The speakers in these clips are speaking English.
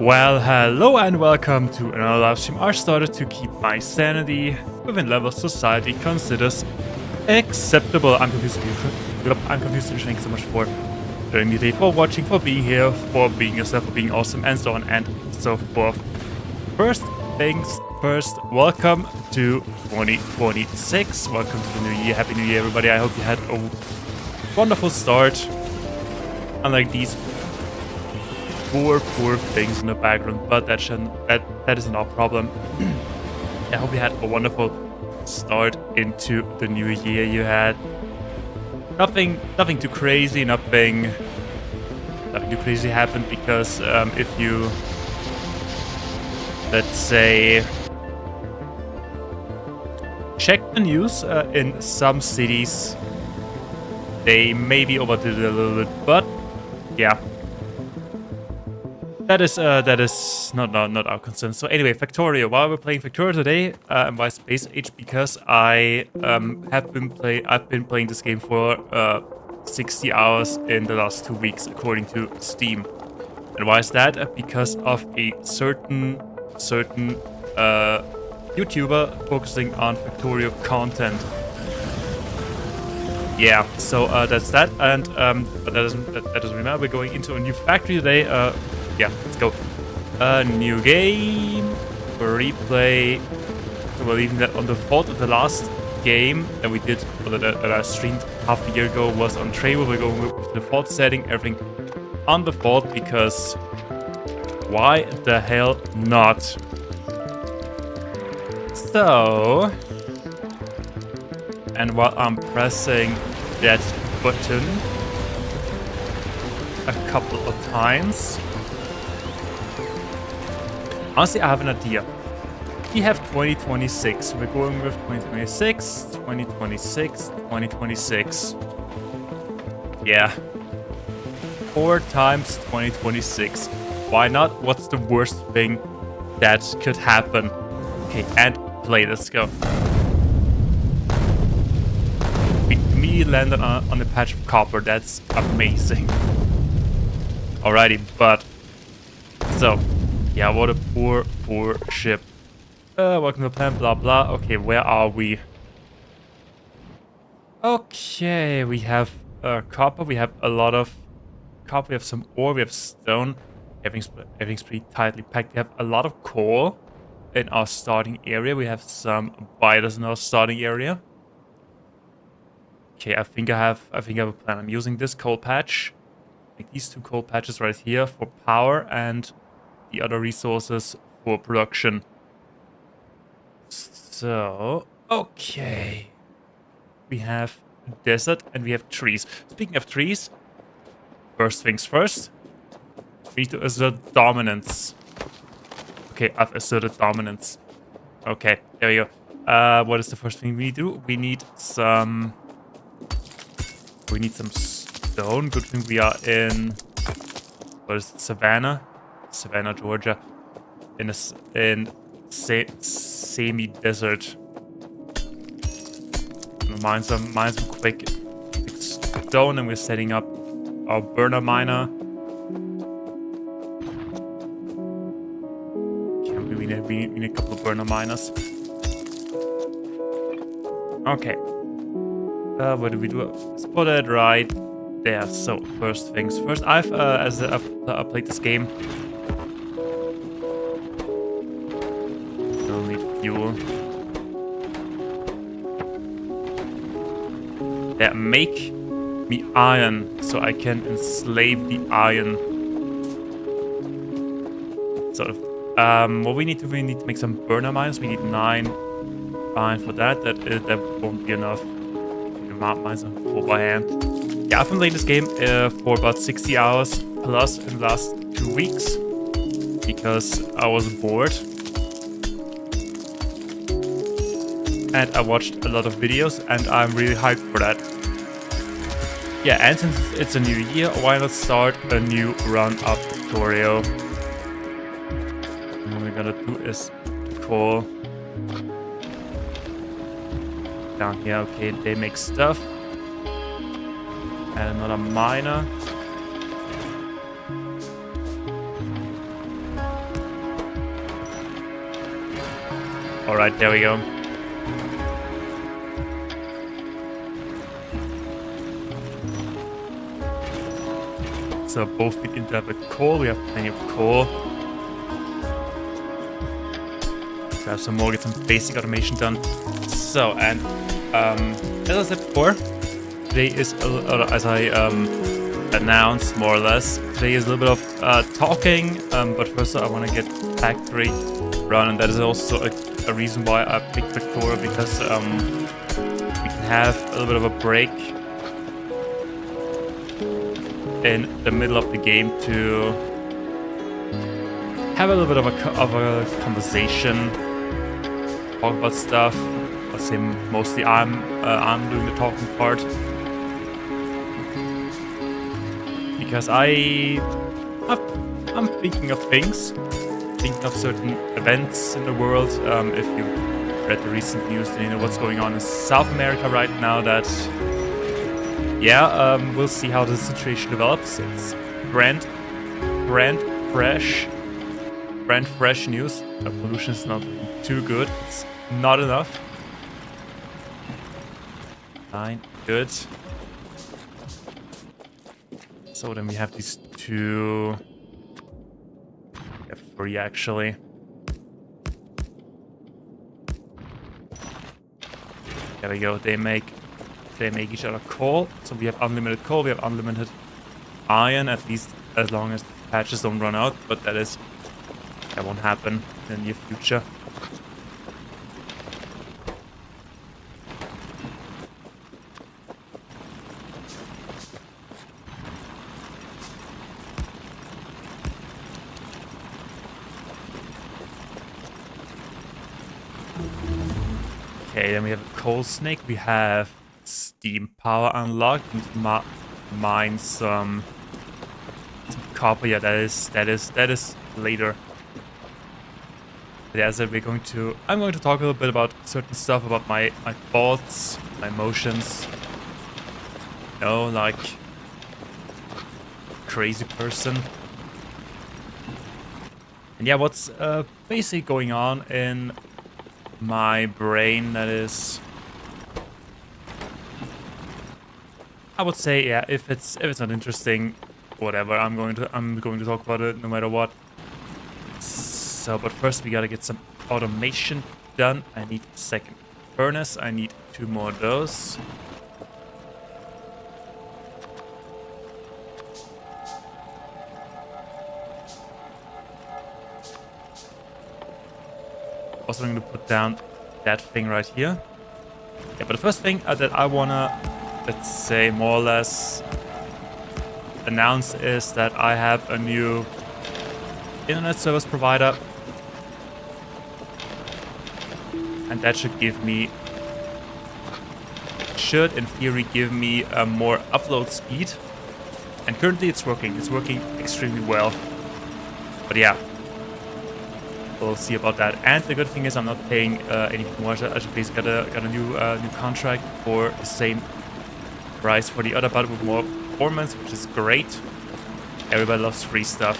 Well, hello and welcome to another live stream. I started to keep my sanity within levels society considers acceptable. I'm confused. Thank you so much for joining me today, for watching, for being here, for being yourself, for being awesome, and so on and so forth. First things first, welcome to 2026. Welcome to the new year. Happy New Year, everybody. I hope you had a wonderful start. Unlike these poor things in the background, but that isn't our problem. I hope you had a wonderful start into the new year. You had nothing too crazy, nothing too crazy happened, because if you, let's say, check the news, in some cities they maybe overdid it a little bit, but yeah. That is not our concern. So anyway, Factorio. Why we're playing Factorio today, and why Space Age? Because I've been playing this game for 60 hours in the last 2 weeks, according to Steam. And why is that? Because of a certain YouTuber focusing on Factorio content. Yeah, so that's that, and but that doesn't really matter. We're going into a new factory today. Yeah, let's go. A new game. Replay. So we're leaving that on the vault. The last game that we did, or that I streamed half a year ago, was on Travel. We're going with the default setting, everything on the vault, because why the hell not? So, and while I'm pressing that button a couple of times, honestly, I have an idea. We have 2026. We're going with 2026, 2026, 2026. Yeah. 4 times 2026. Why not? What's the worst thing that could happen? Okay, and play. Let's go. We immediately landed on a patch of copper. That's amazing. Alrighty, but so. Yeah, what a poor ship. Welcome to the planet, blah blah. Okay, where are we? Okay, we have copper, we have a lot of copper, we have some ore, we have stone. Everything's pretty tightly packed. We have a lot of coal in our starting area. We have some biters in our starting area. Okay, I think I have a plan. I'm using this coal patch. Like these 2 coal patches right here for power, and the other resources for production. So, okay. We have a desert and we have trees. Speaking of trees, first things first, we need to assert dominance. Okay, I've asserted dominance. Okay, there we go. What is the first thing we do? We need some stone. Good thing we are in, what is it, Savannah, Georgia, in semi-desert. Mine some quick stone, and we're setting up our burner miner. We need a couple of burner miners. Okay. What do we do? Let's put it right there. So first things first. I've played this game. Don't need fuel. Yeah, make me iron so I can enslave the iron. Sort of. What we need to make some burner mines. We need 9 iron for that. That won't be enough. Mines are full by hand. Yeah, I've been playing this game for about 60 hours plus in the last 2 weeks because I was bored. And I watched a lot of videos, and I'm really hyped for that. Yeah, and since it's a new year, why not start a new run of Factorio? And what we're gonna do is call down here. Okay, they make stuff. And another miner. Alright, there we go. So both feed into that with coal. We have plenty of coal. Grab some more, get some basic automation done. So, and as I said before, today is, as I announced more or less, today is a little bit of talking, but first I want to get Factory run, and that is also a reason why I picked Factorio, because we can have a little bit of a break in the middle of the game to have a little bit of a conversation, talk about stuff. Let's say mostly I'm doing the talking part, because I'm thinking of things, thinking of certain events in the world. If you read the recent news, then you know what's going on in South America right now. That we'll see how the situation develops. It's brand fresh news. The pollution is not too good. It's not enough. Fine, good. So then we have these two. We have three actually. There we go. They make each other coal. So we have unlimited coal. We have unlimited iron, at least as long as the patches don't run out. But that won't happen in the near future. Okay, then we have a coal snake. We have steam power unlocked. Need to mine some copper. Yeah, that is later. But yeah, so I'm going to talk a little bit about certain stuff, about my thoughts, my emotions. You know, like crazy person. And yeah, what's basically going on in my brain, that is, I would say, yeah, if it's not interesting, whatever, I'm going to talk about it no matter what. So, but first we gotta get some automation done. I need a second furnace. I need 2 more of those. Also, I'm going to put down that thing right here. Yeah, but the first thing that I want to, let's say, more or less announce is that I have a new internet service provider. And that should in theory, give me more upload speed. And currently it's working. It's working extremely well. But yeah. We'll see about that. And the good thing is I'm not paying anything more. I just basically got a new contract for the same price for the other, but with more performance, which is great. Everybody loves free stuff.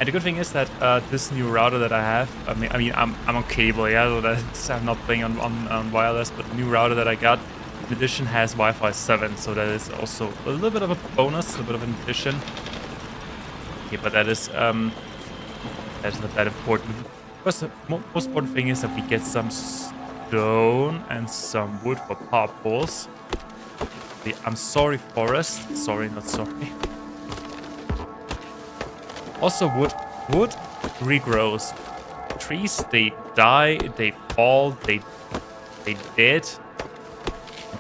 And the good thing is that this new router that I have, I mean I'm on cable, yeah, so that's, I'm not playing on wireless, but the new router that I got in addition has Wi-Fi 7, so that is also a little bit of a bonus, a bit of an addition. Okay, but that's not that important. First, the most important thing is that we get some stone and some wood for power poles. I'm sorry, forest. Sorry, not sorry. Also, wood regrows. Trees, they die, they fall, they dead.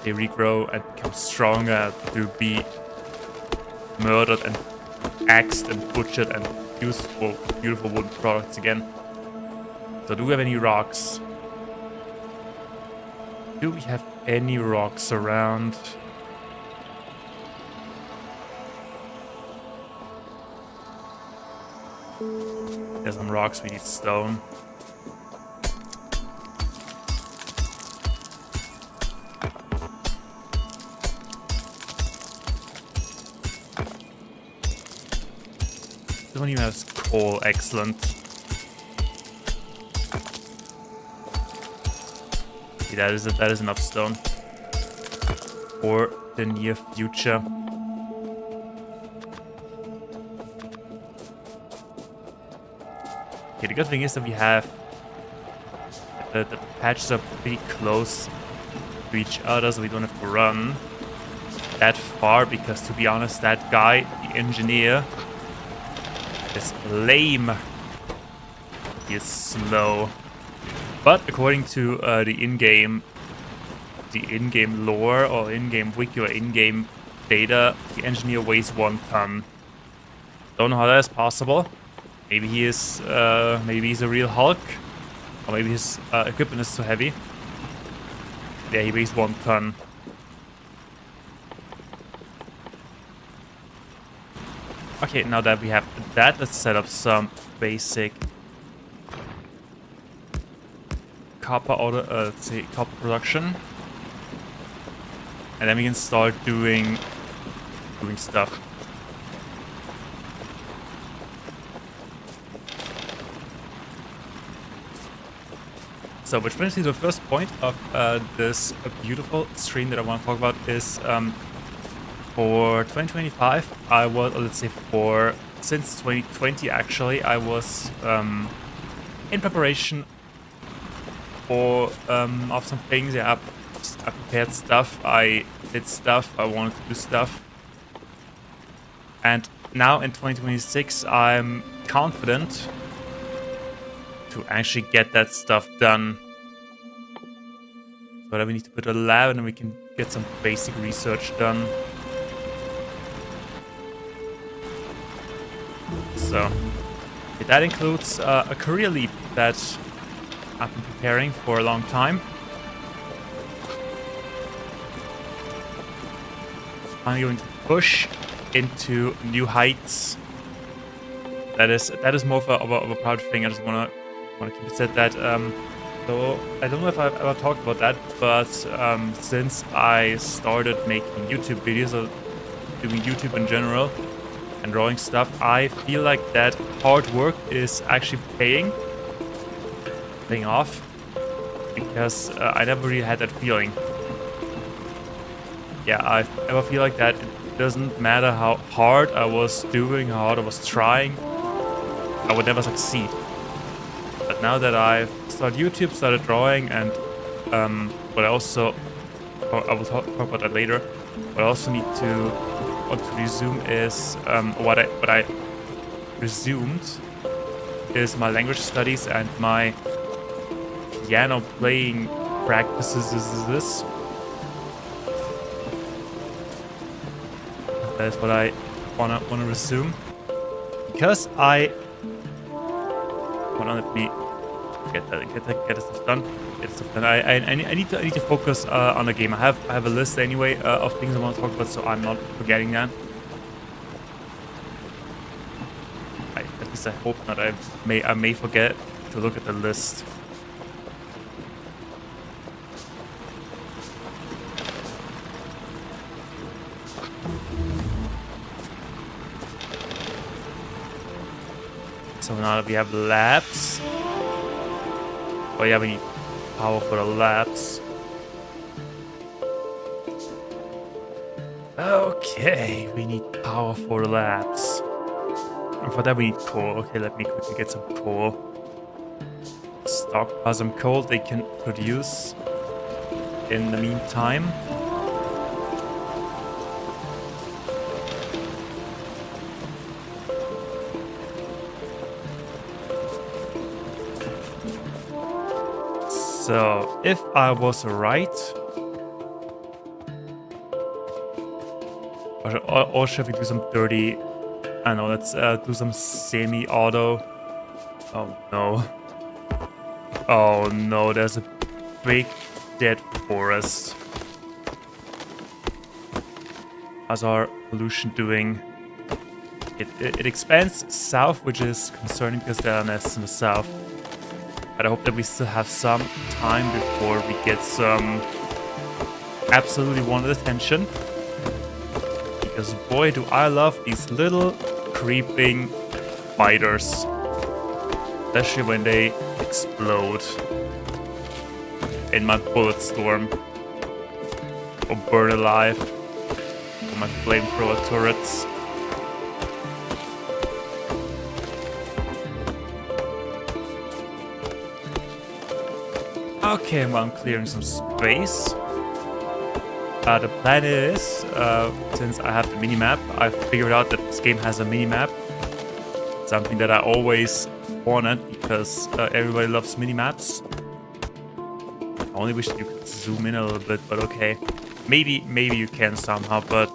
They regrow and become stronger to be murdered and axed and butchered and useful, beautiful wooden products again. So do we have any rocks? Do we have any rocks around? There's some rocks, we need stone. This one even has coal. Excellent. Okay, that is enough stone for the near future. Okay, the good thing is that we have the patches are pretty close to each other, so we don't have to run that far, because to be honest, that guy, the engineer, is lame. He is slow. But according to the in-game lore, or in-game wiki, or in-game data, the engineer weighs 1 ton. Don't know how that is possible. Maybe he is, maybe he's a real Hulk, or maybe his equipment is too heavy. Yeah, he weighs 1 ton. Okay, now that we have that, let's set up some basic copper order, let's say copper production, and then we can start doing stuff. So, which brings me to the first point of this beautiful stream that I want to talk about is for 2025. I was, or let's say since 2020 actually, I was in preparation for of some things. Yeah, I prepared stuff, I did stuff, I wanted to do stuff, and now in 2026 I'm confident to actually get that stuff done. So that we need to put a lab and then we can get some basic research done. So that includes a career leap that I've been preparing for a long time. I'm going to push into new heights. That is more of a proud thing. I just want to keep it said that. So I don't know if I've ever talked about that, but since I started making YouTube videos, or doing YouTube in general, and drawing stuff, I feel like that hard work is actually paying off, because I never really had that feeling. Yeah, I ever feel like that it doesn't matter how hard I was doing, how hard I was trying, I would never succeed. But now that I've started YouTube, started drawing, and what I also, I will talk about that later, what I also want to resume is what I resumed is my language studies and my piano playing practices. That is what I wanna resume, because I hold on, let me get this stuff done. I need to focus on the game. I have a list anyway of things I want to talk about, so I'm not forgetting that. At least I hope not. I may forget to look at the list. So now that we have labs. Oh yeah, we need power for the labs. Okay, we need power for the labs. And for that we need coal. Okay, let me quickly get some coal. Stockpile some coal they can produce in the meantime. So, if I was right, or should we do some dirty? I don't know, let's do some semi-auto. Oh no. Oh no, there's a big dead forest. How's our pollution doing? It expands south, which is concerning because there are nests in the south. But I hope that we still have some time before we get some absolutely wanted attention. Because boy, do I love these little creeping spiders. Especially when they explode in my bullet storm. Or burn alive. Or my flamethrower turrets. Okay, well, I'm clearing some space. The plan is, since I have the minimap, I figured out that this game has a minimap. Something that I always wanted because everybody loves minimaps. I only wish you could zoom in a little bit, but okay. Maybe you can somehow, but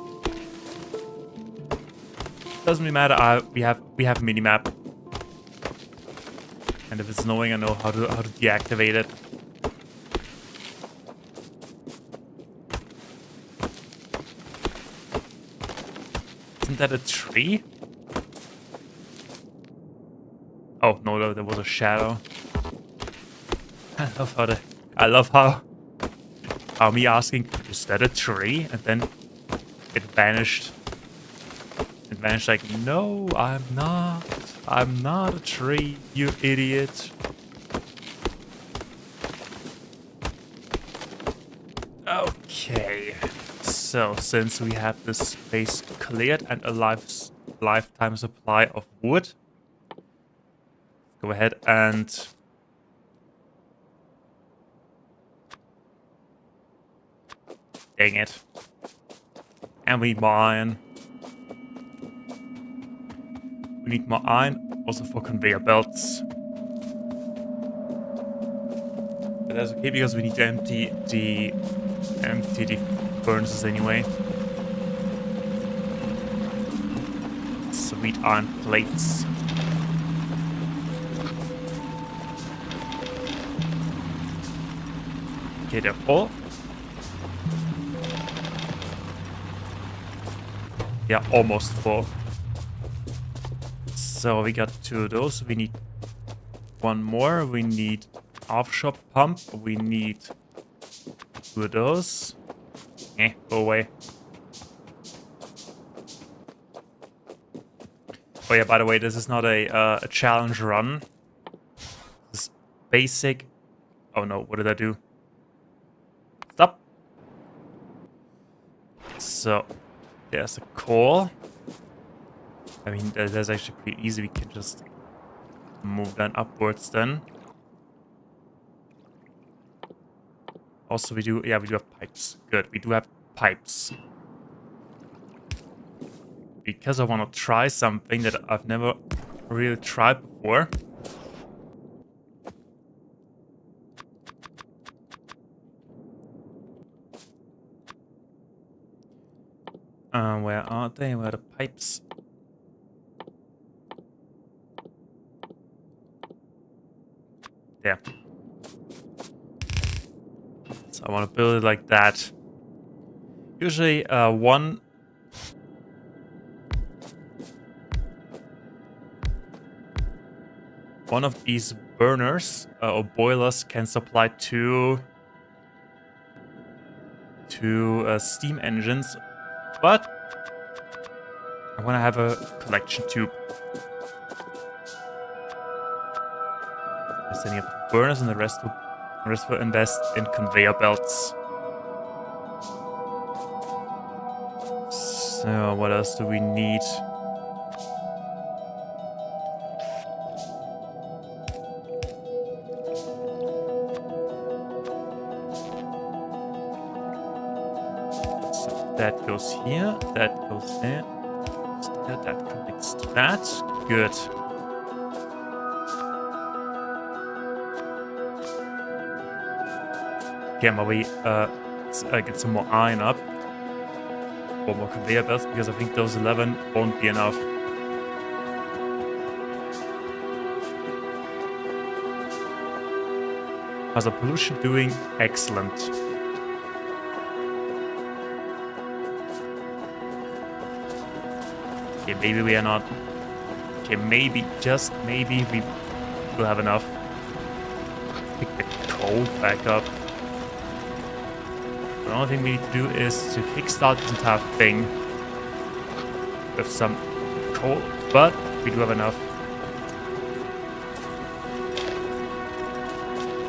doesn't really matter. We have a minimap, and if it's annoying, I know how to deactivate it. Isn't that a tree? Oh no, there was a shadow. I love how me asking, is that a tree? And then it vanished. It vanished like, no, I'm not. I'm not a tree, you idiot. Okay. So, since we have this space cleared and a lifetime supply of wood, go ahead and dang it. And we need more iron. We need more iron also for conveyor belts. But that's okay because we need to empty the furnaces anyway. Sweet iron plates. Okay, they're full. Yeah, almost full. So we got 2 of those. We need 1 more. We need offshore pump. We need 2 of those. Go away. Oh yeah, by the way, this is not a challenge run. This is basic. Oh no, what did I do? Stop. So, there's a coal. I mean, that's actually pretty easy. We can just move that upwards then. Also, we do have pipes. Good, we do have pipes. Because I want to try something that I've never really tried before. Where are they? Where are the pipes? There. So I want to build it like that. Usually, one of these burners or boilers can supply two steam engines, but I want to have a collection tube. Setting up the burners, and the rest will invest in conveyor belts. So what else do we need? So that goes here, that goes there, that connects to that. Good. Okay, but we get some more iron up. Or more conveyor belts, because I think those 11 won't be enough. How's the pollution doing? Excellent. Okay, maybe we are not. Okay, maybe, just maybe, we will have enough. Pick the coal back up. The only thing we need to do is to kickstart this entire thing with some coal, but we do have enough.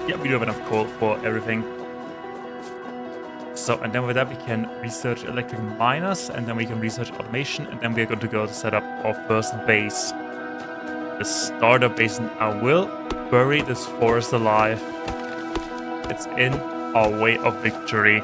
Yeah, we do have enough coal for everything. So, and then with that we can research electric miners, and then we can research automation, and then we're going to go to set up our first base. The starter base, and I will bury this forest alive. It's in our way of victory.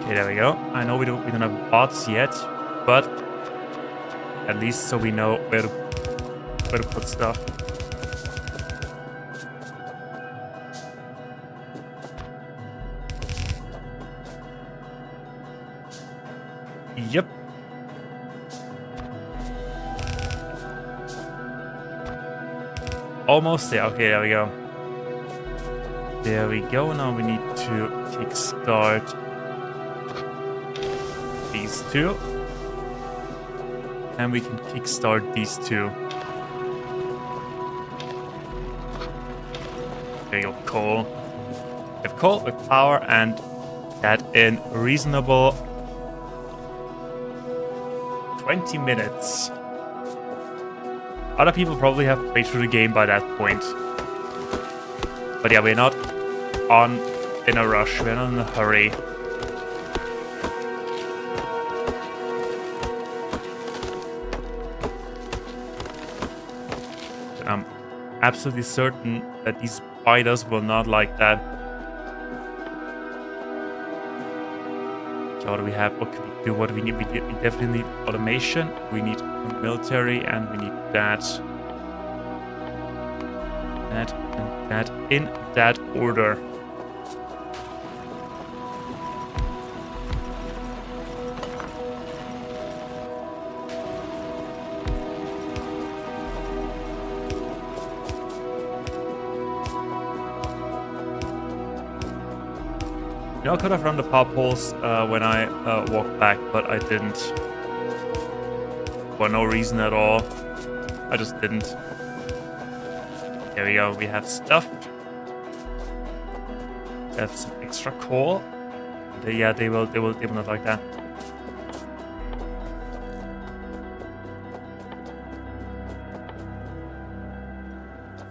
Okay, there we go. I know we don't have bots yet, but at least so we know where to put stuff. Yep. Almost there. Okay, there we go. There we go. Now we need to kickstart these two. And we can kickstart these two. There you go, coal. We have coal with power, and that in reasonable 20 minutes. Other people probably have played through the game by that point. But yeah, we're not in a rush. We're not in a hurry. I'm absolutely certain that these spiders will not like that. So what do we have? What can we do? What do we need? We definitely need automation. We need military, and we need that. That and that in that order. I could have run the power poles when I walked back, but I didn't. For no reason at all. I just didn't. There we go. We have stuff. We have some extra coal. Yeah, they will not like that.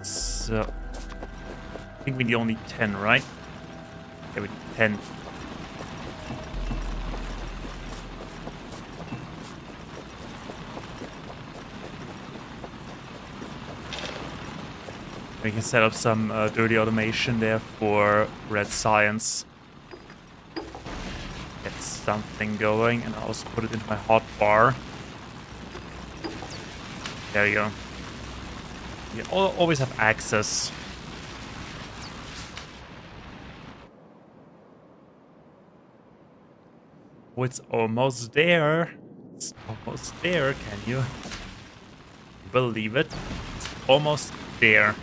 So I think we need only 10, right? Yeah, we need 10. We can set up some dirty automation there for red science. Get something going, and I'll also put it into my hot bar. There you go. You always have access. Oh, it's almost there. It's almost there. Can you believe it? It's almost there.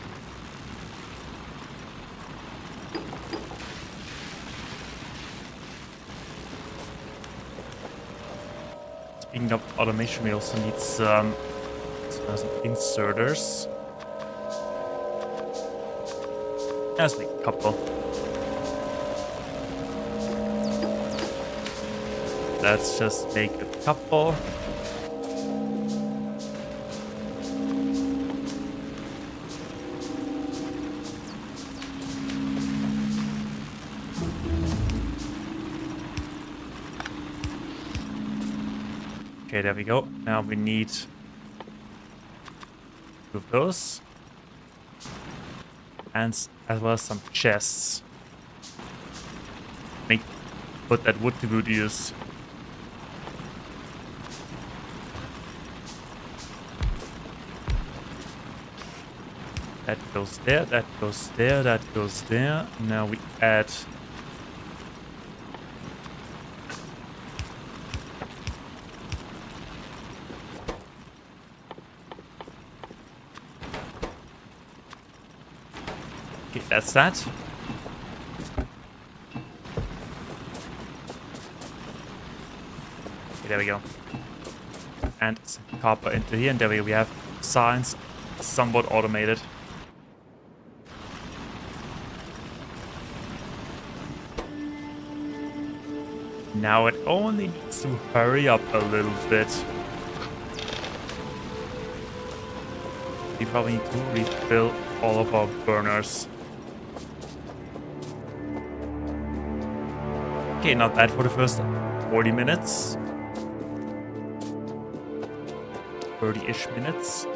Speaking of automation, we also need some inserters. Let's make a couple. Let's just make a couple. Okay, there we go. Now we need two of those. And as well as some chests. Put that wood to good use. That goes there, that goes there, that goes there. Now we add okay, that's that. Okay, there we go. and some copper into here, and there we have signs somewhat automated. Now it only needs to hurry up a little bit. We probably need to refill all of our burners. Okay, not bad for the first 40 minutes. 30-ish minutes.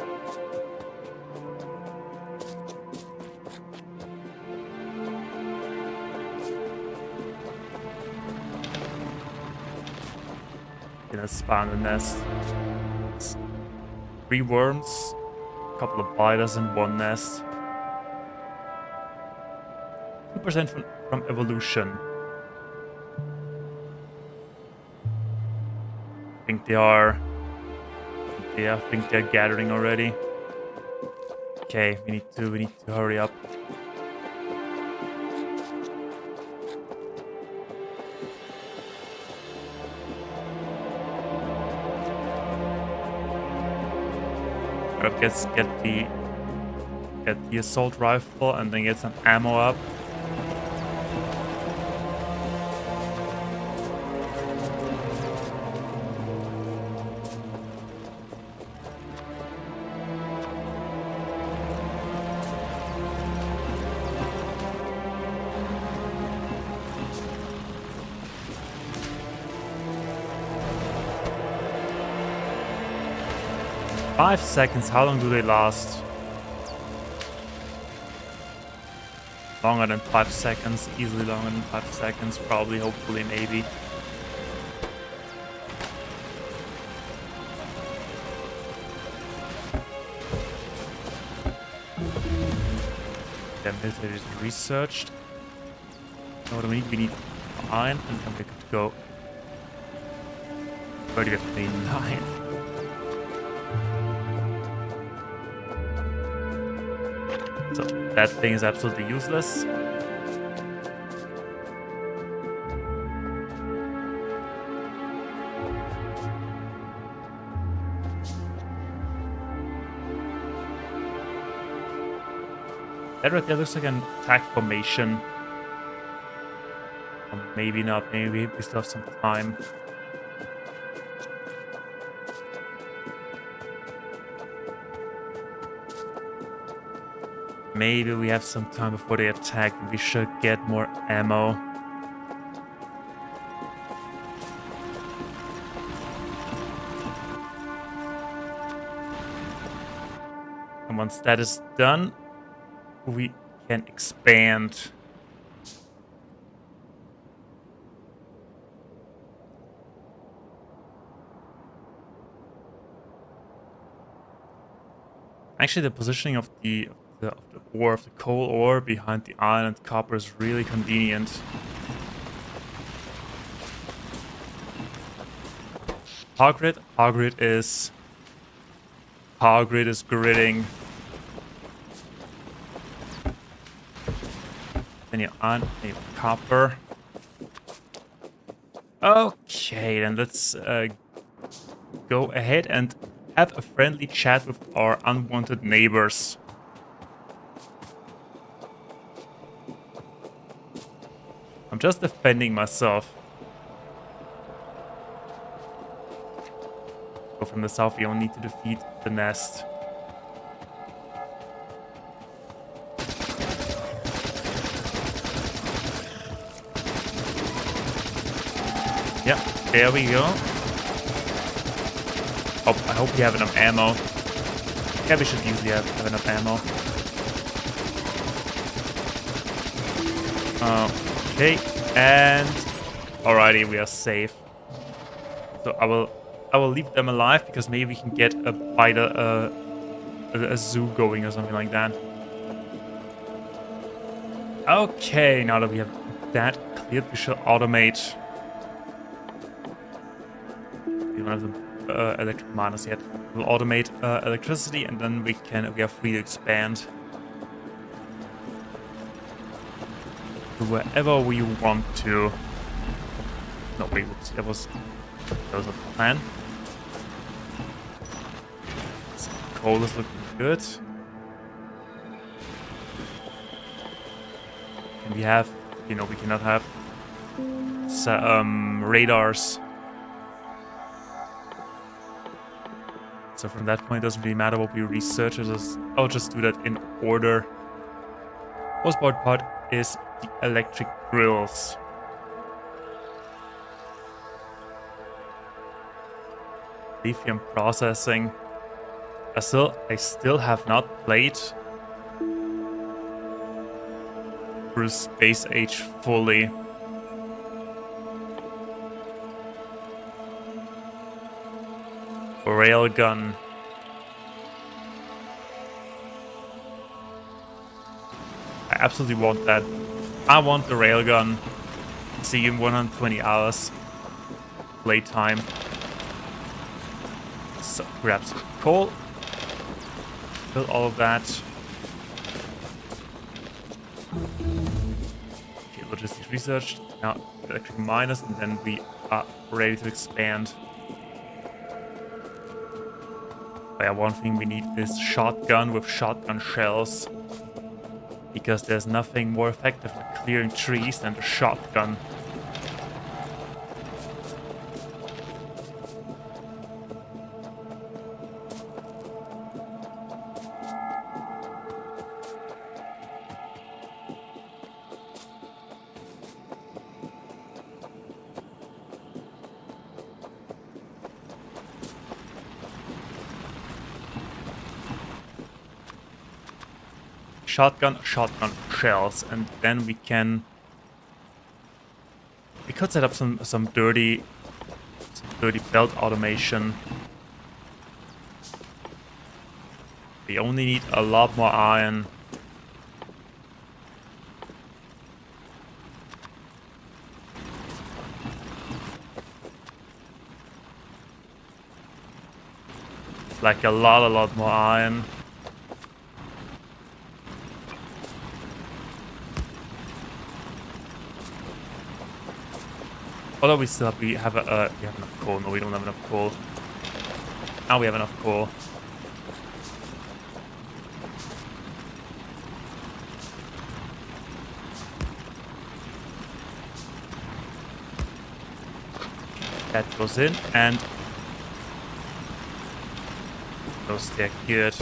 Gonna spawn the nest. 3 worms, a couple of biters, and 1 nest. 2% from evolution. I think they are. Yeah, I think they're gathering already. Okay, we need to hurry up. Get the assault rifle and then get some ammo up. Five seconds, how long do they last? Longer than 5 seconds, easily longer than 5 seconds, probably, hopefully, maybe. The military is researched. What do we need? We need 9, and then we could go. Where do we have to be 9? So that thing is absolutely useless. That right there looks like an attack formation. Or maybe not, maybe we still have some time. Maybe we have some time before they attack. We should get more ammo. And once that is done, we can expand. Actually, the positioning of the ore, of the coal ore behind the iron and copper is really convenient. Power grid is gridding. Then your iron, then your copper. Okay, then let's go ahead and have a friendly chat with our unwanted neighbors. I'm just defending myself. Go from the south, we only need to defeat the nest. Yeah, there we go. Oh, I hope you have enough ammo. Yeah, we should easily have enough ammo. Okay, and alrighty, we are safe. So I will leave them alive because maybe we can get a zoo going or something like that. Okay, now that we have that cleared, we should automate. We don't have the electric miners yet. We'll automate electricity, and then we are free to expand to wherever we want to. No, wait, whoops, that was the plan. coal is looking good. And we have, you know, we cannot have radars. So from that point, it doesn't really matter what we research. I'll just do that in order. Most important part is the electric grills. Lithium processing. I still have not played through Space Age fully. Railgun. I absolutely want that. I want the railgun. See you in 120 hours playtime. So grab some coal. Fill all of that. Okay, logistics research. Now electric miners, and then we are ready to expand. But yeah, one thing we need is shotgun with shotgun shells. Because there's nothing more effective at clearing trees than the shotgun. Shotgun shells, and then we could set up some dirty belt automation. We only need a lot more iron. Like a lot more iron. Although we have enough coal. No, we don't have enough coal. Now we have enough coal. That goes in and those there good.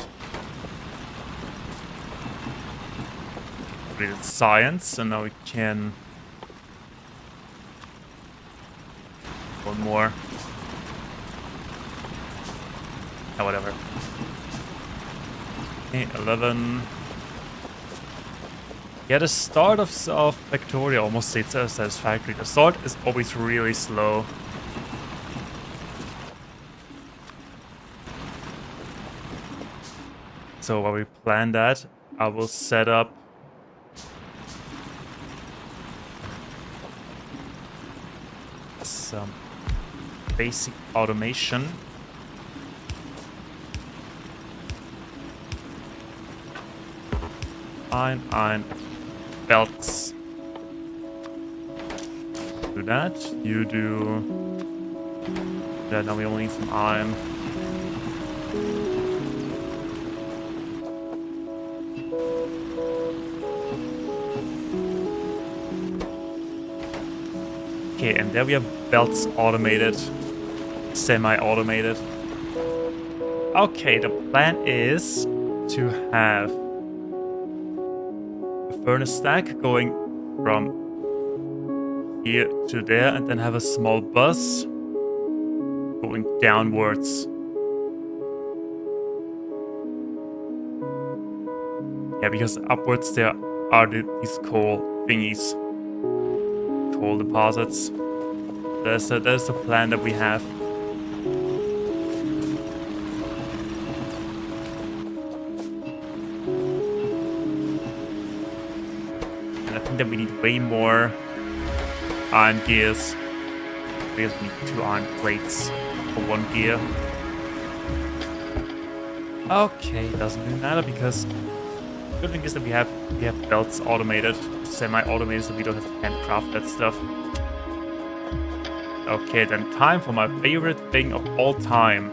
Completed science, and now we can. One more. Oh, whatever. Okay, 11. Yeah, the start of Factorio almost stayed satisfactory. The start is always really slow. So while we plan that, I will set up some basic automation. Iron belts. Do that. You do that. Now we only need some iron. Okay, and there we have belts automated. Semi-automated. Okay, the plan is to have a furnace stack going from here to there, and then have a small bus going downwards. Yeah, because upwards there are these coal thingies. Coal deposits. There's the plan that we have. And I think that we need way more iron gears. Because we need 2 iron plates for 1 gear. Okay, doesn't really matter because the good thing is that we have belts automated, semi-automated, so we don't have to handcraft that stuff. Okay, then time for my favorite thing of all time.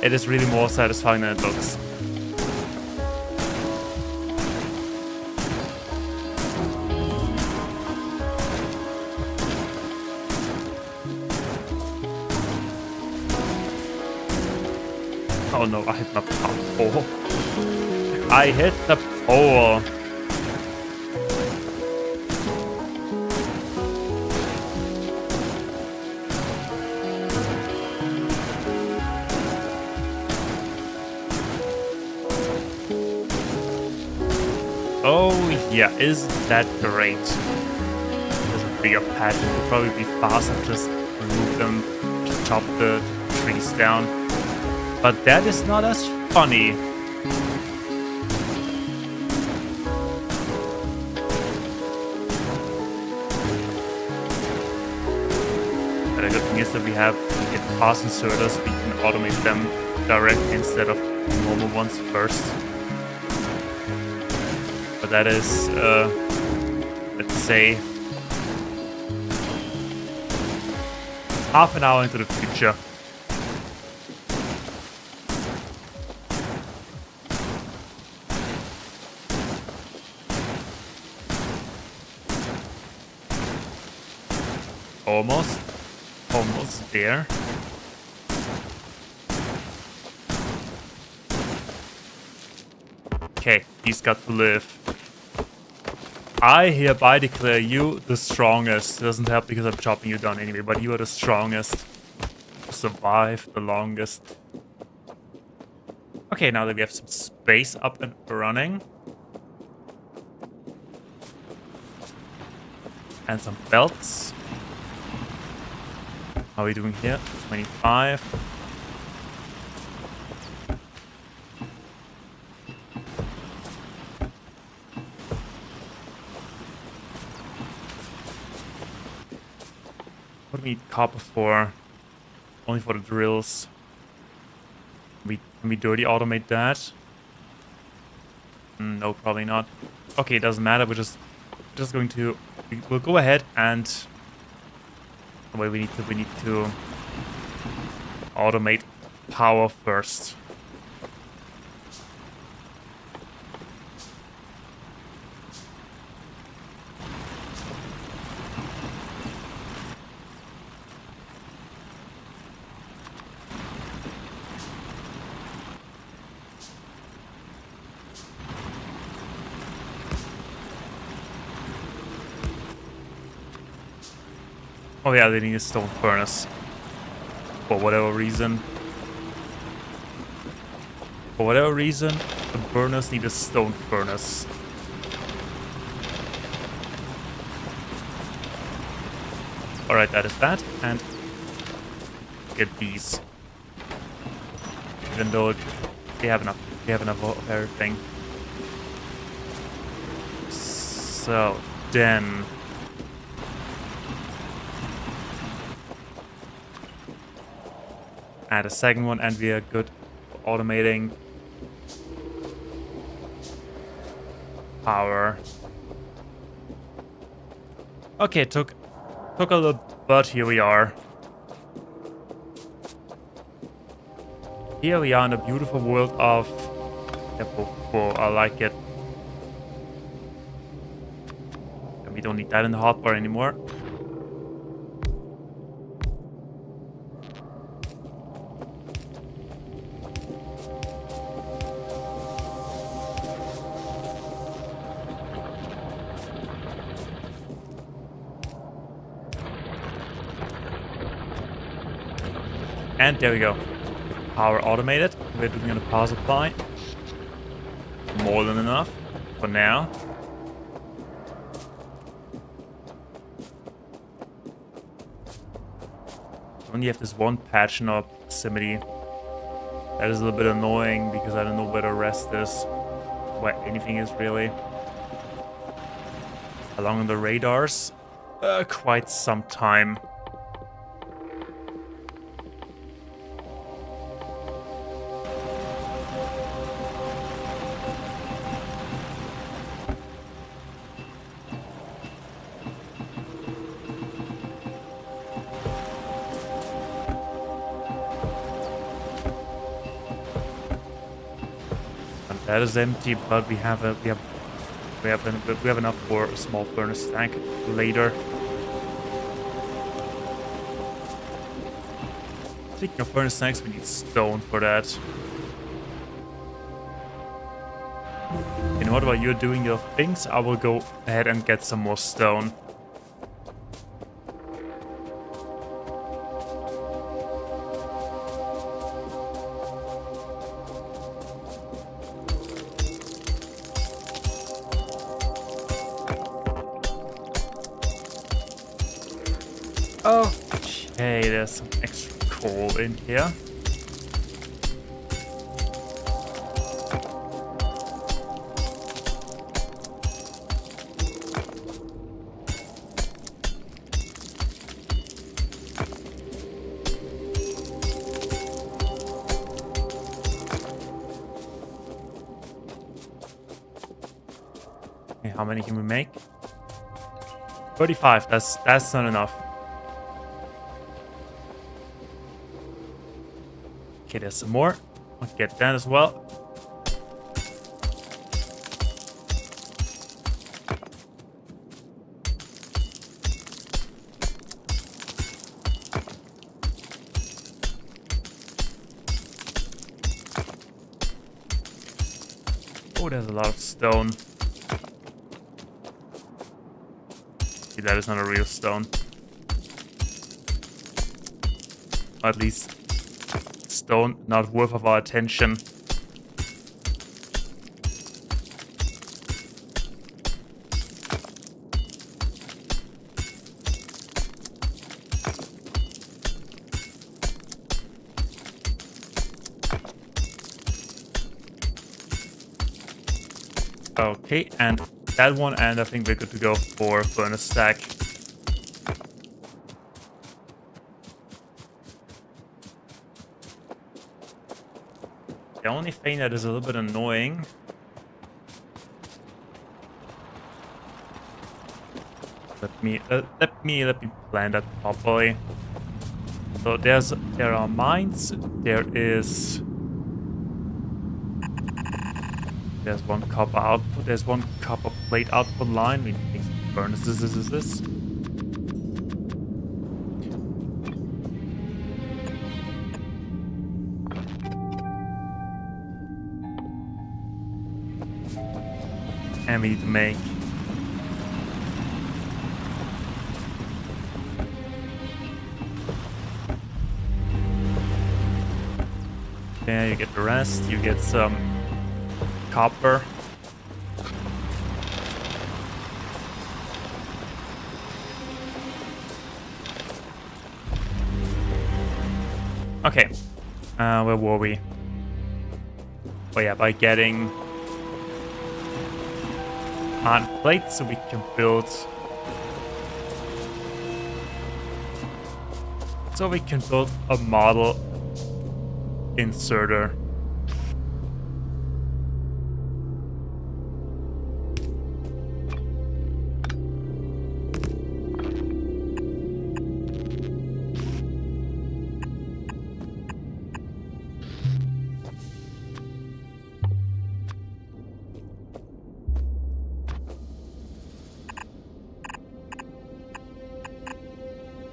it is really more satisfying than it looks. Oh no, I hit my pole. I hit the pole. Oh yeah, isn't that great? There's a bigger patch. It would probably be faster just remove them, just chop the trees down. But that is not as funny. But the good thing is that we get pass inserters, we can automate them directly instead of normal ones first. But that is, let's say, half an hour into the future. Almost there. Okay, he's got to live. I hereby declare you the strongest. It doesn't help because I'm chopping you down anyway, but you are the strongest. Survive the longest. Okay, now that we have some space up and running. And some belts. How are we doing here? 25. What do we need copper for? Only for the drills. Can we dirty automate that? No, probably not. Okay, it doesn't matter. We're just going to. We'll go ahead and. Well, we need to automate power first. Oh yeah, they need a stone furnace. For whatever reason. For whatever reason, the burners need a stone furnace. Alright, that is that. And get these. Even though they have enough. They have enough of everything. So then add a second one, and we are good for automating power. Okay, took a little, but here we are. Here we are in the beautiful world of I like it. And we don't need that in the hotbar anymore. And there we go. Power automated. We're doing on a power supply. More than enough for now. Only have this one patch in our proximity. That is a little bit annoying because I don't know where the rest is. Where anything is really. Along the radars. Quite some time. That is empty, but we have enough for a small furnace stack later. Speaking of furnace stacks, we need stone for that. And what while you're doing your things, I will go ahead and get some more stone. Okay, there's some extra coal in here. Okay, how many can we make? 35. That's not enough. Okay, there's some more. I'll get that as well. Oh, there's a lot of stone. See, that is not a real stone. Or at least stone not worth of our attention. Okay, and that one, and I think we're good to go for furnace stack. The only thing that is a little bit annoying let me plan that properly. So there are mines, there's one copper output, there's one copper plate output line. We need some furnaces. And we need to make there, you get the rest, you get some copper. Okay, where were we? Oh yeah, by getting iron plates so we can build a model inserter.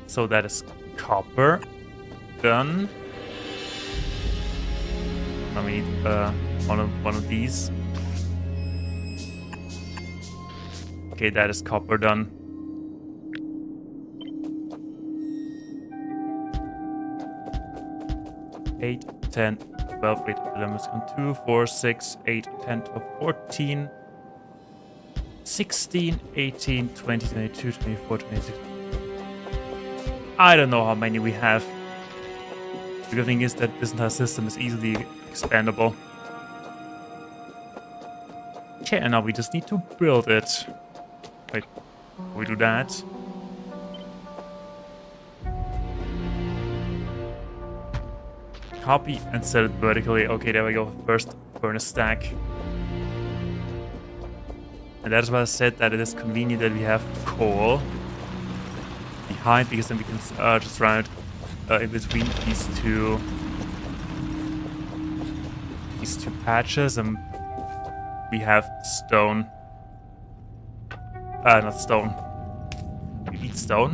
So that is copper. Done. Now we need one of these. Okay, that is copper done. Eight, 10, 12, wait, let's go 2, 4, 6, 8, 10, 12, 14, 16, 18, 20, 22, 24, 26. I don't know how many we have. The good thing is that this entire system is easily expandable. Okay, and now we just need to build it. Wait, we do that. Copy and set it vertically. Okay, there we go. First furnace stack. And that is why I said that it is convenient that we have coal behind, because then we can just run it in between these two patches and we have stone. Not stone. We need stone.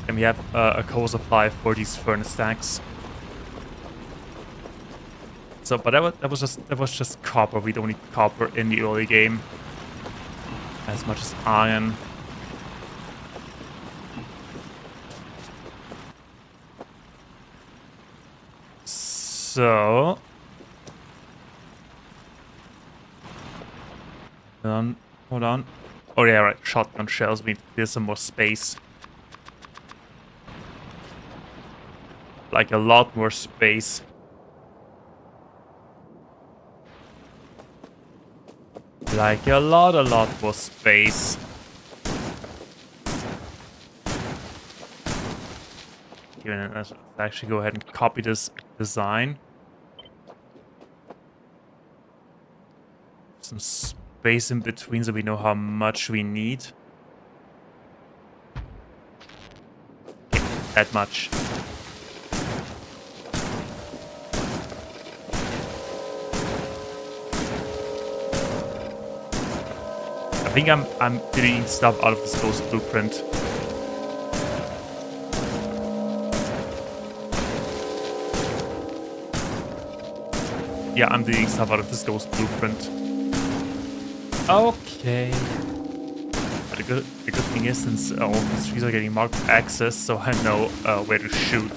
And we have a coal supply for these furnace stacks. So, but that was just copper. We don't need copper in the early game as much as iron. So, hold on. Oh yeah, right. Shotgun shells. We need to clear some more space. Like a lot more space. Like a lot more space. Let's actually go ahead and copy this design. Some space in between so we know how much we need. Okay, that much. I think I'm deleting stuff out of this ghost blueprint. Yeah, I'm deleting stuff out of this ghost blueprint. Okay. But the good thing is, since all these trees are getting marked with access, so I know where to shoot.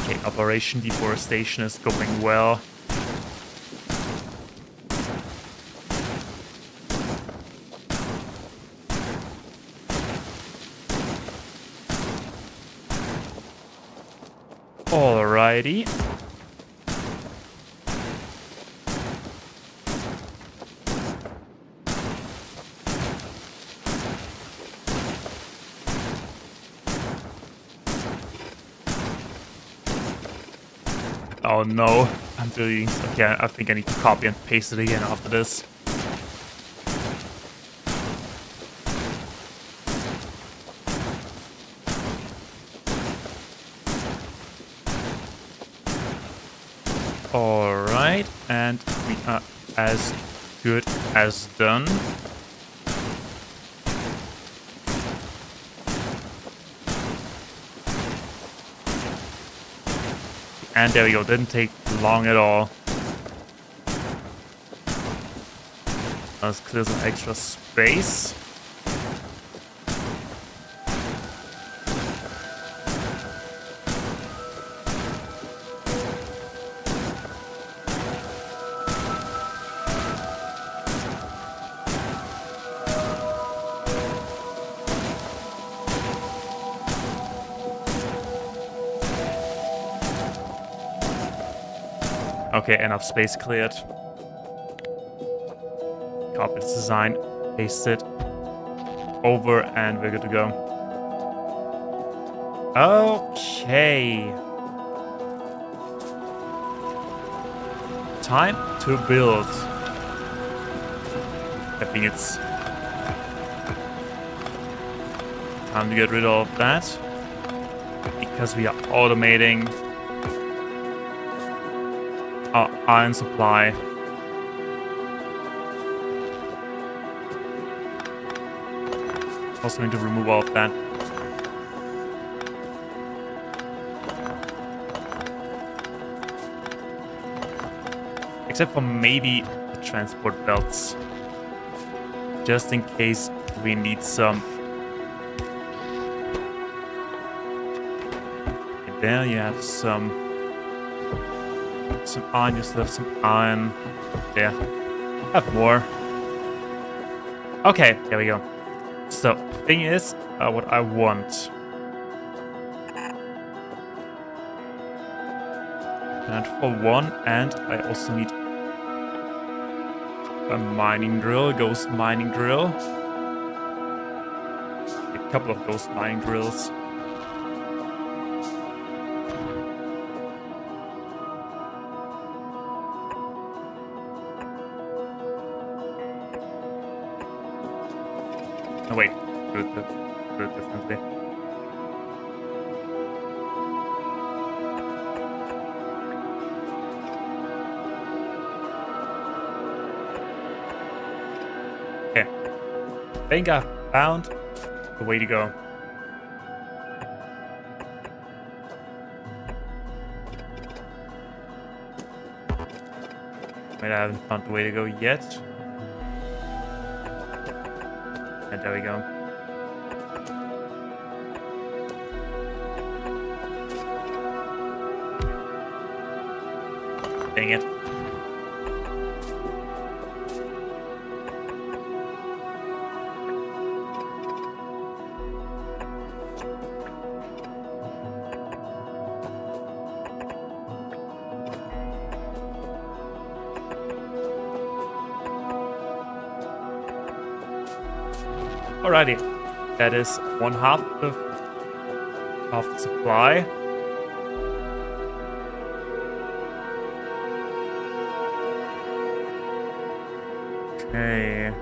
Okay, Operation Deforestation is going well. Alrighty. Oh no, I'm doing... Okay, I think I need to copy and paste it again after this. Alright, and we are as good as done. And there we go, didn't take long at all. Let's clear some extra space. Okay, enough space cleared. Copy this design, paste it over, and we're good to go. Okay. Time to build. I think it's time to get rid of that, because we are automating our iron supply. Also going to remove all of that. Except for maybe the transport belts. Just in case we need some. And there you have some iron, you still have some iron. There. Have more. Okay, there we go. So, thing is, what I want. And for one, and I also need a mining drill, ghost mining drill. A couple of ghost mining drills. No, wait. Do it differently. Okay. I think I found the way to go. Wait, I haven't found the way to go yet. And there we go. Dang it. Alrighty, that is one half of the supply. Okay.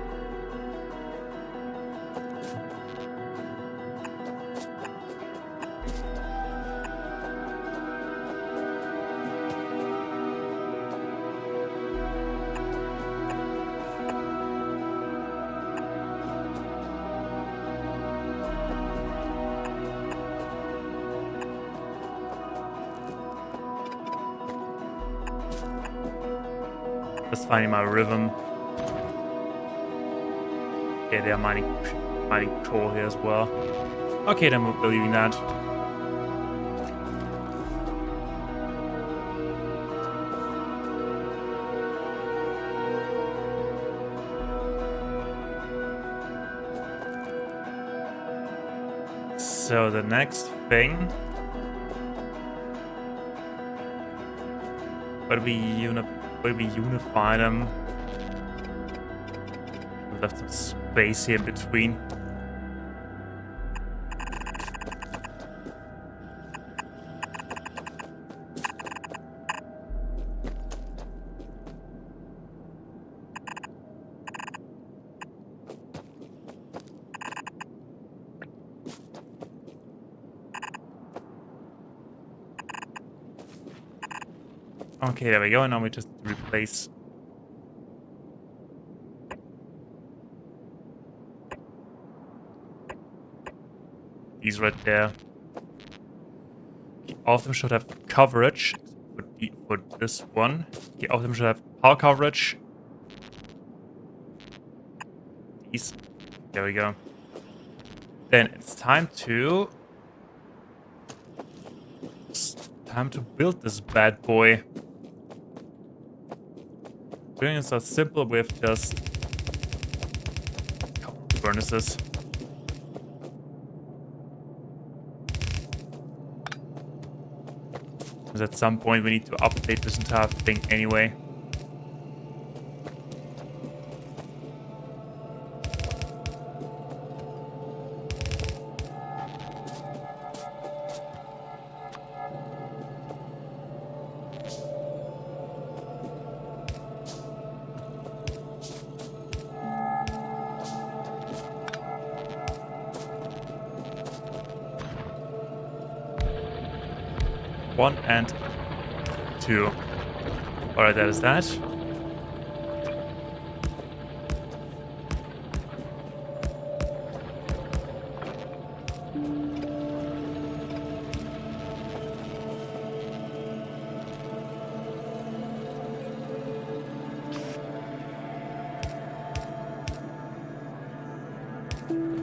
Just finding my rhythm. Okay, they are mining coal here as well. Okay, then we're believing that. So the next thing, but we unify them. We left some space here in between. Okay, there we go. Now we just replace these right there. Okay, all of them should have coverage for this one. Okay, all of them should have power coverage. These. There we go. Then it's time to build this bad boy. Doing it so simple with just a couple of furnaces. Because at some point we need to update this entire thing anyway. One and two. Alright, that is that.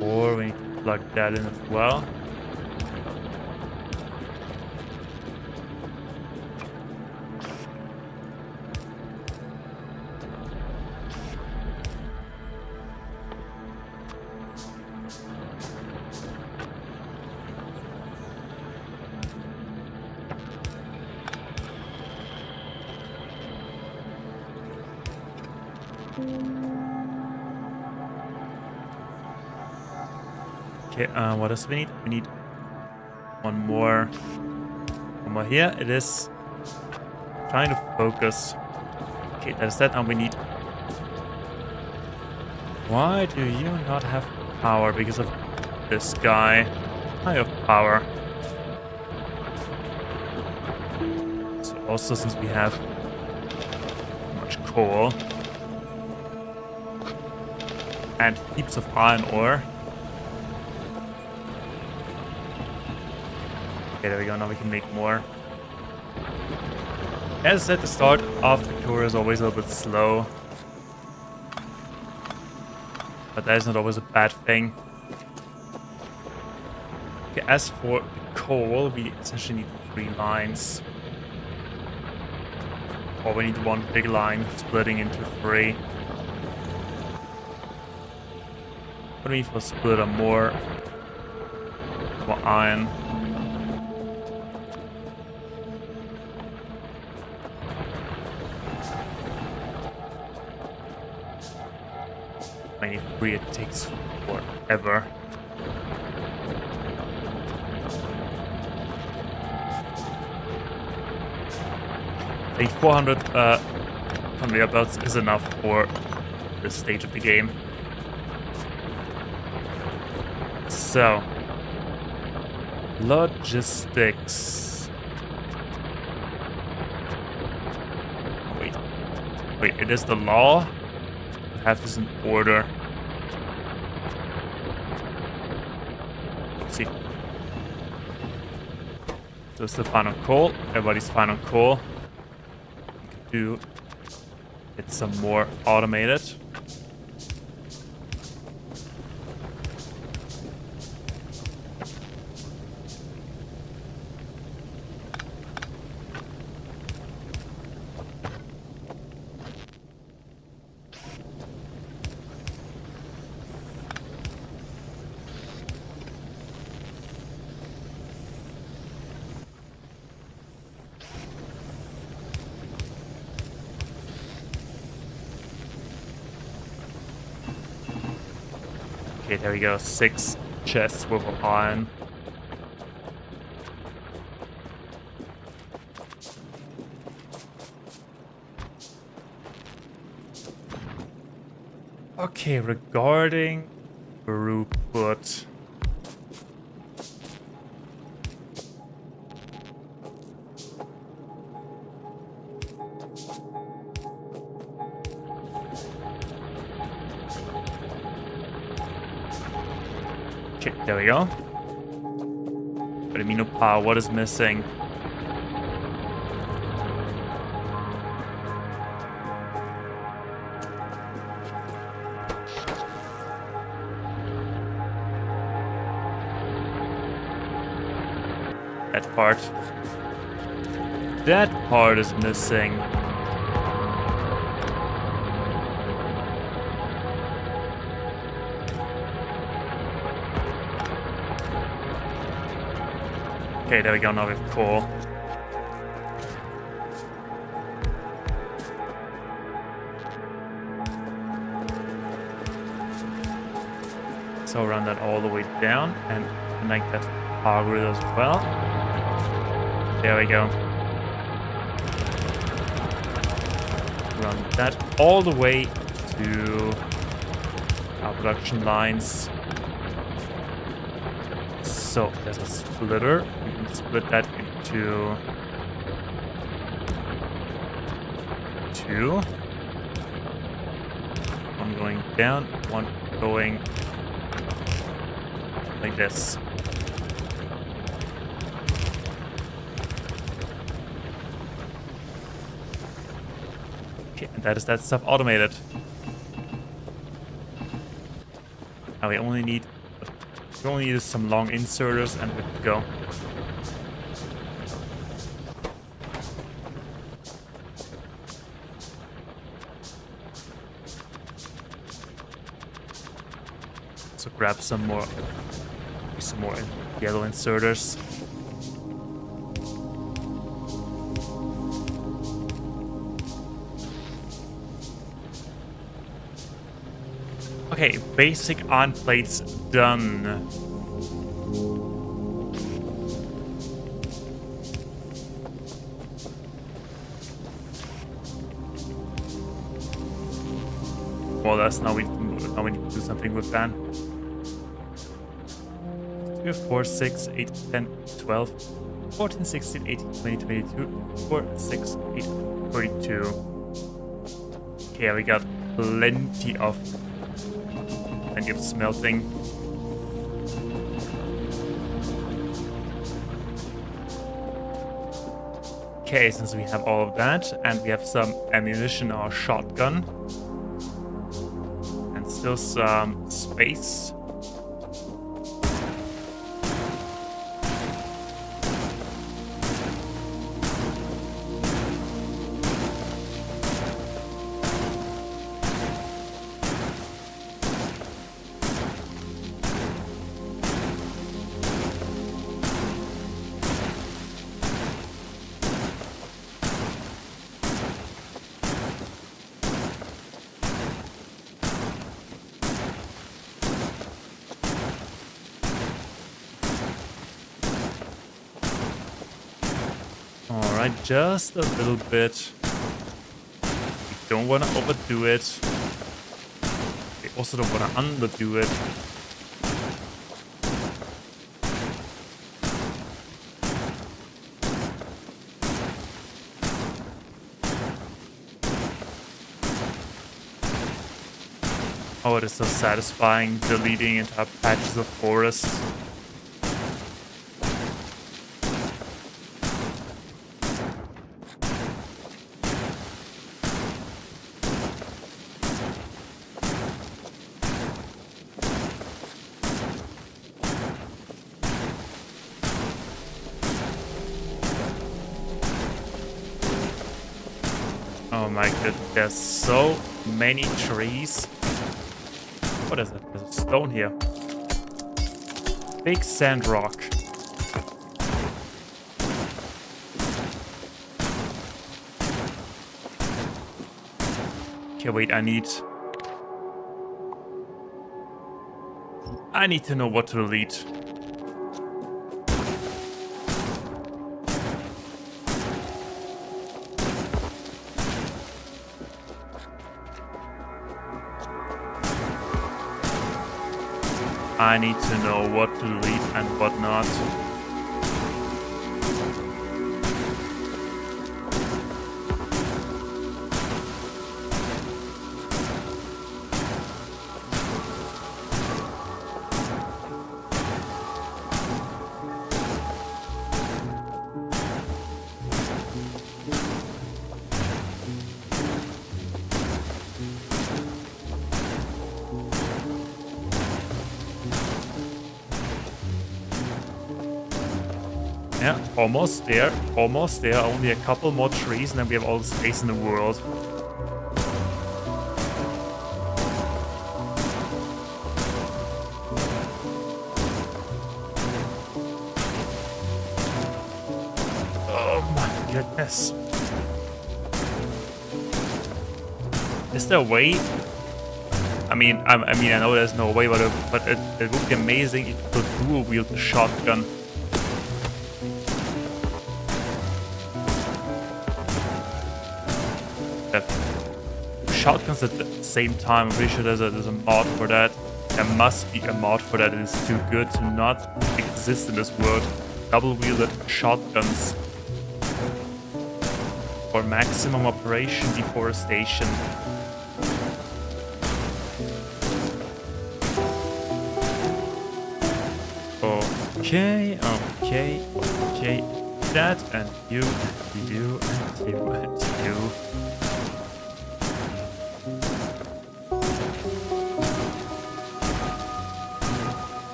Or we need to plug that in as well. Okay, what else we need? We need one more here. It is trying to focus. Okay, that is that. Now we need. Why do you not have power because of this guy. High of power. So also since we have much coal and heaps of iron ore. Okay, there we go. Now we can make more. As I said, the start of Factorio is always a little bit slow. But that is not always a bad thing. Okay, as for the coal, we essentially need 3 lines. Or we need 1 big line splitting into 3. What do we need for splitter? More iron. I need 3, it takes forever. I think 400 conveyor belts is enough for this stage of the game. So, logistics. Wait, it is the law to have this in order. Let's see. So it's the final coal. Everybody's final coal. Do get some more automated. Okay, there we go. 6 chests worth of iron. Okay, regarding throughput. Okay, there we go. But amino power, what is missing? That part. That part is missing. Okay, there we go, now we have coal. So run that all the way down and connect that power grid as well. There we go. Run that all the way to our production lines. So there's a splitter. We can split that into 2. 1 going down, 1 going like this. Okay, and that is that stuff automated. Now we only need some long inserters and we're good to go. So grab some more yellow inserters. Okay, basic iron plates done. Well, that's now we need to do something with that. We have 4, 6, 8, 10, 12, 14, 16, 18, 20, 22, 4, 6, 8, 42. Okay, we got plenty of smelting. Okay, since we have all of that, and we have some ammunition or shotgun, and still some space. Alright, just a little bit. We don't want to overdo it. We also don't want to underdo it. Oh, it is so satisfying deleting entire patches of forest. Oh my god, there's so many trees. What is it? There's a stone here. Big sand rock. Okay, wait, I need to know what to delete. I need to know what to delete and what not. Yeah, almost there, almost there. Only a couple more trees and then we have all the space in the world. Oh my goodness. Is there a way? I mean, I know there's no way, but it would be amazing if you could dual wield the shotgun. Shotguns at the same time. I'm pretty sure there's a mod for that. There must be a mod for that. It is too good to not exist in this world. Double-wielded shotguns for maximum operation deforestation. Okay. That and you and you and you and you.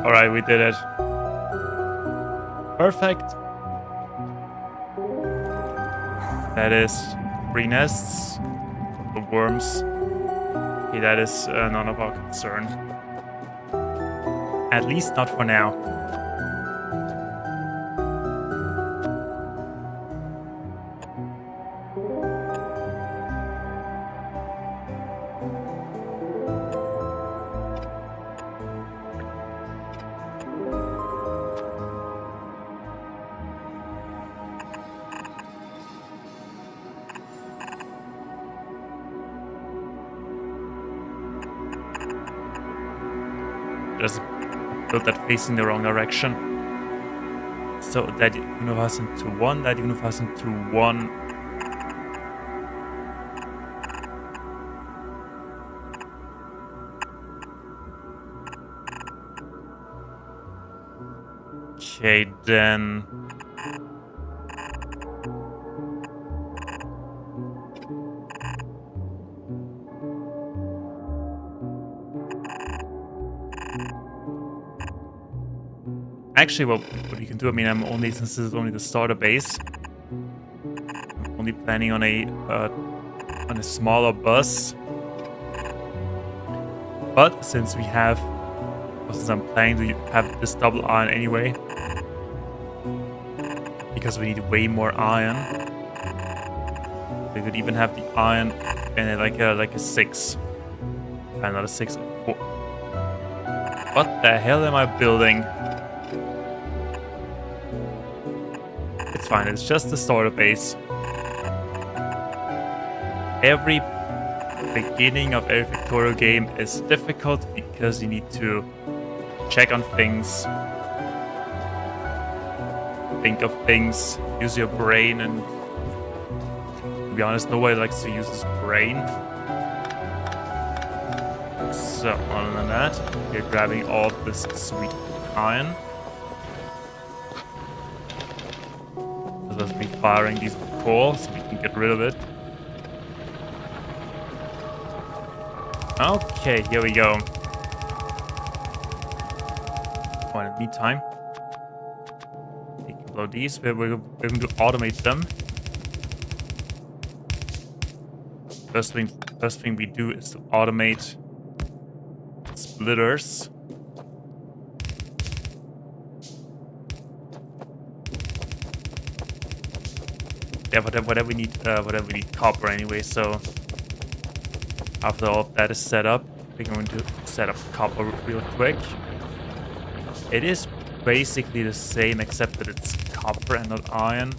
Alright, we did it. Perfect. That is 3 nests. The worms. Okay, that is none of our concern. At least not for now. There's a build that facing the wrong direction. So that universe into 1, that universe into 1. Okay, then... Actually, what we can do, I mean, since this is only the starter base, I'm only planning on a smaller bus. But since I'm planning to have this double iron anyway, because we need way more iron, we could even have the iron and like a 6, not a 6, 4. What the hell am I building? It's fine, it's just the starter base. Every beginning of every Factorio game is difficult because you need to check on things, think of things, use your brain, and to be honest, nobody likes to use his brain. So, other than that, we're grabbing all this sweet iron. Let's be firing these with coal so we can get rid of it. Okay, here we go. Oh, in the meantime, we can blow these. We're going to automate them. First thing we do is to automate splitters. Yeah, whatever we need copper anyway. So after all of that is set up, we're going to set up copper real quick. It is basically the same except that it's copper and not iron.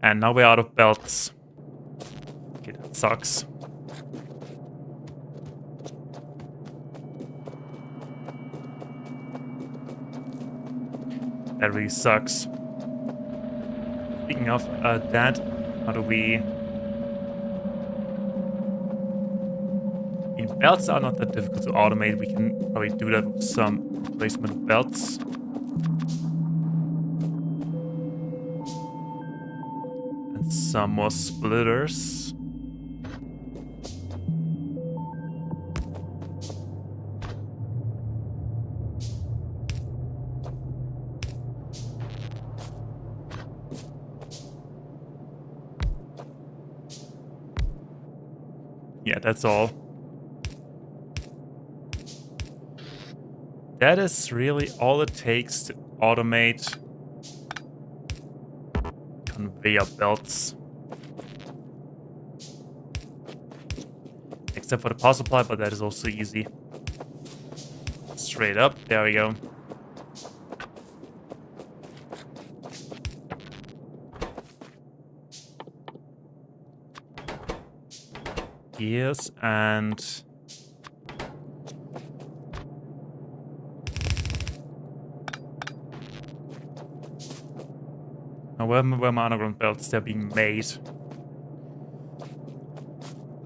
And now we're out of belts. Okay, that sucks. That really sucks. Speaking of that, how do we... belts are not that difficult to automate. We can probably do that with some placement belts. And some more splitters. Yeah, that's all. That is really all it takes to automate conveyor belts. Except for the power supply, but that is also easy. Straight up, there we go. Gears and... now where are my underground belts? They're being made.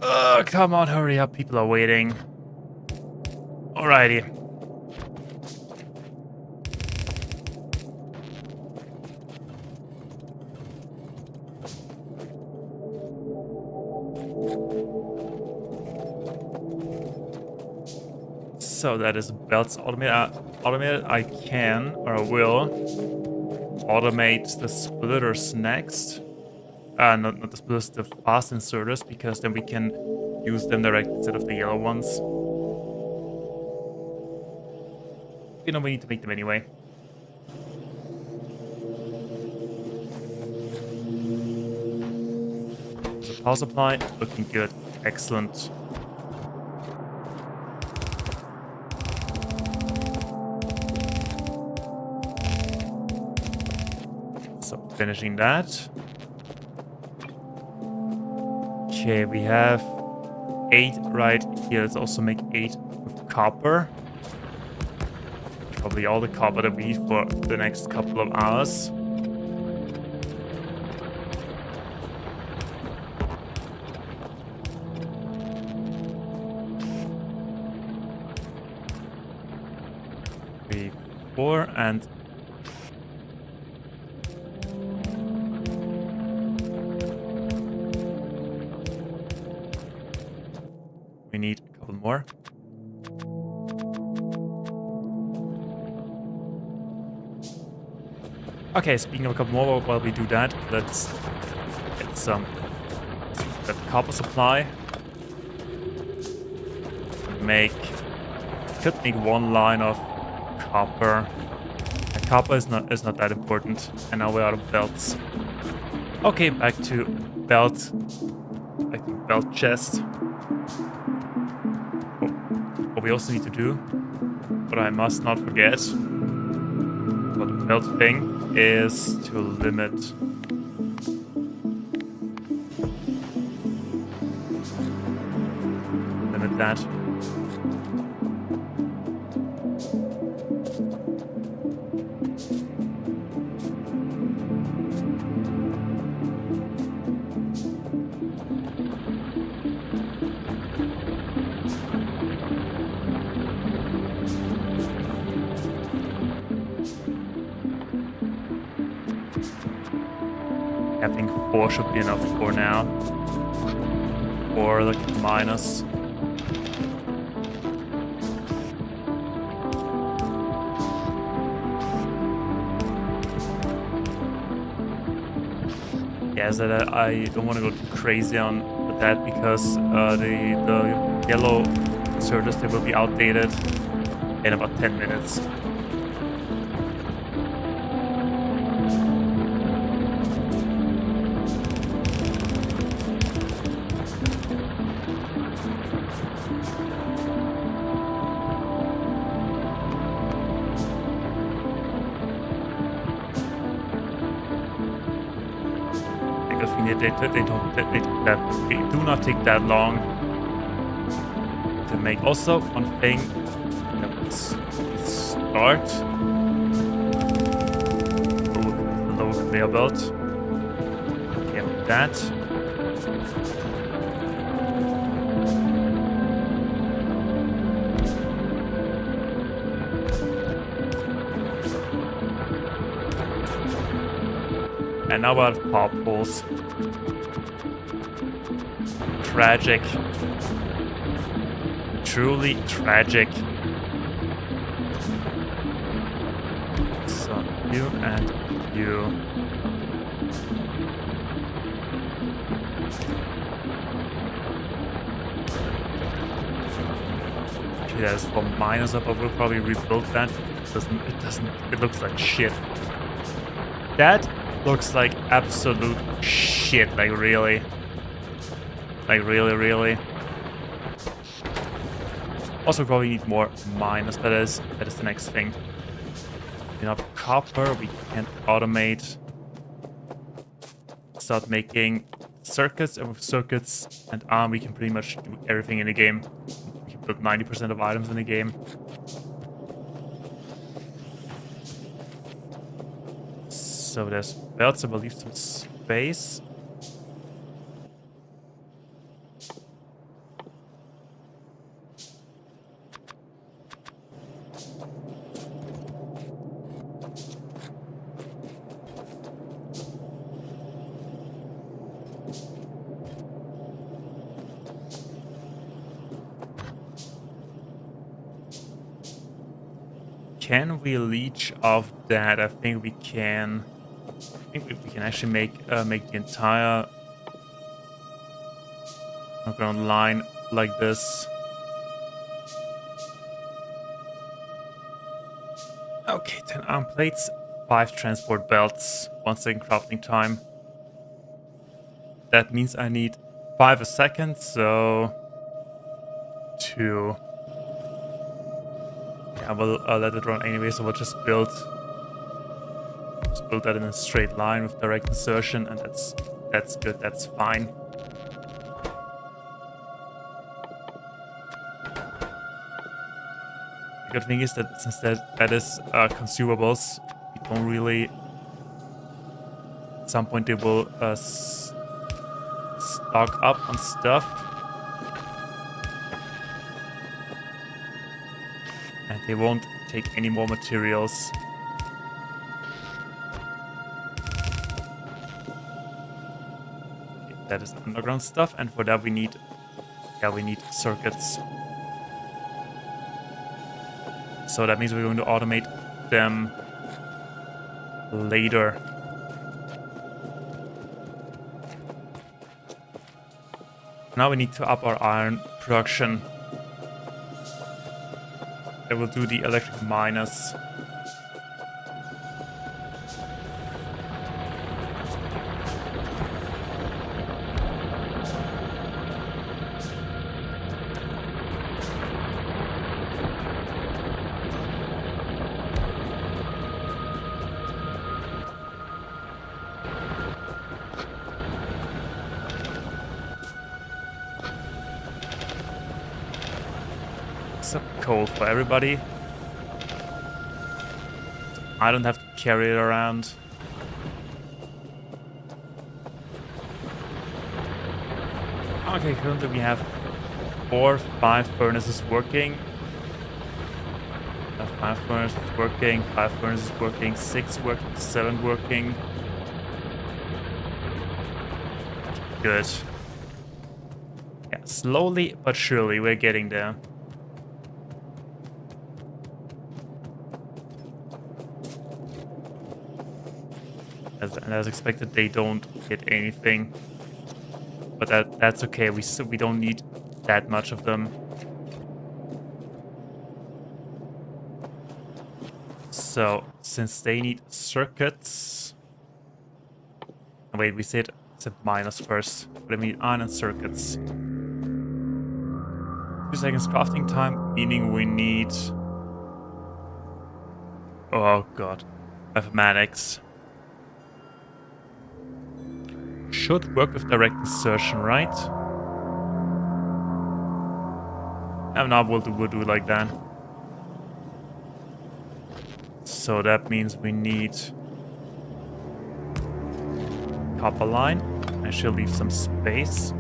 Oh, come on, hurry up. People are waiting. Alrighty. So that is belts automated. I can, or I will, automate the splitters next. Not the splitters, the fast inserters, because then we can use them directly instead of the yellow ones. You know, we need to make them anyway. The power supply, looking good. Excellent. So finishing that. Okay, we have 8 right here. Let's also make 8 with copper. Probably all the copper that we need for the next couple of hours. Three, 4, and we need a couple more. Okay, speaking of a couple more, while we do that, let's get some that copper supply. Could make 1 line of copper. And copper is not that important. And now we're out of belts. Okay, back to belt chest. What we also need to do, what I must not forget, for the belt thing, is to limit that. I think 4 should be enough for now. Or like minus. Yeah, so that I don't want to go too crazy on with that because the yellow inserters, they will be outdated in about 10 minutes. They do not take that long to make. Also, one thing, let's start. The lower conveyor belt. Okay, with that. And now we're out of pop holes. Tragic. Truly tragic. So, you and you. Okay, that is for minus up, but we'll probably rebuild that. It looks like shit. That looks like absolute shit, like really. Like really. Also probably need more minus, that is the next thing. You know, copper, we can automate. Start making circuits, and with circuits and arm we can pretty much do everything in the game. We can build 90% of items in the game. So there's belts, I will leave some space. Can we leech off that? I think we can. I think we can actually make the entire underground line like this. Okay, 10 arm plates, 5 transport belts, 1 second crafting time. That means I need 5 a second, so 2. Yeah, I will let it run anyway, so we'll just build build that in a straight line with direct insertion, and that's good, that's fine. The good thing is that since that is consumables, we don't really... At some point they will stock up on stuff. And they won't take any more materials. Okay, that is underground stuff, and for that we need circuits. So that means we're going to automate them later. Now we need to up our iron production. I will do the electric miners. Coal for everybody. I don't have to carry it around. Okay, currently we have 5 furnaces working. 5 furnaces working, 5 furnaces working, 6 working, 7 working. Good. Yeah, slowly but surely we're getting there. As expected, they don't get anything, but that's okay. We don't need that much of them. So since they need circuits, wait, we said minus first, but I mean iron and circuits. 2 seconds crafting time, meaning we need... Oh god, mathematics. Should work with direct insertion, right? And now we'll do it like that. So that means we need copper line. I should leave some space.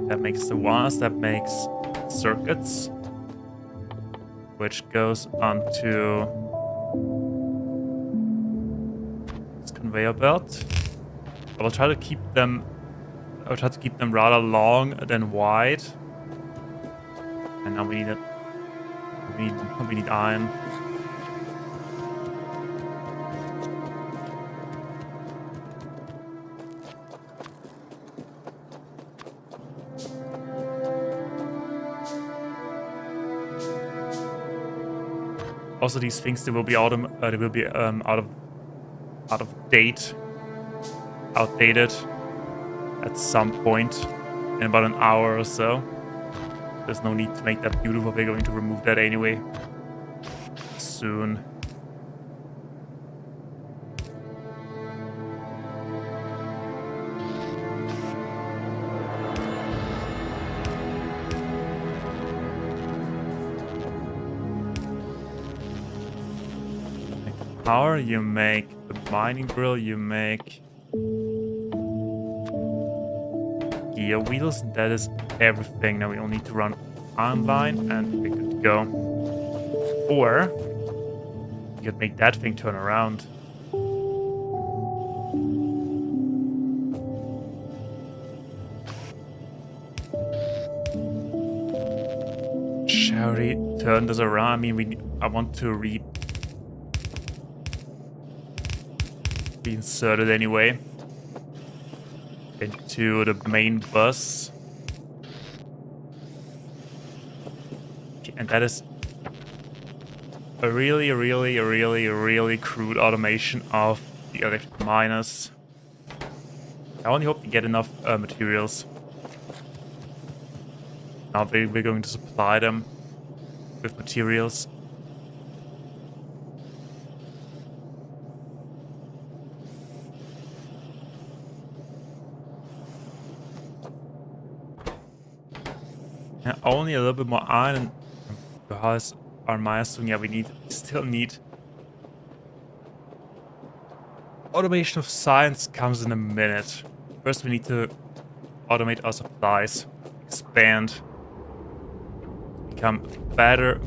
That makes the wires, that makes circuits, which goes onto this conveyor belt. I will try to keep them rather long than wide. And now we need iron. Also, these things they will be out of date, outdated at some point in about an hour or so. There's no need to make that beautiful. We're going to remove that anyway soon. Power, you make the mining drill, you make gear wheels, and that is everything. Now we only need to run iron line and we're good to go. Or you could make that thing turn around. I already turned this around. I mean, I want to reinsert it anyway into the main bus. Okay, and that is a really crude automation of the electric miners. I only hope to get enough materials. Now we're going to supply them with materials. And only a little bit more iron. How's our miners doing? Yeah, we still need. Automation of science comes in a minute. First, we need to automate our supplies, expand, become better,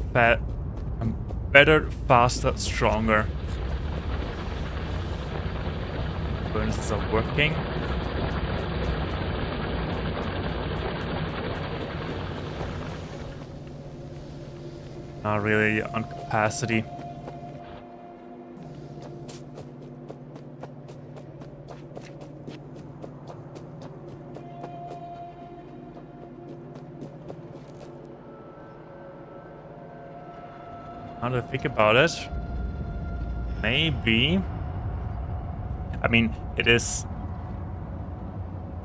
faster, stronger. Furnaces are working. Not really on capacity. Now that I think about it, maybe. I mean, it is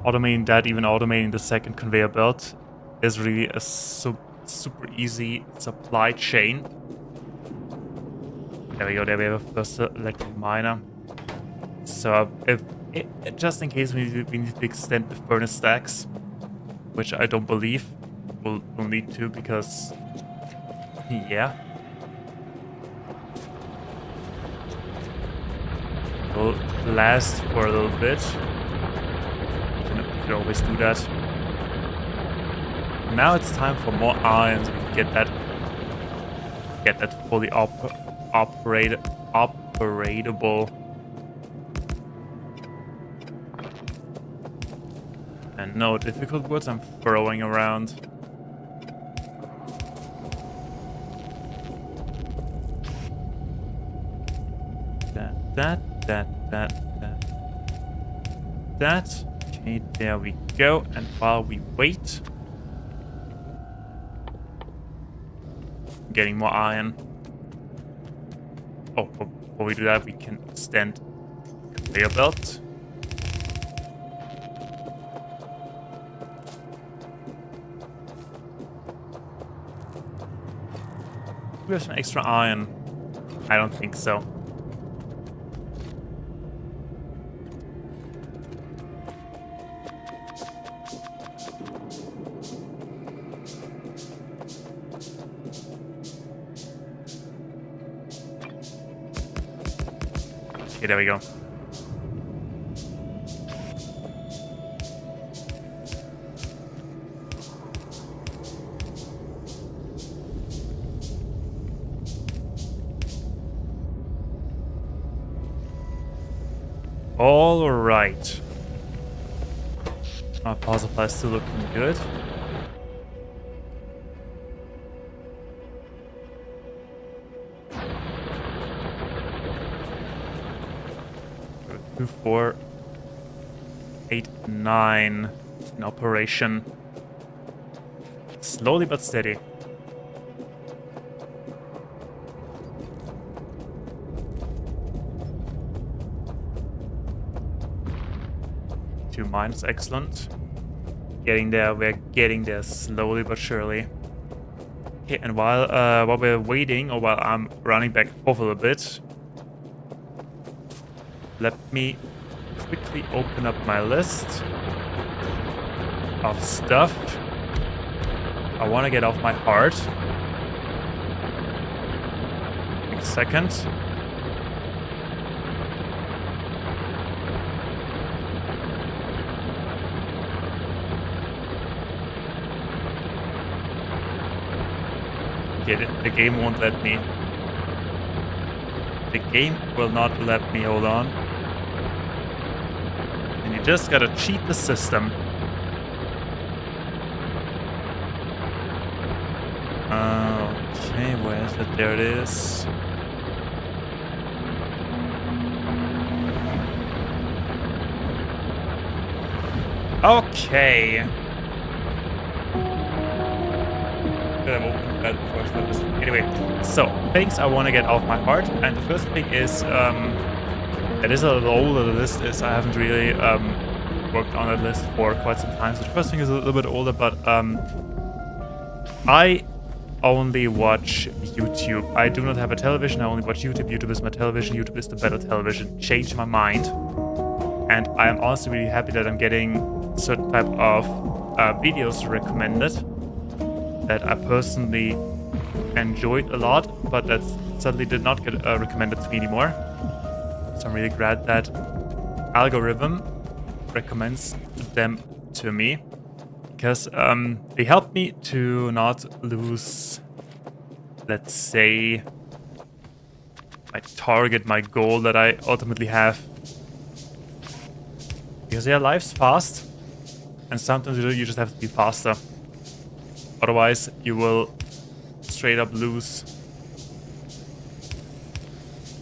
automating that, even automating the second conveyor belt is really a super easy supply chain. There we go, there we have a first electric miner. So just in case we need to extend the furnace stacks, which I don't believe we'll need to, because yeah. Will last for a little bit. You can always do that. Now it's time for more iron so we can get that fully operatable. And no difficult words I'm throwing around. That. Okay, there we go. And while we wait, getting more iron. Oh, before we do that, we can extend the conveyor belt. Do we have some extra iron? I don't think so. Okay, there we go. All right. Our power supply is still looking good. Two, 4, 8, 9 in operation. Slowly but steady. Two mines, excellent. Getting there, we're getting there slowly but surely. Okay, and while we're waiting, or while I'm running back and forth a little bit, let me quickly open up my list of stuff I want to get off my heart. Take a second. Okay, the game won't let me. The game will not let me, hold on. And you just gotta cheat the system. Okay, where is it? There it is. Okay. Anyway, so things I want to get off my heart, and the first thing is it is a little older. The list is I haven't really worked on that list for quite some time. So the first thing is a little bit older, but I only watch YouTube. I do not have a television. I only watch YouTube. YouTube is my television. YouTube is the better television. Changed my mind, and I am also really happy that I'm getting certain type of videos recommended that I personally enjoyed a lot, but that suddenly did not get recommended to me anymore. So I'm really glad that algorithm recommends them to me, because they help me to not lose, let's say, my target, my goal that I ultimately have. Because yeah, life's fast, and sometimes you just have to be faster. Otherwise, you will straight up lose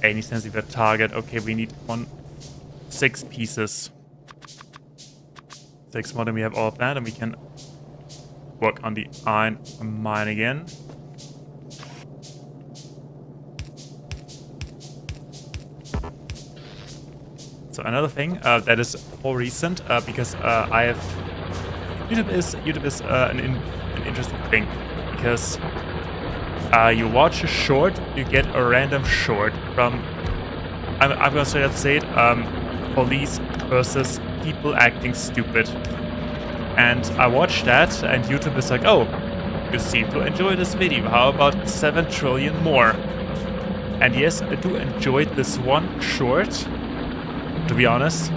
any sense of your target. Okay, we need 6 pieces. 6 more than we have all of that, and we can work on the iron mine again. So another thing that is more recent, because I have YouTube is an interesting thing, because you watch a short, you get a random short from I'm gonna say it police versus people acting stupid, and I watched that, and YouTube is like, oh, you seem to enjoy this video, how about 7 trillion more? And yes, I do enjoy this one short. To be honest,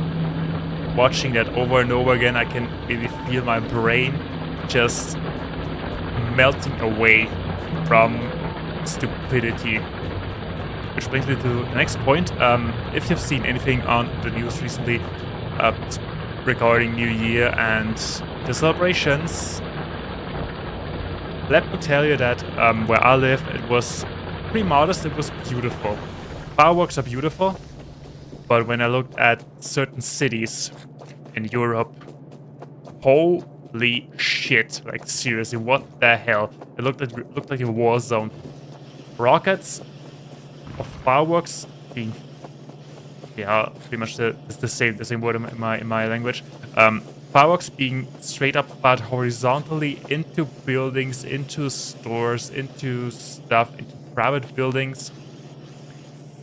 watching that over and over again, I can really feel my brain just melting away from stupidity. Which brings me to the next point. If you've seen anything on the news recently regarding New Year and the celebrations, let me tell you that where I live, it was pretty modest. It was beautiful. Fireworks are beautiful. But when I looked at certain cities in Europe, holy shit, like seriously, what the hell? It looked like a war zone. Rockets of fireworks being, yeah, pretty much the same word in my language. Fireworks being straight up fired horizontally into buildings, into stores, into stuff, into private buildings.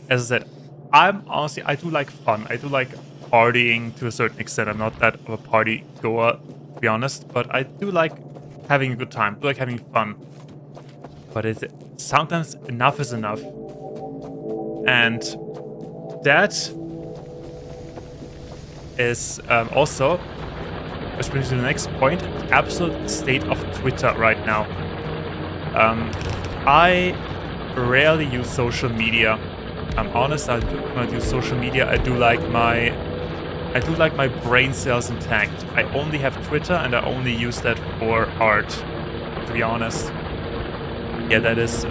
As I said, I do like fun. I do like partying to a certain extent. I'm not that of a party goer, to be honest, but I do like having a good time. I do like having fun. But sometimes enough is enough. And that is also, which brings me to the next point, the absolute state of Twitter right now. I rarely use social media. I'm honest, I do not use social media. I do like my brain cells intact. I only have Twitter, and I only use that for art, to be honest. Yeah, that is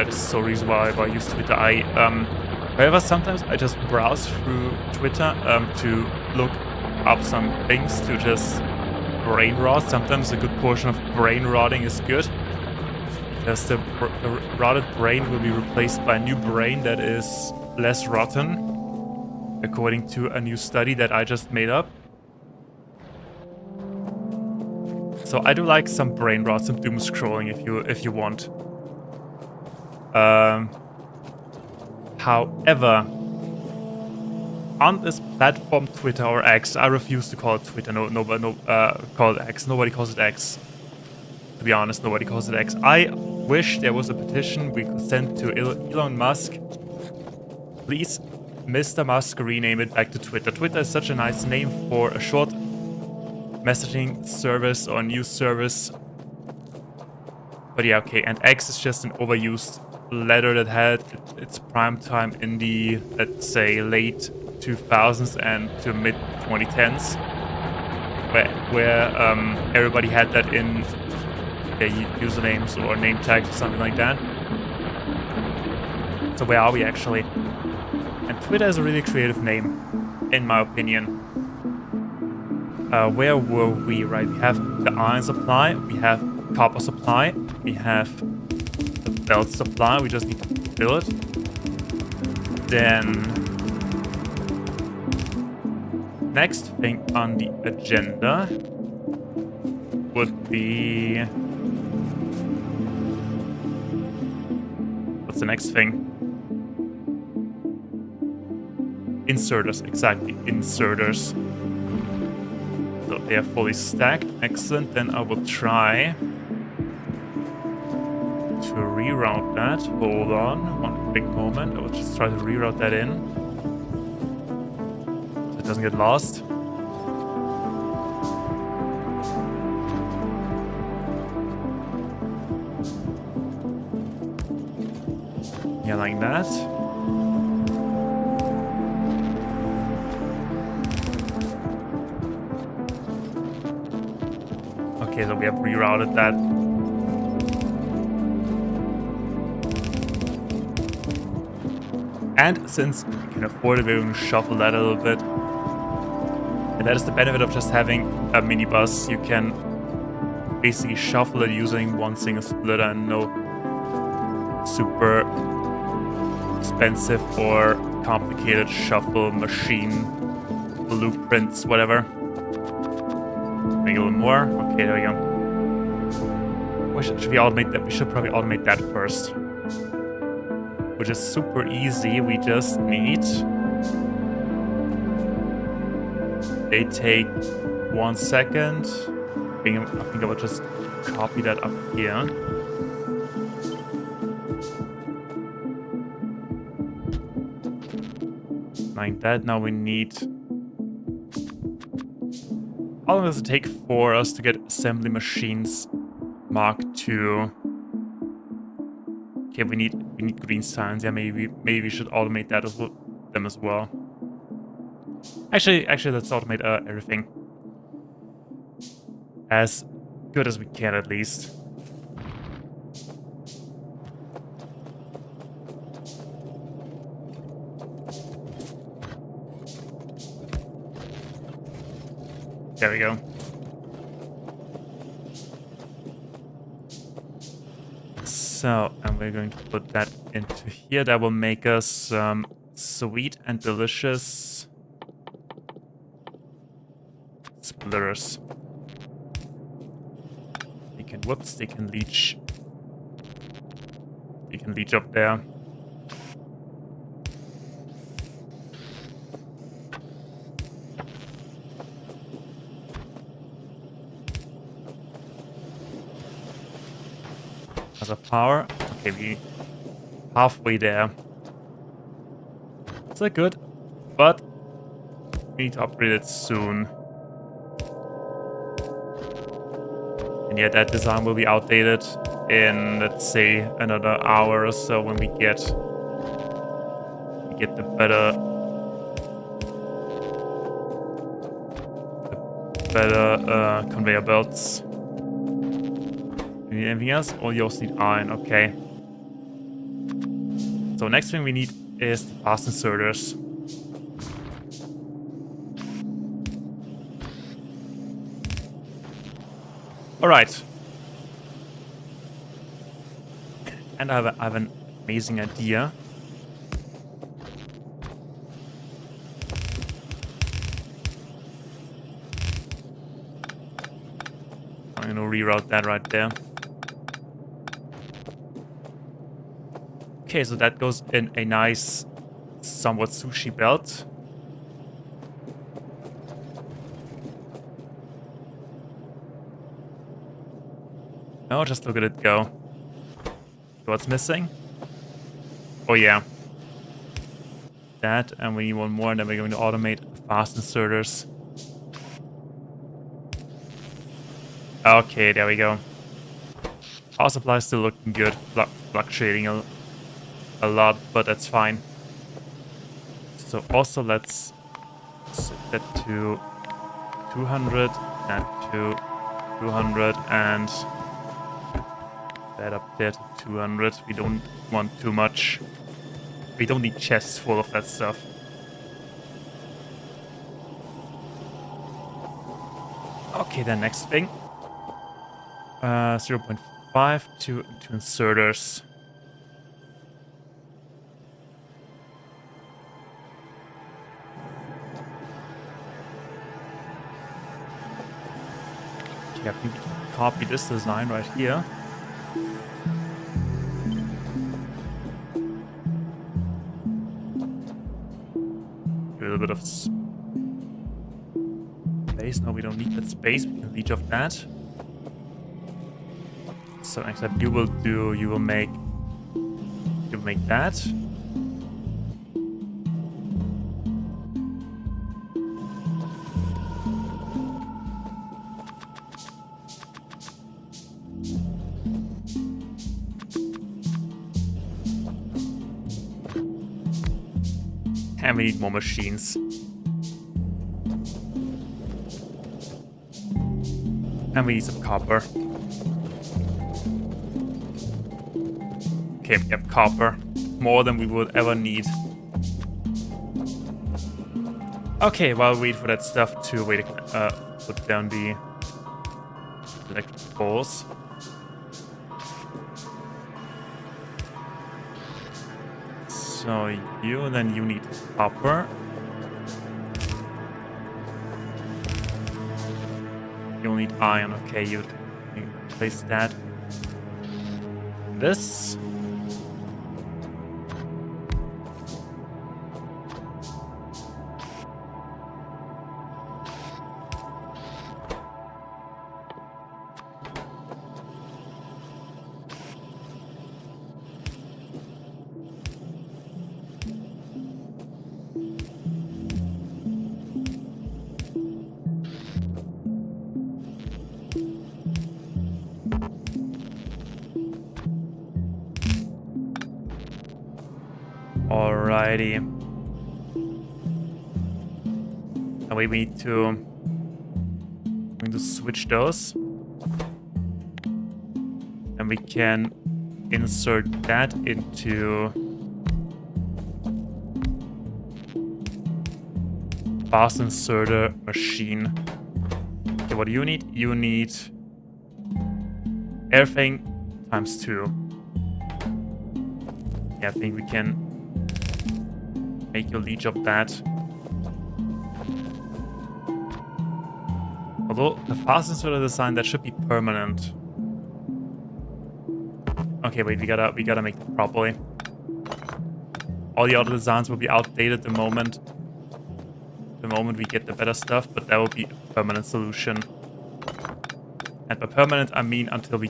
so reason why I use Twitter. However, sometimes I just browse through Twitter to look up some things to just brain rot. Sometimes a good portion of brain rotting is good, because the rotted brain will be replaced by a new brain that is less rotten, according to a new study that I just made up. So I do like some brain rot, some doom scrolling if you want. However, on this platform, Twitter or X, I refuse to call it Twitter. Call it X. Nobody calls it X. To be honest, nobody calls it X. I wish there was a petition we could send to Elon Musk. Please, Mr. Musk, rename it back to Twitter. Twitter is such a nice name for a short messaging service or news service. But yeah, okay. And X is just an overused letter that had its prime time in the, let's say, late 2000s and to mid 2010s, where everybody had that in usernames or name tags or something like that. So where are we actually? And Twitter is a really creative name, in my opinion. Where were we, right? We have the iron supply, we have copper supply, we have the belt supply, we just need to fill it. Then next thing on the agenda would be... What's the next thing? Inserters, exactly, inserters. So they are fully stacked, excellent. Then I will try to reroute that. Hold on, one quick moment. I will just try to reroute that in so it doesn't get lost. Yeah, like that. Okay, so we have rerouted that. And since we can afford it, we're going to shuffle that a little bit. And that is the benefit of just having a minibus. You can basically shuffle it using one single splitter and no super expensive or complicated shuffle machine blueprints, whatever. Make a little more. Okay, there we go. Should we automate that? We should probably automate that first. Which is super easy. We just need... They take 1 second. I think I will just copy that up here. Like that. Now we need... How long does it take for us to get assembly machines Mark II? Okay, we need green signs. Yeah, maybe we should automate that them as well. Actually, let's automate everything as good as we can, at least. There we go. So, and we're going to put that into here. That will make us sweet and delicious splitters. They can, whoops, they can leach. They can leach up there. As a power. Okay, we halfway there. It's not good, but we need to upgrade it soon. And yeah, that design will be outdated in, let's say, another hour or so when we get the better conveyor belts. You need anything else? Oh, you also need iron, okay. So next thing we need is the fast inserters. Alright. And I have an amazing idea. I'm gonna reroute that right there. Okay, so that goes in a nice, somewhat sushi belt. No, just look at it go. What's missing? Oh yeah. That, and we need one more, and then we're going to automate fast inserters. Okay, there we go. Power supply is still looking good, fluctuating a lot, but that's fine. So also let's set that to 200, that to 200, and that up there to 200. We don't want too much. We don't need chests full of that stuff. Okay, then next thing. 0.5 to inserters. Okay, I think we can copy this design right here. A little bit of space. No, we don't need that space. We can leech off that. So except you will make that. And we need more machines. And we need some copper. Okay, we have copper. More than we would ever need. Okay, while we wait for that stuff to put down the electric poles. So you, and then you need copper. You'll need iron. Okay, you place that. This. Alrighty. Now we need to... I'm going to switch those. And we can insert that into... fast inserter machine. Okay, what do you need? You need... everything times 2. Yeah, I think we can... make your leech of that. Although the fast inserter design, that should be permanent. Okay, wait, we gotta make it properly. All the other designs will be outdated the moment we get the better stuff, but that will be a permanent solution. And by permanent, I mean until we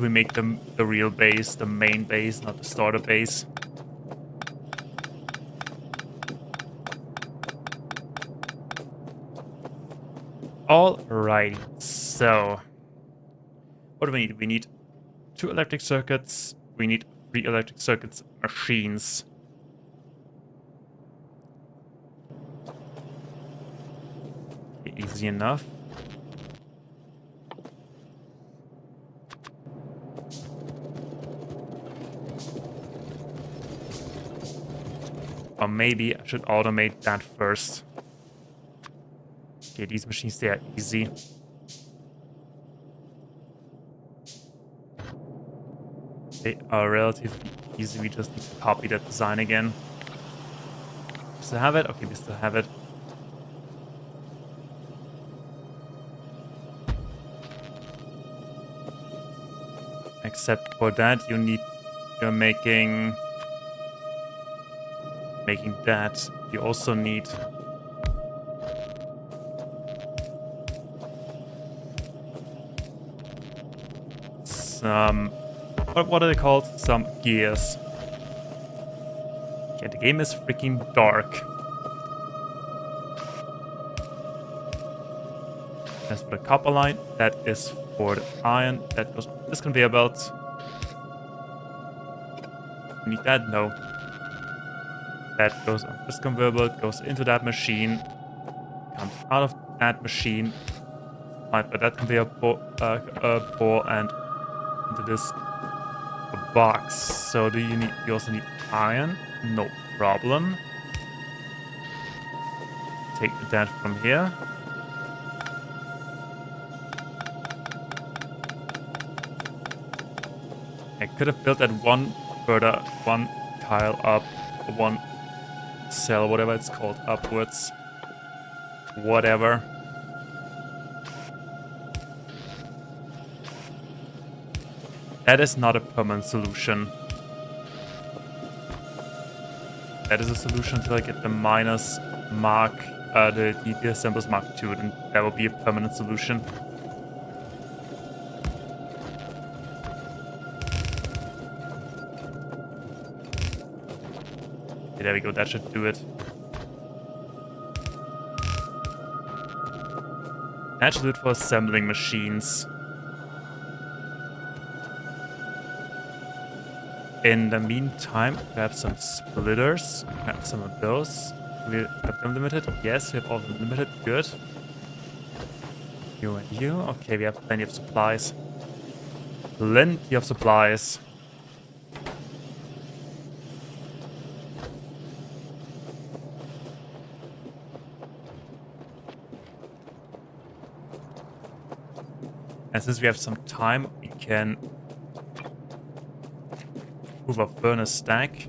make the real base, the main base, not the starter base. Alright, so what do we need? We need 2 electric circuits. We need 3 electric circuits machines. Okay, easy enough. Or maybe I should automate that first. Okay, these machines, they are easy. They are relatively easy. We just need to copy that design again. We still have it? Okay, we still have it. Except for that, you're making that. You also need some, what are they called? Some gears. Okay, the game is freaking dark. That's for the copper line. That is for the iron. That goes on this conveyor belt. You need that? No. That goes on this conveyor belt, goes into that machine, comes out of that machine, Right, but that can be a ball and into this box. So do you also need iron? No problem. Take that from here. I could have built that one tile up, one cell, whatever it's called, upwards. Whatever. That is not a permanent solution. That is a solution until I get the minus mark, the assemblers mark 2, then that will be a permanent solution. Okay, there we go, that should do it. That should do it for assembling machines. In the meantime, we have some splitters. We have some of those. We have them limited. Yes, we have all of them limited. Good. You and you. Okay, we have plenty of supplies. Plenty of supplies. And since we have some time, we can move our furnace stack.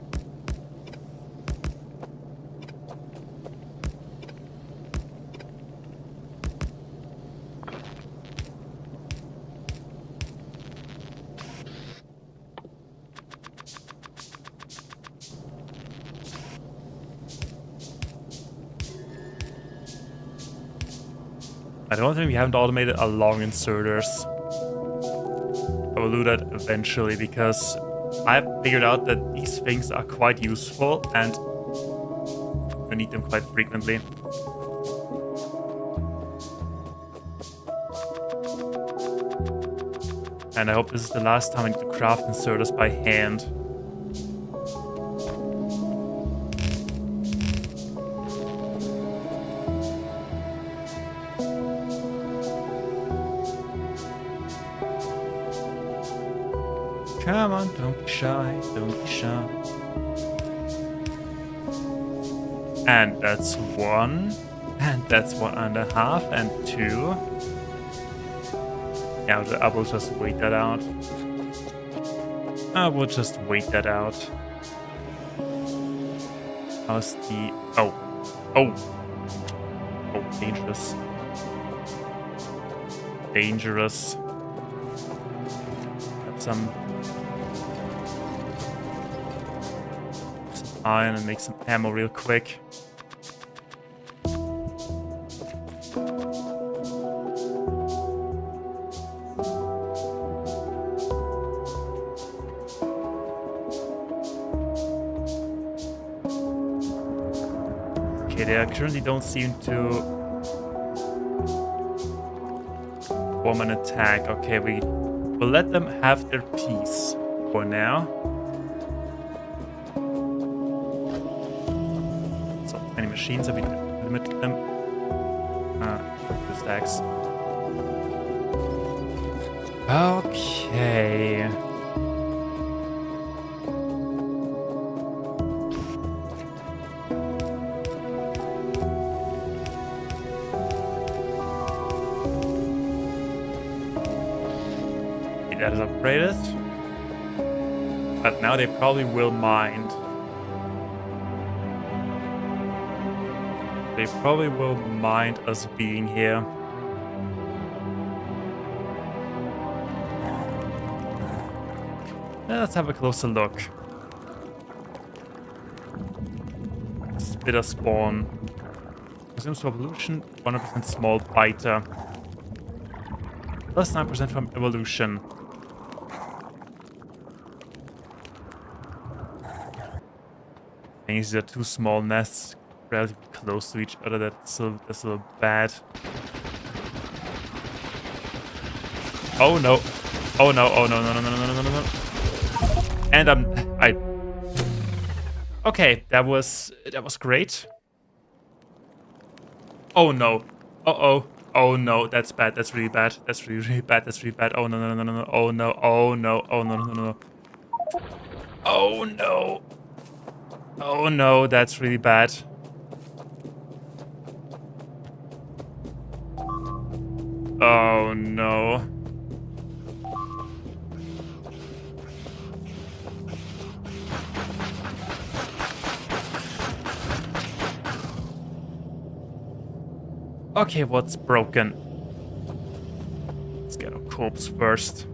I don't think we haven't automated our long inserters. I will do that eventually because I've figured out that these things are quite useful and I need them quite frequently. And I hope this is the last time I need to craft inserters by hand. Come on, don't be shy, don't be shy. And that's 1. And that's 1.5 and 2. Yeah, I will just wait that out. I will just wait that out. How's the... Oh. Oh. Oh, dangerous. Dangerous. Got some iron and make some ammo real quick. Okay, they currently don't seem to form an attack. Okay, we'll let them have their peace for now. Machines, have we limited them? The stacks. Okay. Okay, that is upgraded. But now they probably will mind. They probably will mind us being here. Let's have a closer look. Spitter spawn. Resumes from evolution, 100% small biter. Plus 9% from evolution. I think these are 2 small nests. Relatively close to each other, that's a little bad. Oh no. Oh no, oh no, no, no, no, no, no, no, no. And okay, that was great. Oh no. Uh-oh. Oh no, that's bad. That's really bad. That's really, really bad. That's really bad. Oh no, no, no, no, no. Oh no, oh no, oh no, no, no, no. Oh no. Oh no, that's really bad. Oh no. Okay, what's broken? Let's get a corpse first.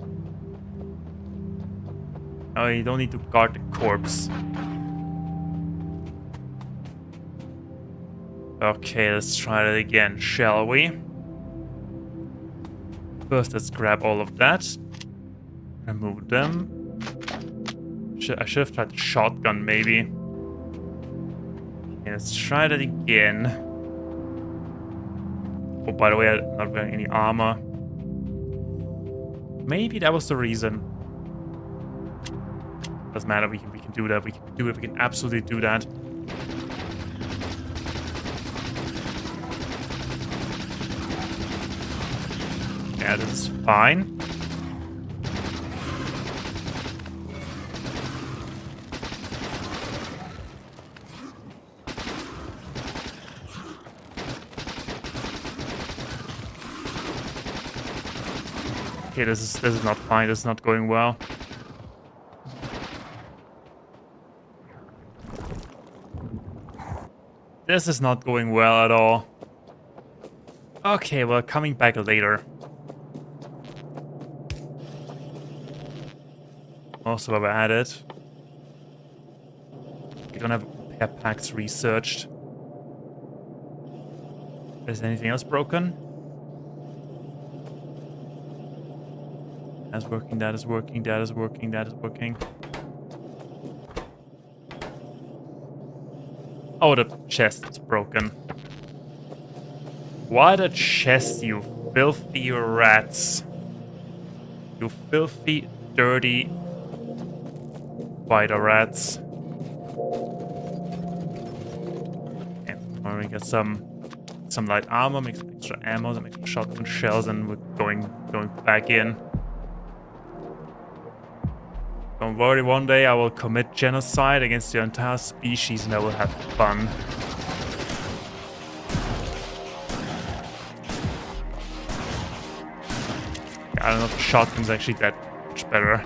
Oh, you don't need to guard the corpse. Okay, let's try that again, shall we? First, let's grab all of that. Remove them. I should have tried the shotgun, maybe. Okay, let's try that again. Oh, by the way, I'm not wearing any armor. Maybe that was the reason. Doesn't matter, we can do that. We can do it. We can absolutely do that. Yeah, this is fine. Okay, this is not fine. This is not going well. This is not going well at all. Okay, well, coming back later. Also, while we're at it, we don't have repair packs researched. Is anything else broken? That's working, that is working, that is working, that is working. Oh, the chest is broken. Why the chest, you filthy rats? You filthy, dirty spider rats. And we get some light armor, make some extra ammo, some extra shotgun shells, and we're going back in. Don't worry, one day I will commit genocide against the entire species and I will have fun. I don't know if the shotgun's actually that much better.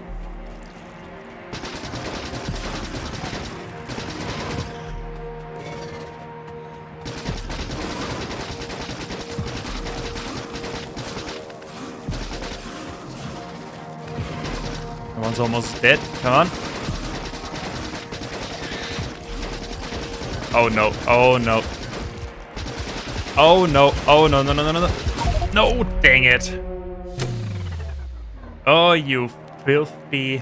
One's almost dead. Come on. Oh no. Oh no. Oh no. Oh no, no, no, no, no, no. No, dang it. Oh, you filthy.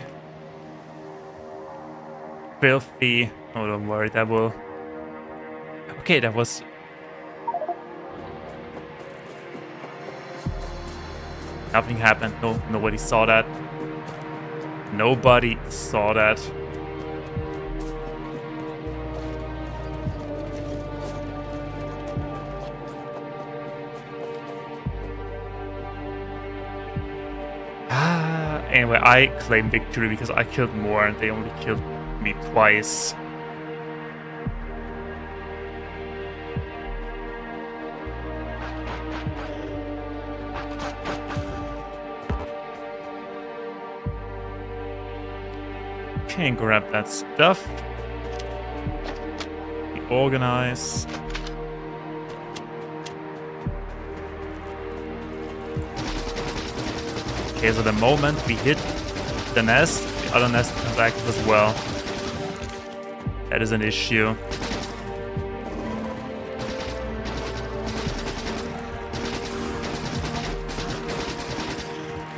Filthy. Oh, don't worry, that will. Okay, that was. Nothing happened. No, nobody saw that. Nobody saw that. Anyway, I claim victory because I killed more and they only killed me twice. Okay, grab that stuff. Reorganize. Okay, so the moment we hit the nest, the other nest becomes active as well. That is an issue.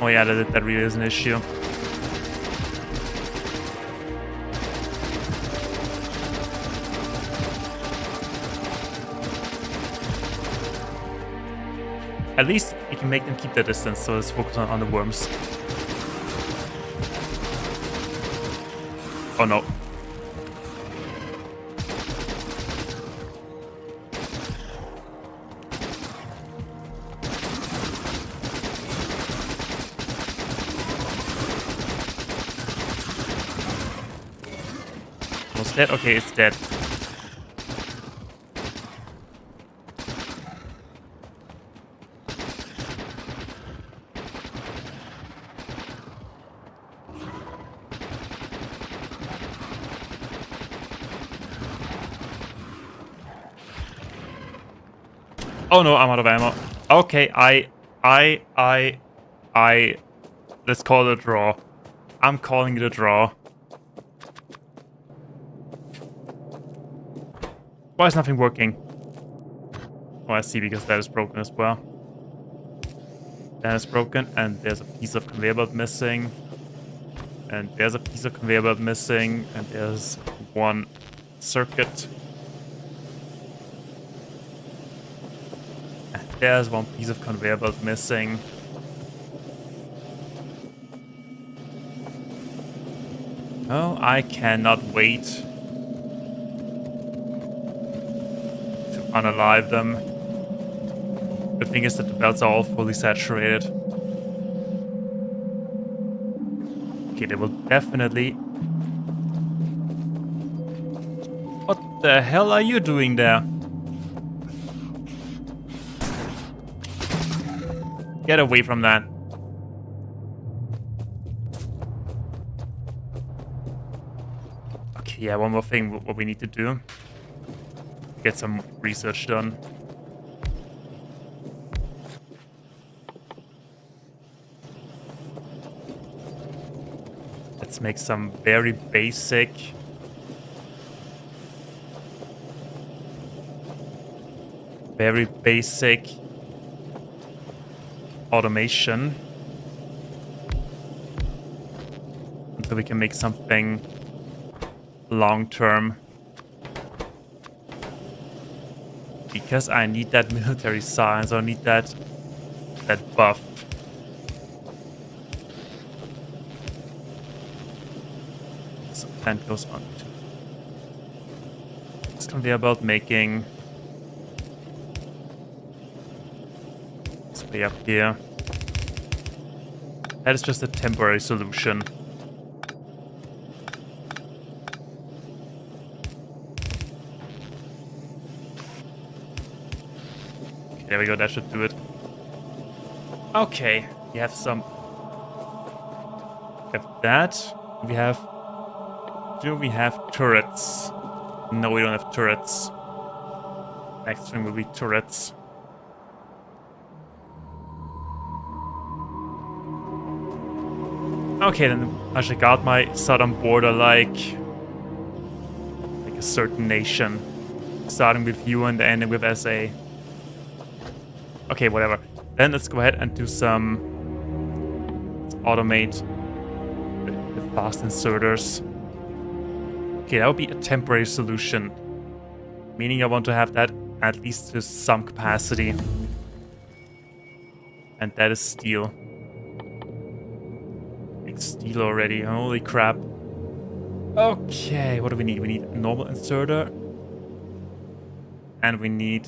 Oh yeah, that really is an issue. At least we can make them keep their distance, so let's focus on the worms. Oh no. It's dead? Okay, it's dead. Oh no, I'm out of ammo. Okay, let's call it a draw. I'm calling it a draw. Why is nothing working? Oh, I see, because that is broken as well. That is broken, and there's a piece of conveyor belt missing. And there's a piece of conveyor belt missing, and there's one circuit. And there's one piece of conveyor belt missing. Oh, I cannot wait to unalive them. The thing is that the belts are all fully saturated. Okay, they will definitely... What the hell are you doing there? Get away from that. Okay, yeah, one more thing what we need to do. Get some research done. Let's make some very basic automation until we can make something long-term, because I need that military science, I need that buff. So that goes on to it's gonna be about making this way up here. That is just a temporary solution. There we go, that should do it. Okay, we have some... We have that. We have... Do we have turrets? No, we don't have turrets. Next thing will be turrets. Okay, then I should guard my southern border like a certain nation. Starting with you and ending with SA. Okay, whatever. Then let's go ahead and do some... Let's automate the fast inserters. Okay, that would be a temporary solution. Meaning I want to have that at least to some capacity. And that is steel. Make steel already, holy crap. Okay, what do we need? We need a normal inserter. And we need...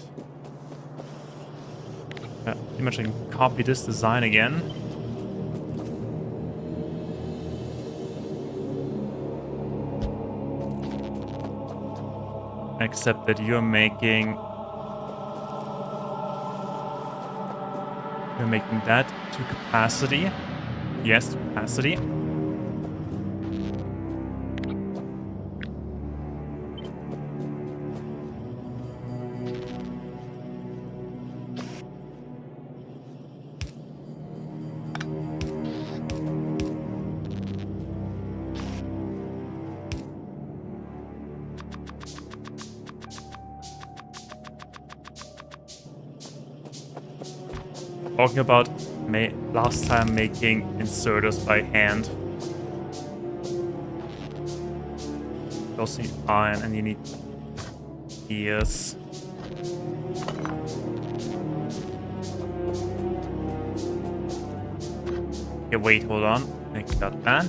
pretty much I can copy this design again. Except that you're making that to capacity. Yes, to capacity. Talking about last time making inserters by hand. You also need iron and you need gears. Okay, wait, hold on. I got that.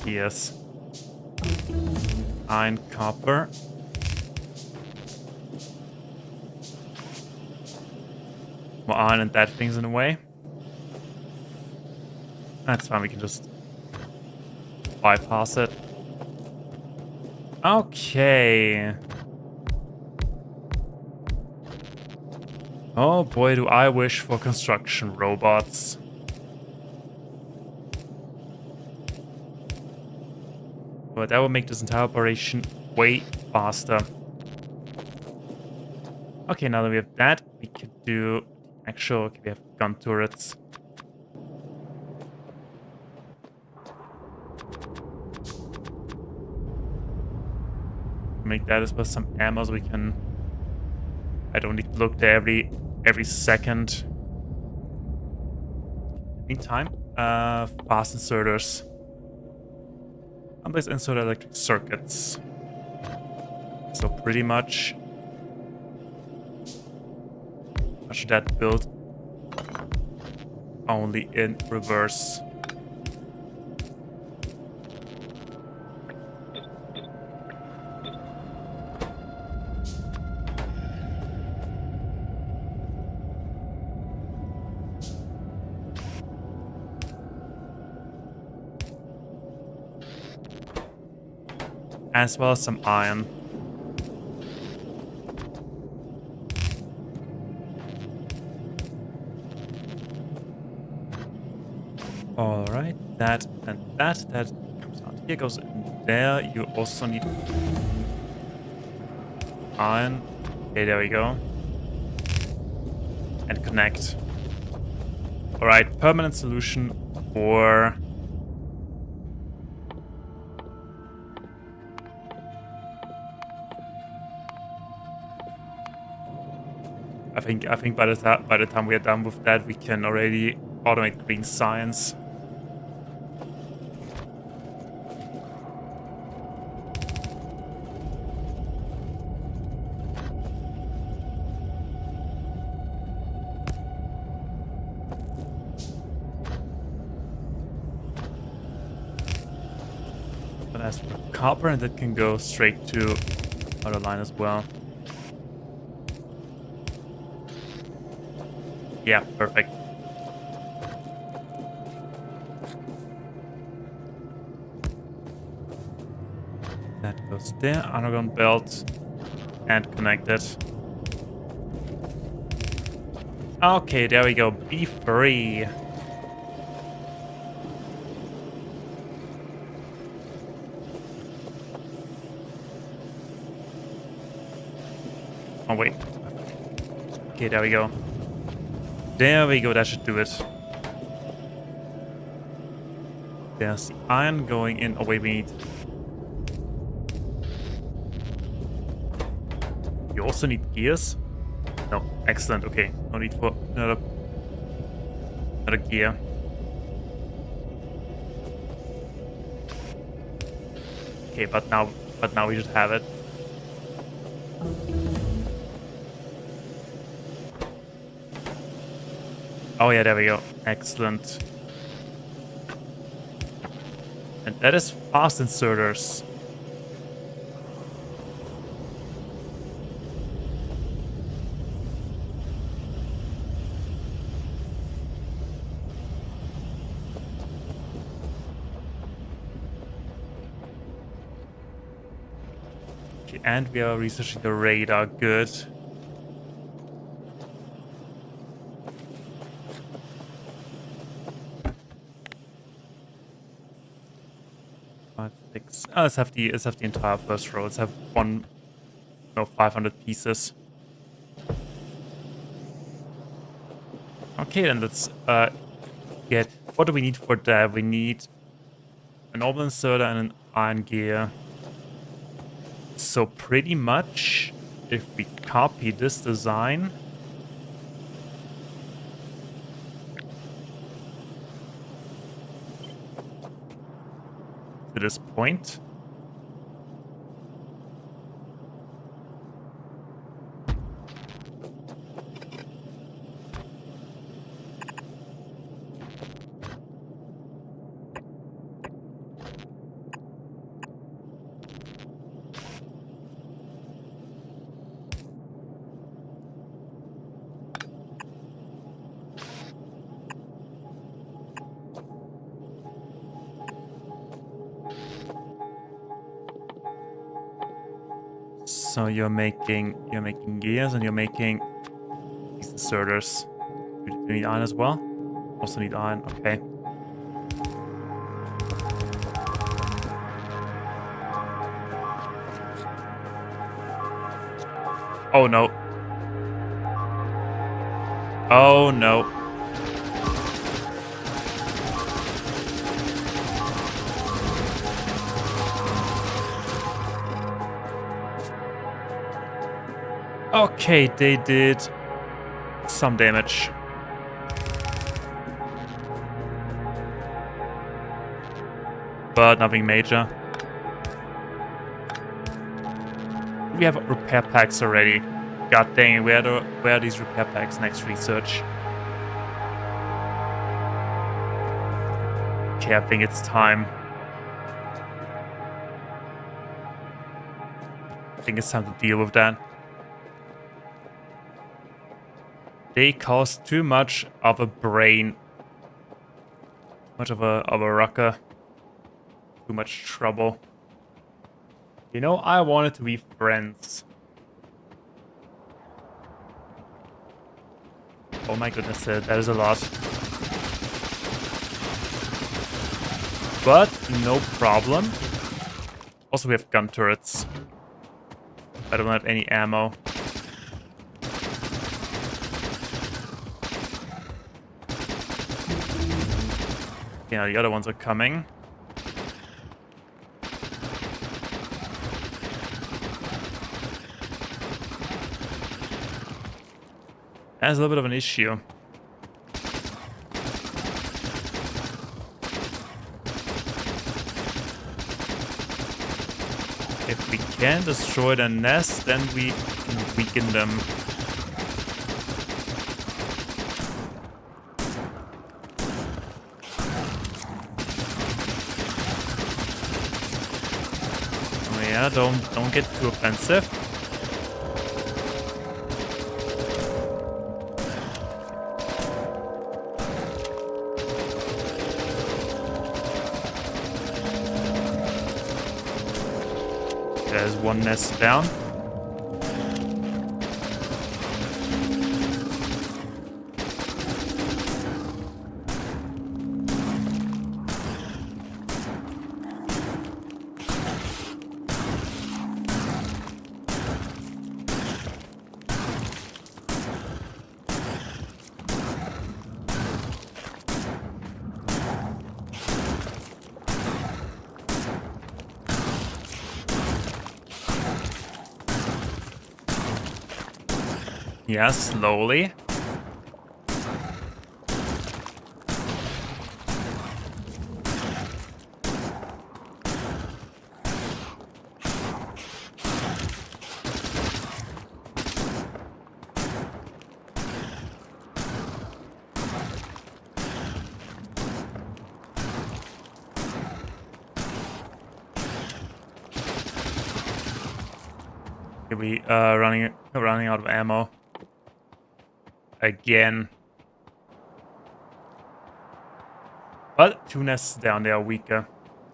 gears. Iron, copper. More iron and dead things in the way. That's fine, we can just bypass it. Okay. Oh boy, do I wish for construction robots. But that would make this entire operation way faster. Okay, now that we have that, we could do actual... Okay, we have gun turrets. Make that as well some ammo so we can... I don't need to look there every second. Meantime, fast inserters. And let's insert electric circuits. So pretty much that build only in reverse. As well as some iron. Alright, that and that comes out here, goes in there. You also need iron. Okay, there we go. And connect. Alright, permanent solution for... I think by the time we are done with that, we can already automate green science. But as for copper, and that can go straight to other line as well. Yeah, perfect. That goes there, underground belt, and connected. Okay, there we go. Be free. Oh wait. Okay, there we go. There we go, that should do it. There's the iron going in. Oh wait, we need... You also need gears? No, excellent, okay. No need for another gear. Okay, but now we should have it. Oh yeah, there we go. Excellent. And that is fast inserters. Okay, and we are researching the radar. Good. 6. Let's have the entire first row. Let's have 500 pieces. Okay, then let's get... What do we need for that? We need an orbital inserter and an iron gear. So pretty much, if we copy this design... to this point... So you're making gears and you're making these inserters. Do you need iron as well? Also need iron. Okay. Oh no. Oh no. Okay, they did some damage. But nothing major. We have repair packs already. God dang it, where are these repair packs? Next research. Okay, I think it's time. I think it's time to deal with that. They cause too much of a brain. Much of a rucker. Too much trouble. You know, I wanted to be friends. Oh my goodness, that is a lot. But no problem. Also, we have gun turrets. I don't have any ammo. Yeah, the other ones are coming. That's a little bit of an issue. If we can destroy the nest, then we can weaken them. Oh yeah, don't get too offensive. There's one nest down. Yeah, slowly. Okay, we running out of ammo. Again. But two nests down, they are weaker.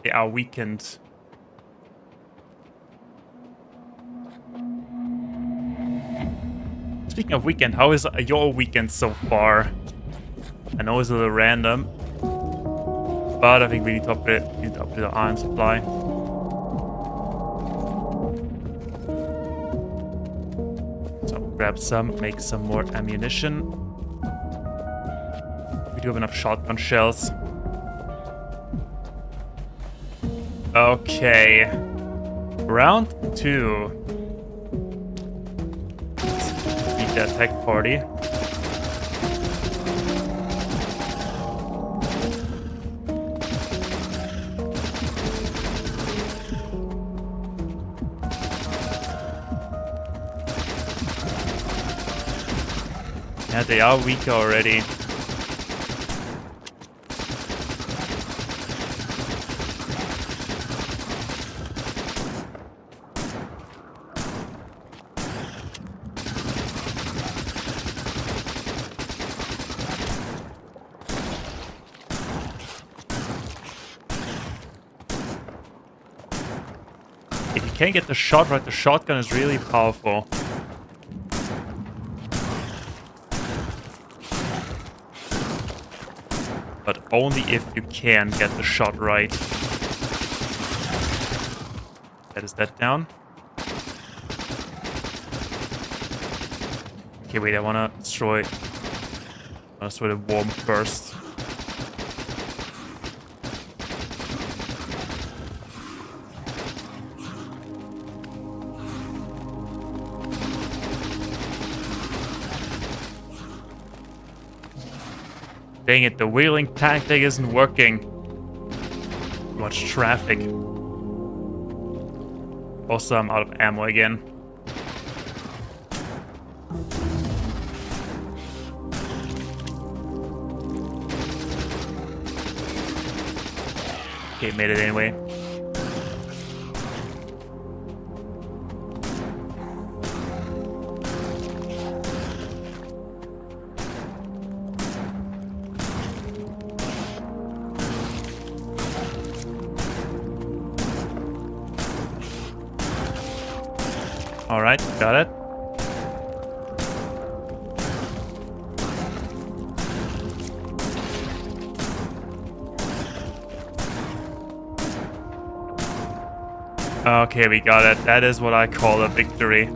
They are weakened. Speaking of weekend, how is your weekend so far? I know it's a little random, but I think we need to upgrade the iron supply. So grab some, make some more ammunition. We do have enough shotgun shells. Okay. Round 2. Beat the attack party. Yeah, they are weaker already. can get the shot right. The shotgun is really powerful. But only if you can get the shot right. That is that down. Okay, wait, I wanna destroy the worm first. Dang it, the wheeling tactic isn't working. Too much traffic. Also, I'm out of ammo again. Okay, made it anyway. Alright, got it. Okay, we got it. That is what I call a victory.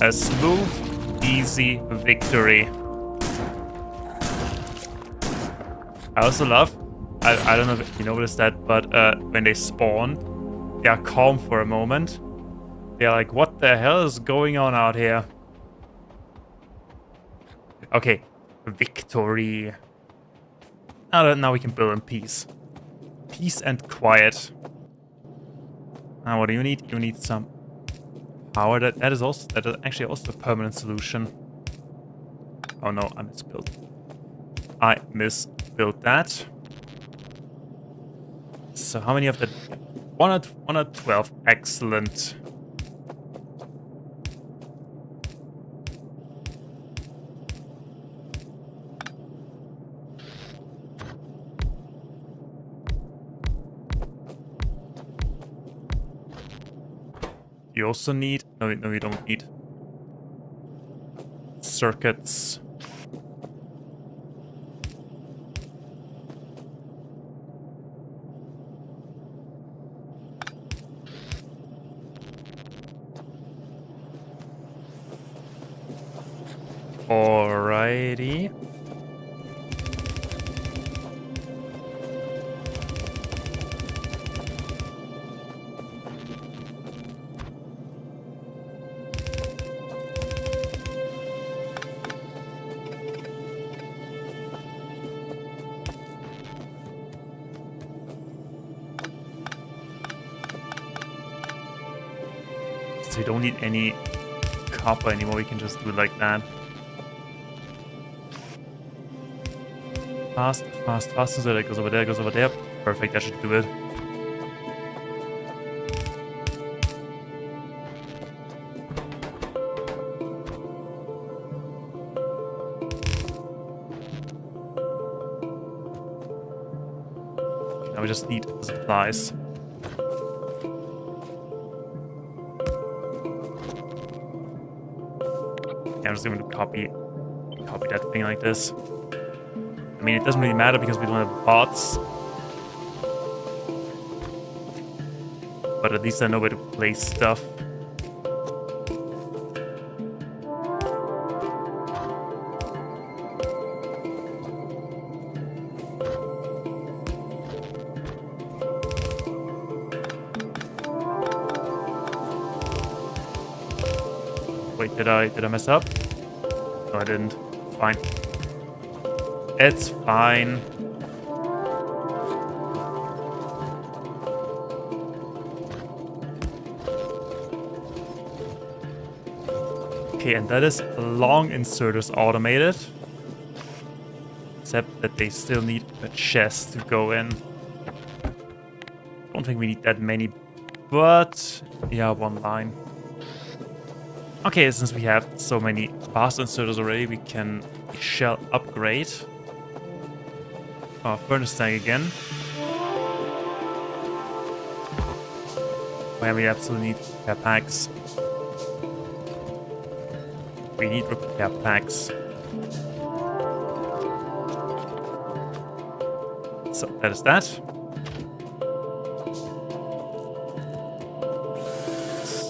A smooth, easy victory. I also love, I don't know if you noticed that, but when they spawn, they are calm for a moment. They're like, what the hell is going on out here? Okay, victory. Now we can build in peace. Peace and quiet. Now, what do you need? You need some power. That is actually also a permanent solution. Oh no, I misbuilt. I misbuilt that. So how many of that? 112. Excellent. You also need... No, you don't need... circuits. Alrighty. So you don't need any copper anymore, we can just do it like that. Fast, fast, fast. So that goes over there, goes over there. Perfect, that should do it. Okay, now we just need supplies. I'm just going to copy that thing like this. I mean, it doesn't really matter because we don't have bots. But at least I know where to place stuff. Wait, did I mess up? No, I didn't. Fine. It's fine. Okay, and that is long inserters automated. Except that they still need a chest to go in. Don't think we need that many, but yeah, one line. Okay, since we have so many fast inserters already, we shall upgrade our furnace tank again. Where we absolutely need repair packs. We need repair packs. So that is that.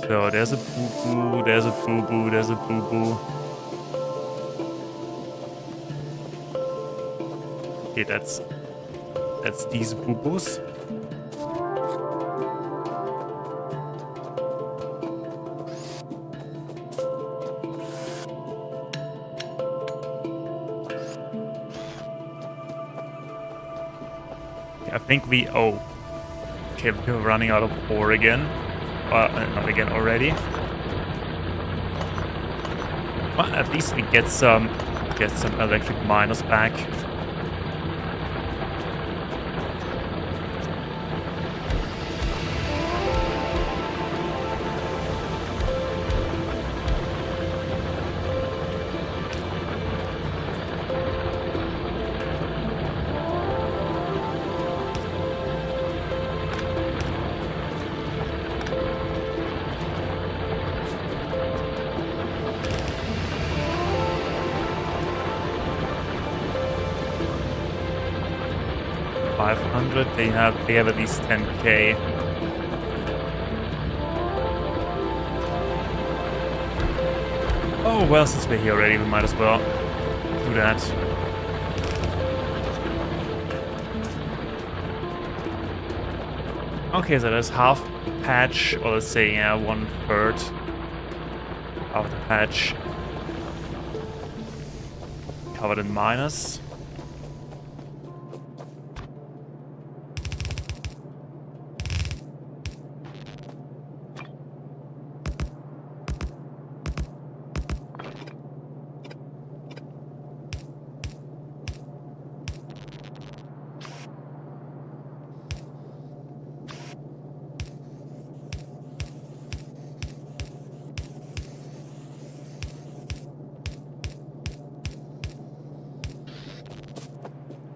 So there's a boo-boo, there's a boo-boo, there's a boo-boo. Okay, that's these boo-boos. I think we... Oh. Okay, we're running out of ore again. Not again already. Well, at least we get some electric miners back. They have at least 10k. Oh well, since we're here already, we might as well do that. Okay, so there's half patch, or let's say 1/3 of the patch covered in miners.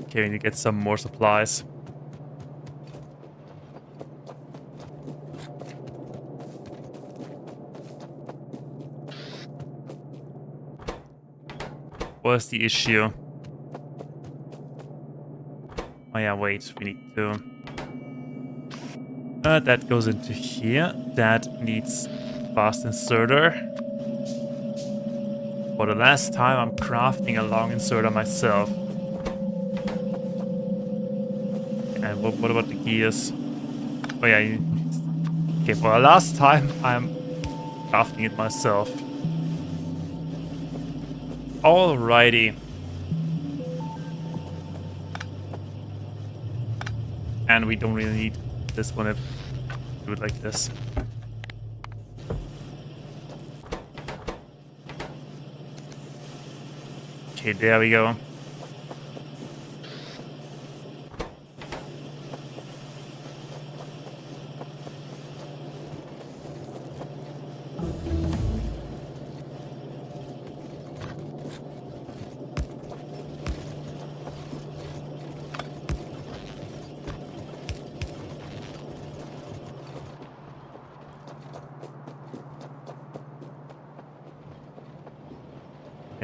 Okay, we need to get some more supplies. What's the issue? Oh yeah, wait, we need to... that goes into here. That needs fast inserter. For the last time, I'm crafting a long inserter myself. And what about the gears? Oh yeah, okay, for the last time, I'm crafting it myself. Alrighty. And we don't really need this one if we do it like this. Okay, there we go.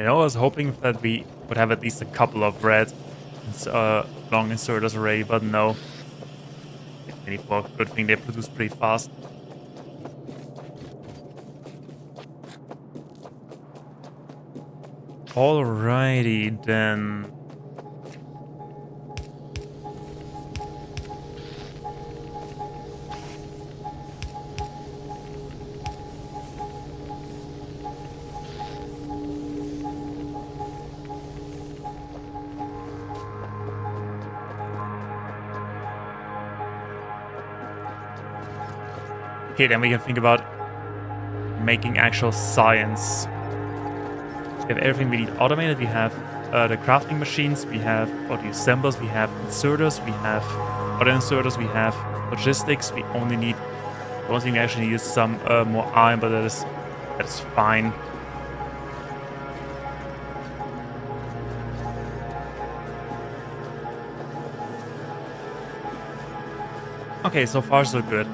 I was hoping that we would have at least a couple of red long inserters already, but no. Good thing they produce pretty fast. Alrighty then. Okay, then we can think about making actual science. We have everything we need automated. We have the crafting machines, we have auto assemblers, we have inserters, we have auto inserters, we have logistics. We only need, the only thing we actually need is some more iron, but that is fine. Okay, so far so good.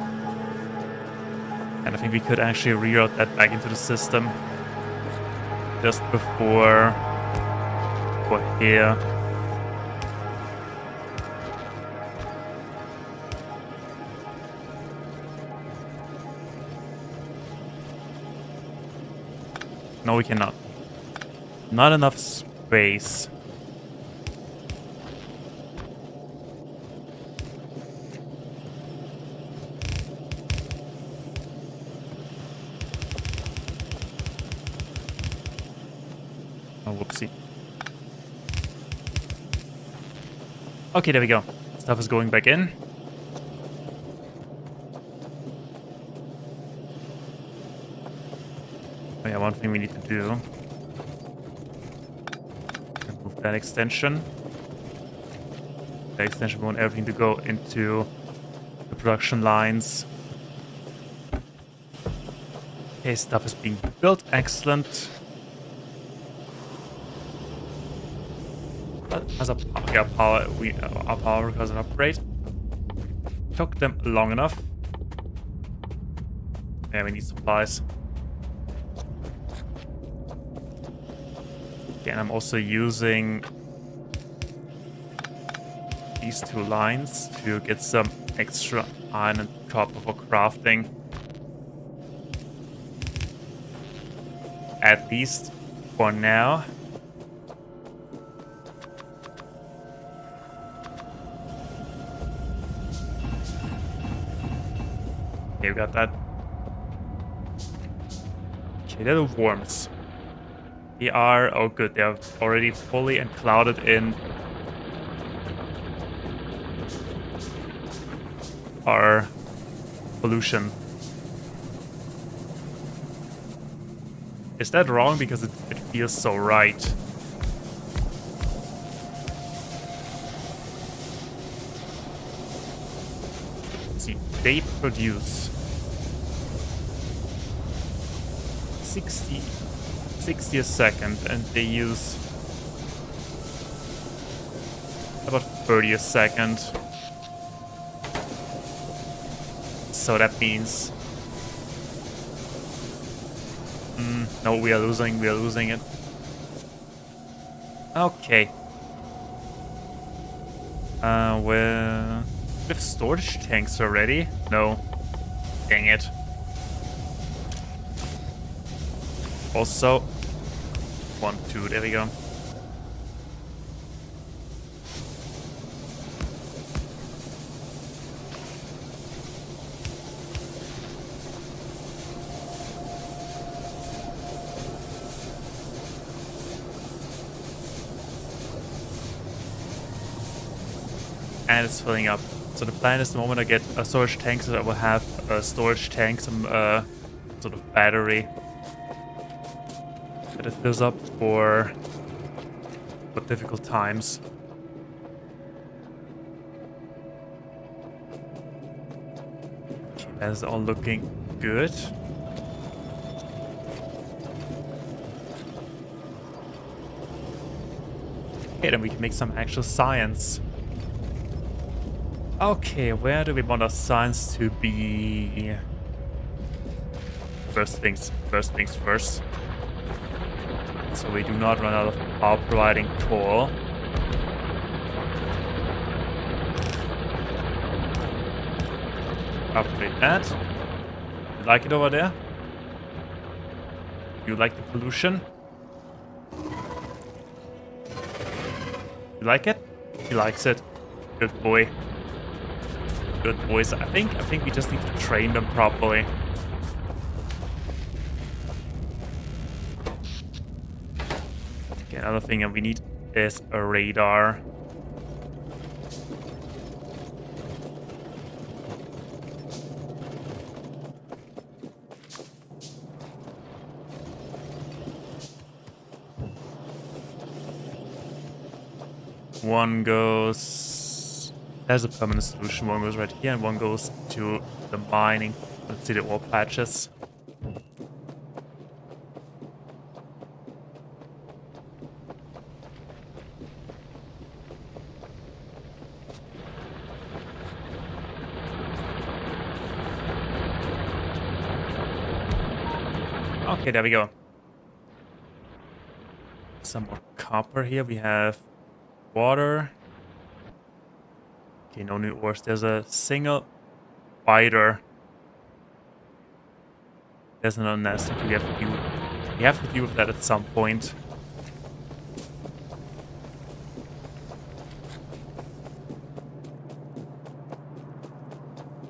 And I think we could actually reroute that back into the system just before here. No, we cannot. Not enough space. Oh, whoopsie. Okay, there we go. Stuff is going back in. Oh yeah, one thing we need to do. Remove that extension. That extension wants everything to go into the production lines. Okay, stuff is being built. Excellent. As a power, our power requires an upgrade. Took them long enough. Yeah, we need supplies. Again, I'm also using these two lines to get some extra iron and copper for crafting. At least for now. Okay, we got that. Okay, they're the worms. They are, oh good, they are already fully enclouded in our pollution. Is that wrong? Because it feels so right. Let's see, they produce 60 a second, and they use about 30 a second. So that means... no, we are losing it. Okay. Well... we have storage tanks already? No. Dang it. Also... 1, 2, there we go. And it's filling up. So the plan is the moment I get a storage tank, so I will have a storage tank, some sort of battery that it fills up for difficult times. Okay, that is all looking good. Okay, then we can make some actual science. Okay, where do we want our science to be? First things first. So we do not run out of power providing coal. Upgrade that. You like it over there? You like the pollution? You like it? He likes it. Good boy. Good boys. I think we just need to train them properly. Okay, another thing we need is a radar. One goes... There's a permanent solution. One goes right here and one goes to the mining. Let's see the ore patches. Okay, there we go. Some more copper here. We have water. Okay, no new ores. There's a single spider. There's no nest. Okay, we have to deal with that at some point.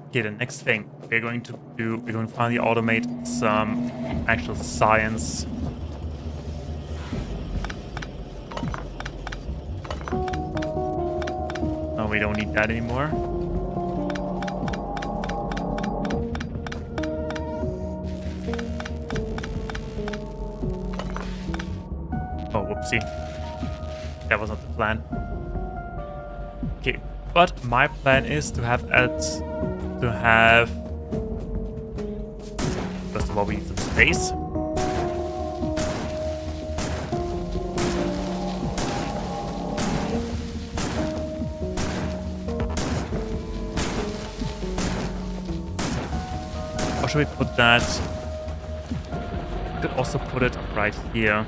Okay, the next thing we're going to do, we're going to finally automate some actual science. No, we don't need that anymore. Oh, whoopsie. That was not the plan. Okay, but my plan is to have first of all, we need some space. Or should we put that? We could also put it right here.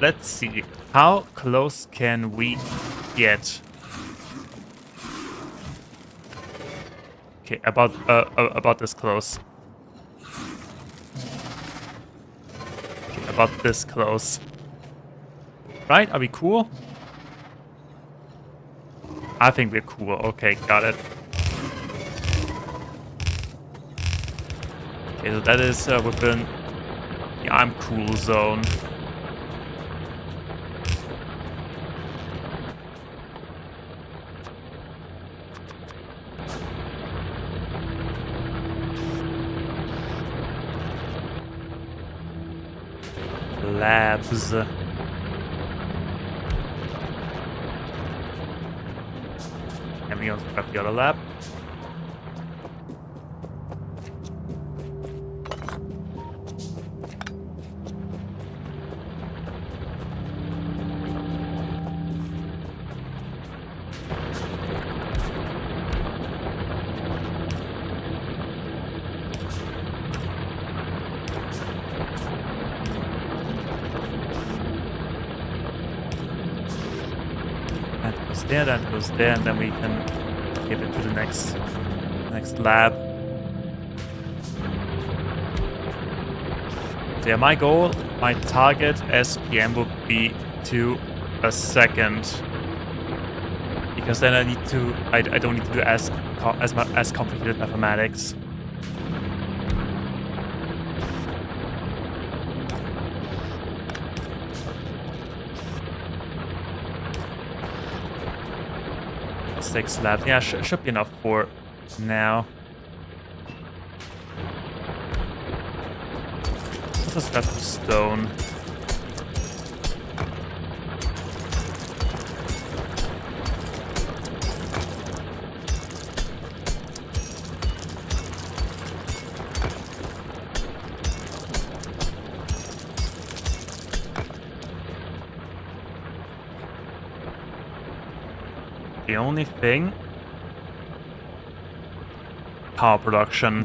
Let's see. How close can we get? Okay, about this close. Okay, about this close. Right? Are we cool? I think we're cool. Okay, got it. Okay, so that is within the I'm cool zone. Labs. And we also grab the other lab. That goes there, and then we can give it to the next lab. So yeah, my goal, my target as PM would be to a second, because then I don't need to do as complicated mathematics. Six labs. Yeah, should be enough for now. Let's just grab the stone. The only thing... power production.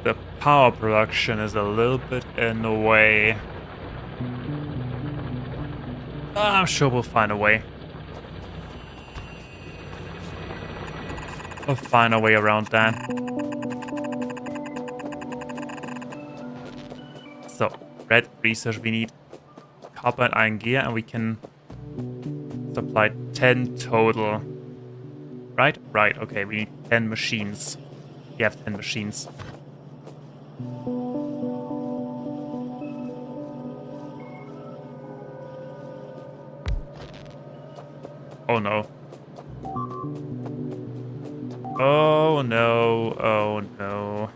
The power production is a little bit in the way. I'm sure we'll find a way. We'll find a way around that. So, red research, we need copper and iron gear, and we can supply 10 total. Right? Right, okay, we need 10 machines. We have 10 machines. Oh no. Oh no, oh no.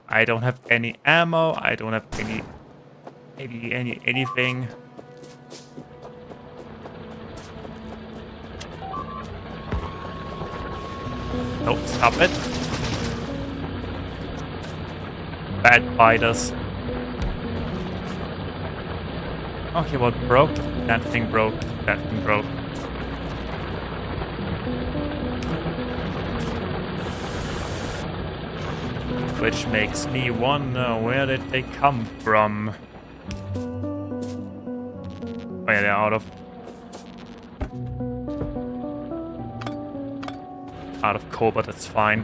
I don't have any ammo, I don't have anything. Nope, stop it. Bad biters. Okay, what broke? That thing broke. That thing broke. Which makes me wonder, where did they come from? Oh yeah, they're out of coal, but that's fine.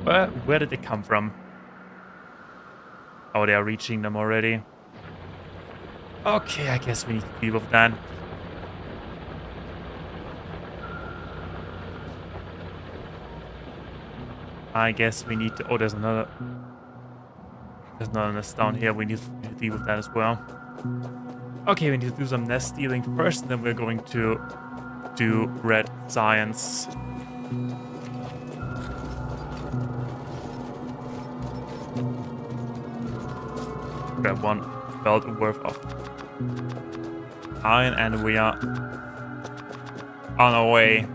Where did they come from? Oh, they are reaching them already. Okay, I guess we need to deal with that. I guess we need to... Oh, there's another nest down here. We need to deal with that as well. Okay, we need to do some nest stealing first, and then we're going to do red science. Grab one belt worth of iron, and we are on our way.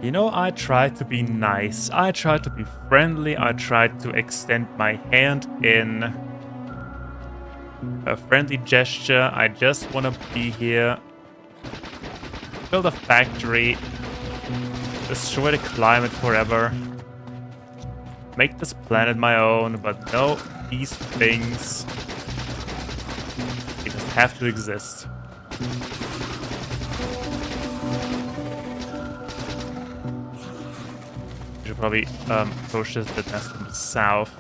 You know, I tried to be nice, I tried to be friendly, I tried to extend my hand in a friendly gesture. I just want to be here, build a factory, destroy the climate forever, make this planet my own, but no, these things, they just have to exist. Probably approach this bit nest from the south.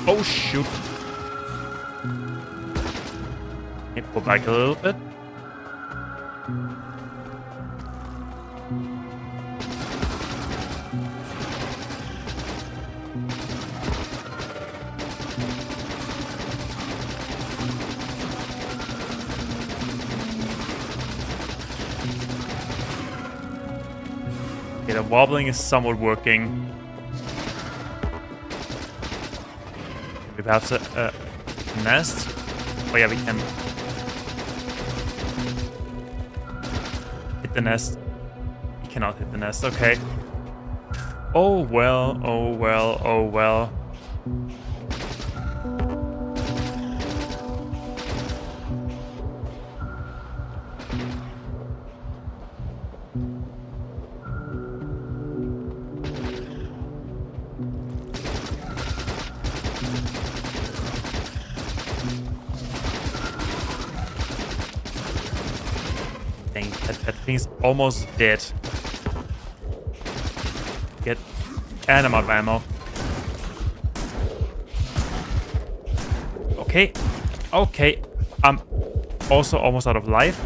Oh shoot! Okay, pull back a little bit. Okay, the wobbling is somewhat working. We perhaps a nest? Oh yeah, we can hit the nest. We cannot hit the nest, okay. Oh well, oh well, oh well. That thing's almost dead. Get I'm out of ammo. Okay. Okay. I'm also almost out of life.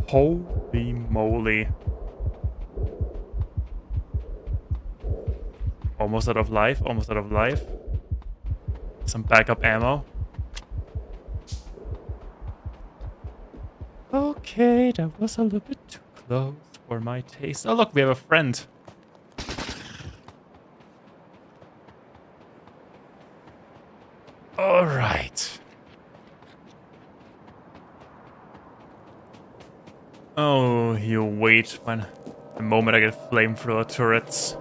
Holy moly. Almost out of life. Almost out of life. Some backup ammo. Okay, that was a little bit too close for my taste. Oh, look, we have a friend. All right. Oh, you wait when the moment I get flamethrower turrets.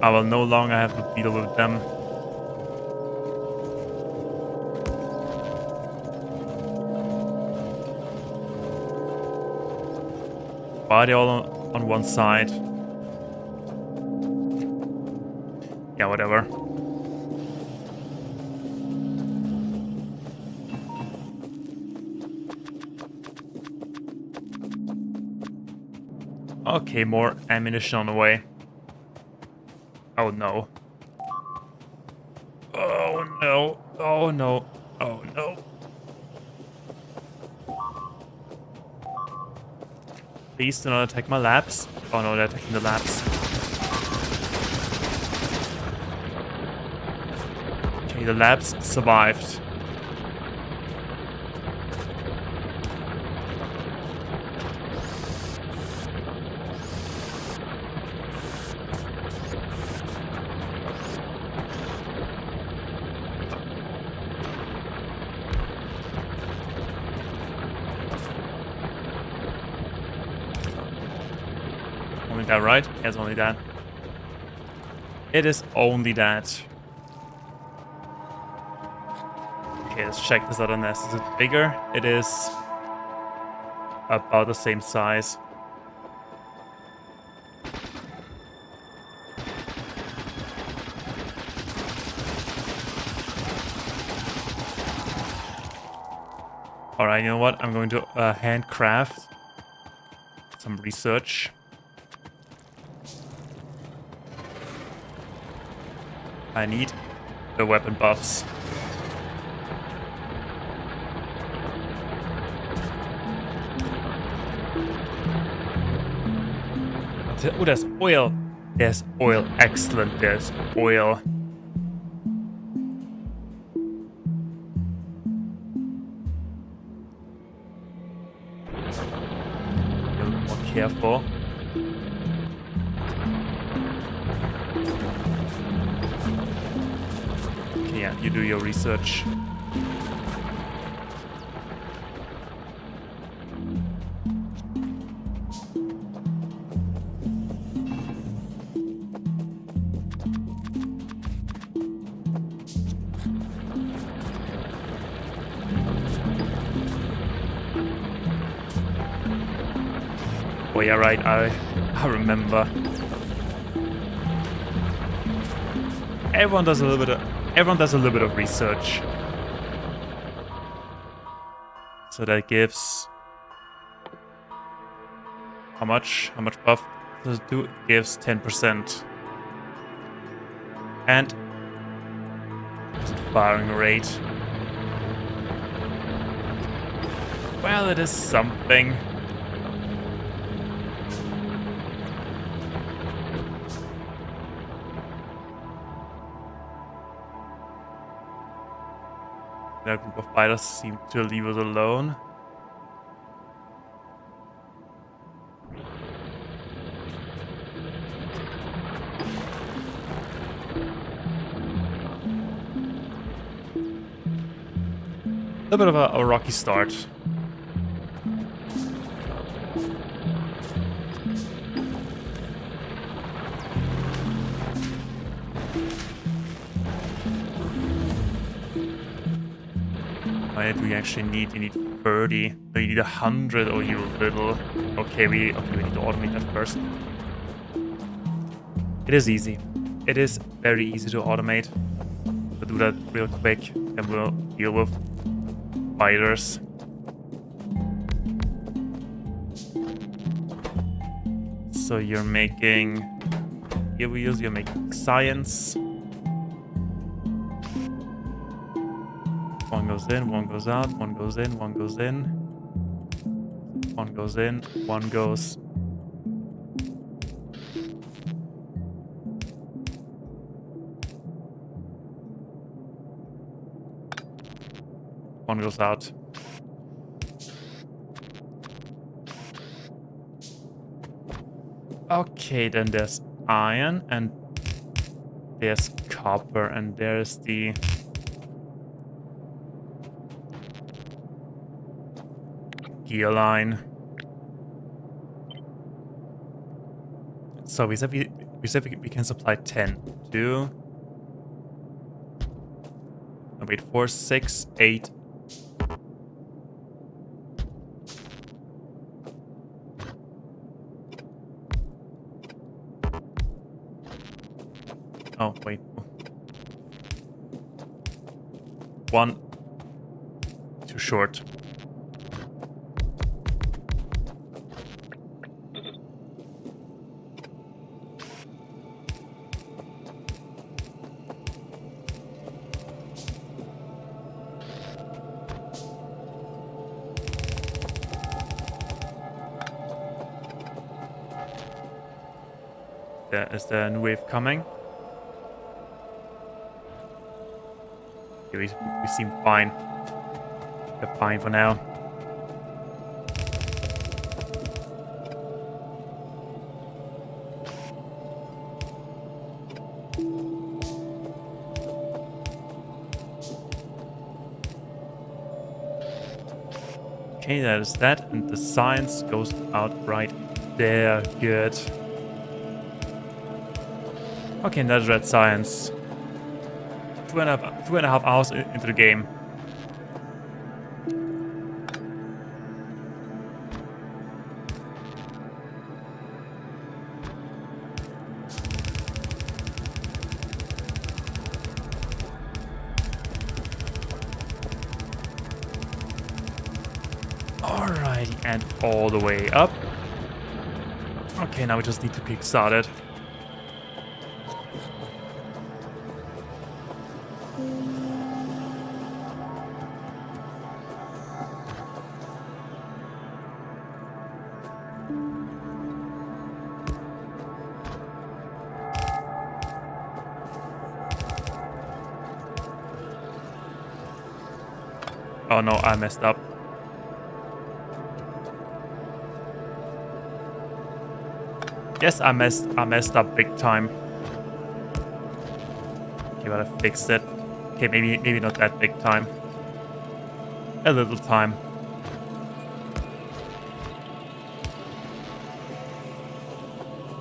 I will no longer have to deal with them. Why are they all on one side? Yeah, whatever. Okay, more ammunition on the way. Oh no. Oh no. Oh no. Oh no. Please do not attack my labs. Oh no, they're attacking the labs. Okay, the labs survived. Only that, right? Yes, only that. It is only that. Okay, let's check this other nest. Is it bigger? It is about the same size. Alright, you know what? I'm going to handcraft some research. I need the weapon buffs. Oh, there's oil. There's oil. Excellent. There's oil. Be a little more careful. Okay, yeah, you do your research. Oh yeah, right. I remember. Everyone does a little bit of research. So that gives how much buff does it do? It gives 10%. And firing rate. Well, it is something. A group of fighters seem to leave us alone. A bit of a rocky start. What do you actually need? You need 30. No, you need 100. Oh, you little. Okay, we need to automate that first. It is easy. It is very easy to automate. We'll do that real quick, and we'll deal with fighters. So you're making. Here we use. You're making science. One goes in, one goes out, one goes in, one goes in. One goes in, one goes. One goes out. Okay, then there's iron and there's copper and there's the gear line. So we said we can supply 10. 2. No, wait, 4, 6, 8. Oh, wait. 1. Too short. Is there a new wave coming? Okay, we seem fine. We're fine for now. Okay, that is that, and the science goes out right there. Good. Okay, and that's red science. 2.5 hours into the game. Alrighty, and all the way up. Okay, now we just need to kickstart it. Oh no, I messed up. Yes, I messed up big time. Okay, but I fixed it. Okay, maybe not that big time. A little time.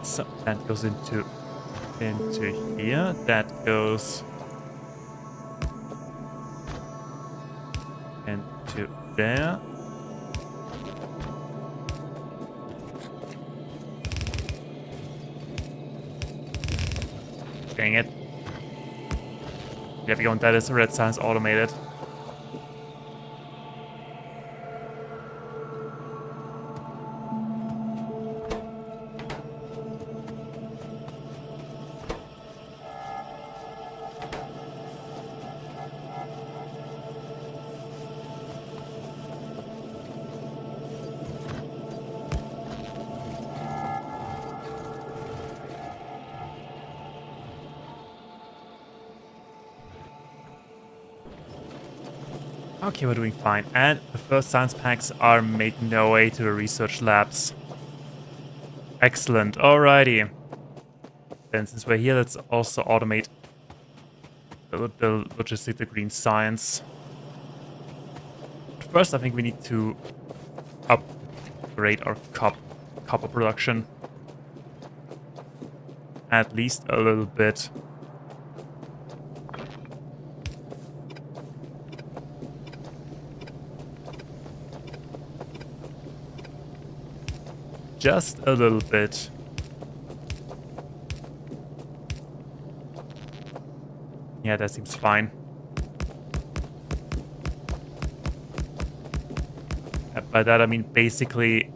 So that goes into here. That goes into there. Dang it. There we go, and that is red science automated. Okay, we're doing fine. And the first science packs are making their way to the research labs. Excellent. Alrighty. Then since we're here, let's also automate the logistic, the green science. First, I think we need to upgrade our copper production. At least a little bit. Just a little bit. Yeah, that seems fine. By that I mean basically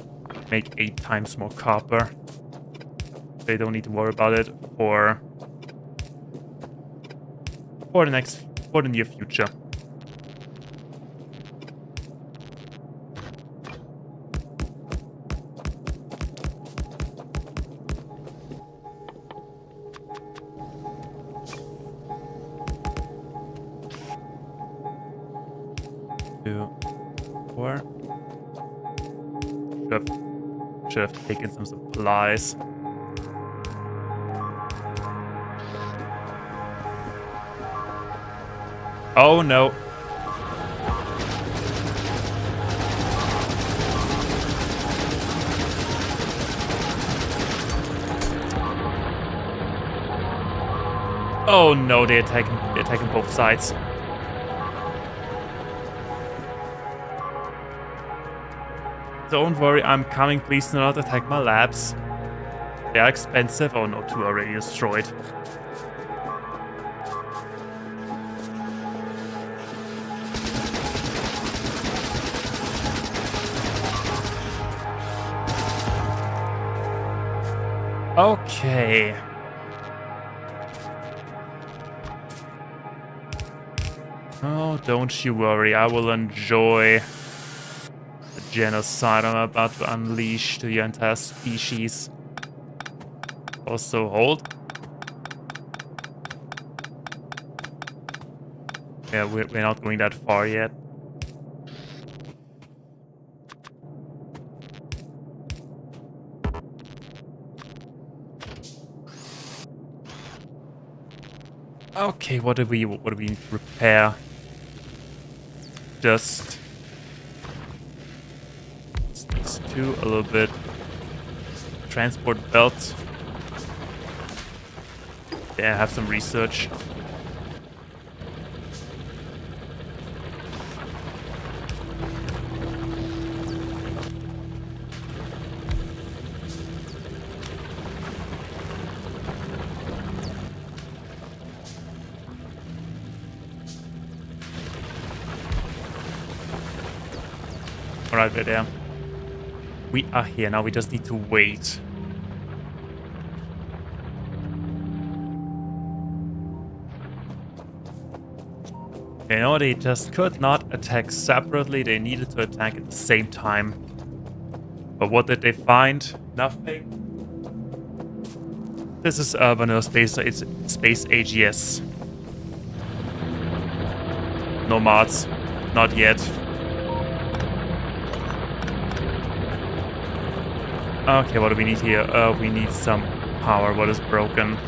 make 8 times more copper. They don't need to worry about it for the near future. Should have taken some supplies. Oh no. Oh no, they're attacking both sides. Don't worry, I'm coming. Please do not attack my labs. They are expensive. Oh no, 2 already destroyed. Okay. Oh, don't you worry. I will enjoy the genocide I'm about to unleash to the entire species. Also, hold. Yeah, we're not going that far yet. Okay, what do we need to repair? Just these 2 a little bit. Transport belt. Yeah, have some research. Alright, we're there. We are here. Now we just need to wait. You know, they just could not attack separately. They needed to attack at the same time. But what did they find? Nothing. This is vanilla space. It's space AGS. No mods. Not yet. Okay, what do we need here? We need some power. What is broken?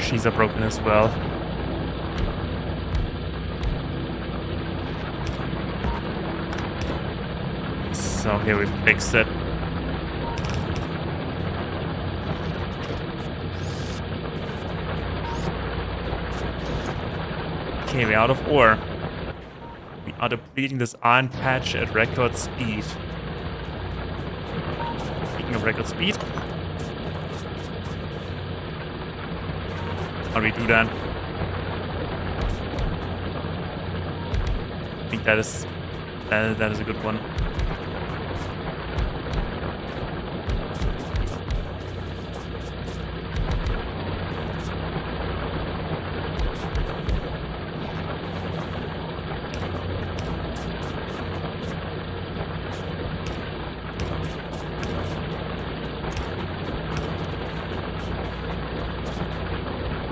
She's broken as well. So here we fixed it. Okay, we're out of ore. We are depleting this iron patch at record speed. Speaking of record speed, how do we do that? I think that is a good one.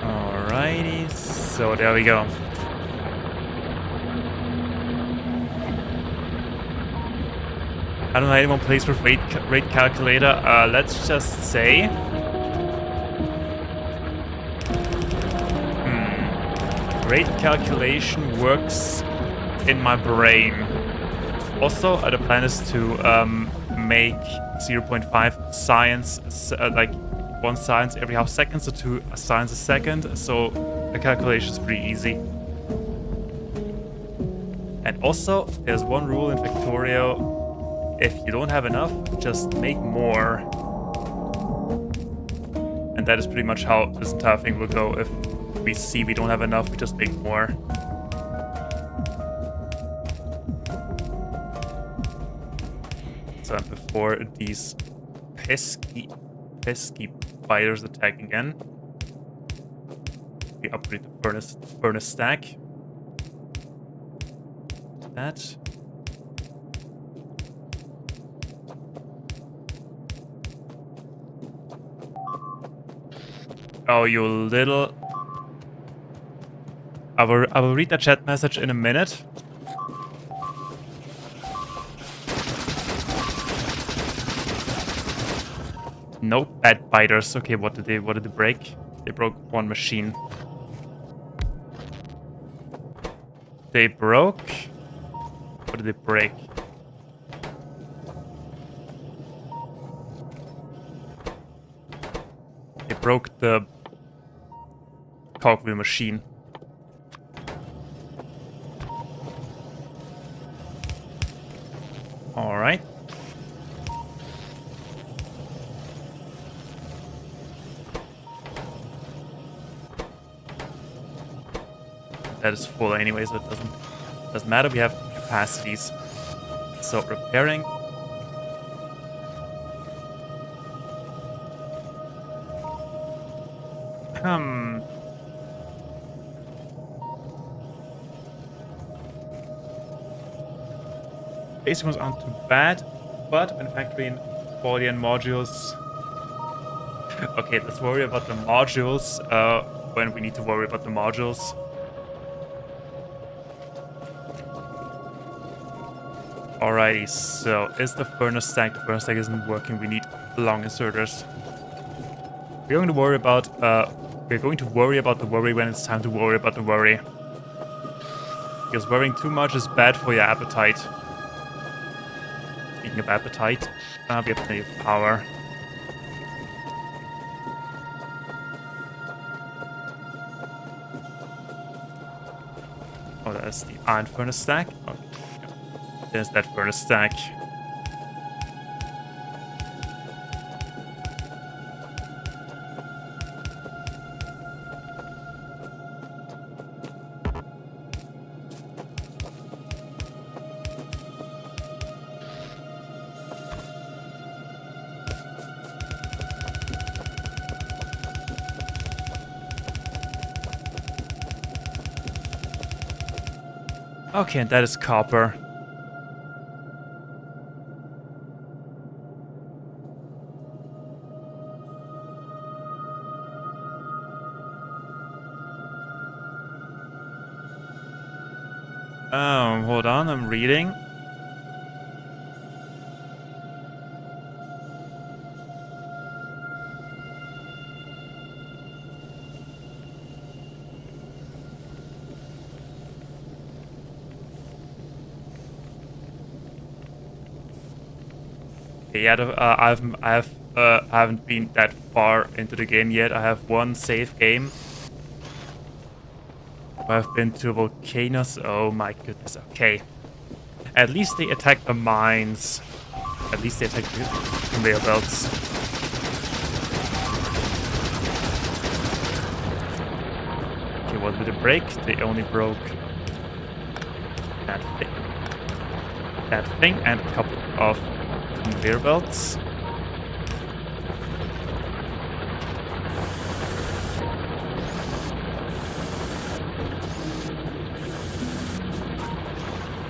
Alrighty, so there we go. I don't know anyone plays with rate calculator. Let's just say rate calculation works in my brain. Also, the plan is to make 0.5 science, like 1 science every half second, so 2 science a second. So the calculation is pretty easy. And also, there's one rule in Factorio. If you don't have enough, just make more. And that is pretty much how this entire thing will go. If we see we don't have enough, we just make more. So before these pesky spiders attack again, we upgrade the furnace stack. That. Oh, you little... I will read the chat message in a minute. Nope, bad biters. Okay, what did they break? They broke one machine. They broke... What did they break? They broke the cogwheel machine. Alright. That is full anyway, so it doesn't matter. We have capacities. So repairing. Basic ones aren't too bad, but manufacturing quality and modules. Okay, let's worry about the modules when we need to worry about the modules. Alrighty, so is the furnace stack? The furnace stack isn't working. We need long inserters. We're going to worry about the worry when it's time to worry about the worry. Because worrying too much is bad for your appetite. Speaking of appetite, we have plenty of power. Oh, that's the iron furnace stack. Oh, there's that furnace stack. Okay, and that is copper. Oh, hold on, I'm reading. Yeah, I haven't been that far into the game yet. I have one save game. I've been to volcanoes. Oh my goodness. Okay. At least they attack the mines. At least they attack the conveyor belts. Okay, what did it break? They only broke that thing. That thing and a couple of conveyor belts.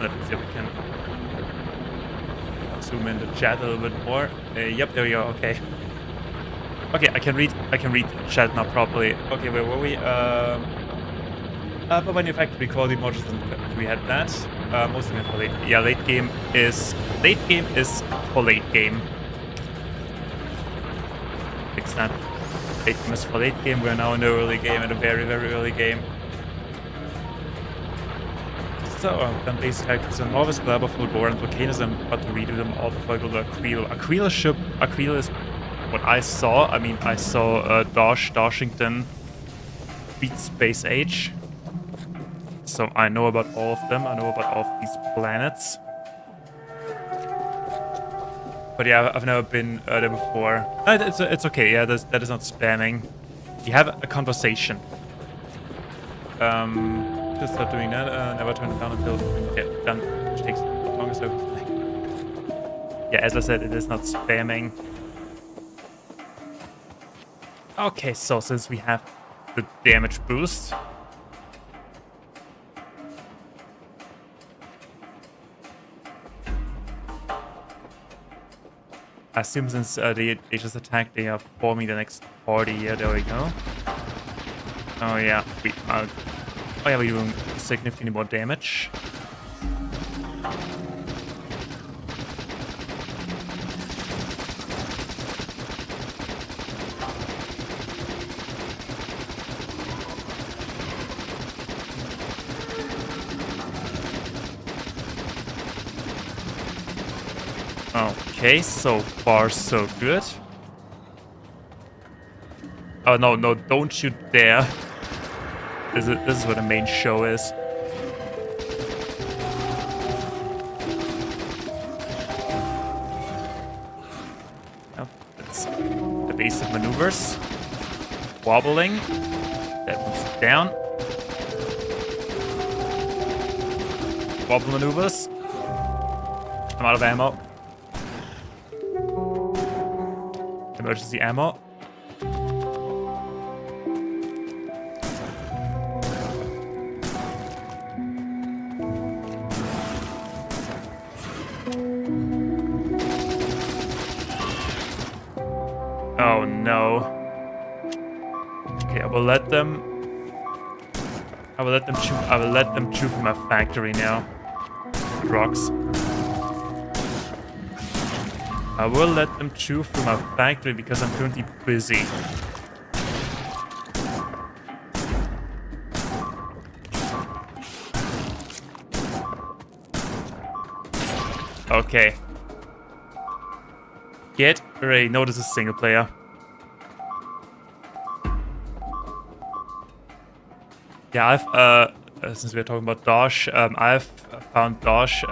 Let's see if we can zoom in the chat a little bit more. Yep, there we go. Okay. Okay, I can read chat now properly. Okay, where were we? For manufacturing quality modules, and we had that. Mostly for late. Yeah, late game is for late game. Fix that. Late game is for late game. We're now in the early game, in a very, very early game. So, then basic characters and novice, Glaber, Fulgor, and Volcanoes. I'm about to redo them all before I go to Aquila. Aquila is what I saw. I mean, I saw Dashington beat Space Age. So I know about all of them. I know about all of these planets. But yeah, I've never been there before. It's okay. Yeah, that is not spamming. You have a conversation. Just start doing that. Never turn it down until you get done, which takes the longest of yeah, as I said, it is not spamming. Okay, so since we have the damage boost, I assume since they just attacked, they are forming the next party. Yeah, there we go. Oh yeah, we're doing significantly more damage. Okay, so far so good. Oh no, don't you dare. This is what the main show is. Oh, that's the basic maneuvers. Wobbling. That one's down. Wobble maneuvers. I'm out of ammo. Emergency ammo. Oh no. Okay, I will let them chew from my factory now. Rocks. I will let them chew from my factory because I'm currently busy. Okay. Get ready. No, this is single player. Yeah, since we're talking about Dosh, I've found Dosh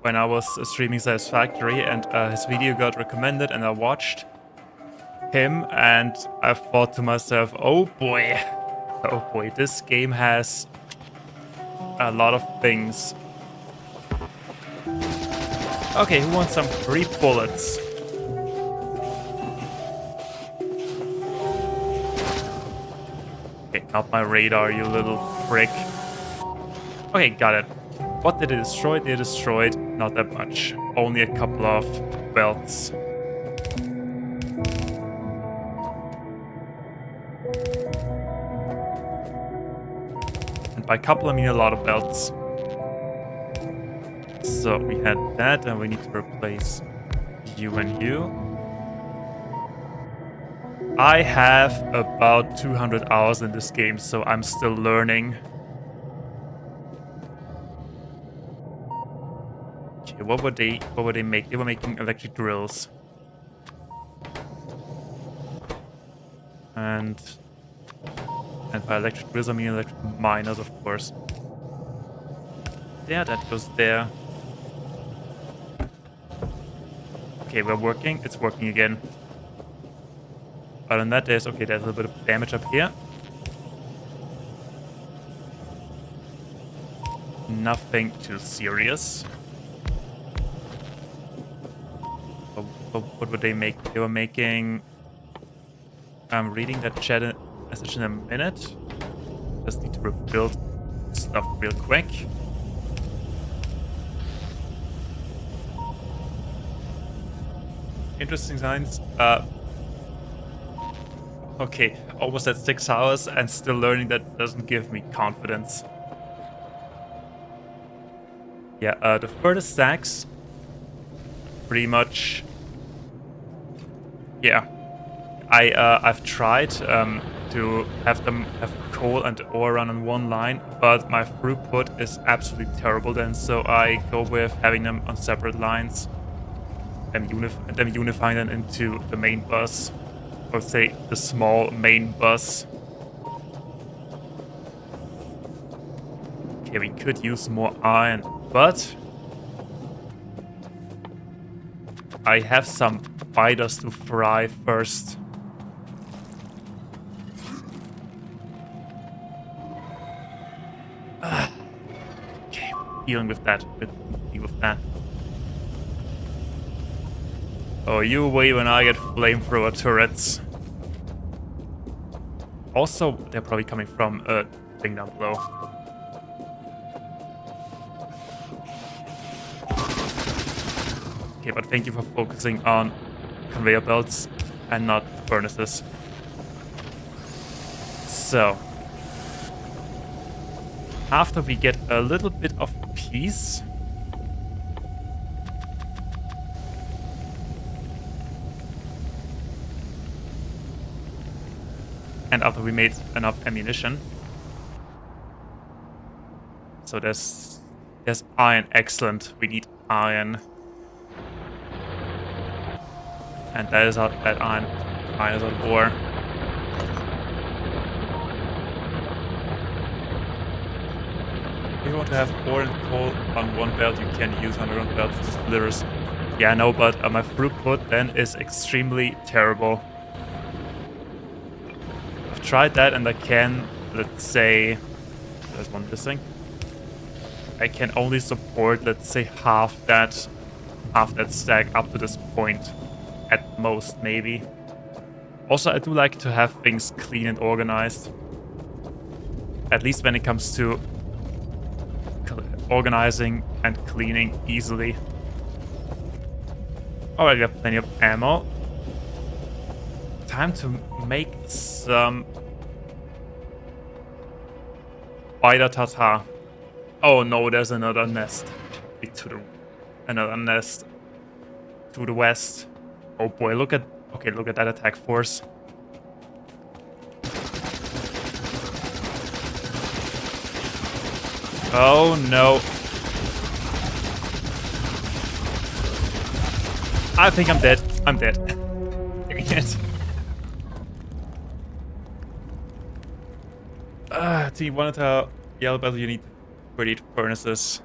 when I was streaming Satisfactory, and his video got recommended, and I watched him, and I thought to myself, oh boy, this game has a lot of things. Okay, who wants some free bullets? Okay, not my radar, you little prick. Okay, got it. What did it destroy? They destroyed not that much. Only a couple of belts. And by couple, I mean a lot of belts. So we had that, and we need to replace you and you. I have about 200 hours in this game, so I'm still learning. Okay, what would they make? They were making electric drills. And by electric drills I mean electric miners, of course. Yeah, that goes there. Okay, we're working. It's working again. Other than that, there's a little bit of damage up here. Nothing too serious. What would they make? They were making... I'm reading that chat message in a minute. Just need to rebuild stuff real quick. Interesting signs. Okay, almost at 6 hours and still learning. That doesn't give me confidence. Yeah, the furthest stacks, pretty much. Yeah, I've tried to have them have coal and ore run on one line, but my throughput is absolutely terrible then, so I go with having them on separate lines and them unifying them into the main bus, or say the small main bus. Okay, we could use more iron, but I have some fighters to fry first. Okay, dealing with that. Oh, you wait when I get flamethrower turrets. Also, they're probably coming from a thing down below. Okay, but thank you for focusing on conveyor belts and not furnaces. So, after we get a little bit of peace, and after we made enough ammunition, so there's iron. Excellent. We need iron. And that is out, that iron is on ore. If you want to have ore and coal on one belt, you can use underground belts and splitters. Yeah, I know, but my throughput then is extremely terrible. I've tried that, and I can, let's say, there's one missing. I can only support, let's say, half that stack up to this point. At most, maybe. Also, I do like to have things clean and organized. At least when it comes to organizing and cleaning easily. Alright, we have plenty of ammo. Time to make some spider tata. Oh no, there's another nest. Another nest to the west. Oh boy, look at that attack force. Oh no. I think I'm dead. I'm dead. Dang it. Do you wanted to Yeah, but you need 38 furnaces.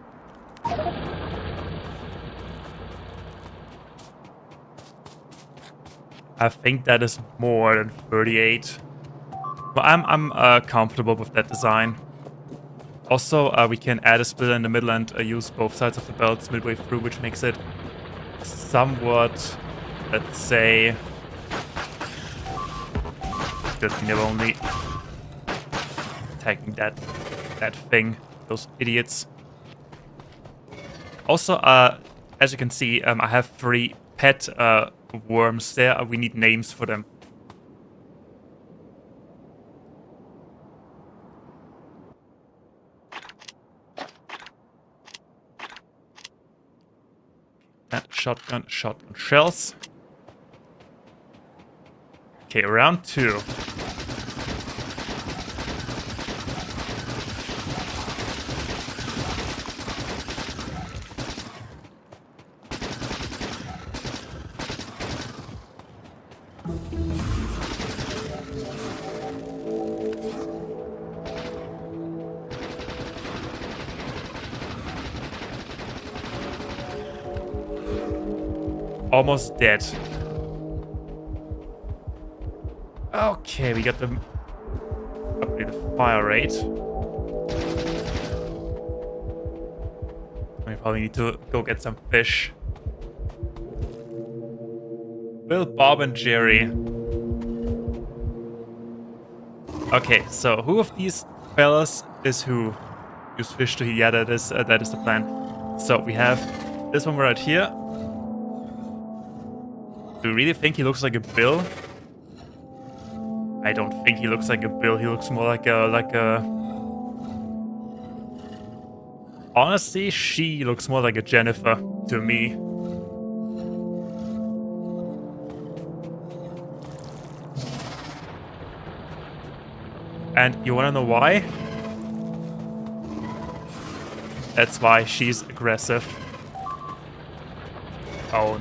I think that is more than 38. But I'm comfortable with that design. Also, we can add a splitter in the middle and use both sides of the belts midway through, which makes it somewhat, let's say, good thing they're only attacking that thing, those idiots. Also, as you can see, I have 3 pet worms there. We need names for them. And shotgun shells. Okay, round 2. Almost dead. Okay, we got the upgrade the fire rate. We probably need to go get some fish. Bill, Bob, and Jerry. Okay, so who of these fellas is who? Use fish to heat. Yeah, that is the plan. So we have this one right here. Do you really think he looks like a Bill? I don't think he looks like a Bill. He looks more like a. Honestly, she looks more like a Jennifer to me. And you wanna know why? That's why she's aggressive. Oh.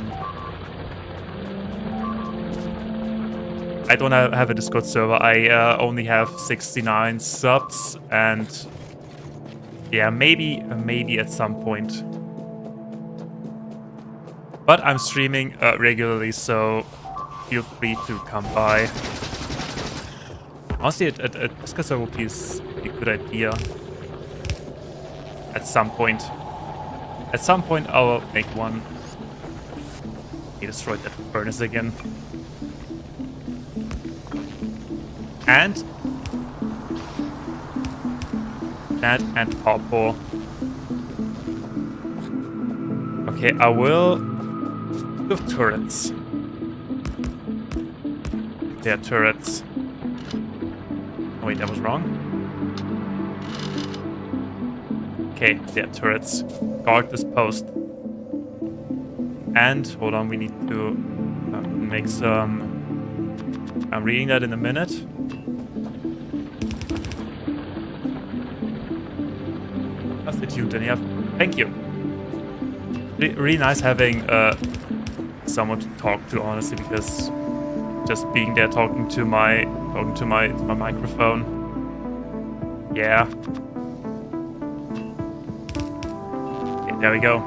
I don't have a Discord server. I only have 69 subs, and yeah, maybe at some point. But I'm streaming regularly, so feel free to come by. Honestly, a Discord server would be a good idea. At some point. At some point, I'll make one. He destroyed that furnace again. And that and Poppo. Okay, I will do turrets. They're turrets. Oh, wait, that was wrong. Okay, they're turrets. Guard this post. And hold on, we need to make some. I'm reading that in a minute. Then you have. Thank you. Really nice having someone to talk to, honestly, because just being there talking to my microphone. Yeah. Okay, there we go.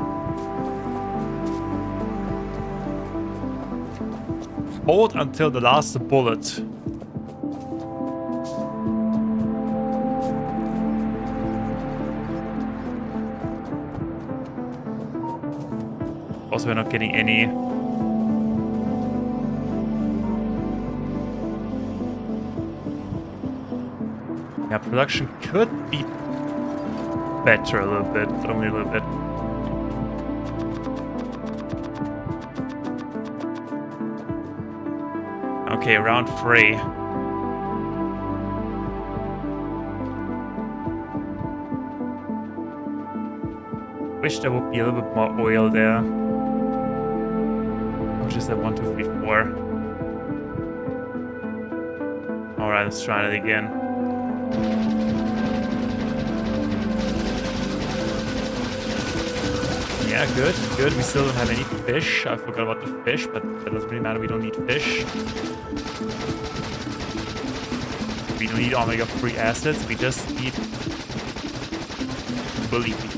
Hold until the last bullet. Also, we're not getting any. Yeah, production could be better a little bit, but only a little bit. Okay, round 3. Wish there would be a little bit more oil there. Which is that 1, 2, 3, 4. Alright, let's try it again. Yeah, good. We still don't have any fish. I forgot about the fish, but that doesn't really matter. We don't need fish. We don't need omega-3 acids. We just need believe me.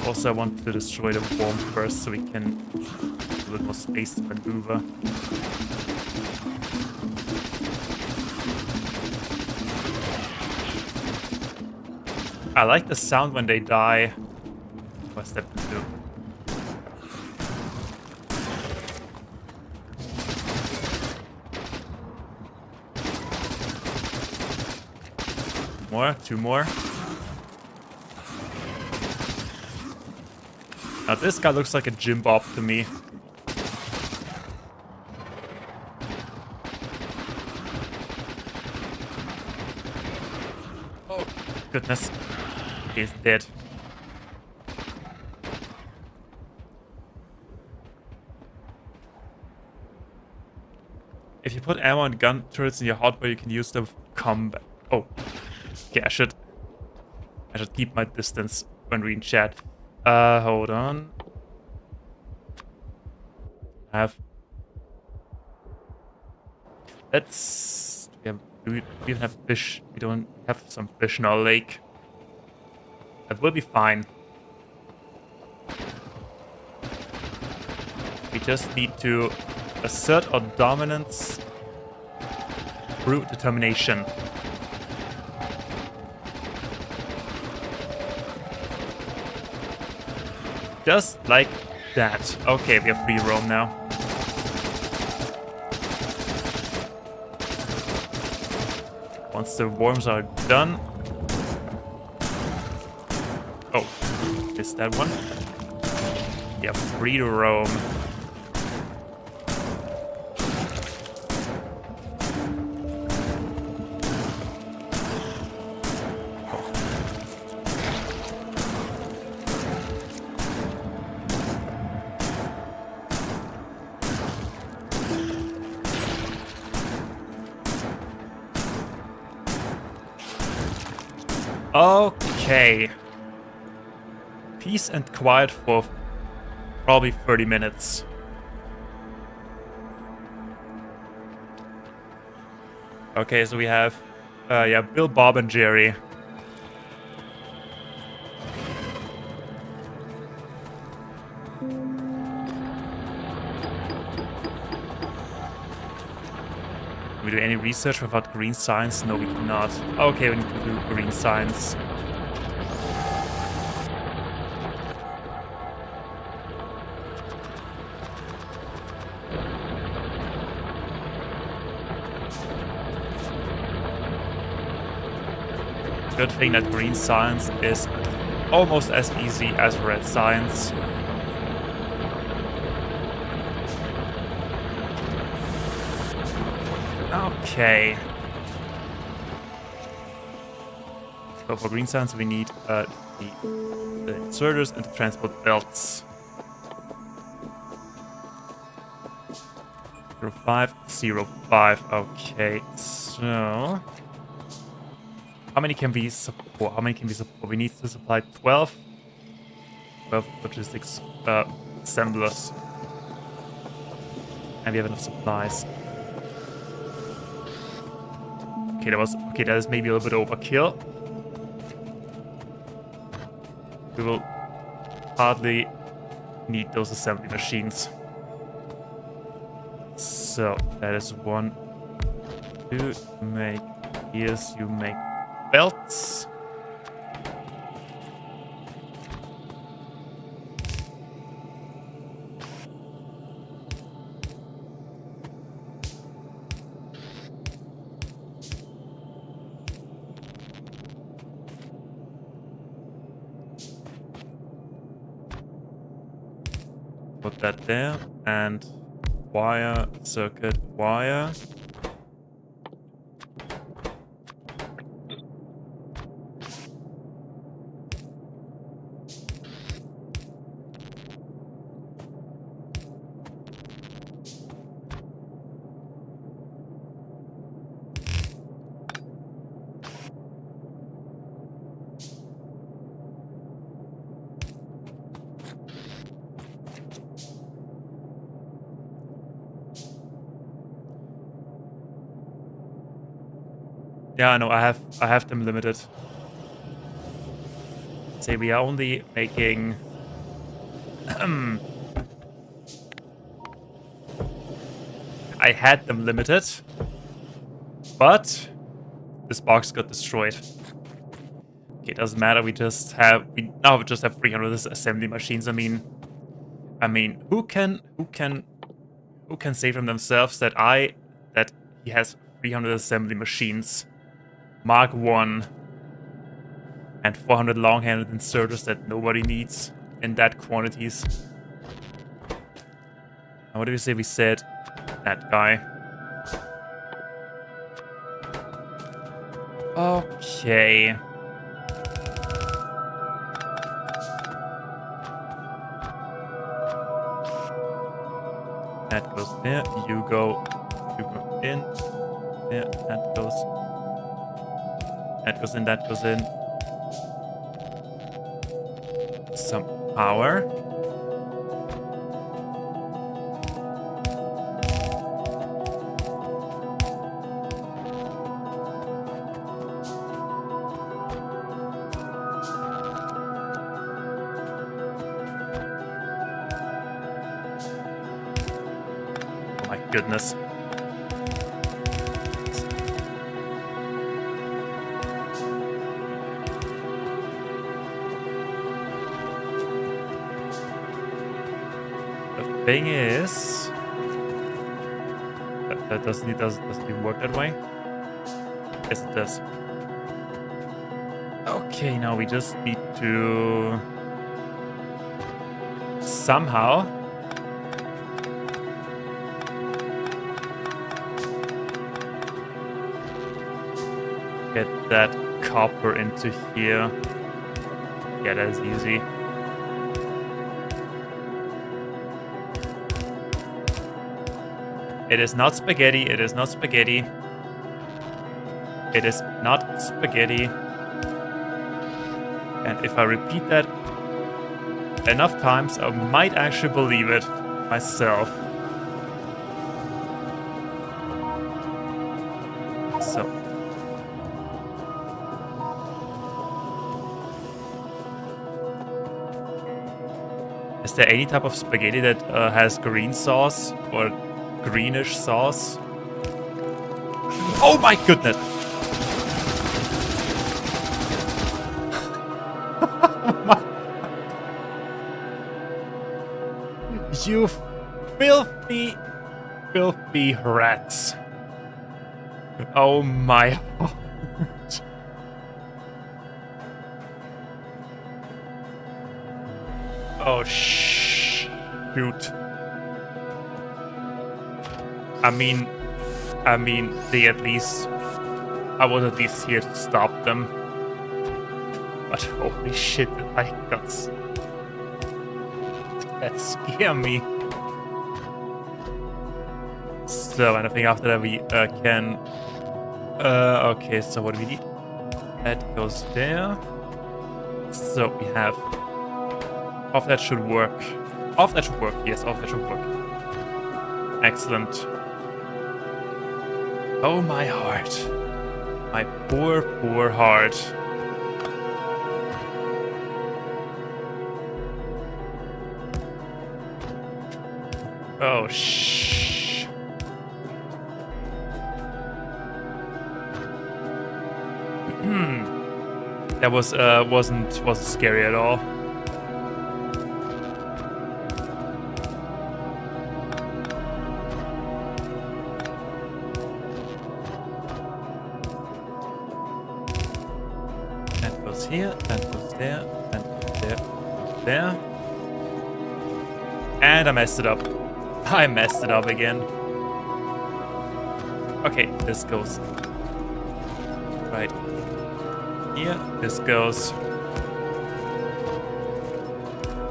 Also, I want to destroy the worm first so we can have a little more space to maneuver. I like the sound when they die. What's that do? More, 2 more. Now this guy looks like a gym bob to me. Oh, goodness. He's dead. If you put ammo and gun turrets in your hotbar, you can use them for combat. Oh. Okay, I should keep my distance when reading chat. Hold on. Let's... do we even have fish? We don't have some fish in our lake. That will be fine. We just need to assert our dominance through determination. Just like that. Okay, we have free roam now. Once the worms are done... Oh, missed that one. Yeah, free to roam. Okay. Peace and quiet for probably 30 minutes. Okay, so we have yeah, Bill, Bob, and Jerry. Can we do any research without green science? No, we cannot. Okay, we need to do green science. Good thing that green science is almost as easy as red science. Okay. So for green science we need the inserters and the transport belts. 0505. Okay, so how many can we support? How many can we support? We need to supply 12 logistics assemblers. And we have enough supplies. Okay, that is maybe a little bit overkill. We will hardly need those assembly machines. So that is 1, 2, make gears, you make belts. Put that there, and wire, circuit, wire. Yeah, no, I have them limited. say we are only making... I had them limited, but this box got destroyed. Okay, doesn't matter. We just have 300 assembly machines. I mean, who can say from themselves that he has 300 assembly machines, Mark 1, and 400 long-handed inserters that nobody needs in that quantities. Now, what did we say? We said that guy. Okay. That goes there. You go in. There. That goes in. That goes in. Some power. Goodness. The thing is, that doesn't even work that way. Yes, it does. Okay, now we just need to somehow get that copper into here. Yeah, that's easy. It is not spaghetti. It is not spaghetti. It is not spaghetti. And if I repeat that enough times, I might actually believe it myself. So. Is there any type of spaghetti that has green sauce or greenish sauce? Oh my goodness! You filthy, filthy rats. Oh my heart. Oh shoot. I mean, they at least... I was at least here to stop them. But holy shit, I got... That scare me. So, and I think after that we can... okay, so what do we need? That goes there. So we have... Off that should work. Off that should work, yes, off that should work. Excellent. Oh my heart. My poor, poor heart. Oh shh. That was wasn't scary at all. That goes here, that goes there, that goes there, goes there. And I messed it up. I messed it up again. Okay, this goes right here. This goes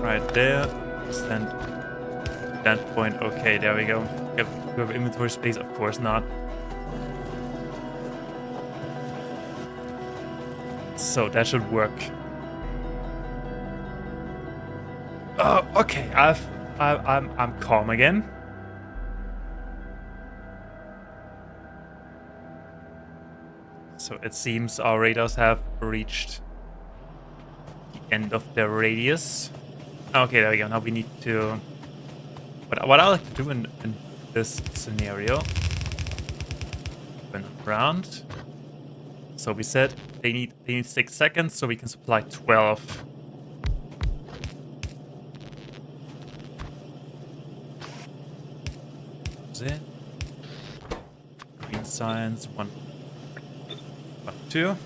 right there. Stand that point. Okay, there we go. Do we have inventory space? Of course not. So that should work. Oh, okay. I'm calm again. So it seems our radars have reached the end of their radius. Okay, there we go. Now we need to... What I like to do in this scenario... Turn around. So we said they need 6 seconds, so we can supply 12. In. Green signs, 1, 2.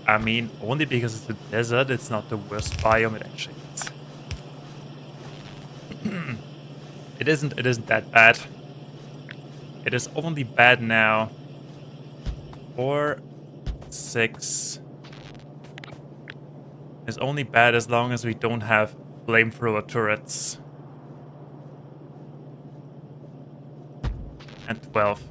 I mean, only because it's a desert, it's not the worst biome it actually is. It isn't that bad. It is only bad now. 4, 6. It's only bad as long as we don't have flamethrower turrets. And 12.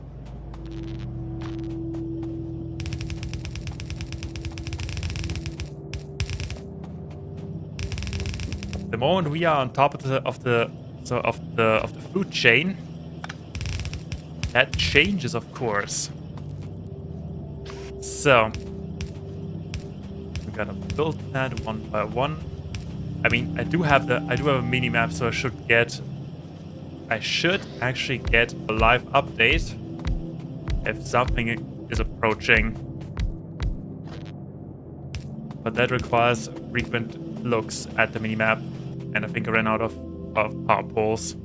The moment we are on top of the food chain, that changes, of course. So we're gonna build that one by one. I mean, I do have a mini map, so I should actually get a live update if something is approaching. But that requires frequent looks at the mini map, and I think I ran out of power poles.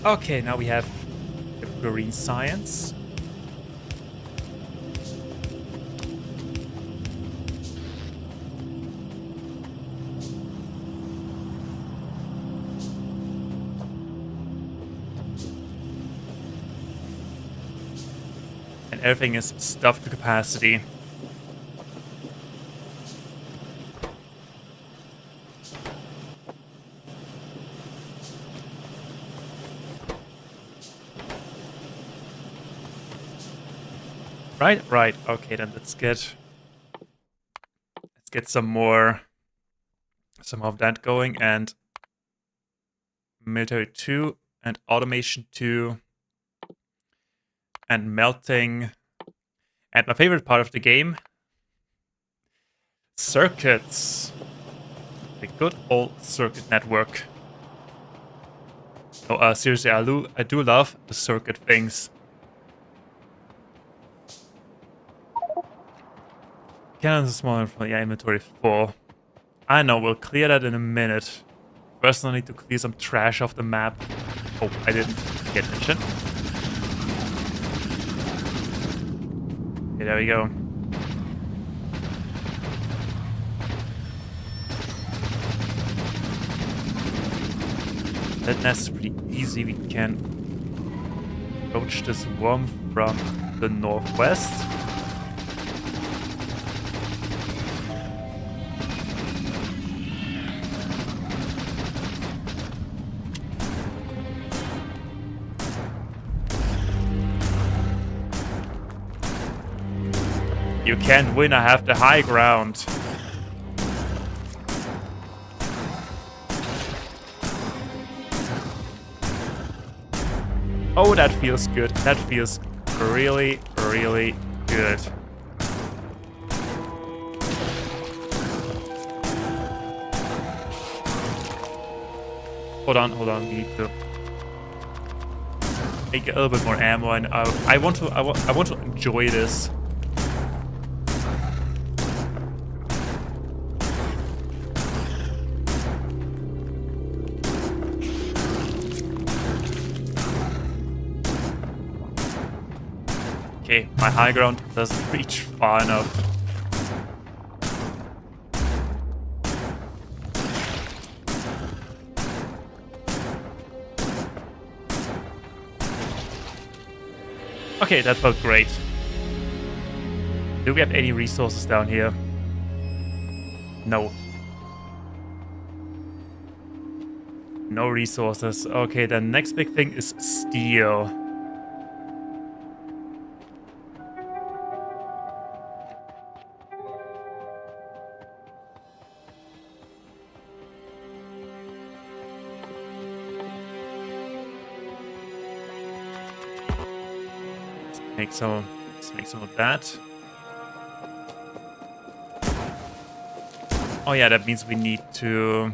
Okay, now we have the marine science. And everything is stuffed to capacity. Right. Okay, then let's get some of that going, and military 2 and automation 2 and melting, and my favorite part of the game, circuits. The good old circuit network. Oh, seriously, I do love the circuit things. Cannons are small, yeah, inventory full. I know, we'll clear that in a minute. First, I need to clear some trash off the map. Oh, I didn't pay attention. Okay, there we go. That nest is pretty easy. We can approach this worm from the northwest. You can't win, I have the high ground. Oh, that feels good. That feels really, really good. Hold on. We need to make a little bit more ammo, and I want to enjoy this. Okay, my high ground doesn't reach far enough. Okay, that felt great. Do we have any resources down here? No. No resources. Okay, the next big thing is steel. Let's make some of that. Oh yeah, that means we need to...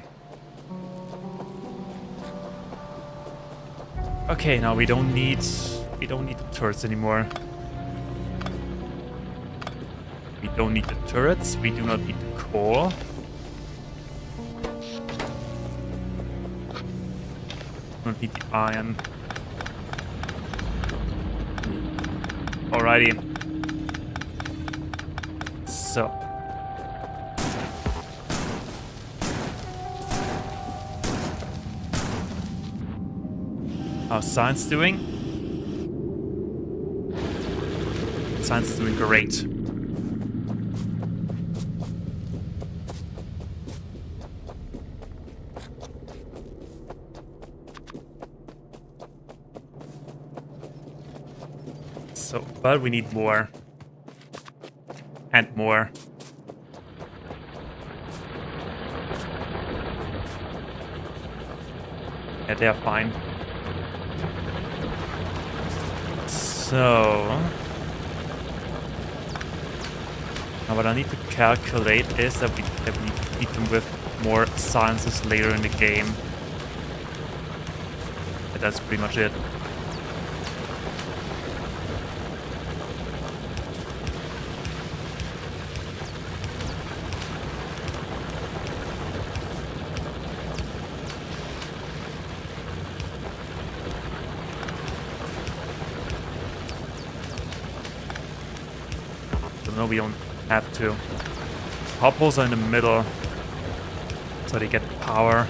Okay, now we don't need the turrets anymore. We don't need the turrets. We do not need the core. We don't need the iron. Alrighty. So. How's science doing? Science is doing great. So, but we need more. And more. Yeah, they are fine. So... Now what I need to calculate is that we need to feed them with more sciences later in the game. But that's pretty much it. No, we don't have to. Hot poles are in the middle, so they get power.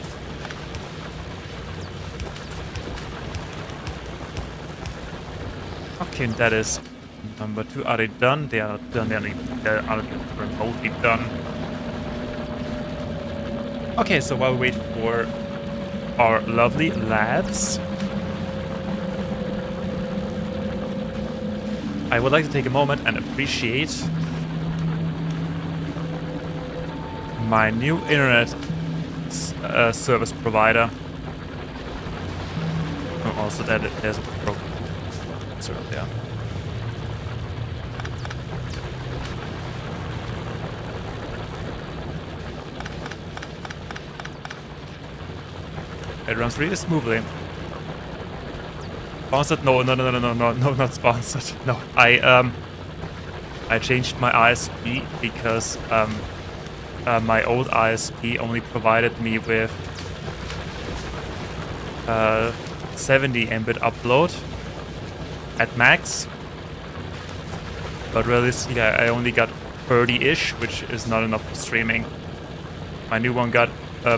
Okay, and that is number 2. Are they done? They are not done. They are remotely done. Okay, so while we wait for our lovely lads, I would like to take a moment and appreciate my new internet service provider. Oh, also, there's a broken server there. It runs really smoothly. Sponsored? No, not sponsored. No, I changed my ISP because my old ISP only provided me with 70 Mbit upload at max, but realistically I only got 30-ish, which is not enough for streaming. My new one got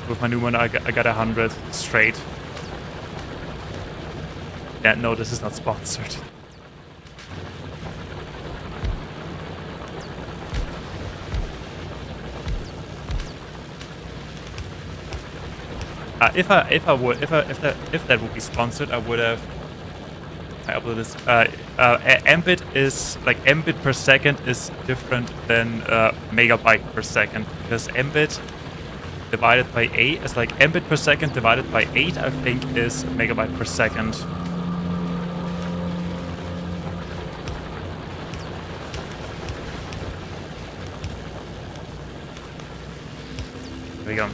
with my new one I got 100 straight. Yeah, no, this is not sponsored. If that would be sponsored, I would have. I upload this. Mbit is like Mbit per second is different than megabyte per second, because Mbit divided by 8 is like Mbit per second divided by 8. I think is megabyte per second. There we go.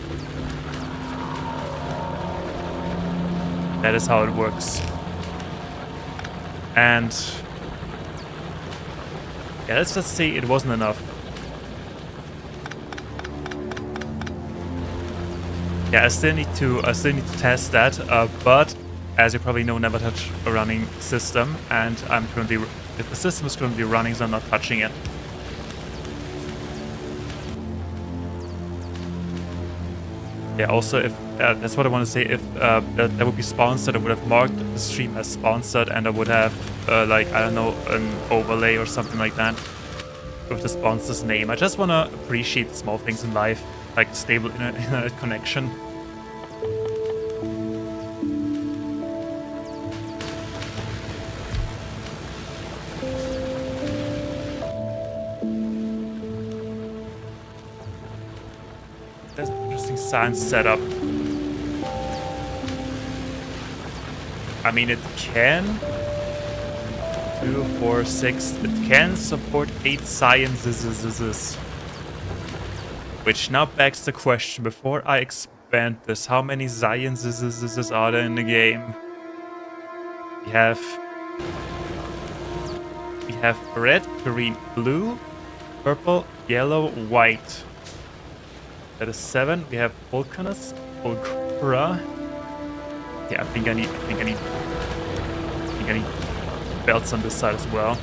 That is how it works. And yeah, let's just say it wasn't enough. Yeah, I still need to test that. But as you probably know, never touch a running system, and I'm currently, if the system is currently running, so I'm not touching it. Yeah, also, if that's what I want to say, if that would be sponsored, I would have marked the stream as sponsored, and I would have, like, I don't know, an overlay or something like that with the sponsor's name. I just want to appreciate the small things in life, like stable internet connection. That's an interesting science setup. I mean, it can 2, 4, 6. It can support 8 sciences. Which now begs the question, before I expand this, how many sciences are there in the game? We have red, green, blue, purple, yellow, white. That is 7. We have Volcanus, Volcra. Yeah, I think I need belts on this side as well.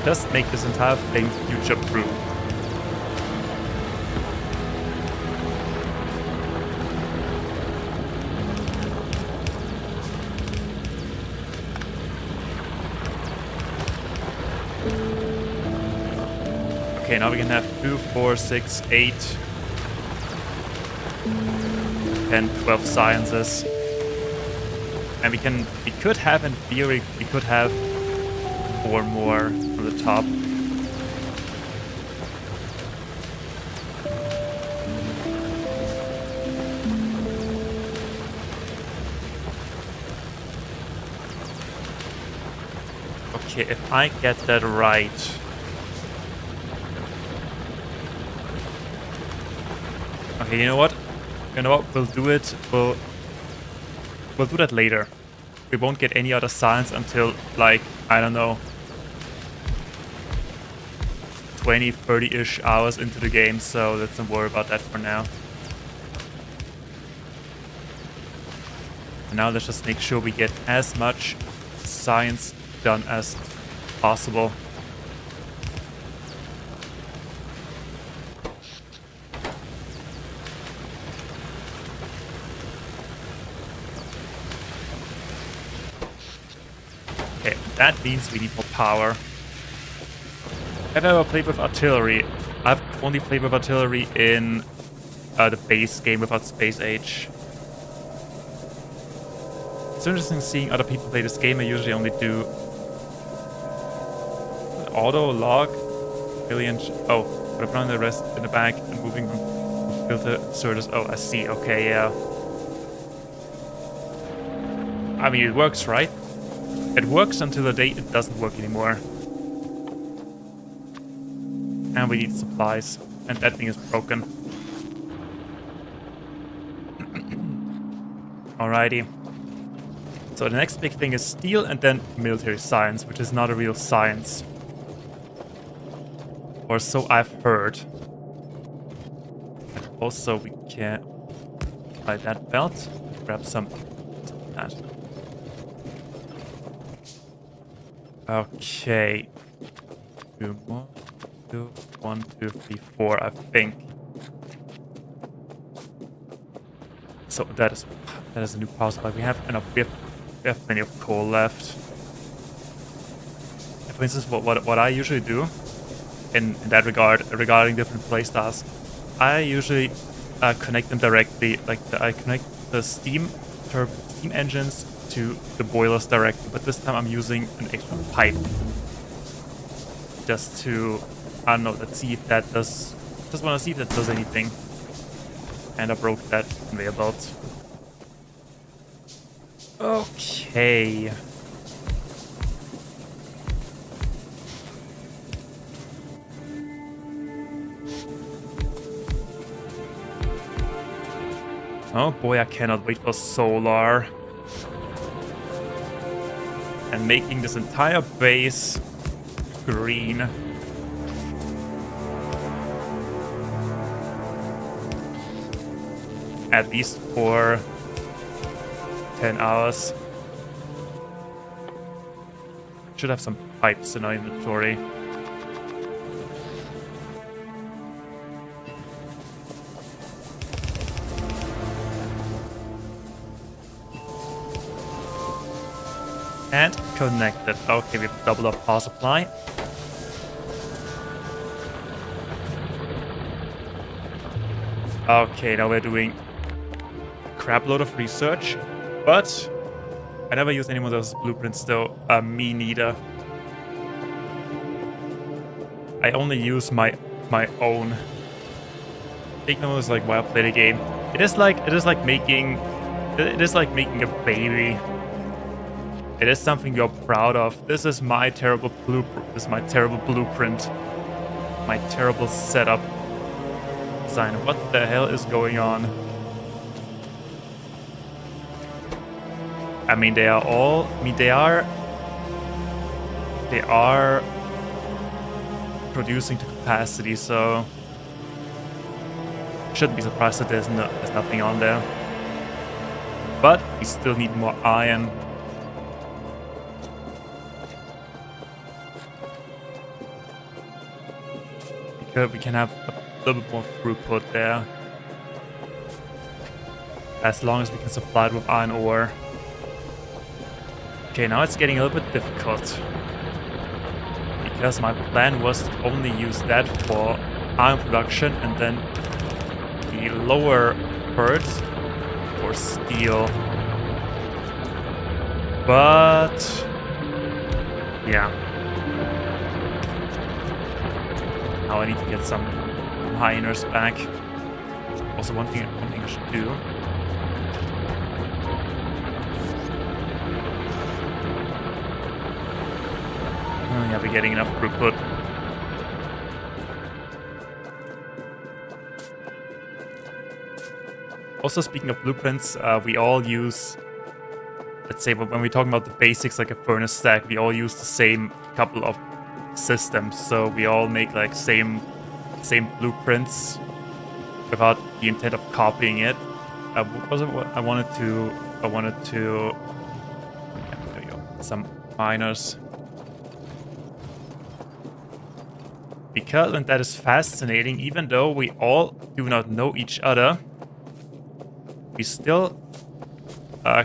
Just make this entire thing future-proof. Okay, now we can have 2, 4, 6, 8, 10, 12 sciences. And we could have, in theory, 4 more from the top. Okay, if I get that right. Okay, you know what? We'll do it. We'll do that later. We won't get any other science until, like, I don't know, 20, 30-ish hours into the game, so let's not worry about that for now. And now let's just make sure we get as much science done as possible. Okay, that means we need more power. Have I ever played with artillery? I've only played with artillery in the base game without Space Age. It's interesting seeing other people play this game. I usually only do auto, log, billion. Oh, but I'm running the rest in the back and moving filter sorters. Oh, I see. Okay, yeah. I mean, it works, right? It works until the day it doesn't work anymore. And we need supplies. And that thing is broken. Alrighty. So the next big thing is steel and then military science, which is not a real science. Or so I've heard. And also we can buy that belt. Grab some of that. Okay. 2 more. 2, 1, 2, 3, 4, I think. So that is a new power supply. We have enough. We have plenty of coal left. And for instance, what I usually do in that regard, regarding different playstyles, I usually connect them directly. Like I connect the steam engines to the boilers directly. But this time I'm using an extra pipe, just to, I don't know, let's see if that does, just want to see if that does anything. And I broke that conveyor belt. Okay. Oh boy, I cannot wait for solar. And making this entire base green. At least for 10 hours. Should have some pipes in our inventory. And connected. Okay, we've doubled our power supply. Okay, now we're doing a crap load of research, but I never use any of those blueprints though. Me neither. I only use my own. Take note is like why I play the game. It is like making a baby. It is something you're proud of. This is my terrible blueprint. This is my terrible blueprint. My terrible setup design. What the hell is going on? I mean, they are all. I mean, they are producing to capacity, so shouldn't be surprised that there's nothing on there. But we still need more iron. Because we can have a little bit more throughput there. As long as we can supply it with iron ore. Okay, now it's getting a little bit difficult. Because my plan was to only use that for iron production and then the lower birds for steel. But yeah. Now I need to get some miners back. Also one thing I should do. Oh yeah, we're getting enough throughput. Also, speaking of blueprints, we all use, let's say, when we're talking about the basics like a furnace stack, we all use the same couple of systems. So we all make like same blueprints without the intent of copying it. What was it? I wanted to. Yeah, there you go. Some miners. Because, and that is fascinating, even though we all do not know each other, we still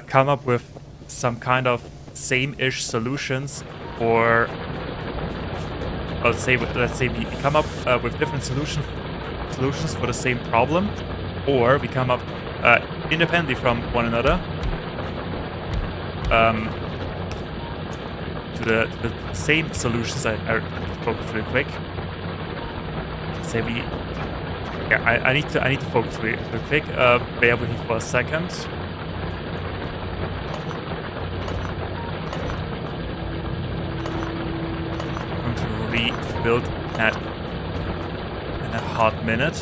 come up with some kind of same-ish solutions for, let's say we come up with different solutions for the same problem, or we come up independently from one another to the same solutions. I focus real quick. Say we, yeah, I need to focus real quick. Bear with me for a second. I'm going to rebuild that in a hot minute.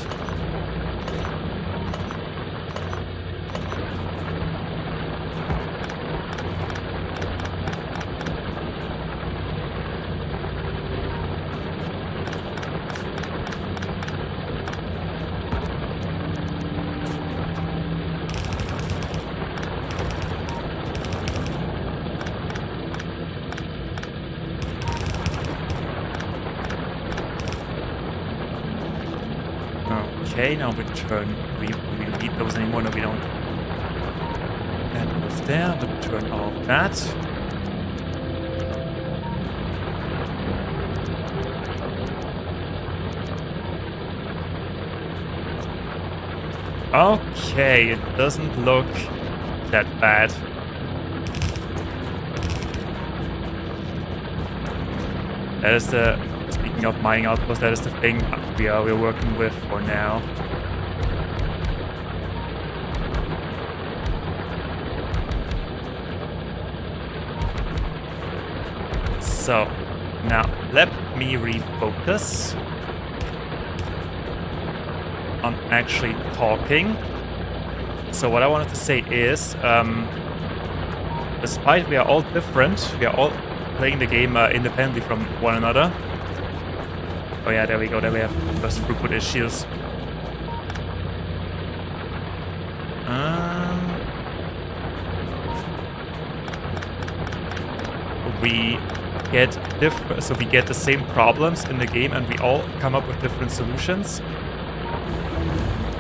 Okay, now we turn. We need those anymore. No, we don't. That goes there. We turn off that. Okay, it doesn't look that bad. That is the. Speaking of mining outposts, that is the thing we're working with for now. So, now let me refocus on actually talking. So what I wanted to say is, despite we are all different, we are all playing the game independently from one another. Oh yeah, there we go. There we have first throughput issues. We get different, so we get the same problems in the game, and we all come up with different solutions,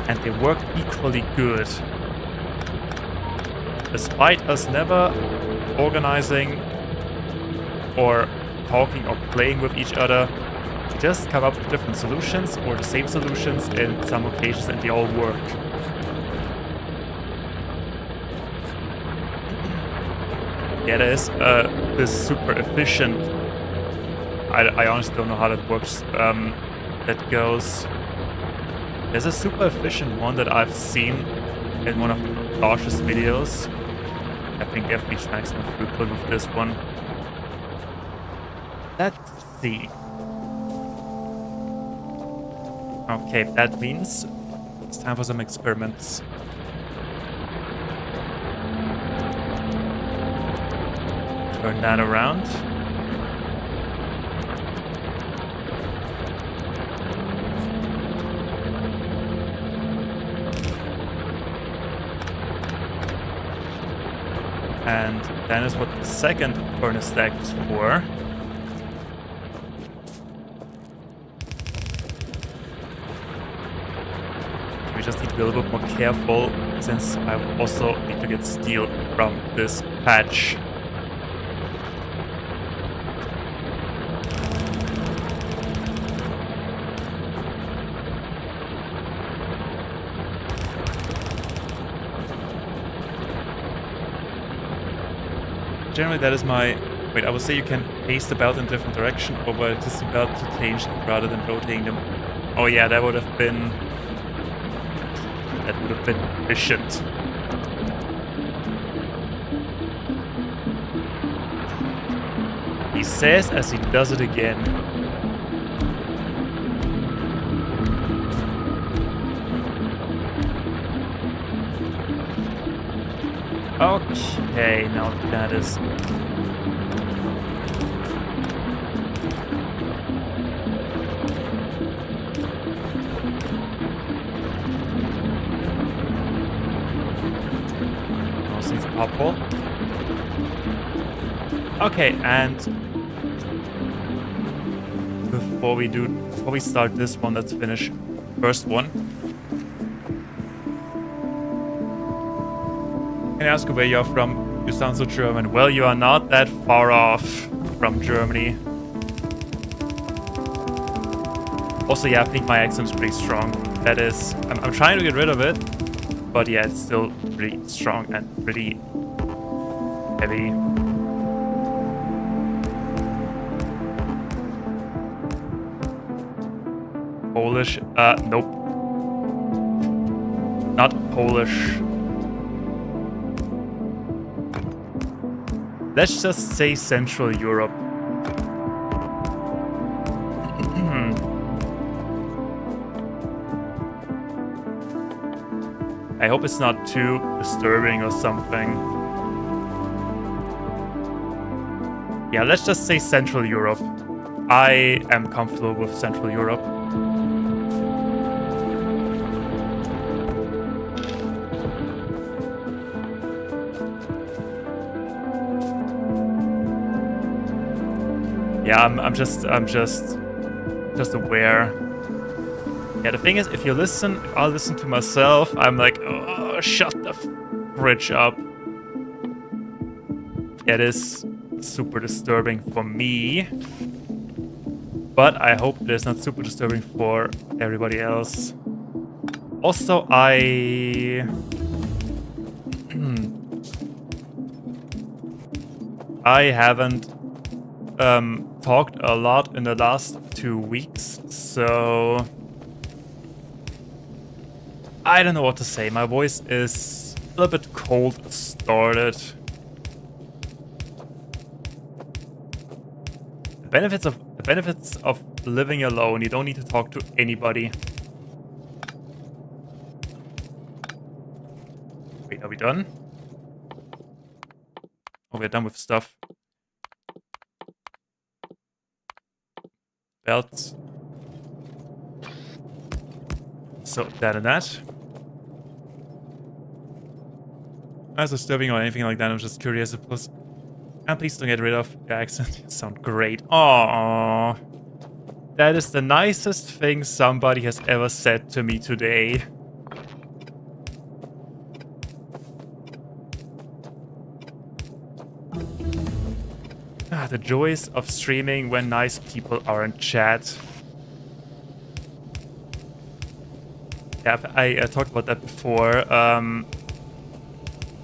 and they work equally good, despite us never organizing or talking or playing with each other. Just come up with different solutions or the same solutions in some occasions, and they all work. Yeah, there's this super efficient. I honestly don't know how that works. That goes. There's a super efficient one that I've seen in one of Josh's videos. I think I've reached maximum throughput with this one. Let's see. Okay, that means it's time for some experiments. Turn that around. And that is what the second furnace stack is for. We just need to be a little bit more careful since I also need to get steel from this patch. Generally, that is my... Wait, I would say you can paste the belt in a different direction over just the belt to change rather than rotating them. Oh yeah, that would have been... That would have been efficient. He says as he does it again. Okay, now that is... Those things pop hole. Okay, and before we start this one, let's finish the first one. Can I ask you where you're from? You sound so German. Well, you are not that far off from Germany. Also, yeah, I think my accent is pretty strong. That is, I'm trying to get rid of it, but yeah, it's still pretty strong and pretty heavy. Polish? Nope. Not Polish. Let's just say Central Europe. I hope it's not too disturbing or something. Yeah, let's just say Central Europe. I am comfortable with Central Europe. Yeah, I'm just aware. Yeah, the thing is, if I listen to myself, I'm like, oh, shut the fridge up. It is super disturbing for me, but I hope it is not super disturbing for everybody else. Also, I haven't talked a lot in the last 2 weeks, so I don't know what to say. My voice is a little bit cold started. The benefits of living alone. You don't need to talk to anybody. Wait, are we done? Oh, we're done with stuff. Belts. So, that and that. As disturbing or anything like that, I'm just curious. Plus, and please don't get rid of your accent. You sound great. Aww. That is the nicest thing somebody has ever said to me today. The joys of streaming when nice people are in chat. Yeah, I talked about that before,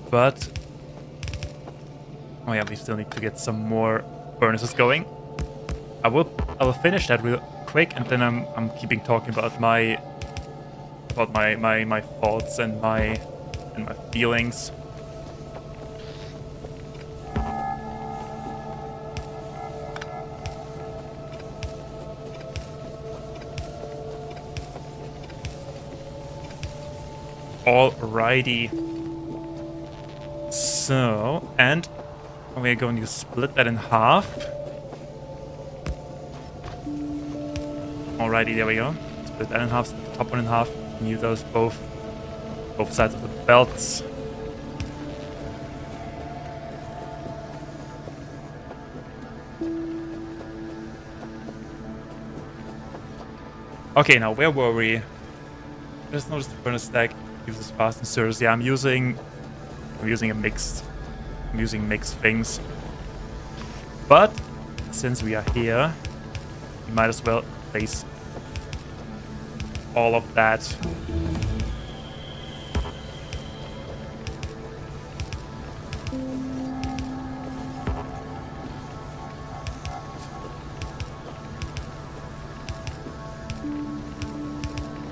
but Oh yeah, we still need to get some more furnaces going. I will finish that real quick, and then I'm keeping talking about my thoughts and my feelings. Alrighty. So, and we're going to split that in half. Alrighty, there we go. Split that in half, split the top one in half. And use those both sides of the belts. Okay, now where were we? Just notice the furnace stack uses fast inserters. Yeah, I'm using mixed things. But since we are here, we might as well place all of that.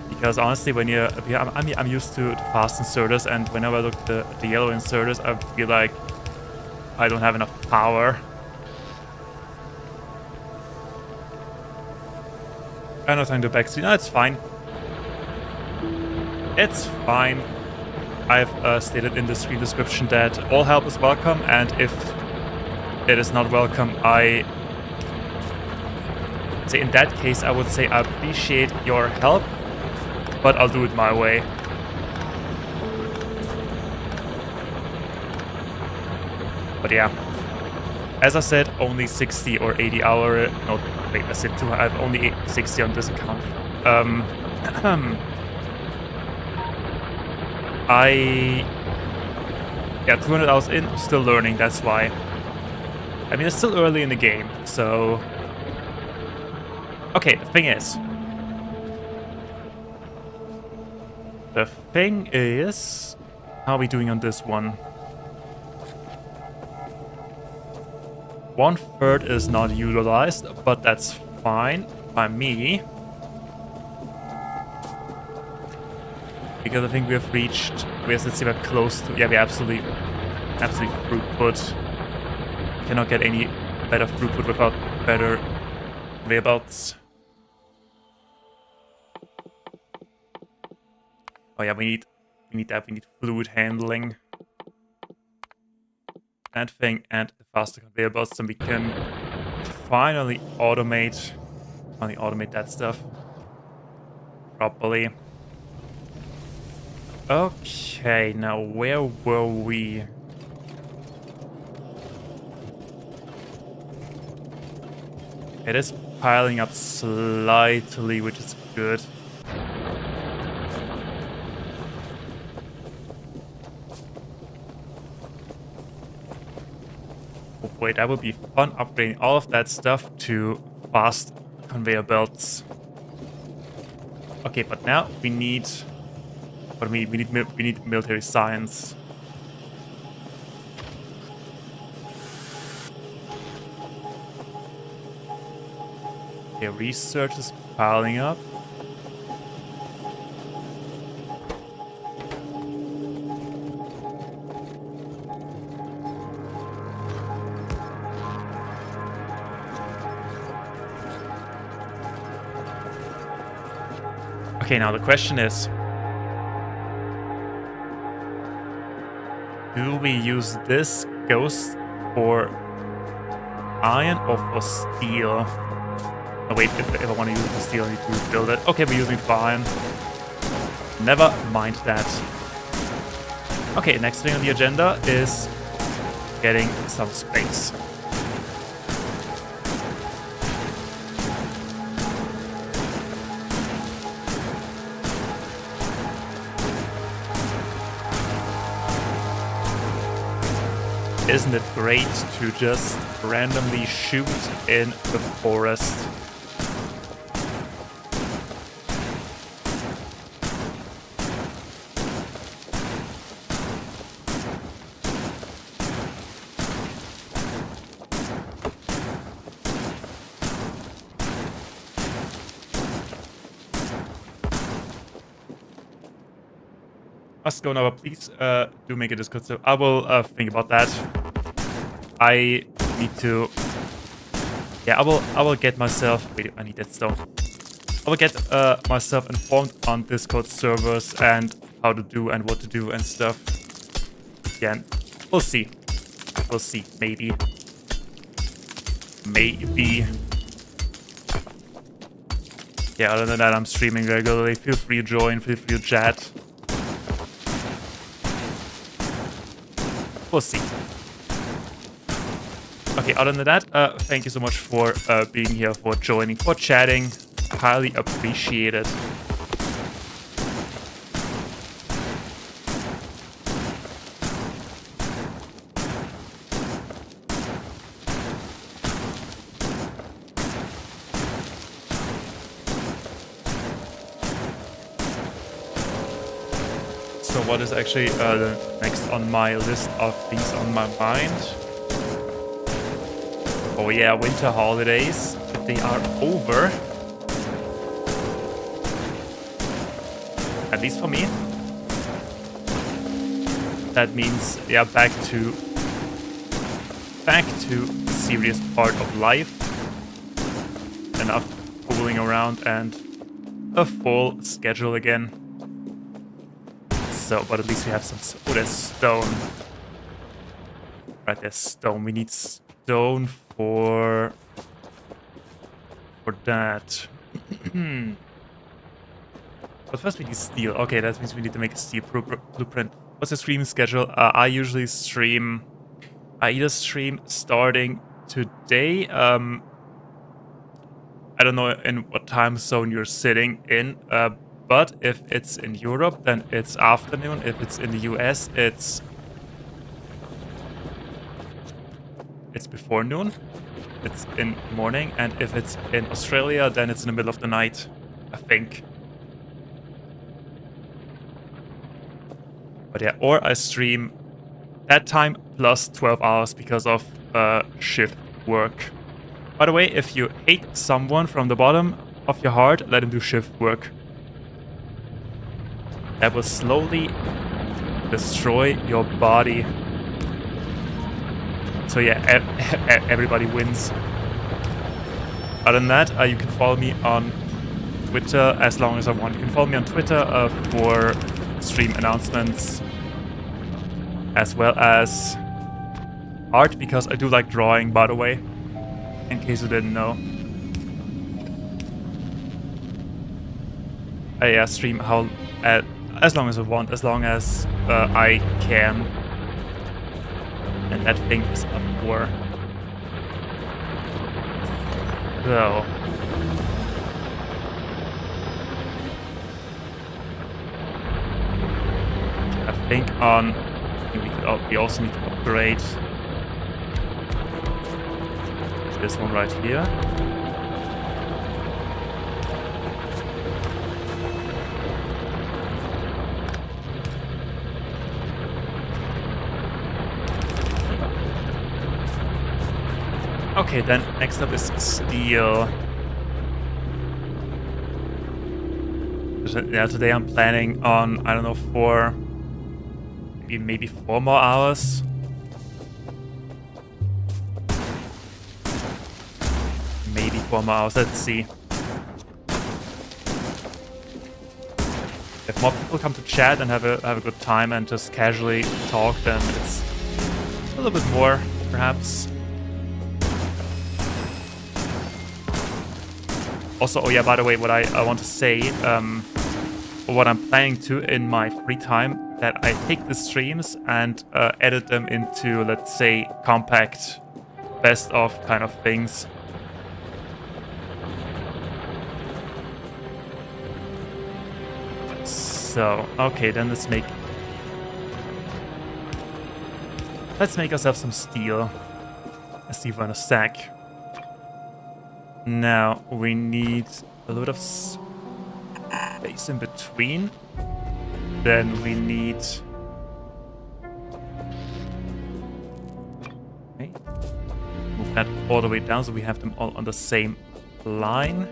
Because honestly, when I'm used to fast inserters, and whenever I look at the yellow inserters, I feel like I don't have enough power. I'm not trying to backseat. No, it's fine. It's fine. I've stated in the screen description that all help is welcome, and if it is not welcome, I say in that case I would say I appreciate your help, but I'll do it my way. But yeah, as I said, only 60 or 80 hour. No, wait, I said I have only 60 on this account. Yeah, 200 hours in, still learning. That's why. I mean, it's still early in the game, so. Okay, the thing is. How are we doing on this one? 1/3 is not utilized, but that's fine by me. Because I think let's see, we're close to, yeah, we absolutely throughput. Cannot get any better throughput without better whereabouts. Oh yeah, we need that. We need fluid handling. That thing and the faster conveyor belts, then we can finally automate that stuff properly. Okay, now where were we? It is piling up slightly, which is good. Oh boy, that would be fun, upgrading all of that stuff to fast conveyor belts. Okay, but now we need military science. Okay, research is piling up. Okay, now the question is, do we use this ghost for iron or for steel? Oh wait, if I want to use it for steel, I need to rebuild it. Okay, we're using it for iron. Never mind that. Okay, next thing on the agenda is getting some space. Isn't it great to just randomly shoot in the forest? must go now, but please do make a Discord server. I will think about that. I need to... Yeah, I will get myself... Wait, I need that stone. I will get myself informed on Discord servers and how to do and what to do and stuff. Yeah, we'll see. We'll see. Maybe. Maybe. Yeah, other than that, I'm streaming regularly. Feel free to join. Feel free to chat. We'll see. Okay, other than that, thank you so much for being here, for joining, for chatting. Highly appreciated. So what is actually the next on my list of things on my mind? Oh yeah, winter holidays. But they are over. At least for me. That means, yeah, back to the serious part of life. Enough fooling around and a full schedule again. So, but at least we have some... Oh, there's stone. Right, there's stone. We need stone for that. But first we need steel. Okay, that means we need to make a steel blueprint. What's the streaming schedule? I usually stream... I either stream starting today. I don't know in what time zone you're sitting in. But if it's in Europe, then it's afternoon. If it's in the US, it's before noon. It's in the morning. And if it's in Australia, then it's in the middle of the night, I think. But yeah, or I stream that time plus 12 hours because of shift work. By the way, if you hate someone from the bottom of your heart, let him do shift work. That will slowly destroy your body. So yeah, everybody wins. Other than that, you can follow me on Twitter as long as I want. You can follow me on Twitter for stream announcements, as well as art, because I do like drawing, by the way, in case you didn't know. I stream as long as I want, as long as I can. And that thing is up for. So. I think we also need to upgrade this one right here. Okay, then next up is steel. Yeah, today I'm planning on, I don't know, maybe 4 more hours. Maybe 4 more hours, let's see. If more people come to chat and have a good time and just casually talk, then it's a little bit more, perhaps. Also, oh yeah, by the way, what I want to say, what I'm planning to in my free time, that I take the streams and edit them into, let's say, compact best of kind of things. So, okay, then let's make ourselves some steel. Let's see if we're in a stack. Now, we need a little bit of space in between. Then we need... Okay. Move that all the way down so we have them all on the same line.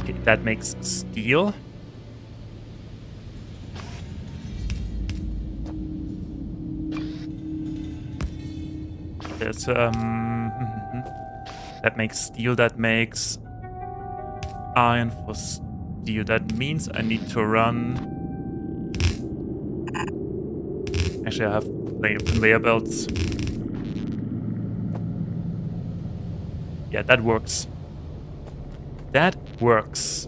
Okay, that makes steel. this. That makes steel, that makes iron for steel. That means I need to run... Actually, I have conveyor belts. Yeah, that works. That works.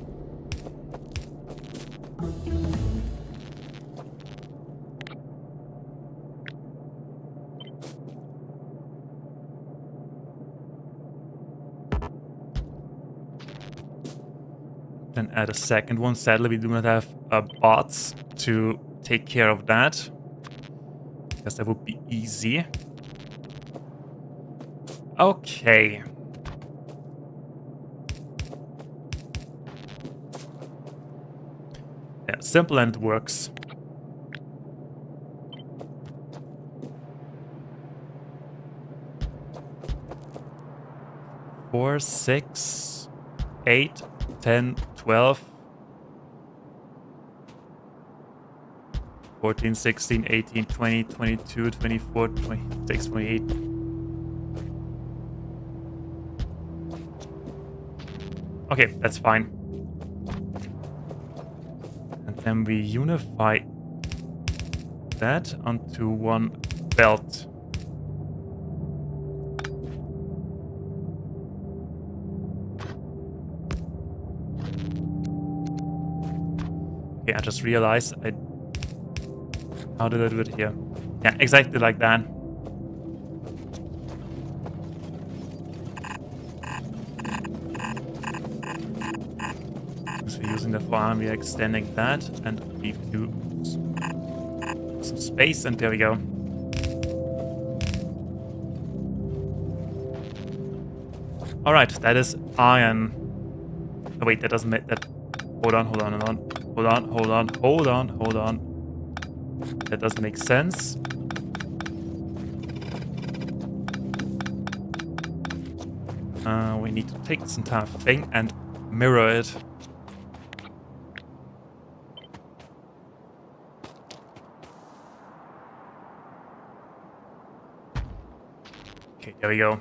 Then add a second one. Sadly, we do not have bots to take care of that. Because that would be easy. Okay. Yeah, simple and it works. Four, 6, 8, 10, 12, 14, 16, 18, 20, 22, 24, 26, 28. Okay, that's fine. And then we unify that onto one belt. Okay, I just realized how did I do it here? Yeah, exactly like that. Since we're using the farm, we are extending that and leave some space, and there we go. Alright, that is iron. Oh wait, that doesn't make that. Hold on. That doesn't make sense. We need to take this entire thing and mirror it. Okay, there we go.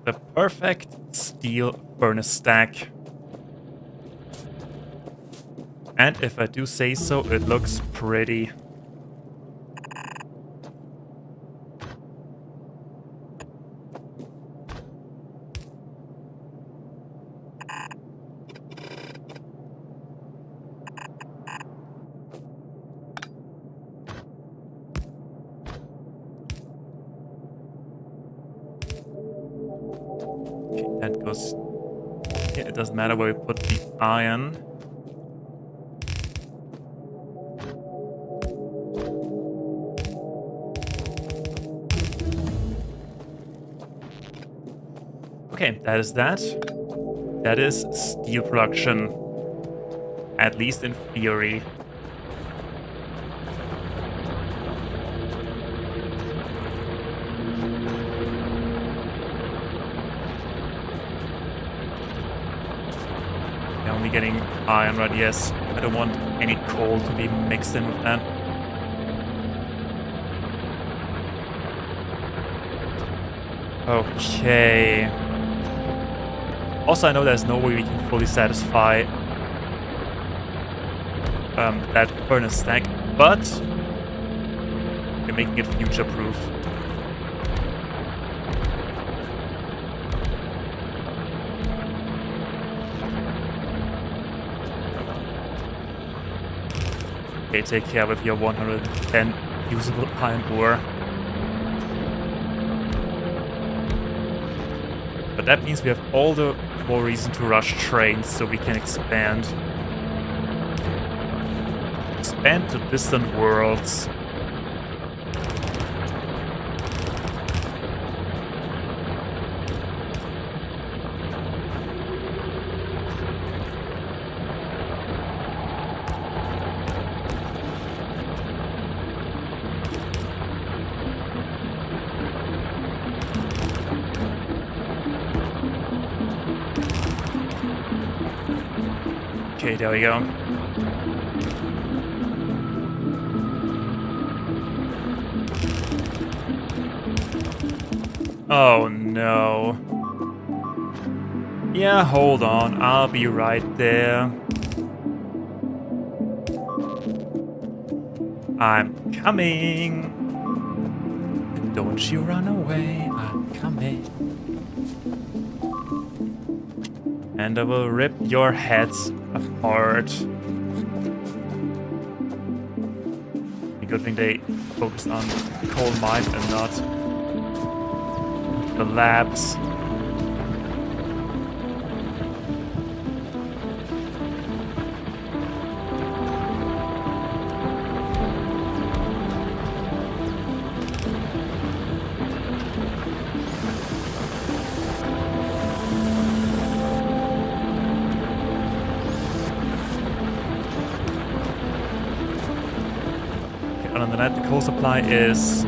The perfect steel furnace stack. And if I do say so, it looks pretty. Okay, that goes... Yeah, it doesn't matter where we put the iron. Okay, that is that. That is steel production. At least in theory. Yeah, only getting iron right, yes. I don't want any coal to be mixed in with that. Okay. Also, I know there's no way we can fully satisfy that furnace stack, but we're making it future-proof. Okay, take care with your 110 usable iron ore. But that means we have all the more reason to rush trains so we can expand. Expand to distant worlds. Okay, there we go. Oh no. Yeah, hold on. I'll be right there. I'm coming. Don't you run away. I'm coming. And I will rip your heads apart. A good thing they focused on the coal mine and not the labs. On the net, the coal supply is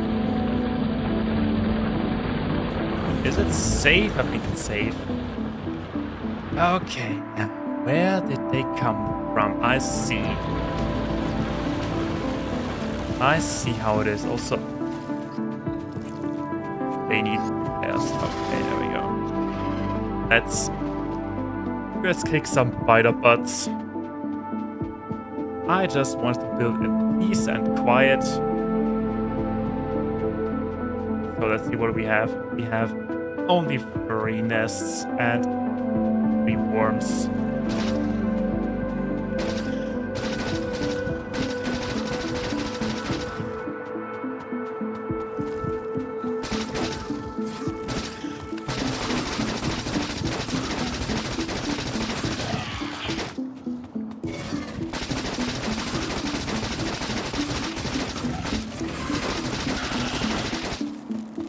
it safe? I think it's safe. Okay, now where did they come from? I see how it is. Also, they need repairs. Okay, there we go. Let's kick some biter butts. I just want to build in peace and quiet. So let's see what we have. We have only 3 nests and 3 worms.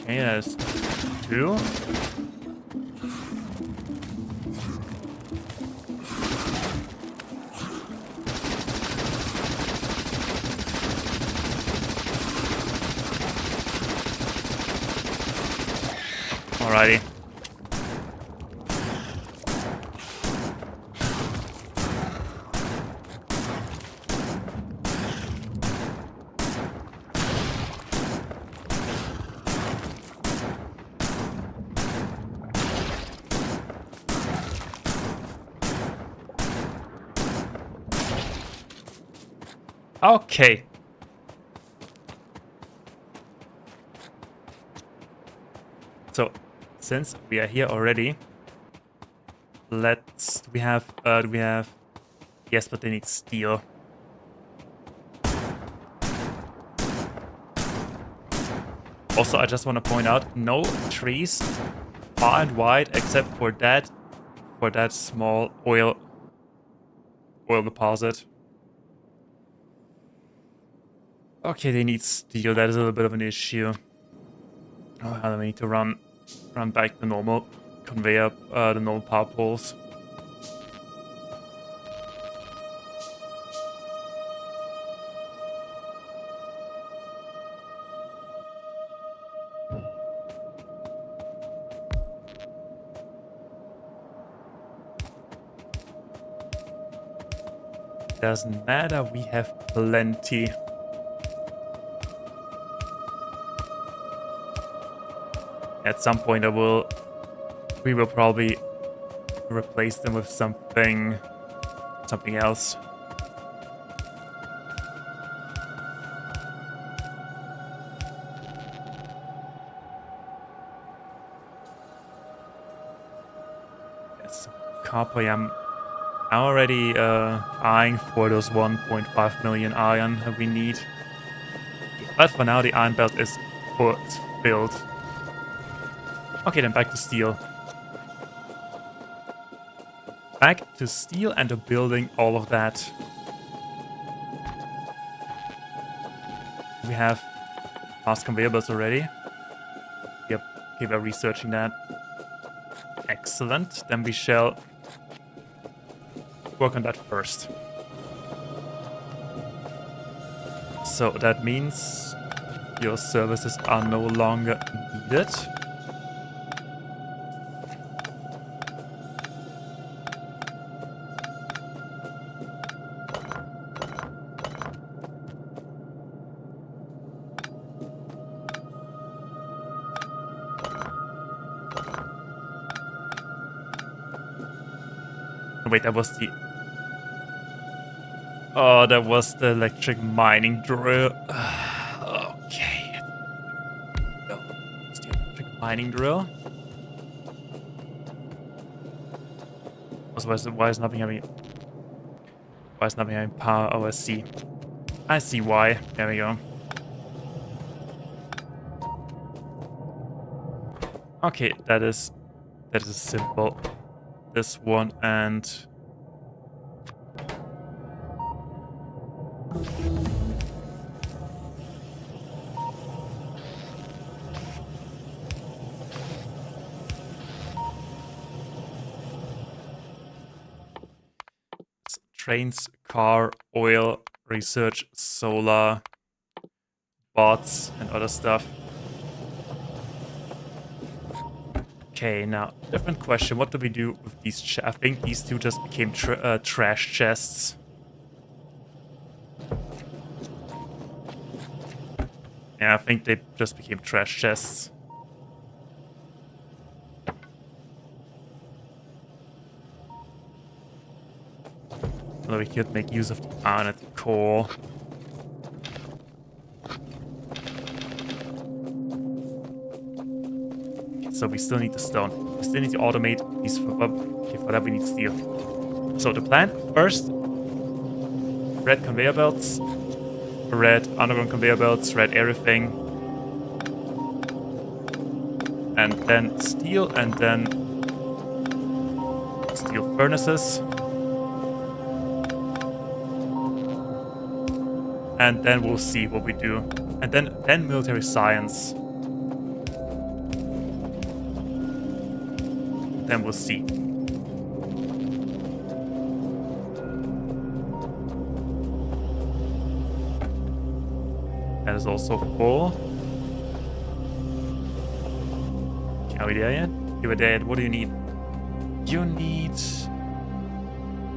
Okay, that's 2. Alrighty. Okay. So, since we are here already, do we have, yes, but they need steel. Also, I just want to point out, no trees far and wide except for that small oil deposit. Okay, they need steel. That is a little bit of an issue. Oh, I need to run back the normal conveyor, the normal power poles. Doesn't matter, we have plenty. At some point we will probably replace them with something else. Yes, copper, I'm already eyeing for those 1.5 million iron that we need. But for now, the iron belt is filled. Okay, then back to steel. Back to steel and to building all of that. We have fast conveyor belts already. Yep, okay, we're researching that. Excellent. Then we shall work on that first. So that means your services are no longer needed. Oh, wait, that was the... Oh, that was the electric mining drill. Okay. No, it's the electric mining drill. Also, why is nothing having... Why is nothing having power? Oh, I see. I see why. There we go. Okay, that is simple. This one and... Trains, car, oil, research, solar, bots, and other stuff. Okay, now, different question. What do we do with these I think these two just became trash chests. Yeah, I think they just became trash chests. So we could make use of the iron at the core. So we still need the stone. We still need to automate these. Okay, for that we need steel. So the plan first: red conveyor belts, red underground conveyor belts, red everything, and then steel, and then steel furnaces, and then we'll see what we do, and then military science. Then we'll see. That is also full. Okay, are we there yet? You were there yet. What do you need? You need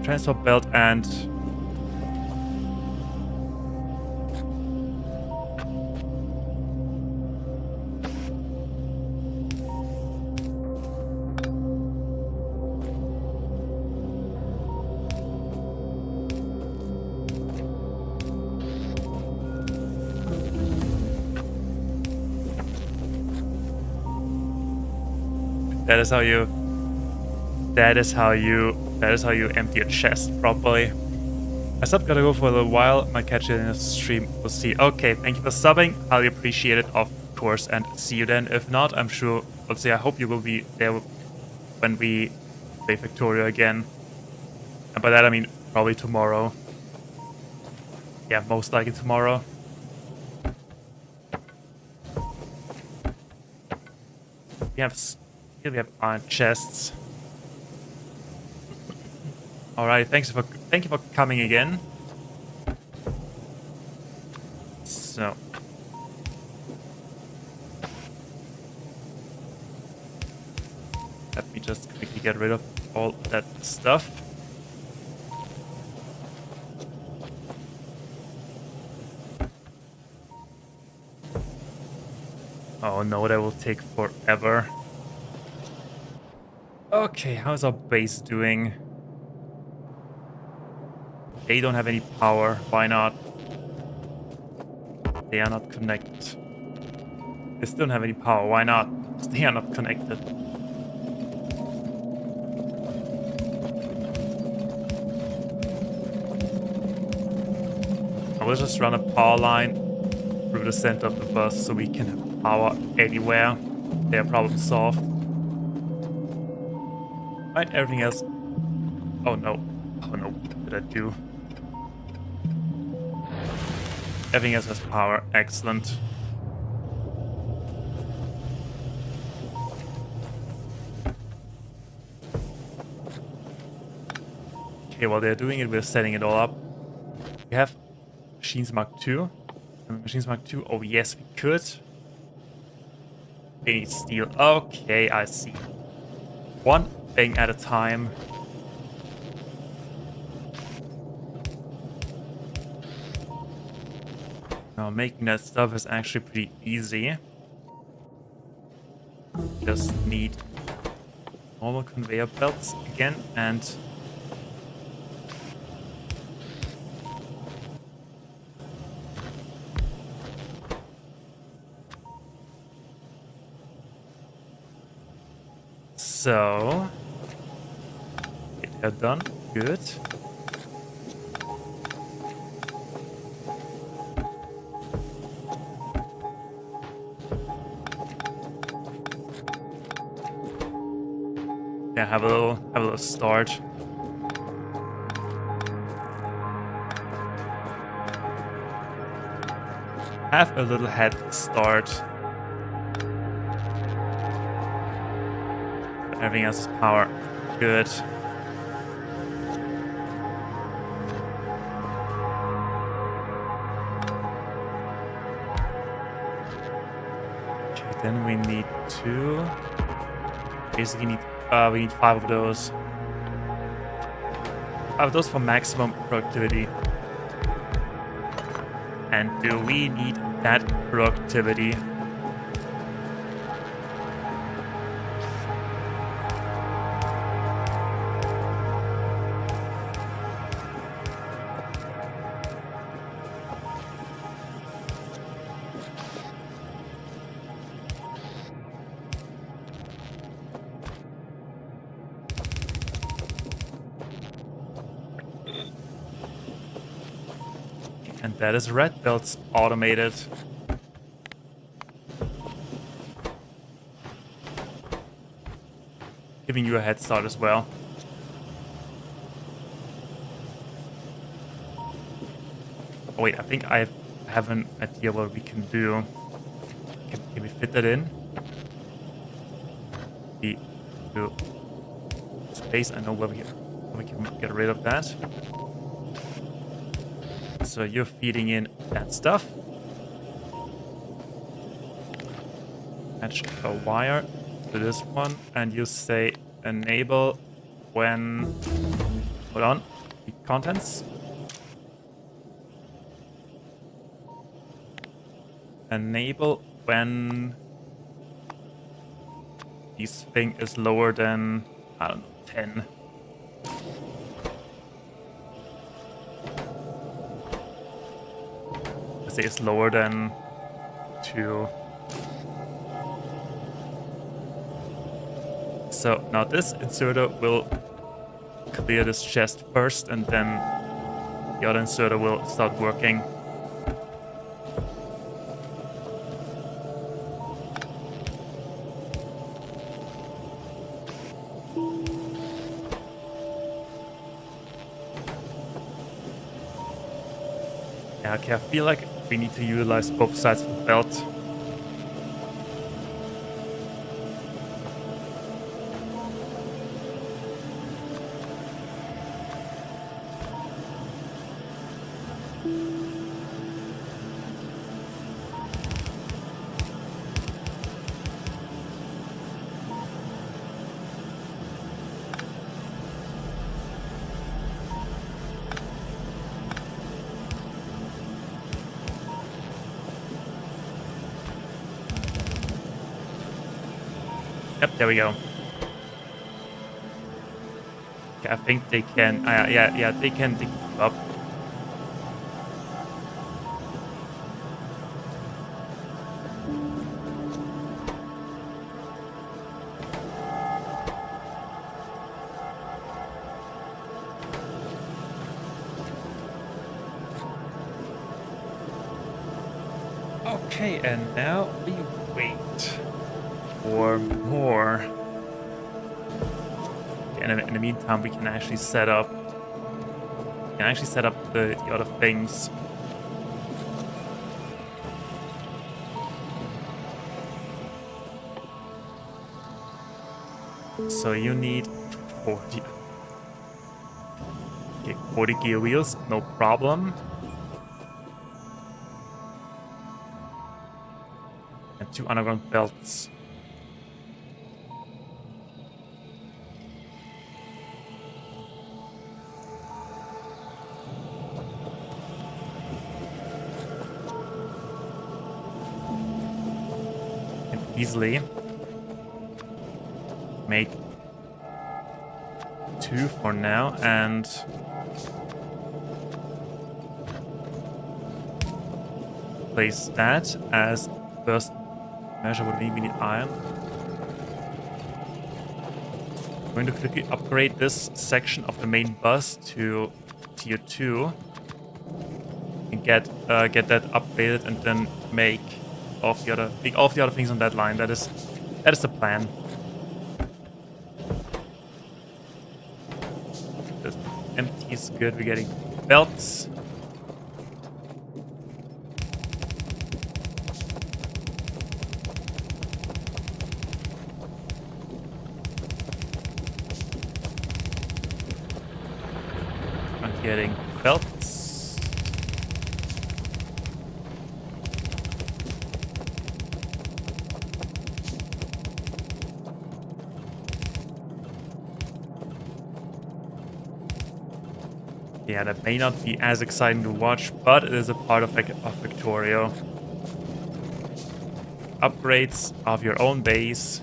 transport belt and that is how you empty a chest properly. I stopped, gotta go for a little while. Might catch it in a stream. We'll see. Okay, thank you for subbing. Highly appreciate it, of course, and see you then. If not, I'm sure. Let's see. I hope you will be there when we play Factorio again. And by that I mean probably tomorrow. Yeah, most likely tomorrow. Here we have iron chests. Alright, thank you for coming again. So let me just quickly get rid of all that stuff. Oh no, that will take forever. Okay, how's our base doing? They don't have any power. Why not? They are not connected. They still don't have any power. Why not? Because they are not connected. I will just run a power line through the center of the bus so we can have power anywhere. Their problem solved. Right, everything else. Oh no. Oh no. What did I do? Everything else has power. Excellent. Okay, while they're doing it, we're setting it all up. We have Machines Mark II. Machines Mark II. Oh yes, we could. They need steel. Okay, I see. One thing at a time. Now, making that stuff is actually pretty easy. Just need normal conveyor belts again and So, get that done. Good. Yeah, have a little start. Have a little head start. Everything else is power. Good. Okay, then we need 2. Basically we need 5 of those. 5 of those for maximum productivity. And do we need that productivity? And that is red belts automated. Giving you a head start as well. Oh wait, I think I have an idea what we can do. Can we fit that in? We do space. I know where we can get rid of that. So you're feeding in that stuff. Match a wire to this one, and you say enable when. Hold on. The contents. Enable when this thing is lower than, I don't know, 10. Let's say it's lower than 2. So now this inserter will clear this chest first, and then the other inserter will start working. Yeah, okay, I feel like we need to utilize both sides of the belt. Yep, there we go. Okay, I think they can. Yeah, they can keep up. Okay, and now we wait for more. And in the meantime, we can actually set up. The other things. So you need 40. Okay, 40 gear wheels, no problem. And 2 underground belts. Can easily make 2 for now, and place that as first measure. Would we need iron? I'm going to quickly upgrade this section of the main bus to tier 2 and get that upgraded, and then make all of the other things on that line. That is the plan. This empty is good. We're getting belts. I'm getting belts. Yeah, that may not be as exciting to watch, but it is a part of Factorio. Upgrades of your own base.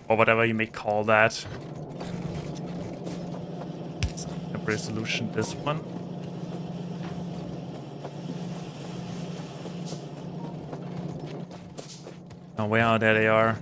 Or whatever you may call that. Temporary solution, this one. Oh, wow, there they are.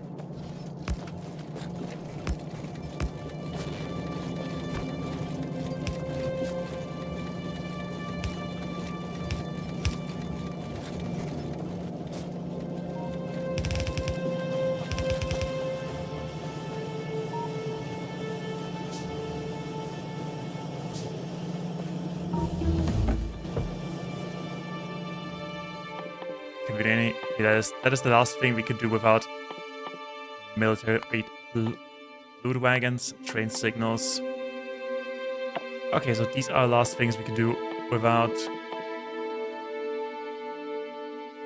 That is the last thing we could do without military loot wagons, train signals. Okay, so these are the last things we can do without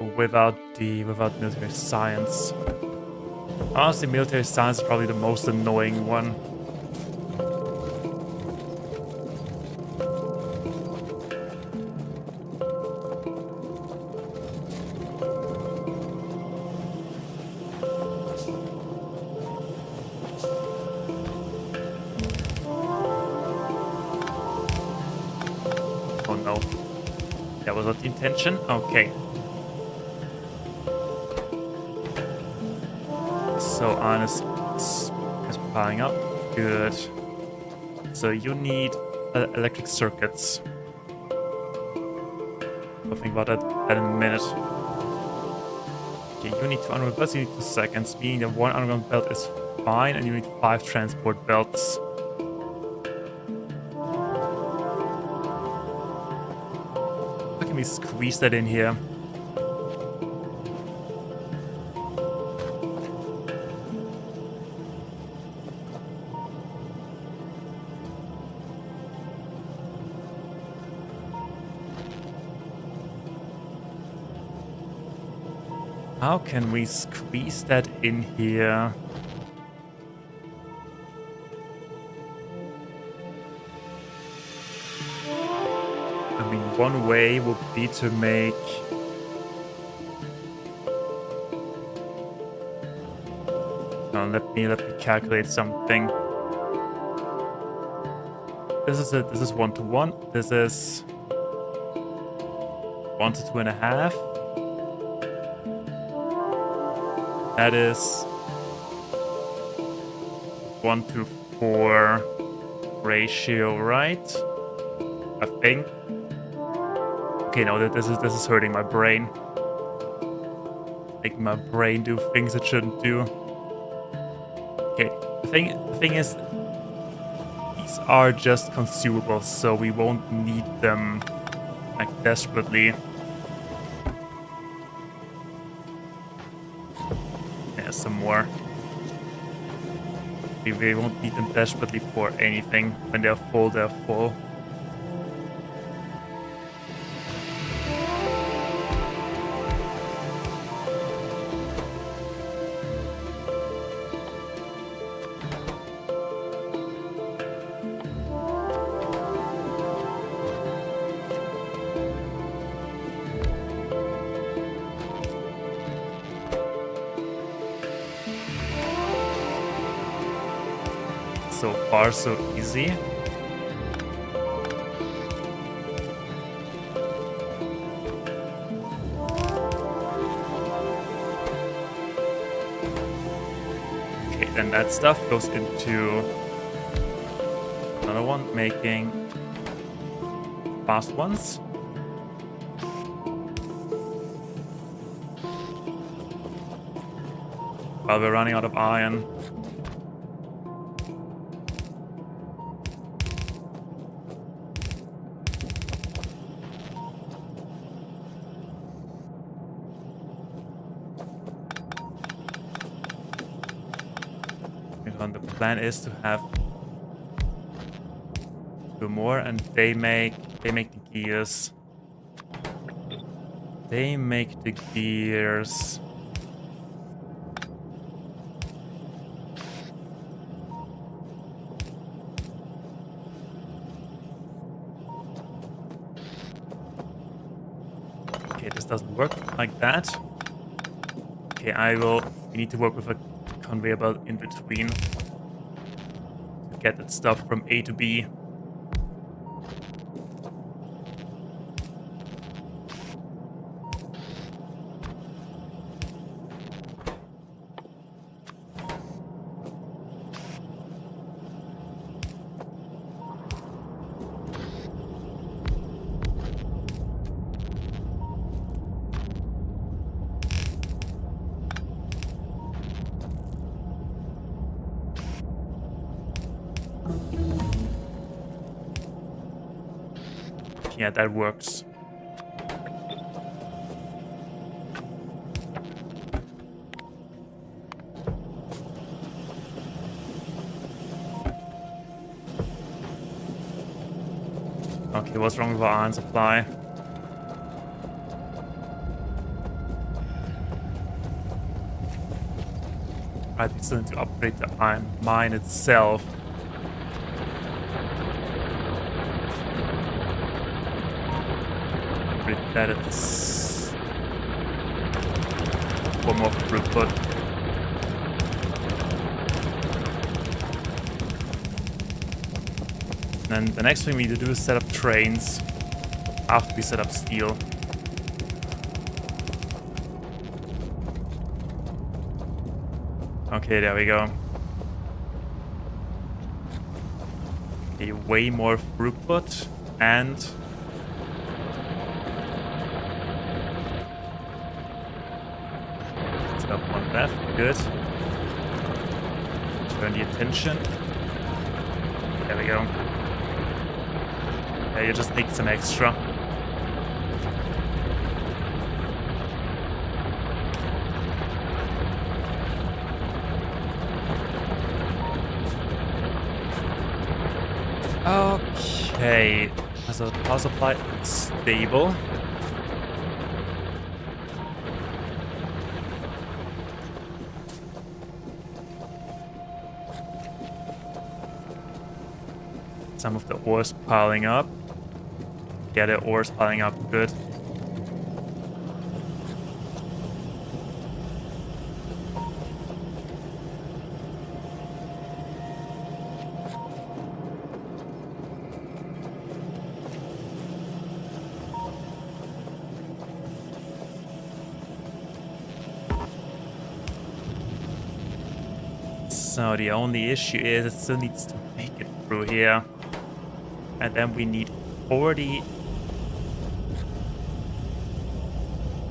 military science. Honestly, military science is probably the most annoying one. That was not the intention. Okay. So honest is piling up. Good. So you need electric circuits. I'll think about that in a minute. Okay, you need 2 underground belts, you need 2 seconds, meaning that 1 underground belt is fine, and you need 5 transport belts. Let me squeeze that in here. How can we squeeze that in here? I mean, one way would be to make... No, let me calculate something. This is 1-to-1. This is 1 to 2.5. That is 1-to-4 ratio, right? I think. Okay, no, this is hurting my brain. Making my brain do things it shouldn't do. Okay, the thing is, these are just consumables, so we won't need them like desperately. Yeah, some more. We won't need them desperately for anything. When they're full, they're full. So far, so easy. Okay, then that stuff goes into another one, making fast ones. While we're running out of iron. And the plan is to have 2 more, and they make the gears. They make the gears. Okay, this doesn't work like that. Okay, we need to work with a conveyor belt in between to get that stuff from A to B. Yeah, that works. Okay, what's wrong with our iron supply? Right, we still need to upgrade the iron mine itself. That it's for more throughput. Then the next thing we need to do is set up trains after we set up steel. Okay, there we go. Okay, way more throughput and up one left, good. Turn the attention. There we go. Yeah, you just need some extra. Okay, so the power supply is stable. Some of the ore's piling up. Yeah, the ore's piling up. Good. So the only issue is it still needs to make it through here. And then we need 40.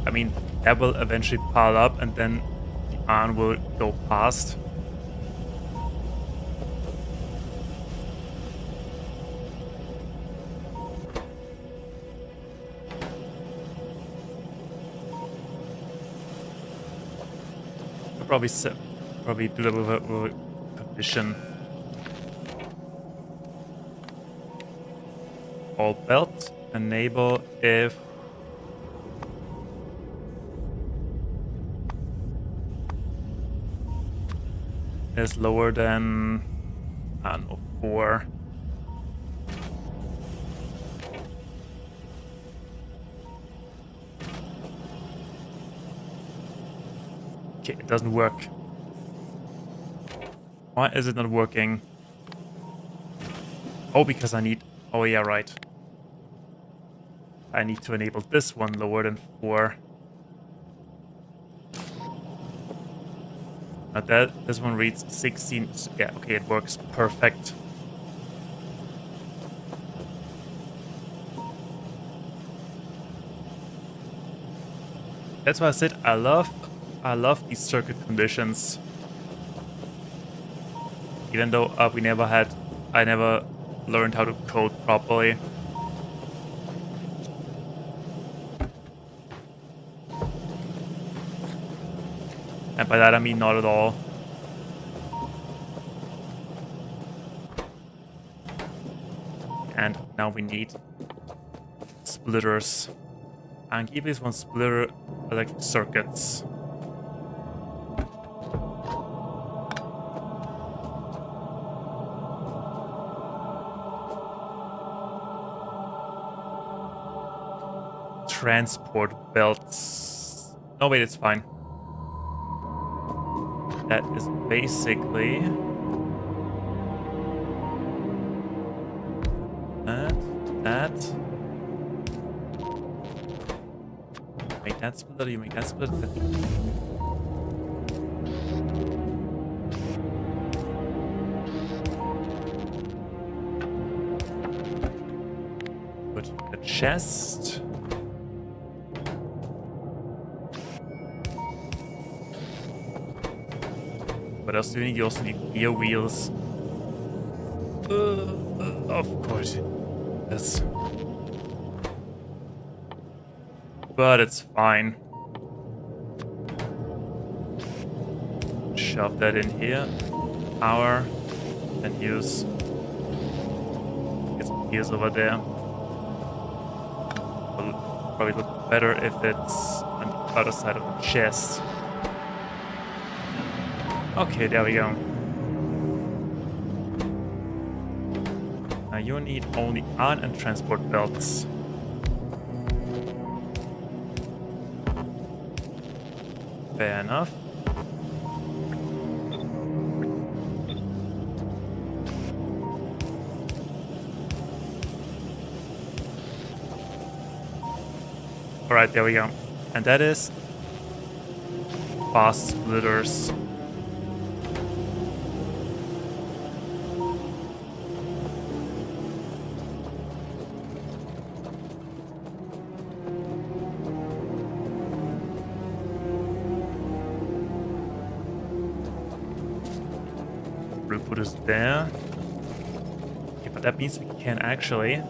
I mean, that will eventually pile up and then the iron will go past. I'll probably do that with a condition. All belt enable if is lower than, I don't know, 4. Okay, it doesn't work. Why is it not working? Oh, because I need... Oh, yeah, right. I need to enable this one lower than 4. That this one reads 16. Yeah, okay, it works perfect. That's why I said I love these circuit conditions. Even though I never learned how to code properly. And by that I mean not at all. And now we need splitters. And give this one splitter electric circuits. Transport belts. No, wait, it's fine. That is basically that. Make that split, you make that split. Put the chest. What else do you need? You also need gear wheels. Of course. Yes. But it's fine. Shove that in here. Power. And use. Get some gears over there. Will probably look better if it's on the other side of the chest. Okay, there we go. Now you need only iron and transport belts. Fair enough. Alright, there we go. And that is fast splitters. Put us there. Okay, but that means we can actually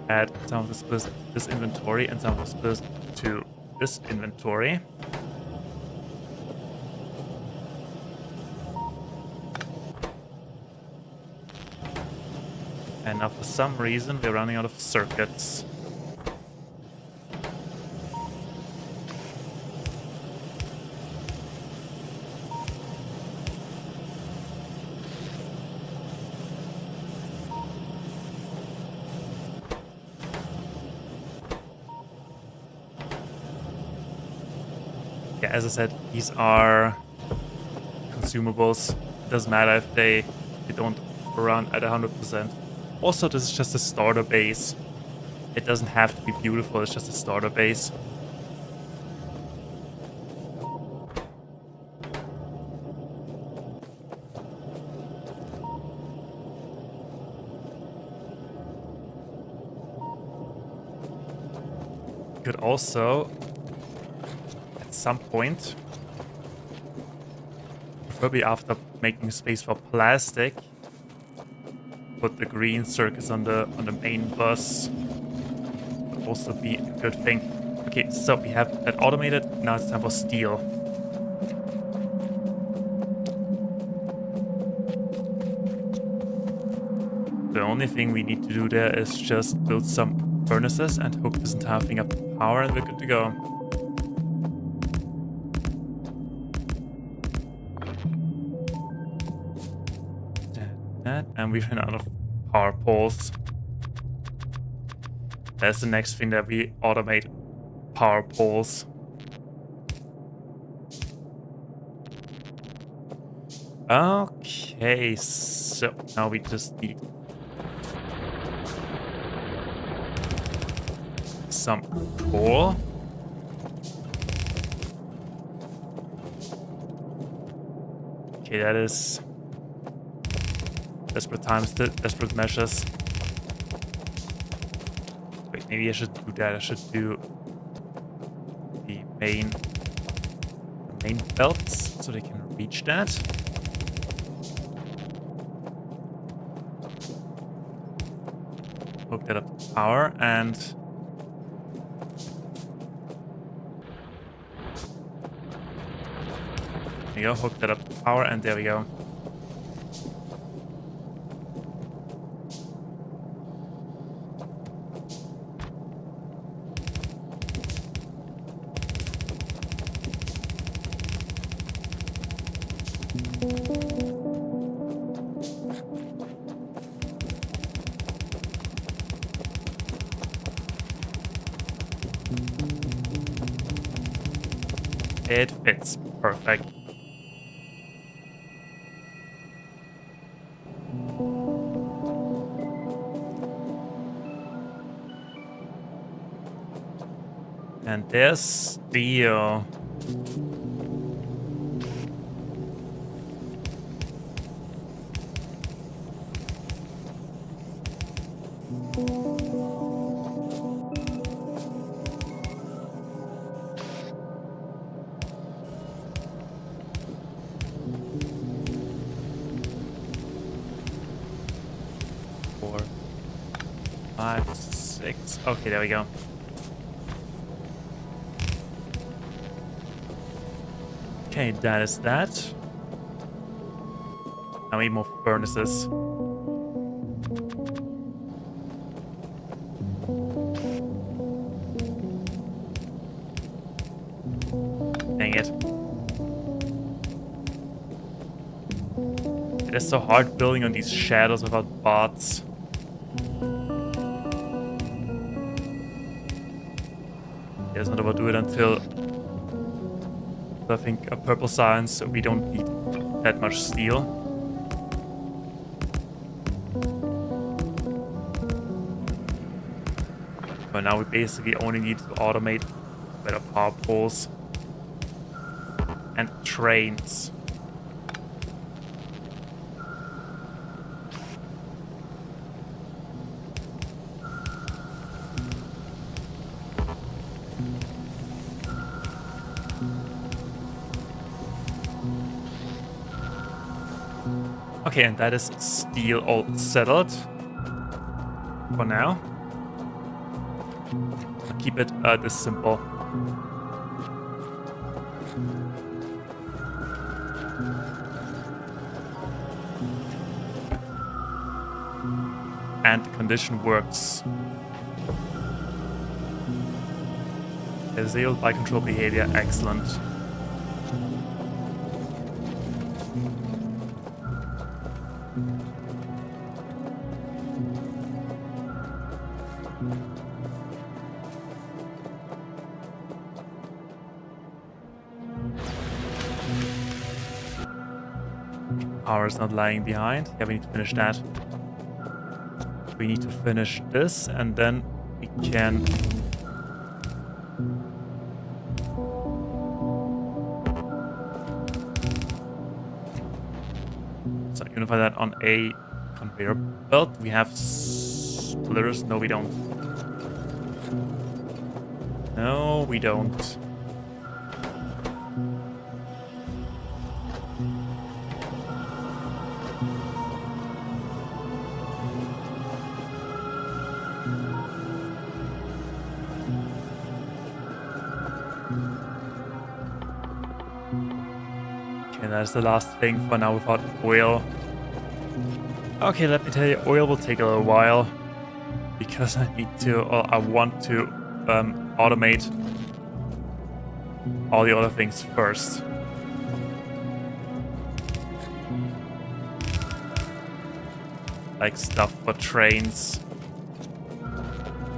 add some of the splits to this inventory and some of the splits to this inventory. And now for some reason we're running out of circuits. Yeah, as I said, these are consumables. It doesn't matter if they don't run at 100%. Also, this is just a starter base. It doesn't have to be beautiful, it's just a starter base. You could also, at some point, probably after making space for plastic, put the green circuits on the main bus. Would also be a good thing. Okay, so we have that automated. Now it's time for steel. The only thing we need to do there is just build some furnaces and hook this entire thing up to power, and we're good to go. And we ran out of power poles. That's the next thing that we automate. Power poles. Okay, so now we just need some coal. Okay, that is desperate times, desperate measures. Wait, maybe I should do that. I should do the main belts so they can reach that. Hook that up to power and there we go. Hook that up to power and there we go. It fits. Perfect. And there's steel. Four, 5, 6. Okay, there we go. Okay, that is that. Now we need more furnaces. Dang it. It is so hard building on these shadows without bots. Let's not overdo it until I think a purple science, so we don't need that much steel. But now we basically only need to automate better power poles and trains. Okay, and that is steel all settled for now. I'll keep it this simple. And the condition works. Disabled by control behavior, excellent. Power is not lying behind. Yeah, we need to finish that. We need to finish this and then we can so unify that on a conveyor belt. We have splitters. No, we don't. No, we don't. Okay, that's the last thing for now without oil. Okay, let me tell you, oil will take a little while because I need to, or I want to automate all the other things first. Like stuff for trains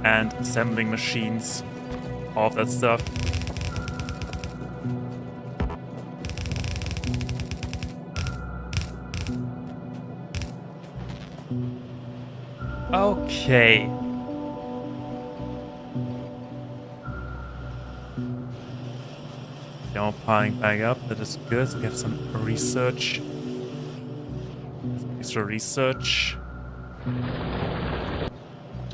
and assembling machines, all of that stuff. Okay. Don't piling back up. That is good. So we have some research. Some extra research.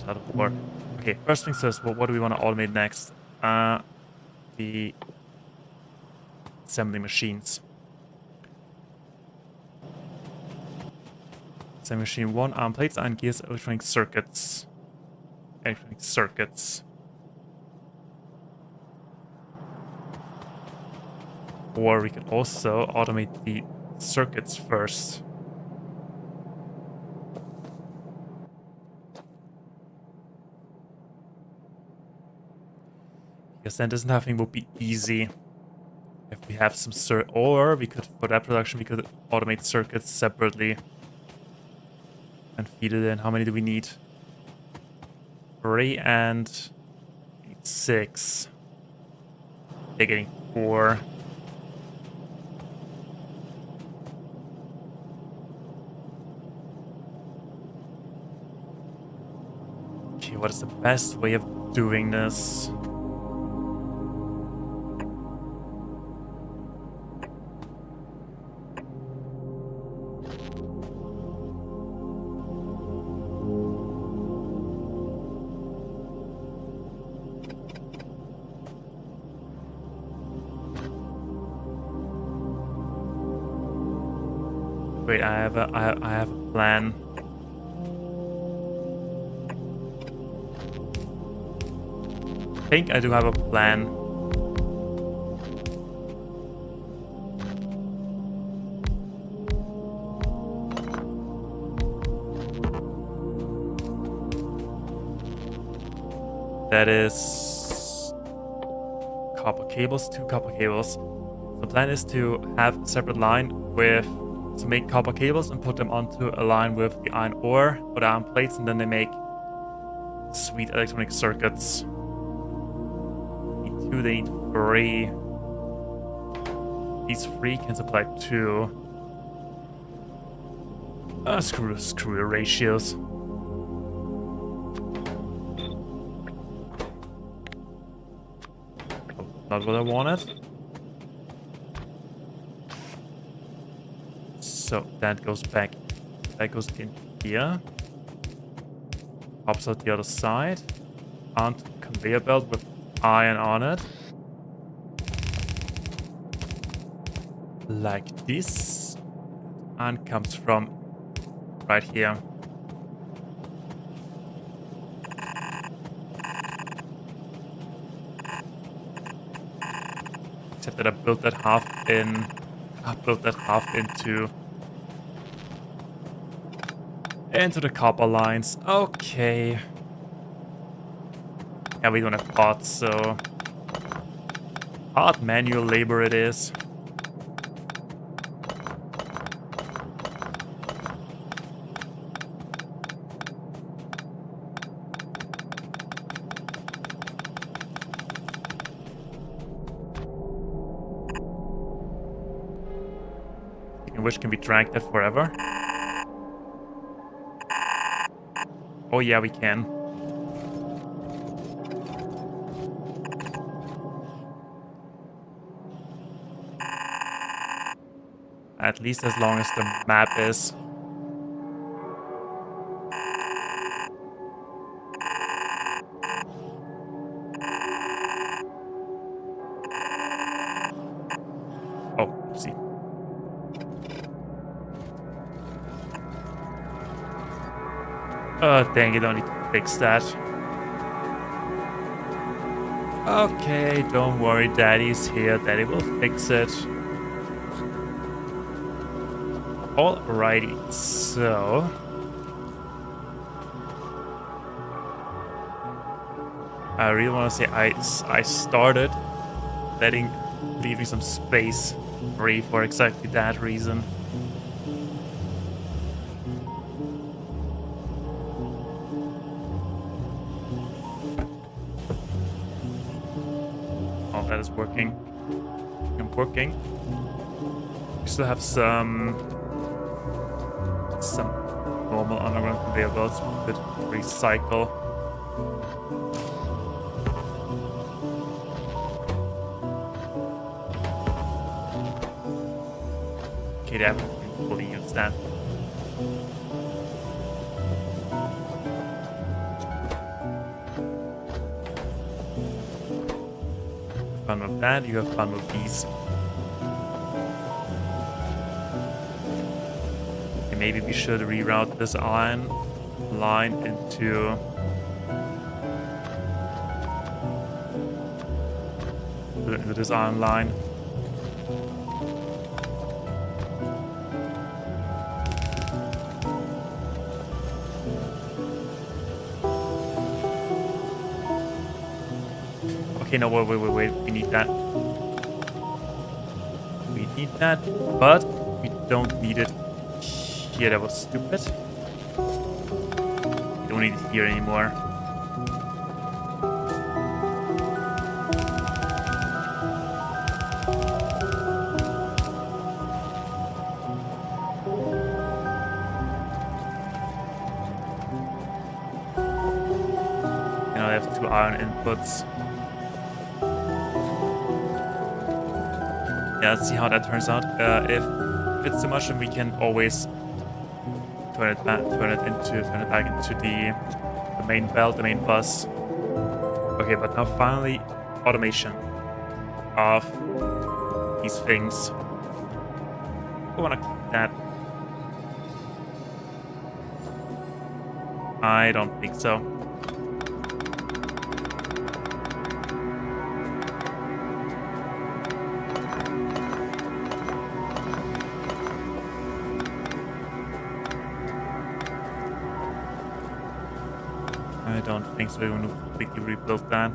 Out of work. Okay, first things first, what do we want to automate next? The assembly machines. Assembly machine 1, arm plates, iron gears, electronic circuits. Electronic circuits. Or we could also automate the circuits first. Because then this nothing would be easy. If we have some or we could, for that production, we could automate circuits separately. And feed it in. How many do we need? 3 and 6. They're getting 4. Okay, what is the best way of doing this? Wait, I have a plan. I think I do have a plan. That is copper cables, 2 copper cables. The plan is to have a separate line with to make copper cables and put them onto a line with the iron ore or the iron plates, and then they make sweet electronic circuits. They need 2, they need 3. These 3 can supply 2. Screw the ratios. Oh, not what I wanted. So that goes back. That goes in here. Pops out the other side. Onto the conveyor belt with iron on it. Like this. And comes from right here. Except that I built that half in. I built that half into the copper lines. Okay. Yeah, we don't have pots, so hard manual labor it is. Which can we drag that forever? Oh yeah, we can. At least as long as the map is. Oh, see. Oh, dang it, I need to fix that. Okay, don't worry, Daddy's here. Daddy will fix it. Alrighty, so... I really want to say I started leaving some space free for exactly that reason. Oh, that is working. I'm working. We still have some normal underground conveyor belts we could recycle. Okay, they haven't fully used that. Fun with that, you have fun with these. Okay, maybe we should reroute this line into this iron line. Okay, no, wait, we need that. We need that, but we don't need it here. That was stupid. We don't need it here anymore. I have 2 iron inputs. Yeah, let's see how that turns out. If it's too much, then we can always turn it back into the main belt, the main bus. Okay, but now finally automation of these things. I wanna keep that. I don't think so. I don't think so. We want to completely rebuild that.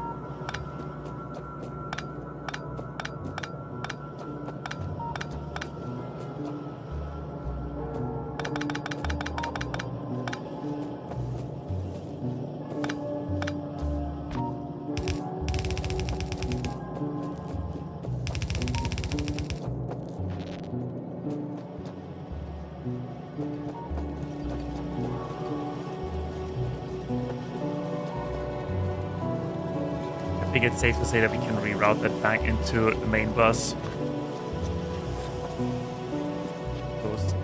I think it's safe to say that we can reroute that back into the main bus. Closed.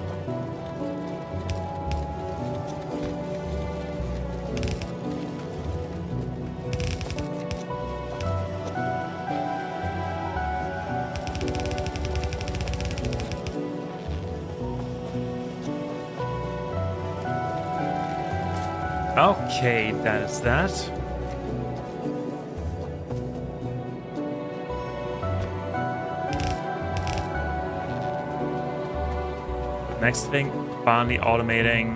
Okay, that is that. Next thing, finally automating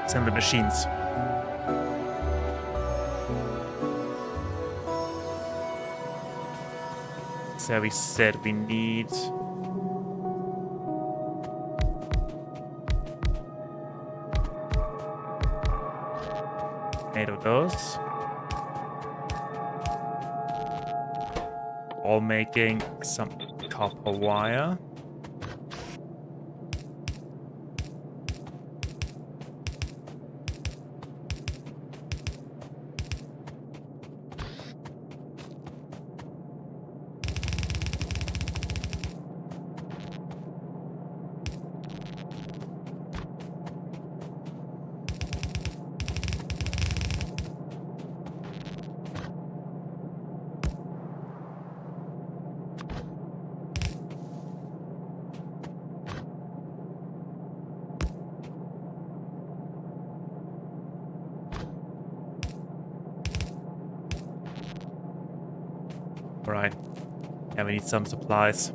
some of the machines. So we said we need 8 of those. All making some copper wire. Right. Yeah, we need some supplies.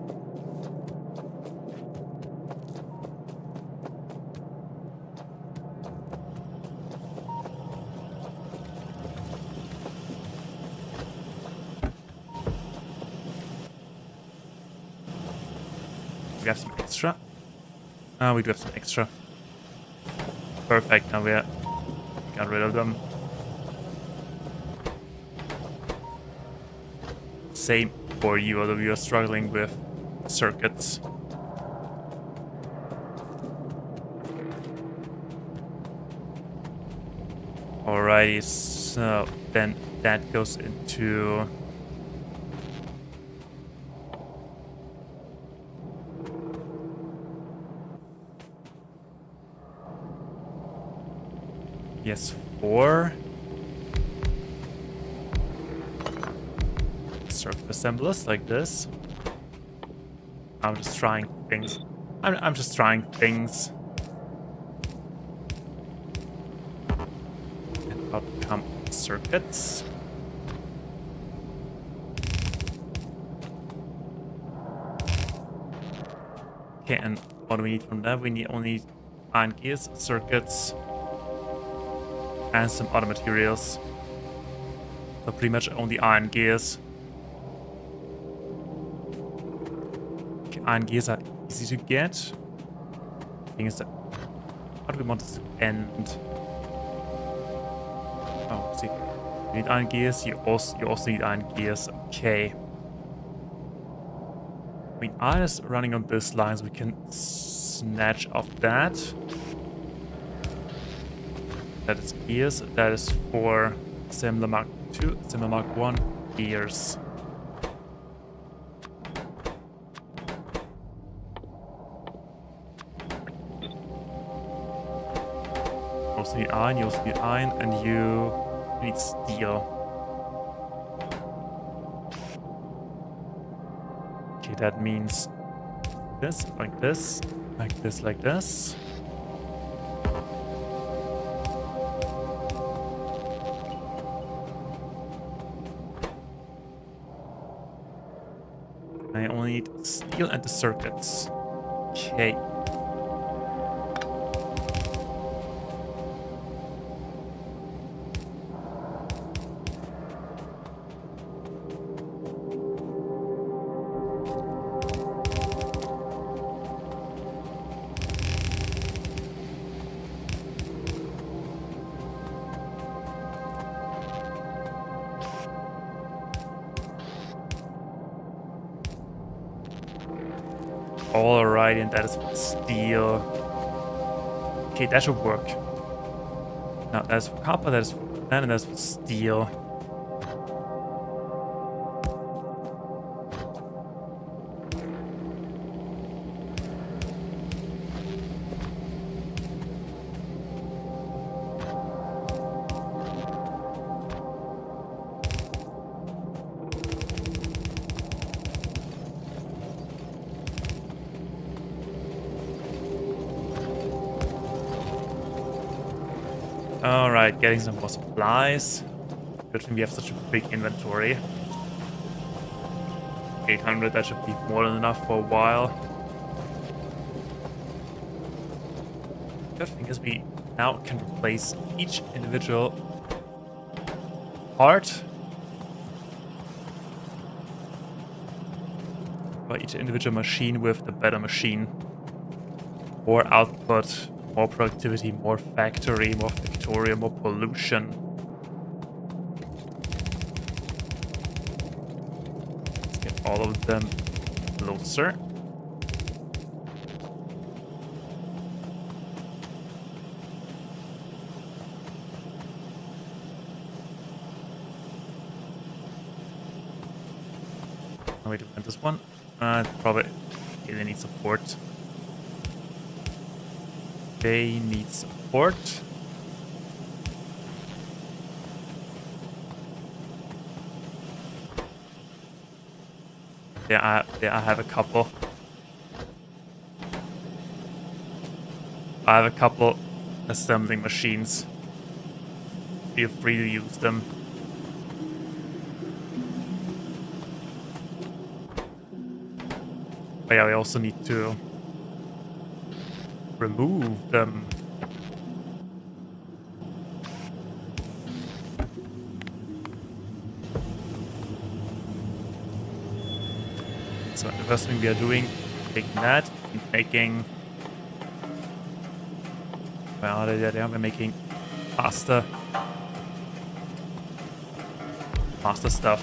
We have some extra. We do have some extra. Perfect. Now we got rid of them. Same for you, although you are struggling with circuits. Alrighty, so then that goes into Yes, 4. Circuit assemblers like this. I'm just trying things. I'm just trying things. And out come circuits. Okay, and what do we need from that? We need only iron gears, circuits, and some other materials. So pretty much only iron gears. Okay, iron gears are easy to get. Thing is that, how do we want this to end? Oh, see, you need iron gears. You also need iron gears. Okay. I mean, iron is running on this line, so we can snatch off that. That is gears. That is for Assembler Mark 2, Assembler Mark 1 gears. You also need iron, you also need iron, and you need steel. Okay, that means this, like this, like this, like this. I only need steel and the circuits. Okay. Alright, and that is for steel. Okay, that should work. Now, that is for copper, that is for that, and that is for steel. Alright, getting some more supplies. Good thing we have such a big inventory. 800, that should be more than enough for a while. Good thing is we now can replace each individual part. Or each individual machine with the better machine. More output, more productivity, more factory, more Factorio, more pollution. Let's get all of them closer. Now we defend this one. Probably they need support. They need support. Yeah, I have a couple. I have a couple assembling machines. Feel free to use them. But yeah, we also need to remove them. So the first thing we are doing, taking that, making. Well, we're making faster stuff.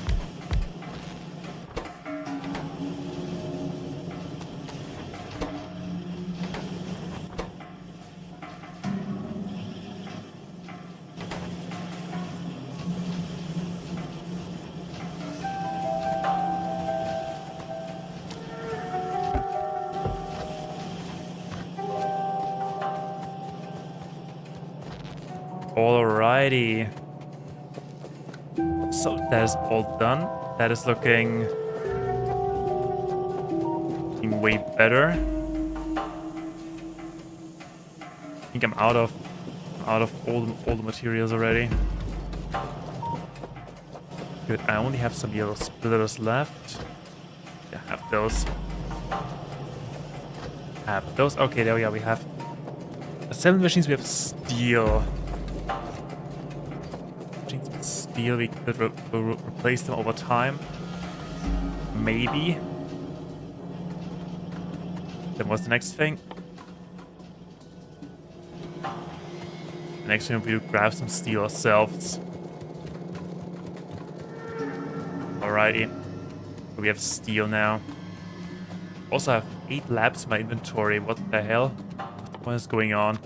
Alrighty. So that is all done. That is looking way better. I think I'm out of all the materials already. Good. I only have some yellow splitters left. Yeah, have those. Have those. Okay, there we are. We have assembly machines. We have steel. Machines with steel. We could replace them over time. Maybe. Then what's the next thing? The next thing we'll grab some steel ourselves. Alrighty. We have steel now. Also have 8 labs in my inventory. What the hell? What is going on?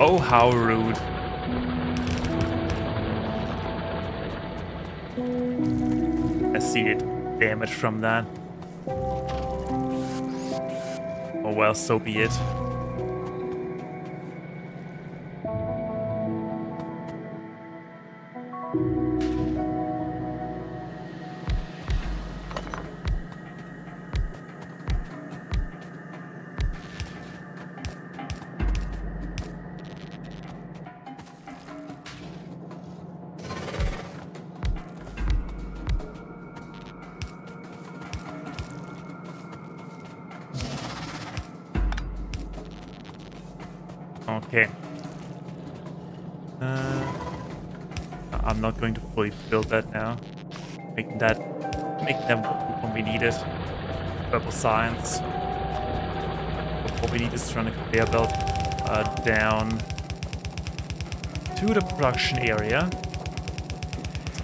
Oh, how rude. I see it. Damage from that. Oh well, so be it. Okay. I'm not going to fully build that now. Make that when we need it. Purple science. What we need is to run a conveyor belt down to the production area.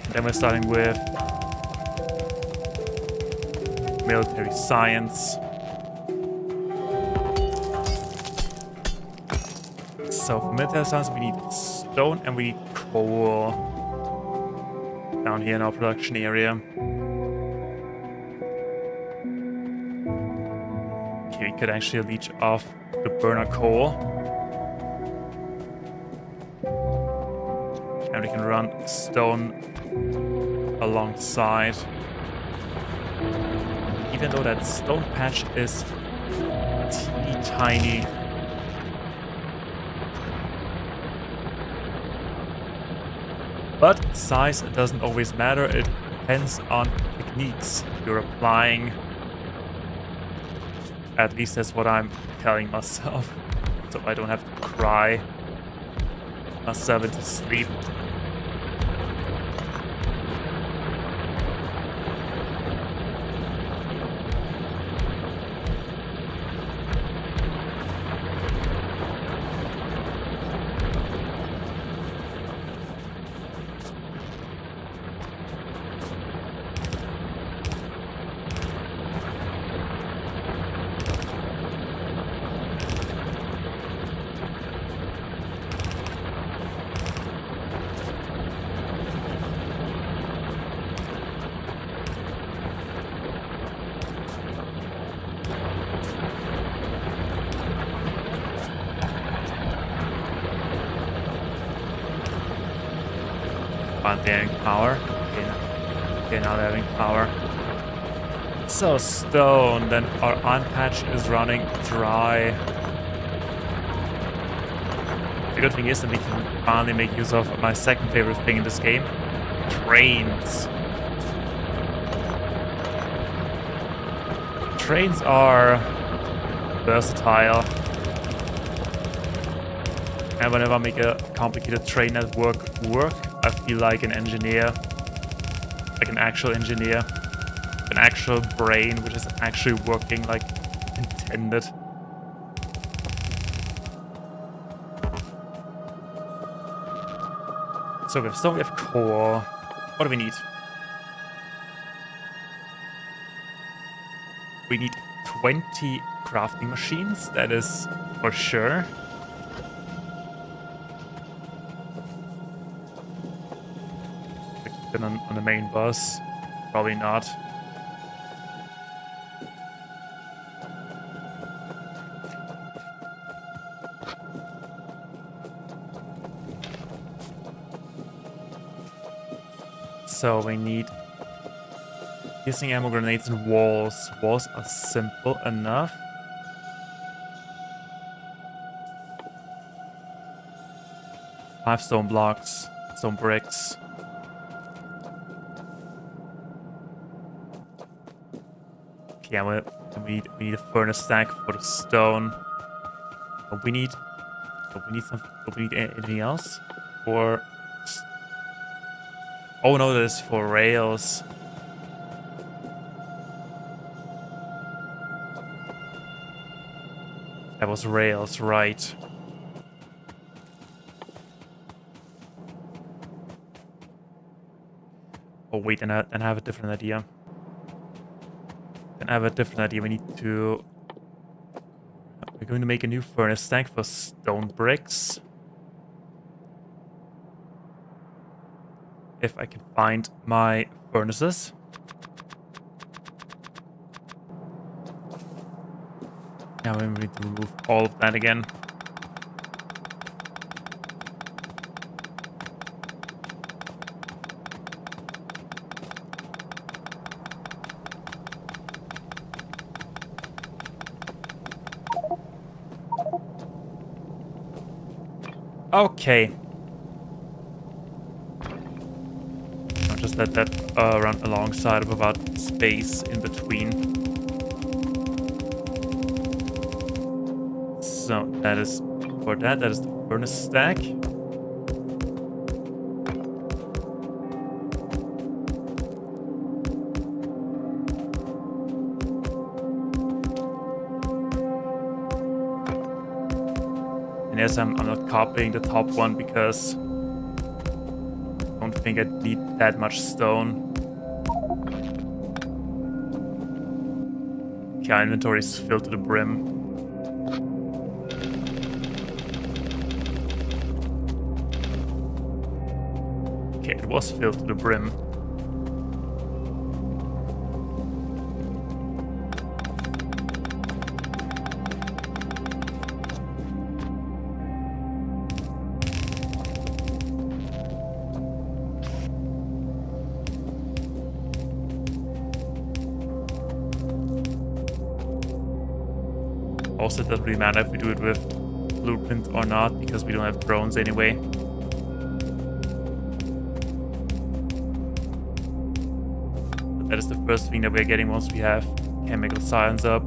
And then we're starting with military science. So for military science we need stone and we need coal down here in our production area. Okay, we could actually leech off the burner coal. And we can run stone alongside. Even though that stone patch is teeny tiny. But size doesn't always matter, it depends on techniques you're applying. At least that's what I'm telling myself, so I don't have to cry myself into sleep. They're having power. Okay, now they're having power. So stone, then our iron patch is running dry. The good thing is that we can finally make use of my second favorite thing in this game. Trains. Trains are versatile. And whenever I make a complicated train network work, I feel like an engineer. Like an actual engineer. An actual brain which is actually working like intended. So we have stone, we have core. What do we need? We need 20 crafting machines, that is for sure. Then on the main bus, probably not. So we need piercing ammo, grenades, and walls. Walls are simple enough. Five stone blocks, stone bricks. Yeah, we need a furnace stack for the stone. But we need anything else? For oh no, that is for rails. That was rails, right? Oh wait, and I have a different idea. We need to... We're going to make a new furnace stack for stone bricks. If I can find my furnaces. Now we need to remove all of that again. Okay. I'll just let that run alongside of about space in between. So that is for that. That is the furnace stack. And yes, I'm not copying the top one because I don't think I need that much stone. Okay, our inventory is filled to the brim. Okay, it was filled to the brim. Also, it doesn't really matter if we do it with blueprint or not, because we don't have drones anyway. But that is the first thing that we're getting once we have chemical science up.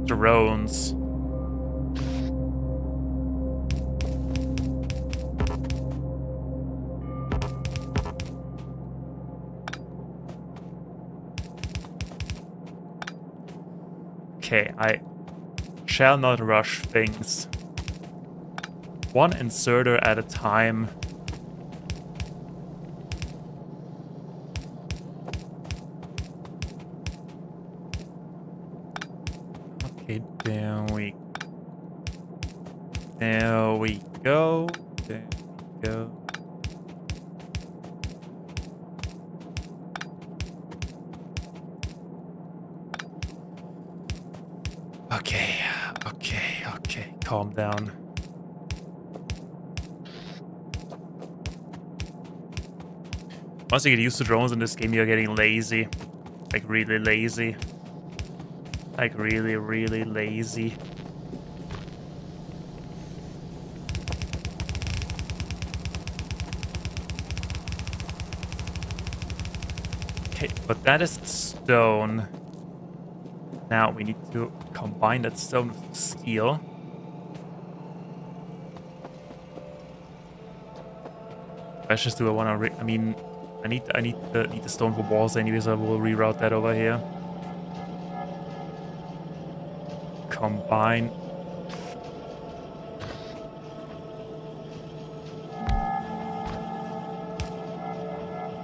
Drones. Okay, I shall not rush things. One inserter at a time. Okay, there we go. There we go. Okay, calm down. Once you get used to drones in this game, you're getting lazy. Like, really lazy. Like, really, really lazy. Okay, but that is stone. Now we need to combine that stone with steel. Let's just do a one. I mean, I need the stone for walls anyways. I will reroute that over here. Combine.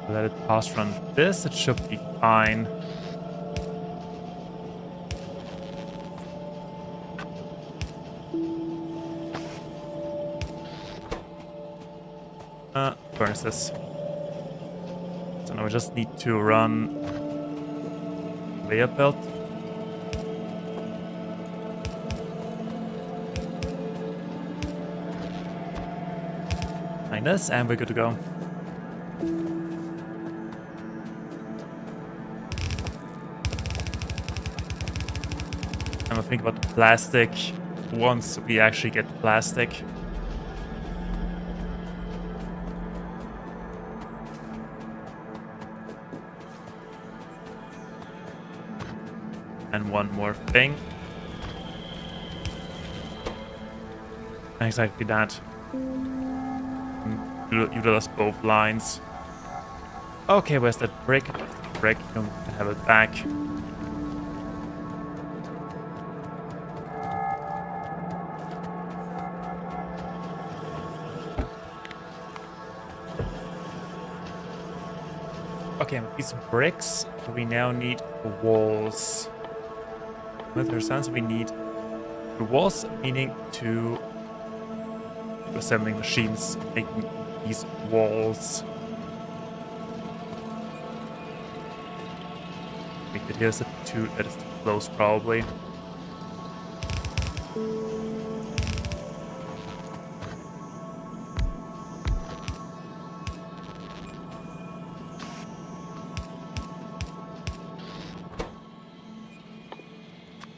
Let it pass run this. It should be fine. Furnaces. So now we just need to run conveyor belt. Like this, and we're good to go. I'm gonna think about the plastic once we actually get plastic. And one more thing. Exactly that. Utilize both lines. Okay, where's that brick? Brick, you can have it back. Okay, with these bricks, we now need walls. With our sense, we need the walls, meaning to assembling machines making these walls. Wait, but here's a two that is too close, probably.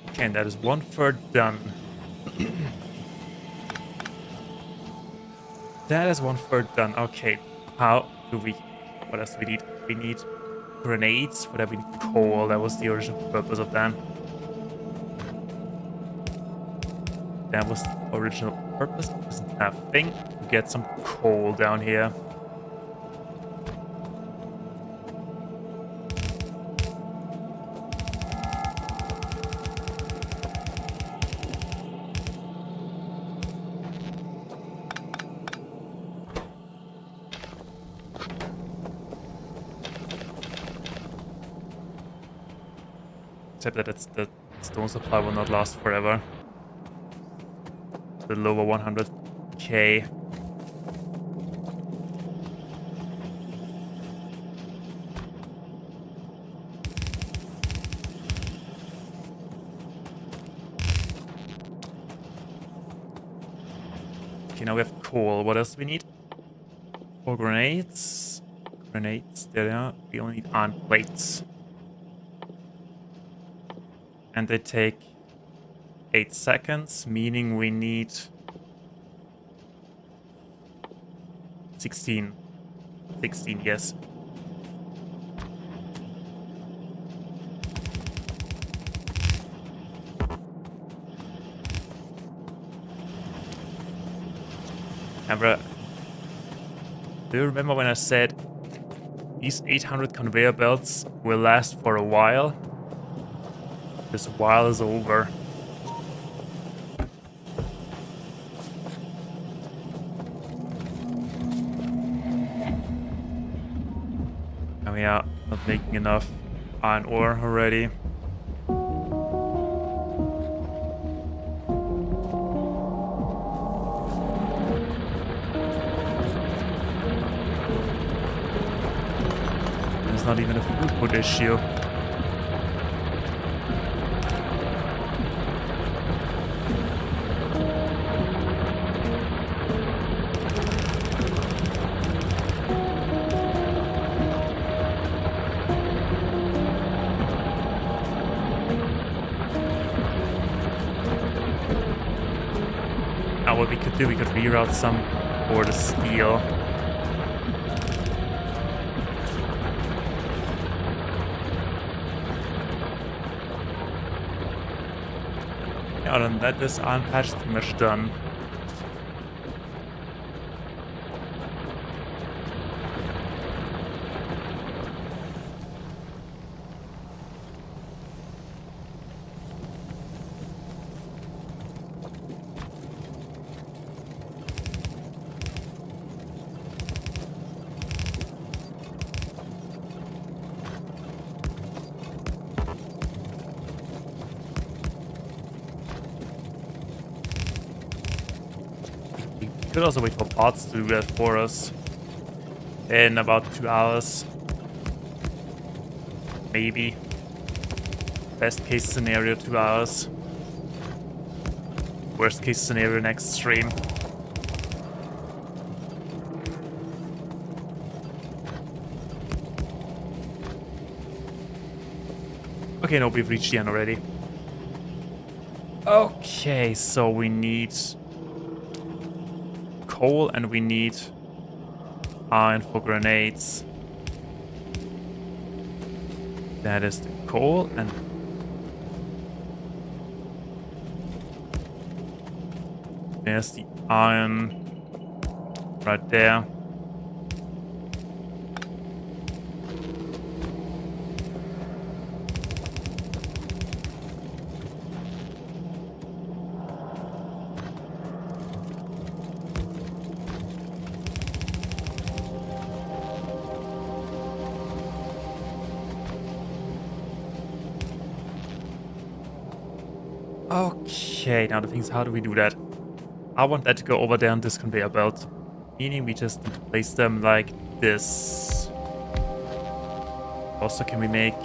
Okay, and that is 1/3 done. That is 1/3 done. Okay, how do we... What else do we need? We need grenades. For that we need coal. That was the original purpose of them. That was the original purpose. It doesn't have a thing. To get some coal down here. Except that the stone supply will not last forever. A little over 100k. Okay, now we have coal. What else do we need? 4 grenades. Grenades, there they are. We only need iron plates. And they take 8 seconds, meaning we need 16. 16, yes. Amber, do you remember when I said these 800 conveyor belts will last for a while? This while is over. And we are not making enough iron ore already. There's not even a throughput issue. Now what we could do, we could reroute some for the steel. Yeah, then that is unpatched pretty much done. Could also wait for bots to do that for us in about 2 hours. Maybe. Best case scenario, 2 hours. Worst case scenario, next stream. Okay, no, we've reached the end already. Okay, so we need coal and we need iron for grenades. That is the coal and there's the iron right there. Okay, now the thing is, how do we do that? I want that to go over there on this conveyor belt. Meaning we just need to place them like this. Also, can we make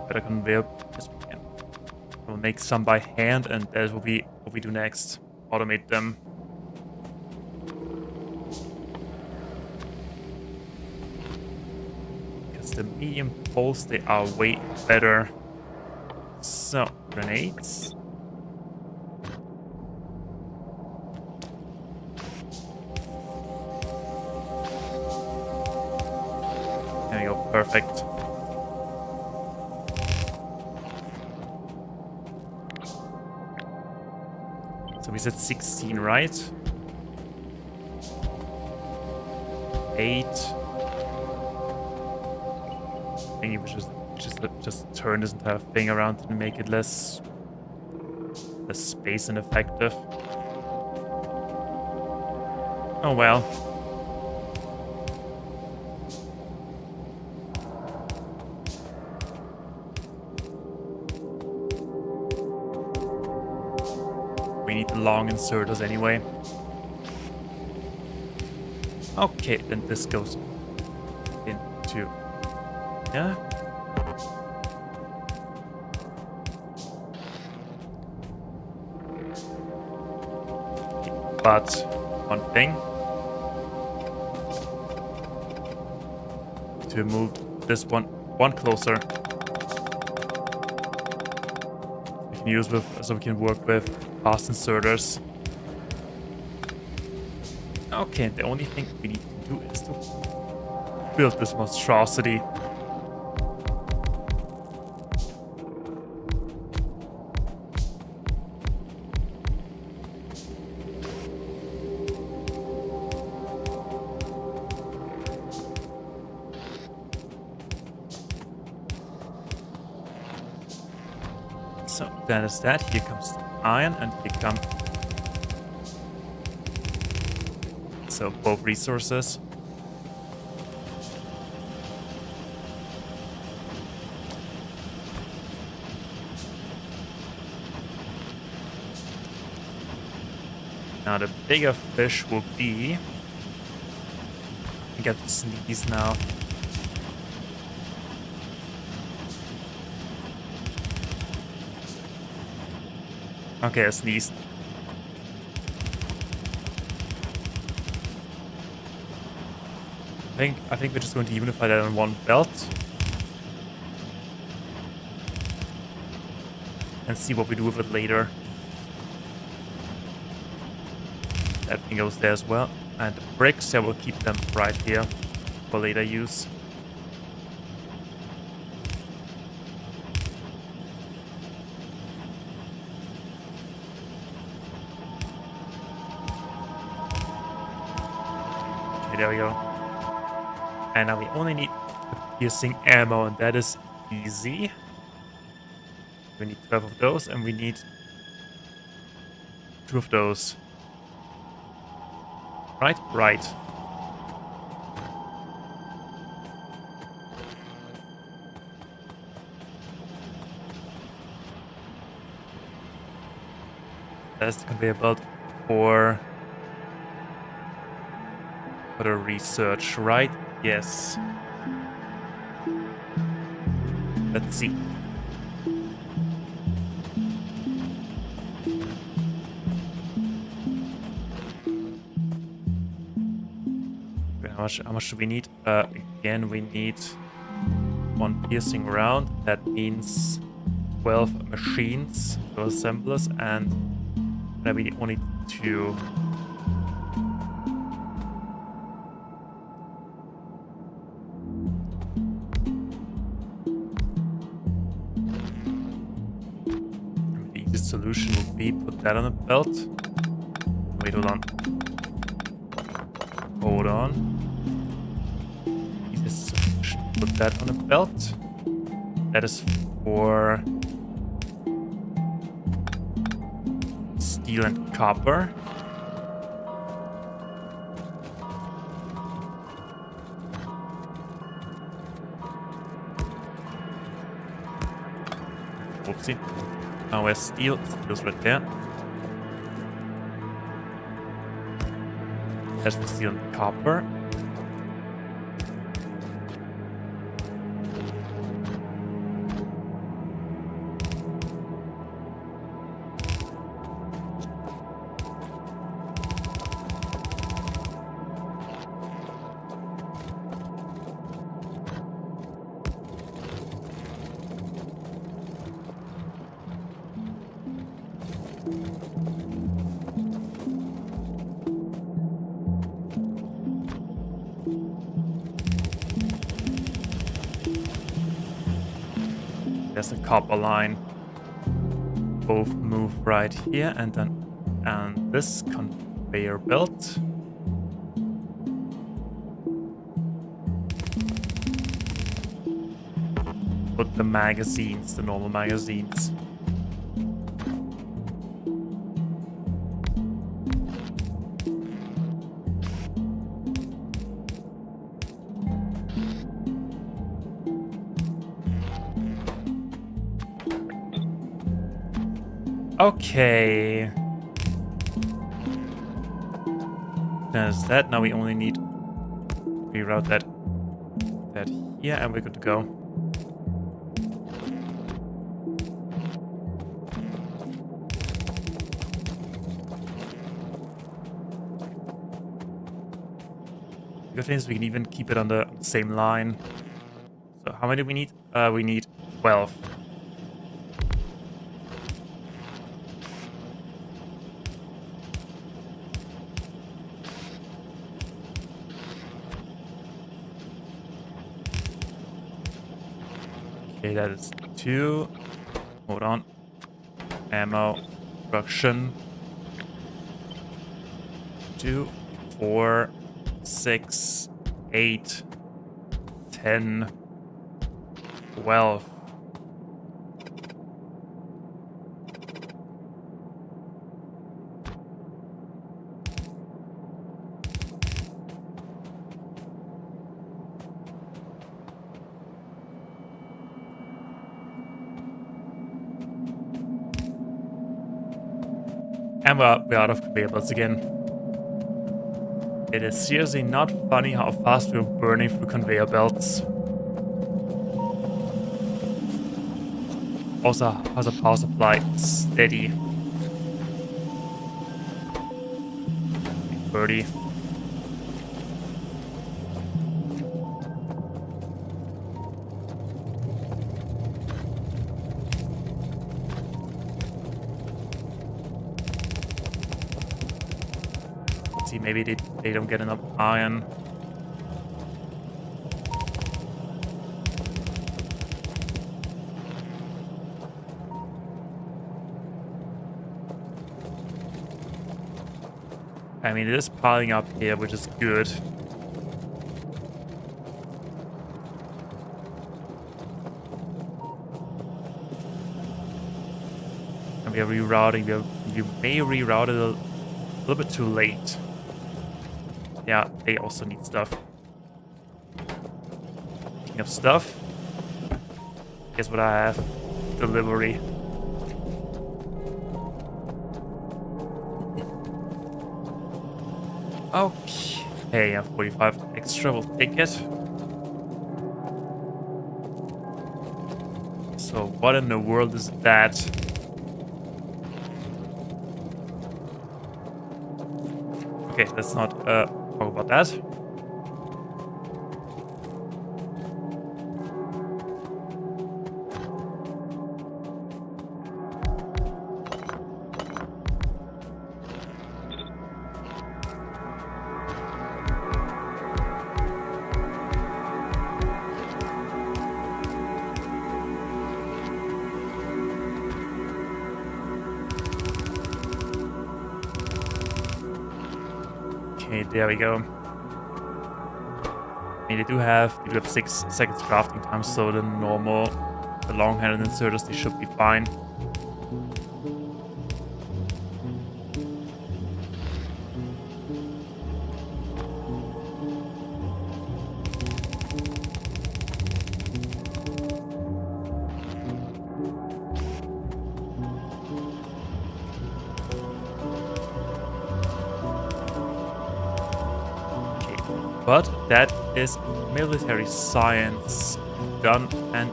better conveyor? Yes, we can. We'll make some by hand, and that will be what we do next. Automate them. Because the medium poles, they are way better. So, grenades. There we go, perfect. So we said 16, right? 8. I think we should just turn this entire thing around and make it less space ineffective. Oh well. We need the long inserters anyway. Okay, then this goes into... Yeah. But one thing. To move this one closer. We can use with, so we can work with fast inserters. Okay, the only thing we need to do is to build this monstrosity. So that is that. Here comes the iron, and here come... So both resources. Now the bigger fish will be... I get to sneeze now. Okay, I sneezed. I think we're just going to unify that on one belt. And see what we do with it later. That thing goes there as well. And the bricks, I will keep them right here for later use. Okay, there we go. And now we only need piercing ammo, and that is easy. We need 12 of those, and we need 2 of those. Right? Right. That's the conveyor belt for for the research, right? Yes. Let's see. How much do we need? Again, we need 1 piercing round. That means 12 machines, those assemblers, and then we only need 2. The easiest solution would be put that on a belt. Wait, hold on. Hold on. Easiest solution, put that on a belt. That is for steel and copper. Oopsie. Now where's steel? Steel's right there. That's for steel and copper. There's a copper line. Both move right here, and then this conveyor belt. Put the magazines, the normal magazines. Okay. There's that. Now we only need to reroute that here, and we're good to go. The good thing is we can even keep it on the same line. So how many do we need? We need 12. Okay, that is 2. Hold on. Ammo. Production. 2, 4, 6, 8, 10, 12. And we're out of conveyor belts again. It is seriously not funny how fast we're burning through conveyor belts. Also, how's a power supply? Steady. 30. See, maybe they don't get enough iron. I mean, it is piling up here, which is good. And we are rerouting. You may reroute it a little bit too late. Yeah, they also need stuff. Speaking of stuff, guess what I have? Delivery. Okay. Hey, 45 extra, we'll take it. So what in the world is that? Okay, let's not talk about that. Okay, there we go. I mean, they do have 6 seconds crafting time, so the long-handed inserters, they should be fine. But that is military science done and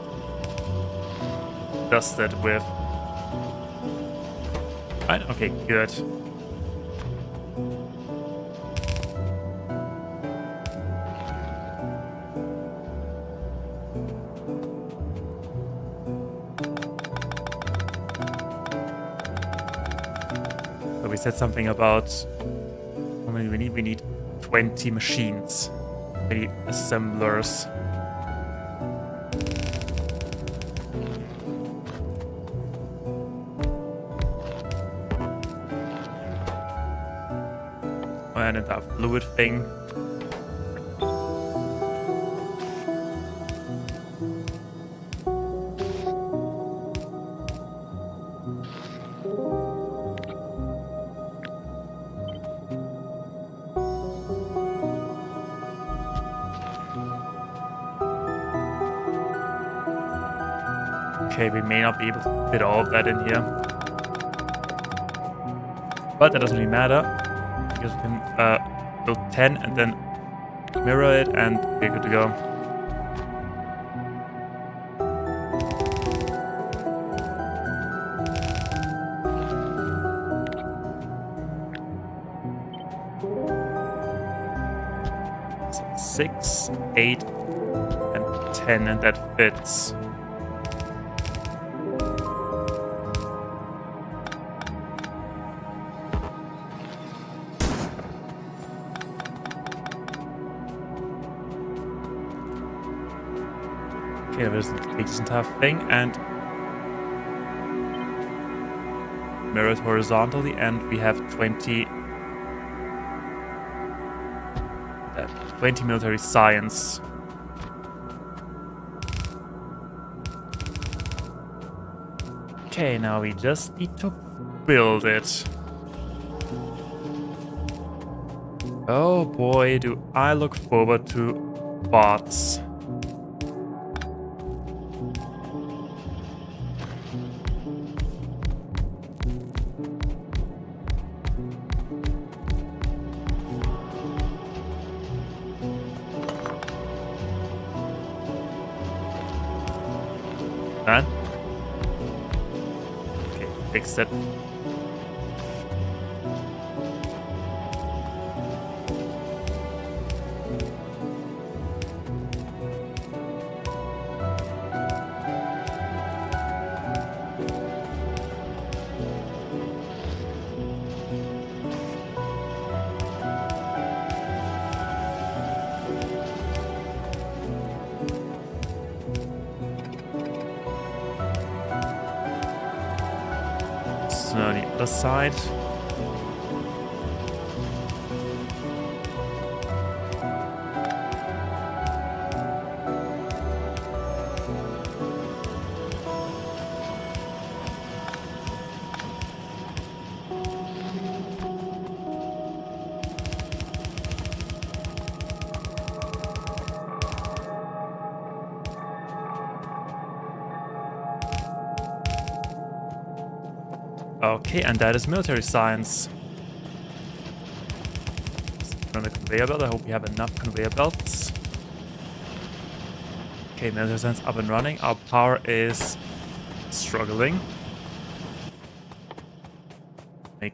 dusted with. Right? Okay, good. So we said something about how many we need. We need 20 machines, 20 assemblers. And that fluid thing. Okay, we may not be able to fit all of that in here. But that doesn't really matter, because we can build 10 and then mirror it and we're good to go. So 6, 8, and 10, and that fits. Okay, there's this entire thing and mirror it horizontally, and we have 20 military science. Okay, now we just need to build it. Oh boy, do I look forward to bots. Done? Okay, fix that. So the other side. Okay, and that is military science. the conveyor belt. I hope we have enough conveyor belts. Okay, measure sense up and running. Our power is struggling. Make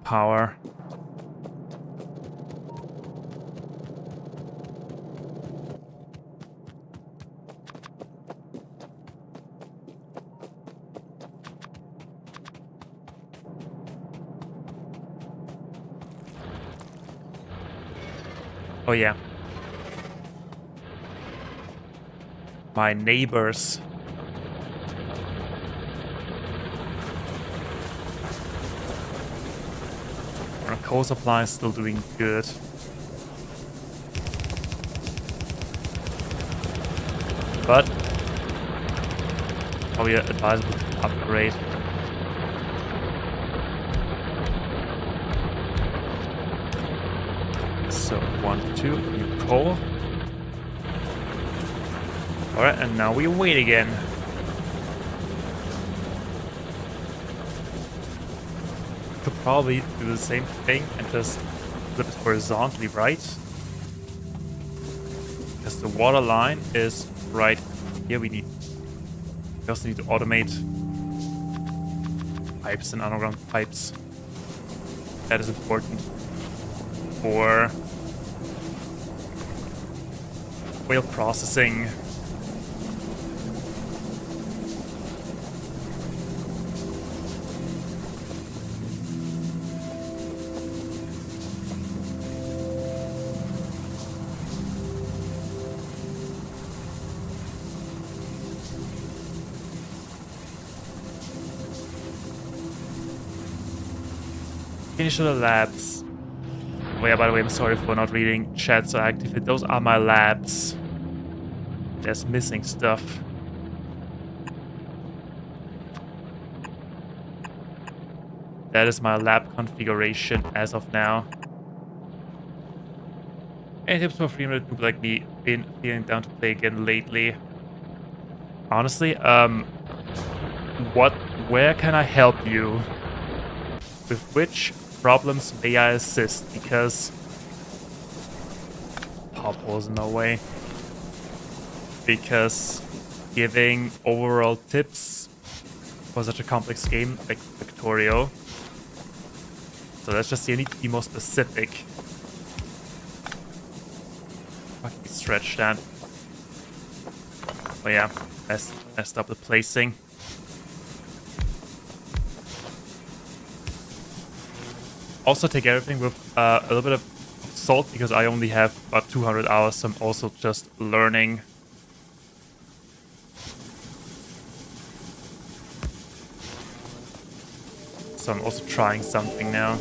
power. Oh yeah. My neighbors. Our coal supply is still doing good. But probably advisable to upgrade. So 1, 2, new coal. Alright, and now we wait again. Could probably do the same thing and just flip it horizontally, right? Because the water line is right here. We also need to automate pipes and underground pipes. That is important for whale processing. Finish the labs. Oh yeah, by the way, I'm sorry for not reading chat so actively. Those are my labs. There's missing stuff. That is my lab configuration as of now. Any tips for 300 noob like me? Been feeling down to play again lately. Honestly, where can I help you? With which problems may I assist? Because pop holes in my way. Because giving overall tips for such a complex game like Factorio. So let's just see, I need to be more specific. Fucking stretch that. Oh yeah, messed up the placing. Also take everything with a little bit of salt because I only have about 200 hours, so I'm also just learning. So I'm also trying something now.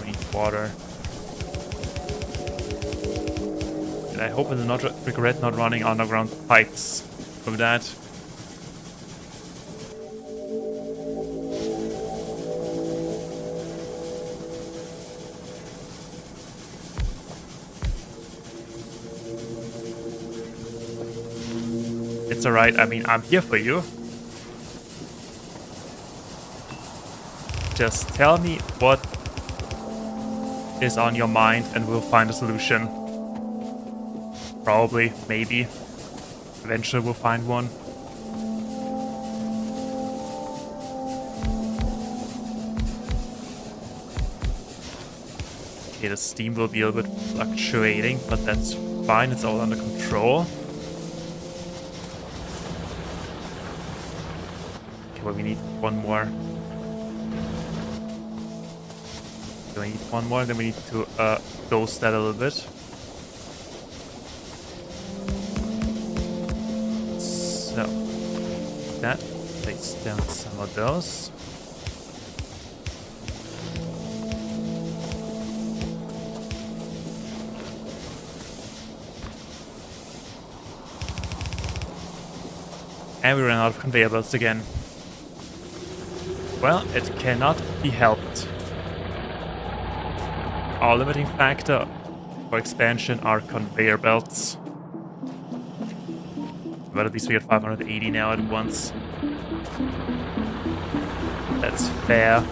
I need water. And I hope I will not regret not running underground pipes with that. It's alright, I mean, I'm here for you. Just tell me what is on your mind and we'll find a solution. Probably, maybe. Eventually we'll find one. Okay, the steam will be a little bit fluctuating, but that's fine, it's all under control. Well, we need one more. So we need one more, then we need to dose that a little bit. So, that place down some of those. And we ran out of conveyor belts again. Well, it cannot be helped. Our limiting factor for expansion are conveyor belts. But at least we get 580 now at once. That's fair.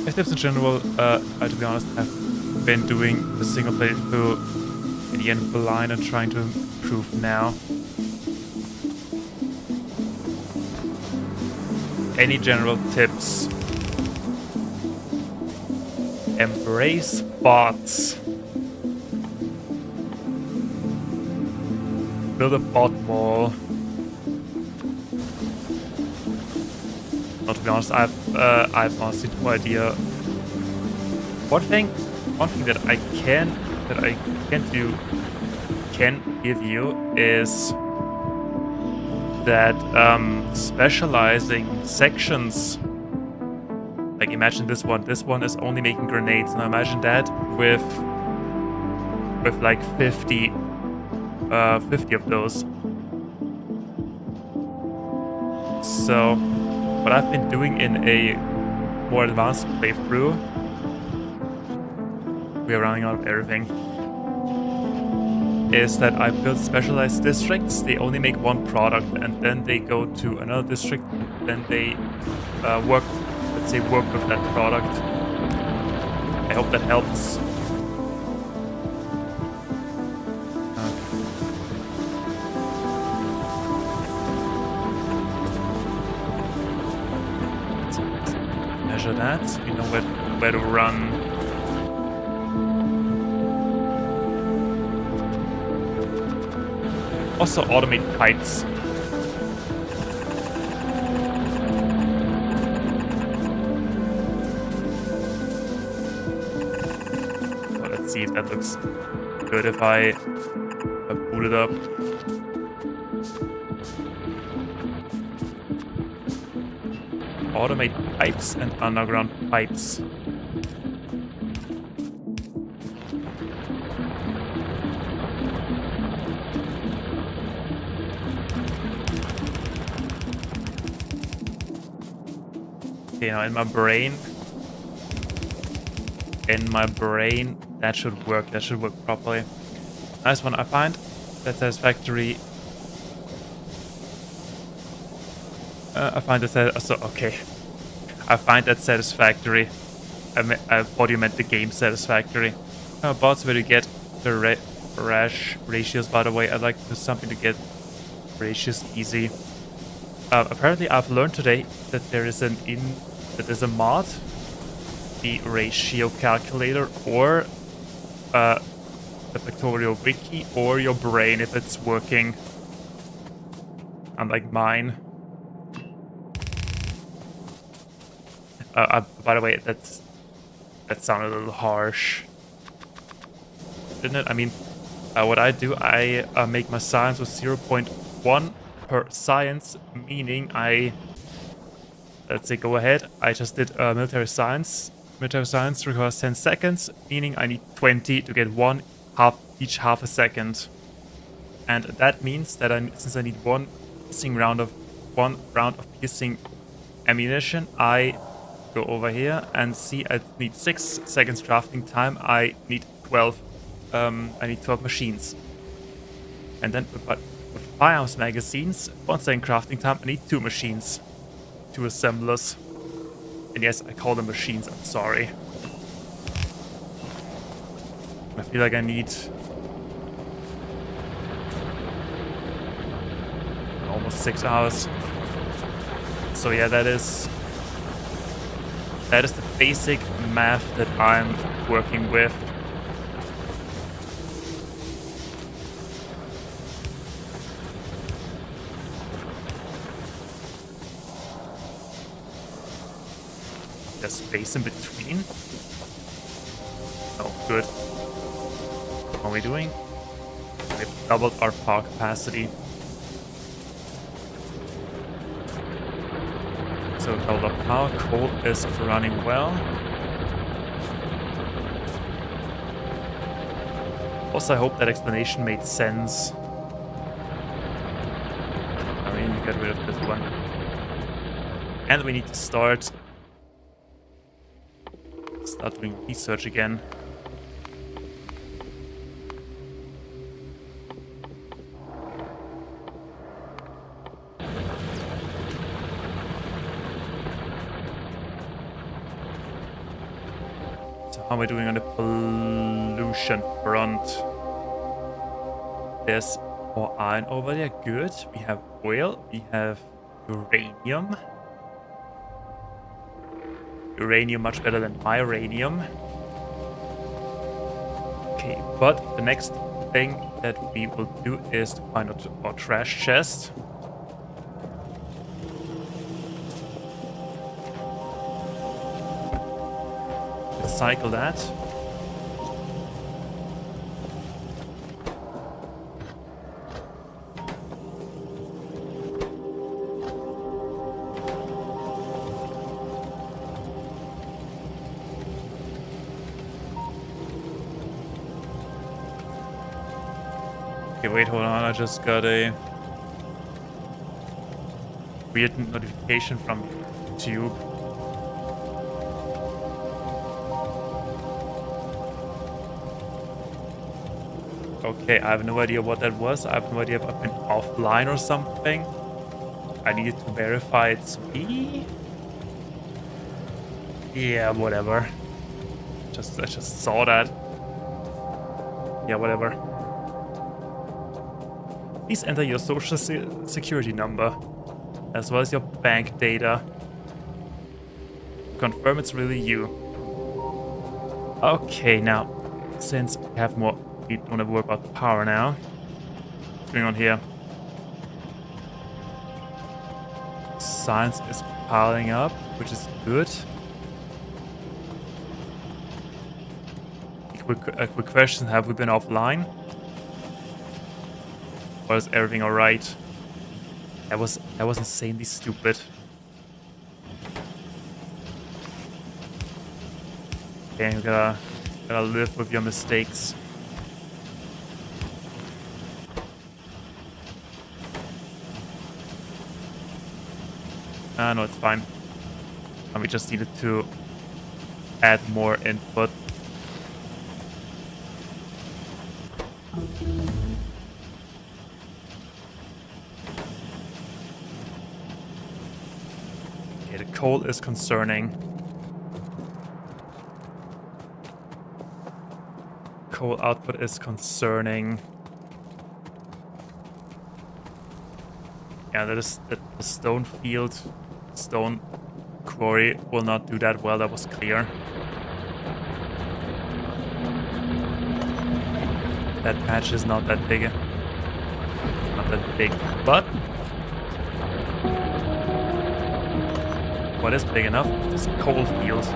My tips in general, to be honest, I've been doing the single player through in the end blind and trying to improve now. Any general tips? Embrace bots. Build a bot wall. Not to be honest, I've honestly no idea. One thing that I can give you is that specializing sections. Like imagine this one. This one is only making grenades. Now imagine that with like 50 of those. So what I've been doing in a more advanced playthrough, we are running out of everything, is that I built specialized districts. They only make one product, and then they go to another district, and then they work with that product. I hope that helps. Measure that. We know where to run. Also automate pipes. So let's see if that looks good if I boot it up. Automate pipes and underground pipes. Okay, now in my brain, that should work. That should work properly. Nice one. I find that satisfactory. I find that satisfactory. I thought you meant the game satisfactory. Bots where you get the rash ratios. By the way, I'd like to do something to get ratios easy. Apparently, I've learned today that there is a mod, the ratio calculator, or the Factorio wiki, or your brain if it's working. Unlike mine. By the way, that sounded a little harsh, didn't it? I mean, what I do, I make my science with 0.1 per science, meaning let's say go ahead. I just did military science. Military science requires 10 seconds, meaning I need 20 to get each half a second. And that means that since I need one round of piercing ammunition, I go over here and see I need 6 seconds crafting time. I need 12. I need 12 machines. And then with firearms magazines, 1 second crafting time. I need 2 machines, 2 assemblers. And yes, I call them machines. I'm sorry. I feel like I need almost 6 hours. So yeah, that is the basic math that I'm working with. There's space in between. Oh, good. What are we doing? We've doubled our power capacity. So doubled up power. Coal is running well. Also, I hope that explanation made sense. I mean, get rid of this one. And we need to start doing research again. How are we doing on the pollution front? There's more iron over there. Good. We have oil. We have uranium. Uranium much better than my uranium. Okay, but the next thing that we will do is to find our trash chest. Recycle that. Okay, wait, hold on. I just got a weird notification from YouTube. Okay, I have no idea what that was. I have no idea if I've been offline or something. I needed to verify it's me. Yeah, whatever. I just saw that. Yeah, whatever. Please enter your social security number, as well as your bank data. Confirm it's really you. Okay, now, since we have more, we don't have to worry about power now. What's going on here? Science is piling up, which is good. A quick question, have we been offline? Or is everything alright? That was insanely stupid. Okay, you gotta live with your mistakes. No, it's fine. And we just needed to add more input. Okay, the coal is concerning. Coal output is concerning. Yeah, the stone field, stone quarry will not do that well, that was clear. That patch is not that big. Not that big, but what is big enough is coal field.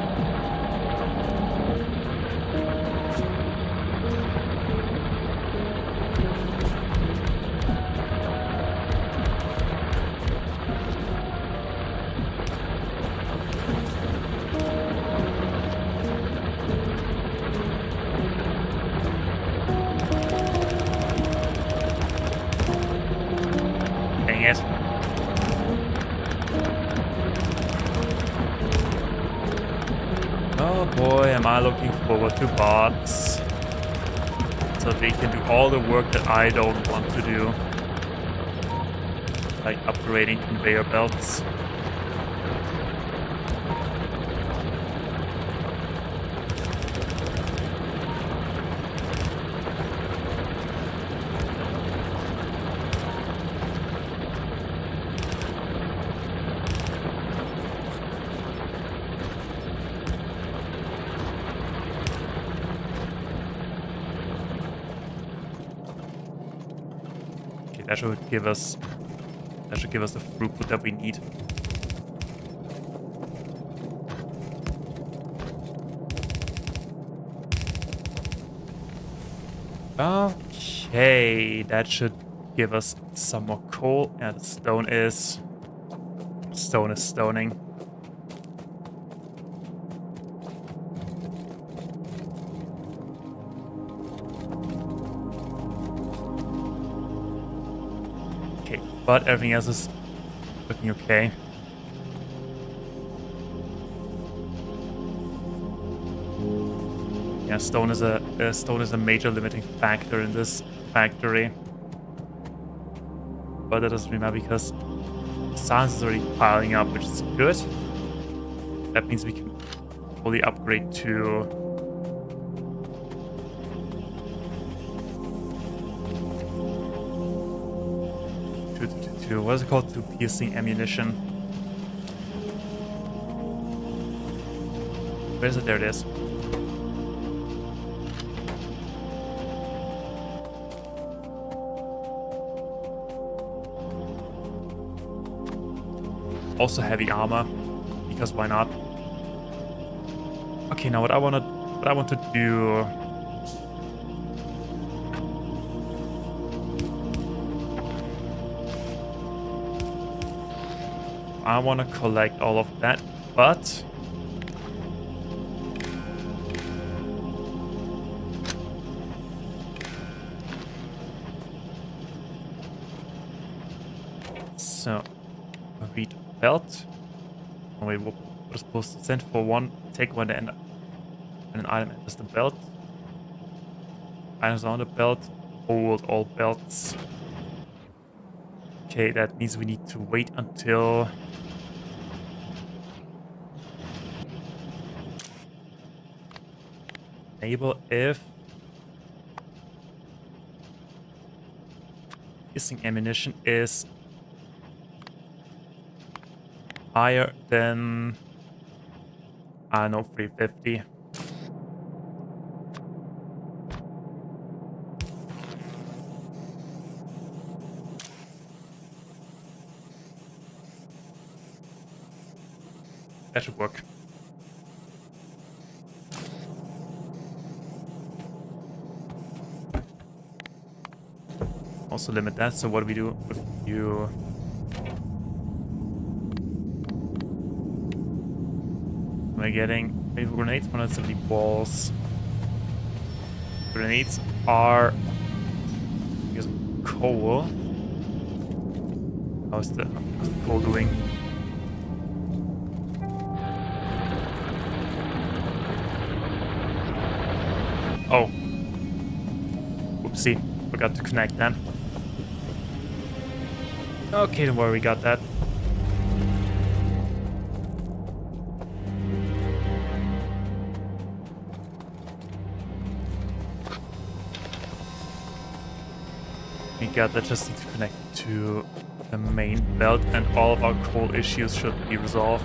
Oh boy, am I looking forward to bots. So they can do all the work that I don't want to do. Like upgrading conveyor belts. That should give us the throughput that we need. Okay, that should give us some more coal. And stone is stoning. But everything else is looking okay. Yeah, stone is a major limiting factor in this factory. But that doesn't really matter because science is already piling up, which is good. That means we can fully upgrade to to, what is it called? To piercing ammunition. Where is it? There it is. Also heavy armor, because why not? Okay, now what I want to do. I want to collect all of that, but so read belt. Oh wait, what is supposed to send for one? Take one and an item enters the belt. Items on the belt. Hold all belts. Okay, that means we need to wait until enable if missing ammunition is higher than, I don't know, 350. That should work. Also limit that, so what do we do if you... We're getting paper grenades, 170 balls. Grenades are... I guess coal. How's the coal doing? Oh. Oopsie. Forgot to connect then. Okay, don't worry, we got that. We got that, just need to connect to the main belt and all of our coal issues should be resolved.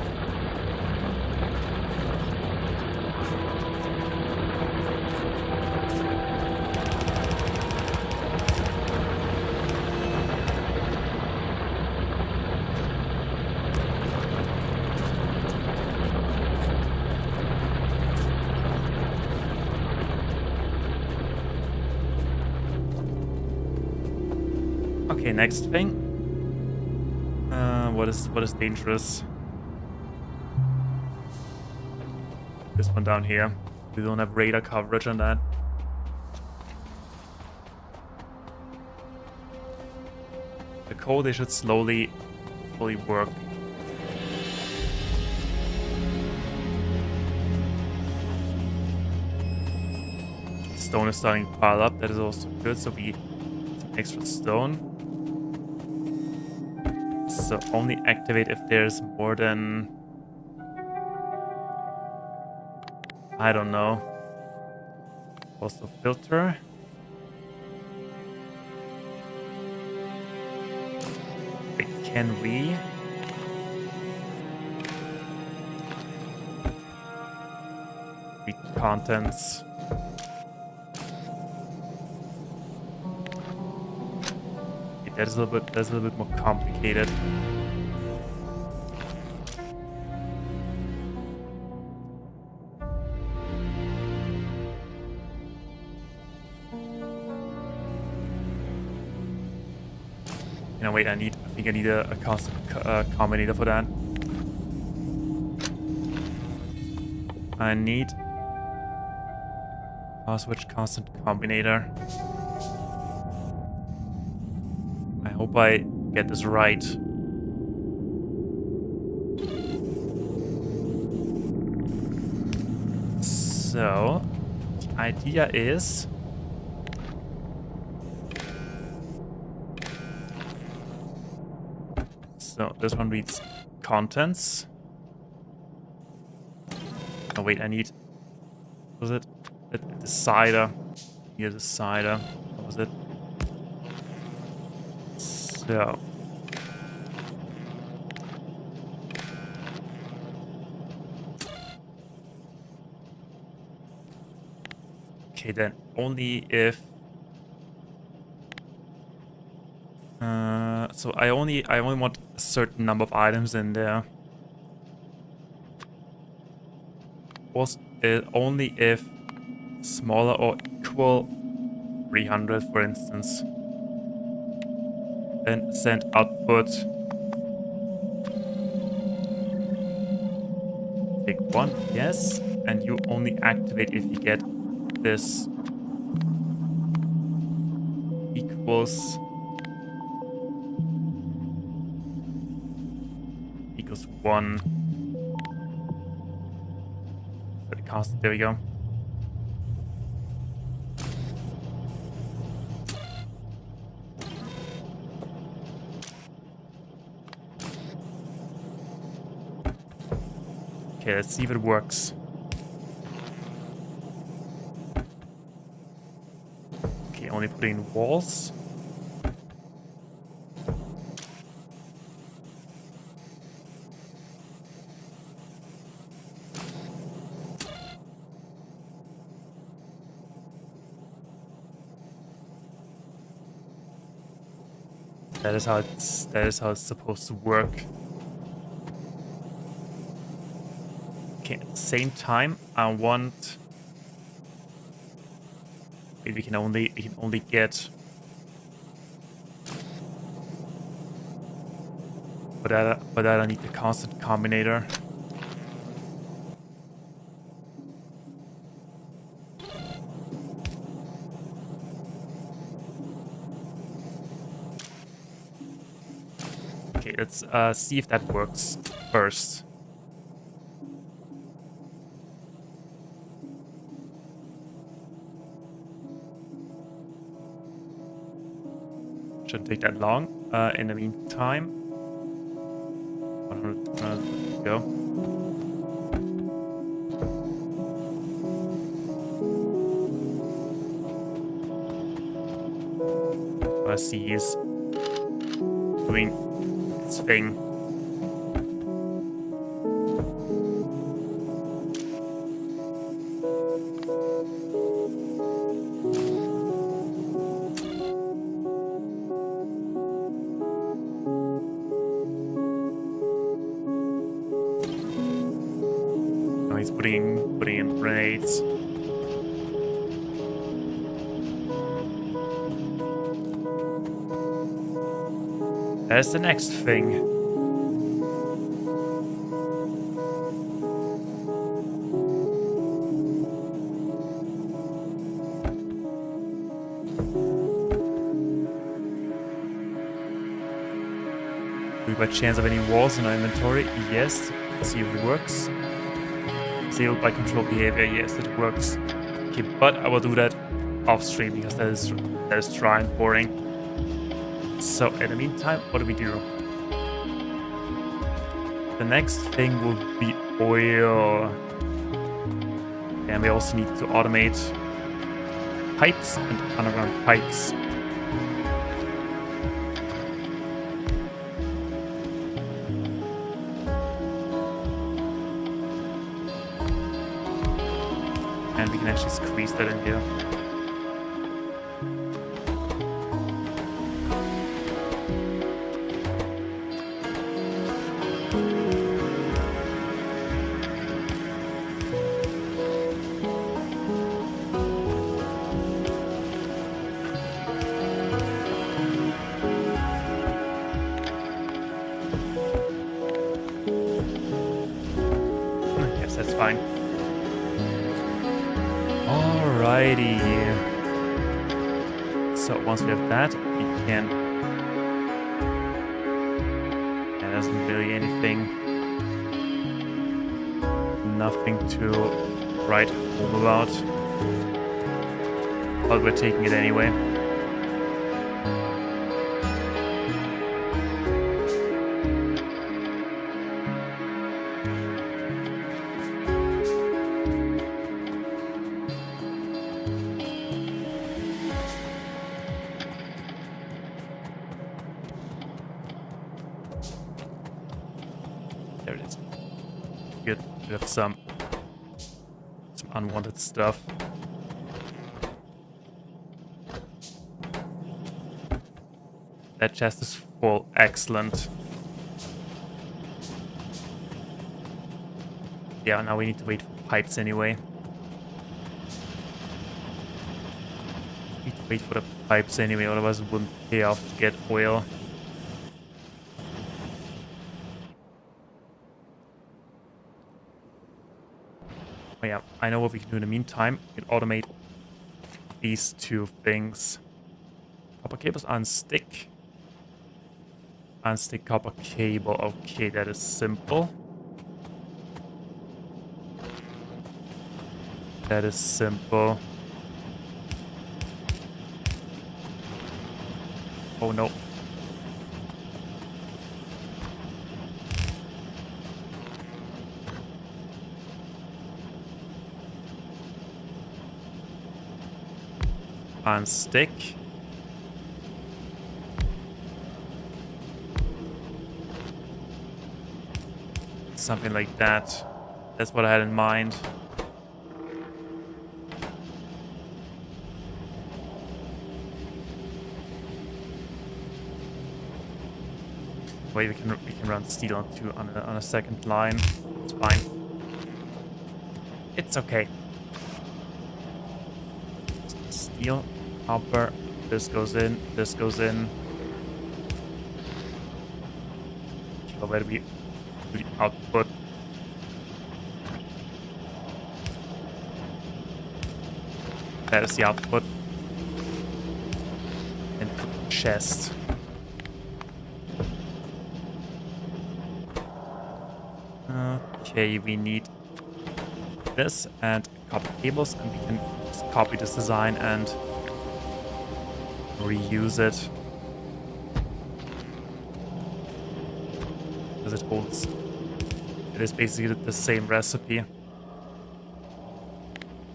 Okay, next thing. What is dangerous? This one down here. We don't have radar coverage on that. The coal, they should slowly fully work. Stone is starting to pile up. That is also good. So we some extra stone. So only activate if there's more than, I don't know. Also filter. Wait, can we? Read contents. That's a little bit more complicated. No, wait, I think I need a constant combinator for that. I need power switch constant combinator. I hope I get this right. So, the idea is... So, this one reads contents. Oh wait, I need... What was it? A decider. Here's a decider. What was it? So, Okay, then only if... so I only want a certain number of items in there. Was only if smaller or equal 300, for instance. Then send output. Take 1, yes. And you only activate if you get this equals 1. Very constant, there we go. Okay, let's see if it works. Okay, only put in walls. That is how it's supposed to work. Okay, at the same time, I want... Wait, we can only get... For that I need the constant combinator. Okay, let's see if that works first. Shouldn't take that long. In the meantime, 100 go. I see he's doing its thing. He's putting in grenades. There's the next thing. Do we by chance have any walls in our inventory? Yes. Let's see if it works. Sealed by control behavior. Yes, it works. Okay, but I will do that off stream because that is dry and boring. So in the meantime, what do we do? The next thing will be oil. And we also need to automate pipes and underground pipes. And we can actually squeeze that in here. Yes, that's fine. Alrighty. So once we have that, we can... There isn't really anything... Nothing to write home about. But we're taking it anyway. There it is. Good. We have some unwanted stuff. That chest is full. Excellent. Yeah, now we need to wait for pipes anyway. Need to wait for the pipes anyway, otherwise it wouldn't pay off to get oil. Oh yeah, I know what we can do in the meantime. We can automate these two things. Copper cables unstick. Unstick copper cable. Okay, that is simple. That is simple. Oh no. Unstick. Something like that. That's what I had in mind. Wait, we can run steel on a second line. It's fine. It's okay. Steel, copper. This goes in. This goes in. Where do we do the output? That is the output. And chest. Okay, we need this and copper cables, and we can just copy this design and reuse it. Because it holds. It is basically the same recipe.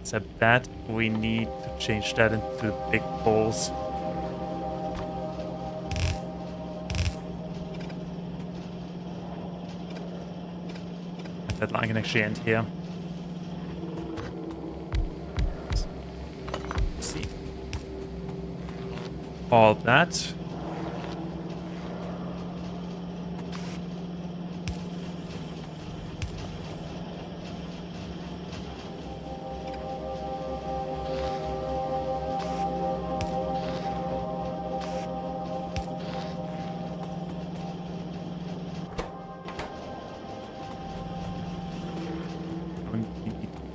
Except that we need to change that into big poles. That line can actually end here. Let's see. All that.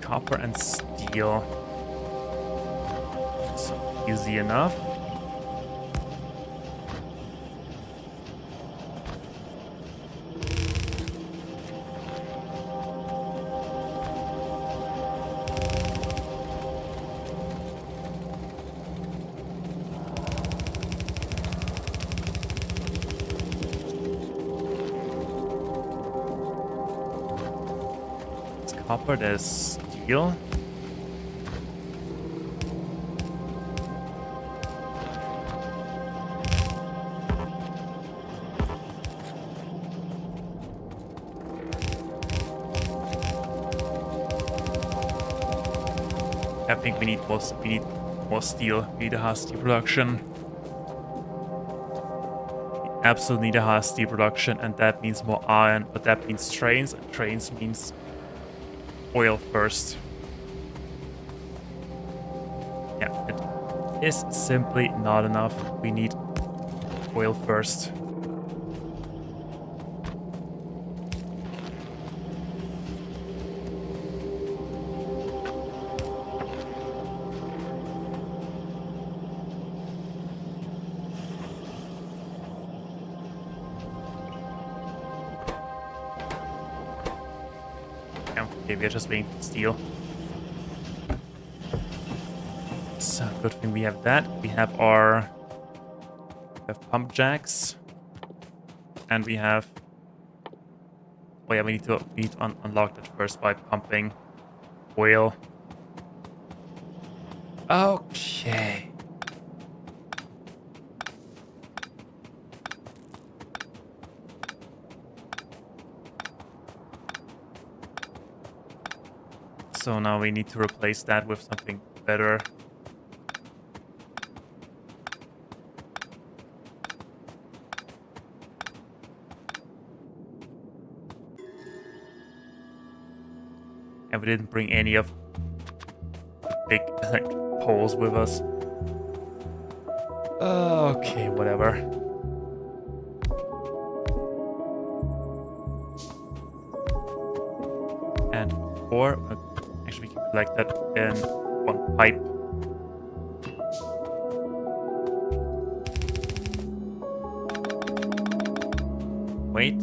Copper and steel. So easy enough. It's copper, there's steel. I think we need more steel. We need a high steel production. We absolutely need a high steel production, and that means more iron, but that means trains, and trains means oil first. Yeah, it is simply not enough. We need oil first. Okay, we are just waiting for steel. So, good thing we have that. We have pump jacks. And we have... Oh yeah, we need to unlock that first by pumping oil. Okay. So now we need to replace that with something better. And we didn't bring any of the big electric poles with us. Okay, whatever. And 4. Actually, we can collect that in one pipe. Wait.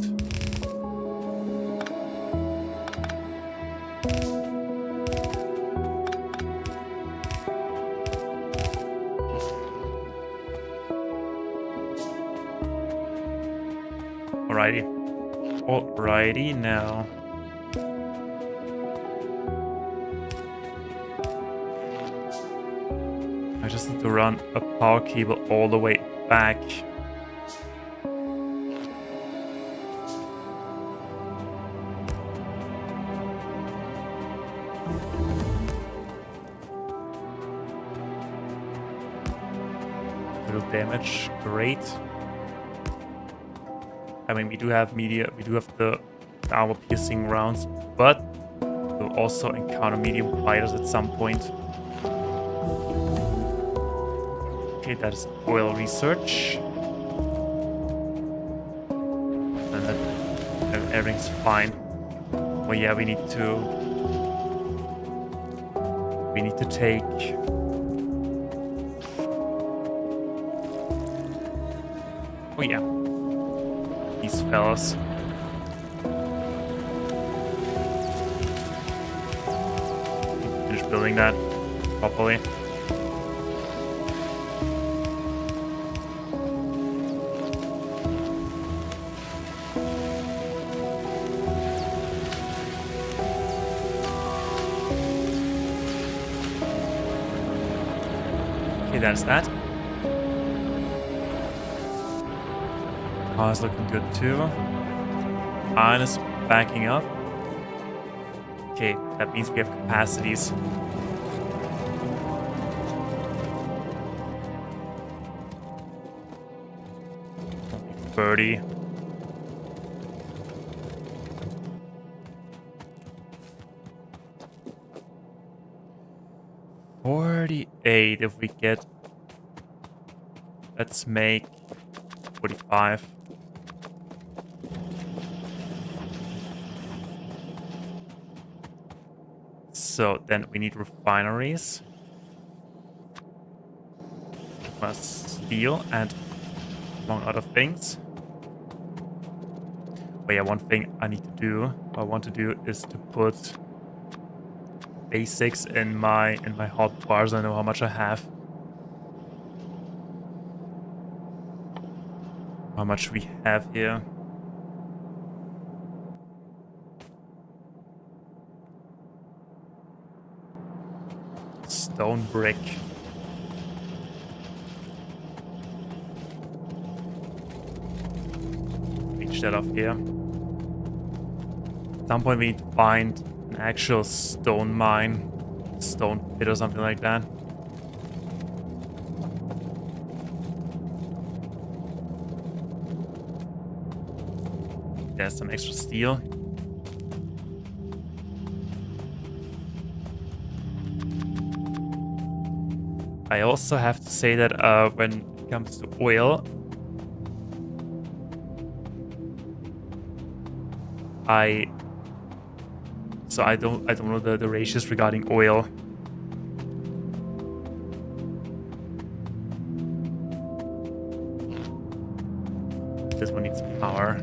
Alrighty now. I just need to run a power cable all the way back. Little damage, great. I mean, we do have the armor-piercing rounds, but we'll also encounter medium fighters at some point. Okay, that is oil research. And everything's fine. Well, yeah, we need to take... Oh, yeah. These fellas. Finish building that properly. Okay, that's that. Car's looking good too. Iron is backing up. Okay, that means we have capacities. Only 30. $48 if we get... Let's make 45. So then we need refineries. Steel and among other things. But yeah, one thing I want to do is to put basics in my hot bars. I know how much I have. How much we have here. Stone brick. Reach that off here. At some point we need to find an actual stone mine. Stone pit or something like that. There's some extra steel. I also have to say that when it comes to oil, I don't know the ratios regarding oil. This one needs power.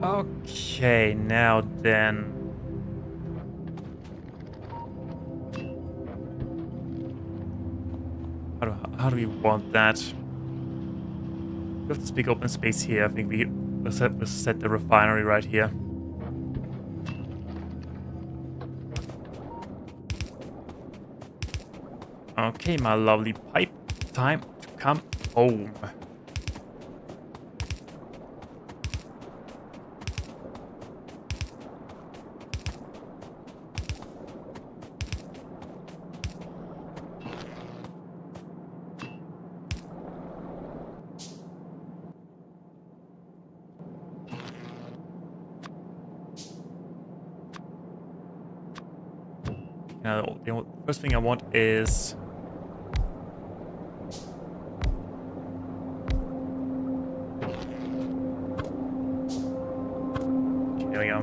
Okay, now then. How do we want that? We have this big open space here. I think we'll set the refinery right here. Okay, my lovely pipe. Time to come home. The first thing I want is... There we go.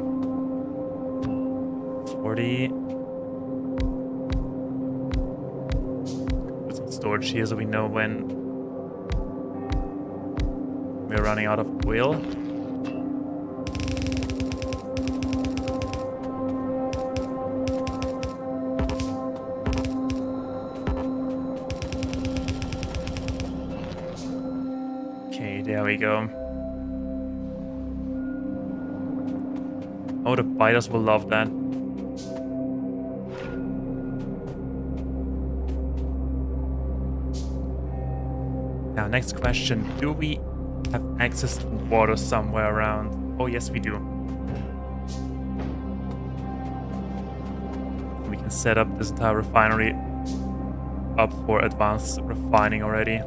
40. Put some storage here so we know when we're running out of oil. Okay, there we go. Oh, the biters will love that. Now, next question. Do we have access to water somewhere around? Oh, yes, we do. We can set up this entire refinery up for advanced refining already.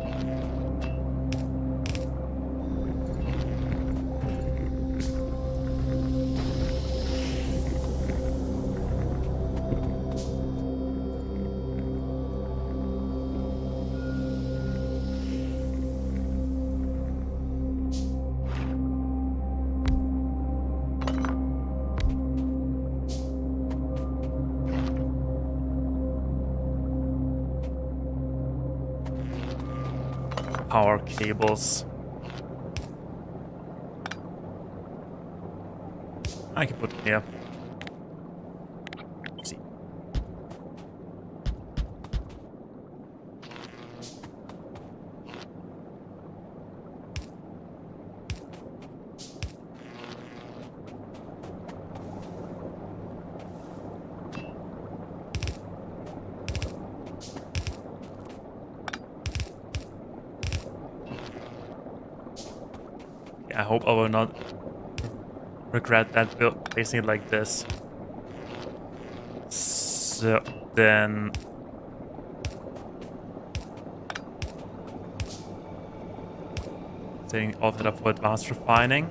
Power cables. I can put them here. Let's see. I hope I will not regret that build, placing it like this. So then... setting all that up for advanced refining.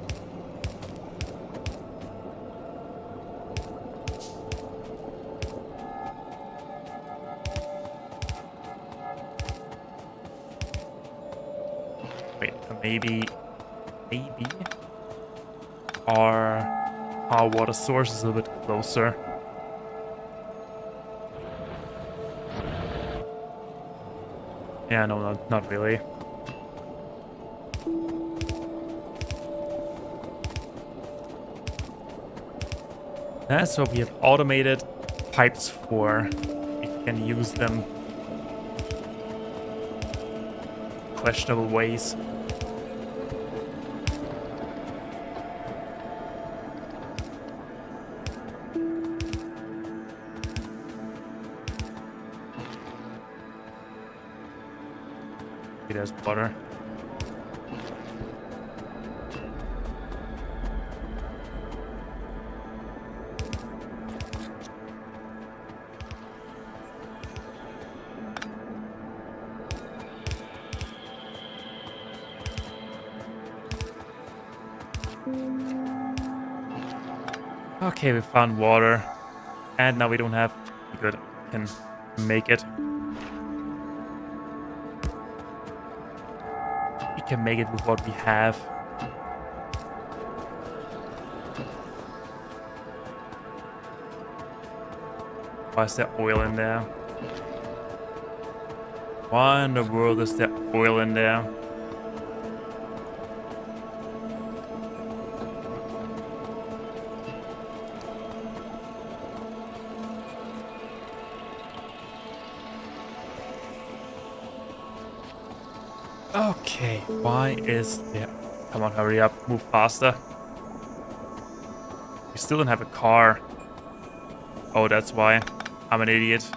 Wait, maybe our water source is a bit closer. Yeah, no, not really. That's what we have automated pipes for. We can use them questionable ways. There's water. Okay, we found water. And now we don't have... Good, can make it. We can make it with what we have. Why is there oil in there? Why in the world is there oil in there? Okay, why is there... Come on, hurry up, move faster. We still don't have a car. Oh, that's why. I'm an idiot.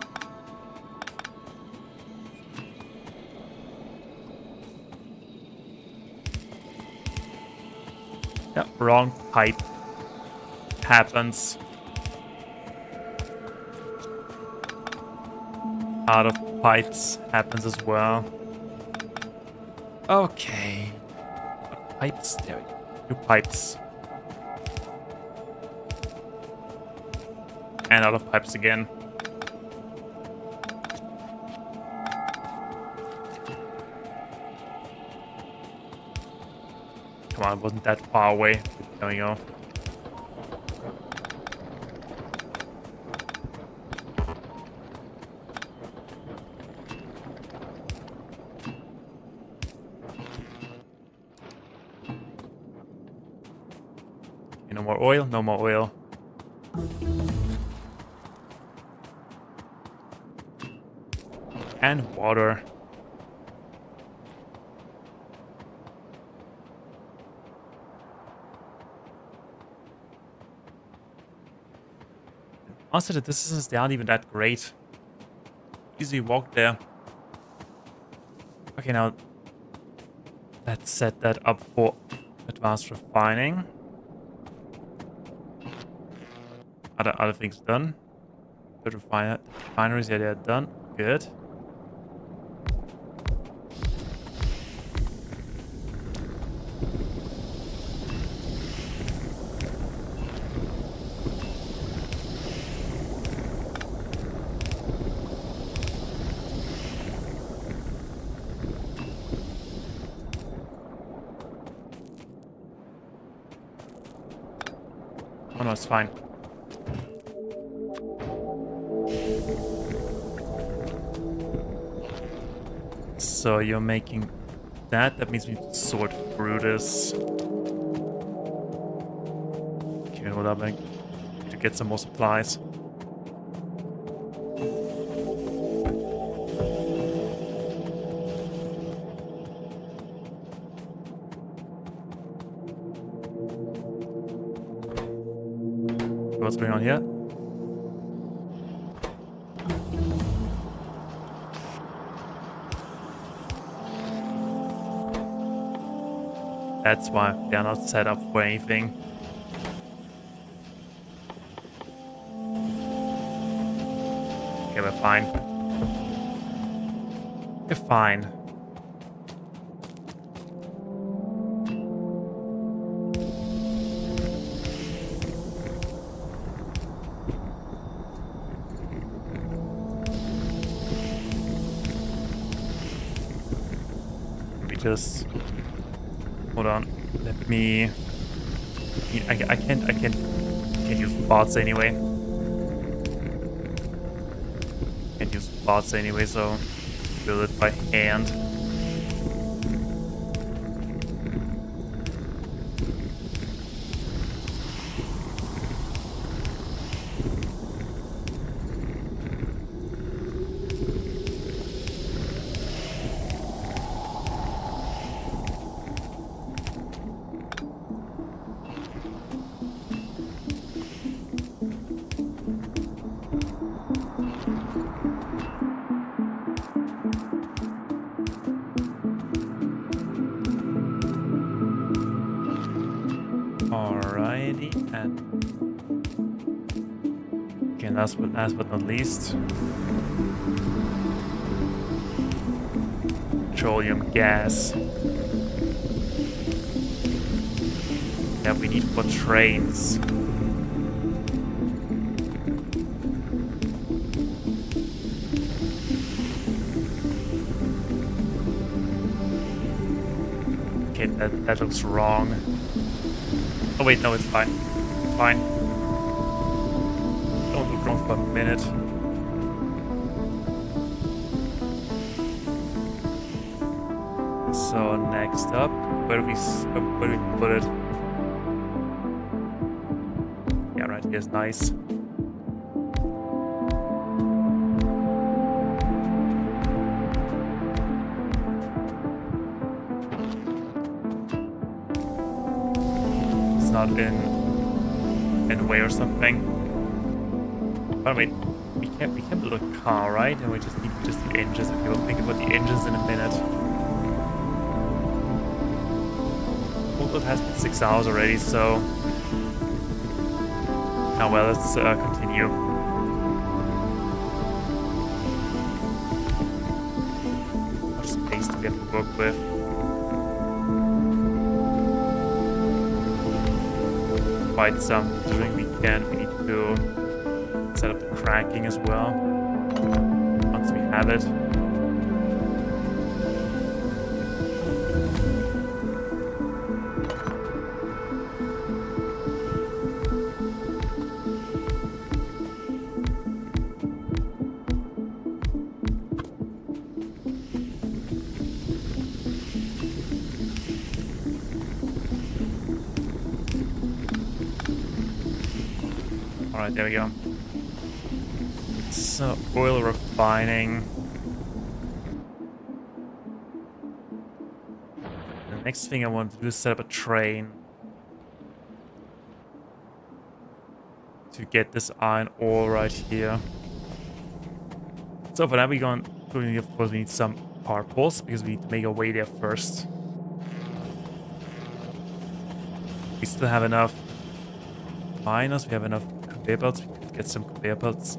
Yeah, wrong pipe. Happens. Out of pipes happens as well. Okay. Pipes, there we go. 2 pipes. And out of pipes again. Come on, it wasn't that far away. There we go. Okay, no more oil, no more oil. And water. Also, the distances, they aren't even that great. Easily walk there. Okay, now let's set that up for advanced refining. Other things done. Good refineries, yeah, they're done. Good. Oh no, it's fine. So you're making that. That means we need to sort through this. Okay, hold up. I need to get some more supplies. What's going on here? That's why they're not set up for anything. Okay, we're fine. We're fine. Just hold on. Let me. I can't use bots anyway. Can't use bots anyway, so build it by hand. Alrighty, and okay, last but not least, petroleum gas that we need for trains. Okay, that looks wrong. Oh wait, no, it's fine. It's fine. Don't look wrong for a minute. So next up, where do we put it? Yeah, right here's nice. Not in the way or something. But wait, we can build a car, right? And we just need the engines. Okay, we'll think about the engines in a minute. Although it has been 6 hours already, so oh well, let's continue. How much space do we have to work with? Quite some. During weekend, we need to set up the cracking as well. Once we have it. Alright, there we go. So, oil refining. The next thing I want to do is set up a train to get this iron ore right here. So for that, of course, we need some power poles because we need to make our way there first. We still have enough miners. We have enough conveyor belts. We can get some conveyor belts.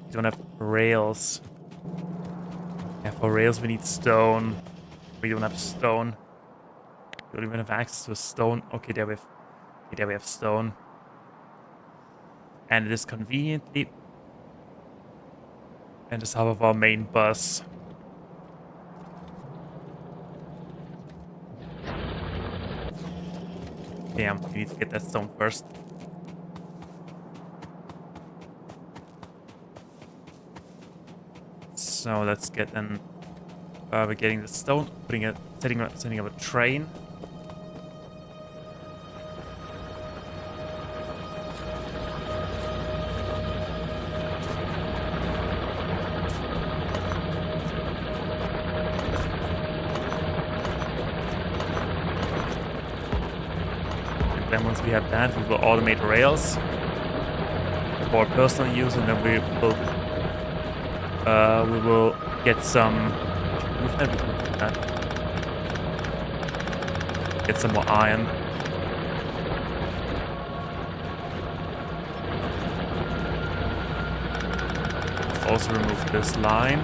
We don't have rails. Yeah, for rails we need stone. We don't have stone. We don't even have access to a stone. Okay, there we have stone. And it is conveniently and is half of our main bus. Damn, we need to get that stone first. So let's get an. We're getting the stone, setting up a train. Then once we have that, we will automate rails for personal use, and then we will get some. Get some more iron. Also remove this line.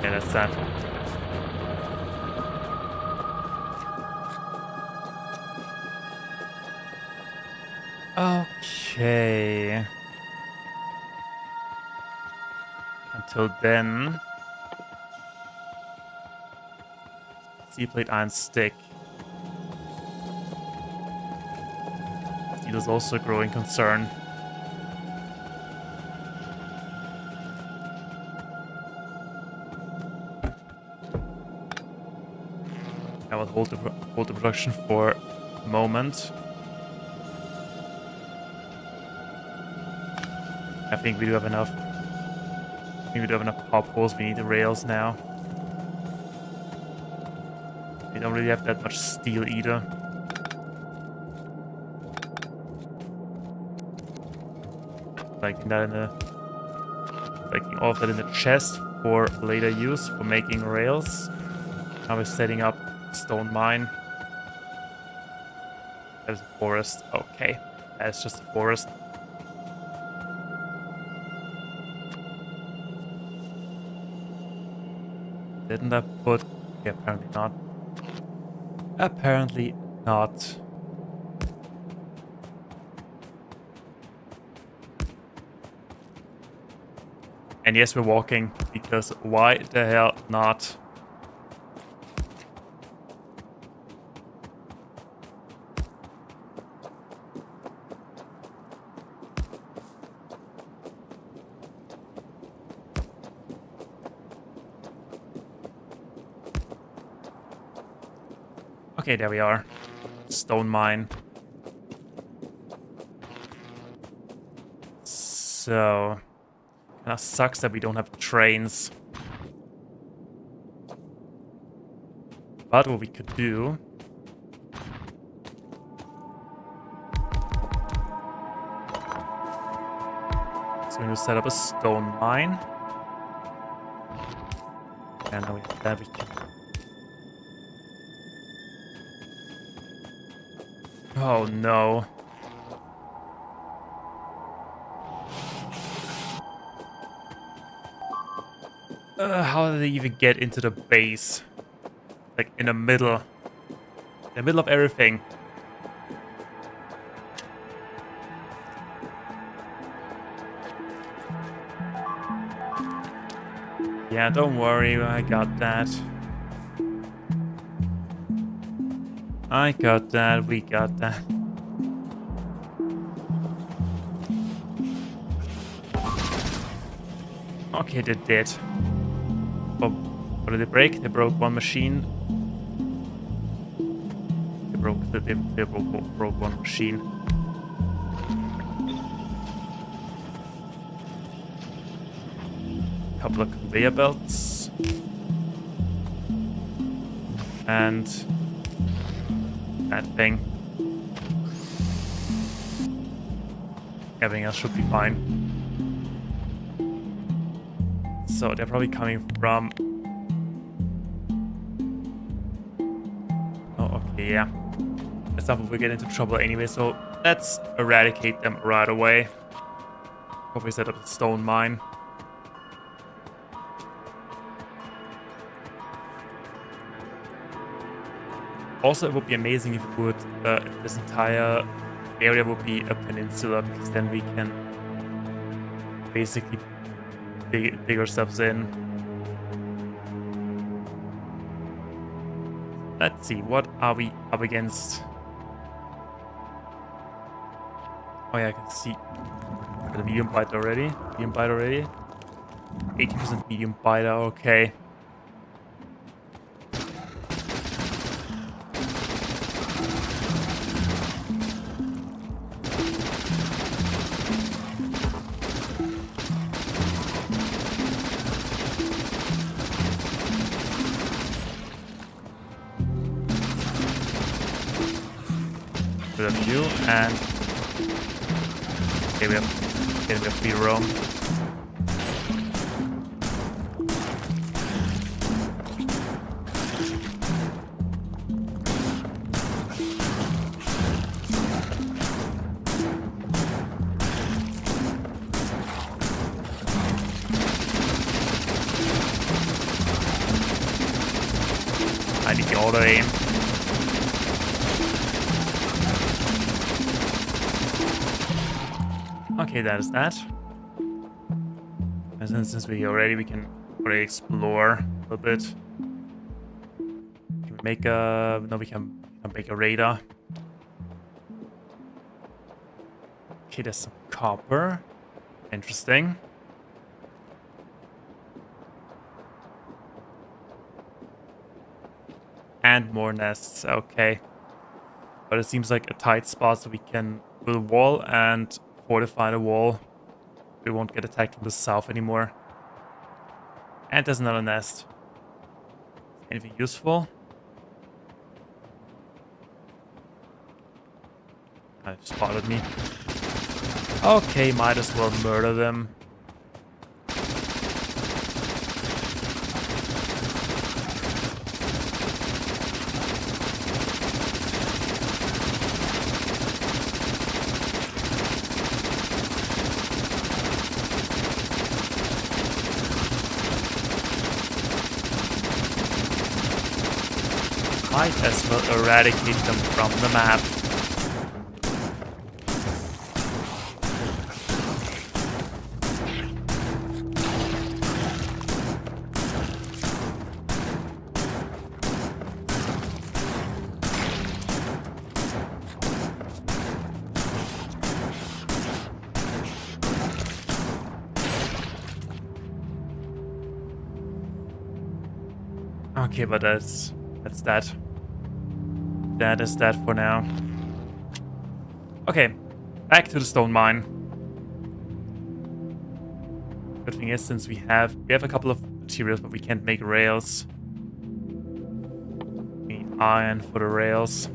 Yeah, that's that. Okay. Until then, steel plate iron stick. Steel is also a growing concern. I will hold the production for a moment. I think we do have enough. I think we do have enough power poles. We need the rails now. We don't really have that much steel either. Liking that in the, liking all of that in the chest for later use for making rails. Now we're setting up a stone mine. There's a forest. Okay, that's just a forest. Didn't I put... Yeah, apparently not. Apparently not. And yes, we're walking, because why the hell not? Okay, there we are. Stone mine. So... Kinda sucks that we don't have trains. But what we could do... So we're gonna set up a stone mine. And now we have that, we can... Oh no. How did they even get into the base? Like in the middle. In the middle of everything. Yeah, don't worry, I got that. I got that, we got that. Okay, they did. Oh, what did they break? They broke one machine. They broke one machine. Couple of conveyor belts. And that thing. Everything else should be fine. So they're probably coming from... Oh, okay, yeah. That's not what we get into trouble anyway, so let's eradicate them right away. Probably set up a stone mine. Also, it would be amazing if we would, if this entire area would be a peninsula, because then we can basically dig ourselves in. Let's see, what are we up against? Oh yeah, I can see the medium bite already. 80% medium biter, okay. Bit of you and okay, we have free roam. I need the auto aim. Okay, that is that. And since we can already explore a little bit. Can we make a... No, we can make a radar. Okay, there's some copper. Interesting. And more nests, okay. But it seems like a tight spot, so we can build a wall and fortify the wall. We won't get attacked from the south anymore. And there's another nest. Anything useful? It spotted me. Okay, might as well murder them. Might as well eradicate them from the map. Okay, but that's that. That is that for now. Okay, back to the stone mine. Good thing is, since we have a couple of materials, but we can't make rails. We need iron for the rails.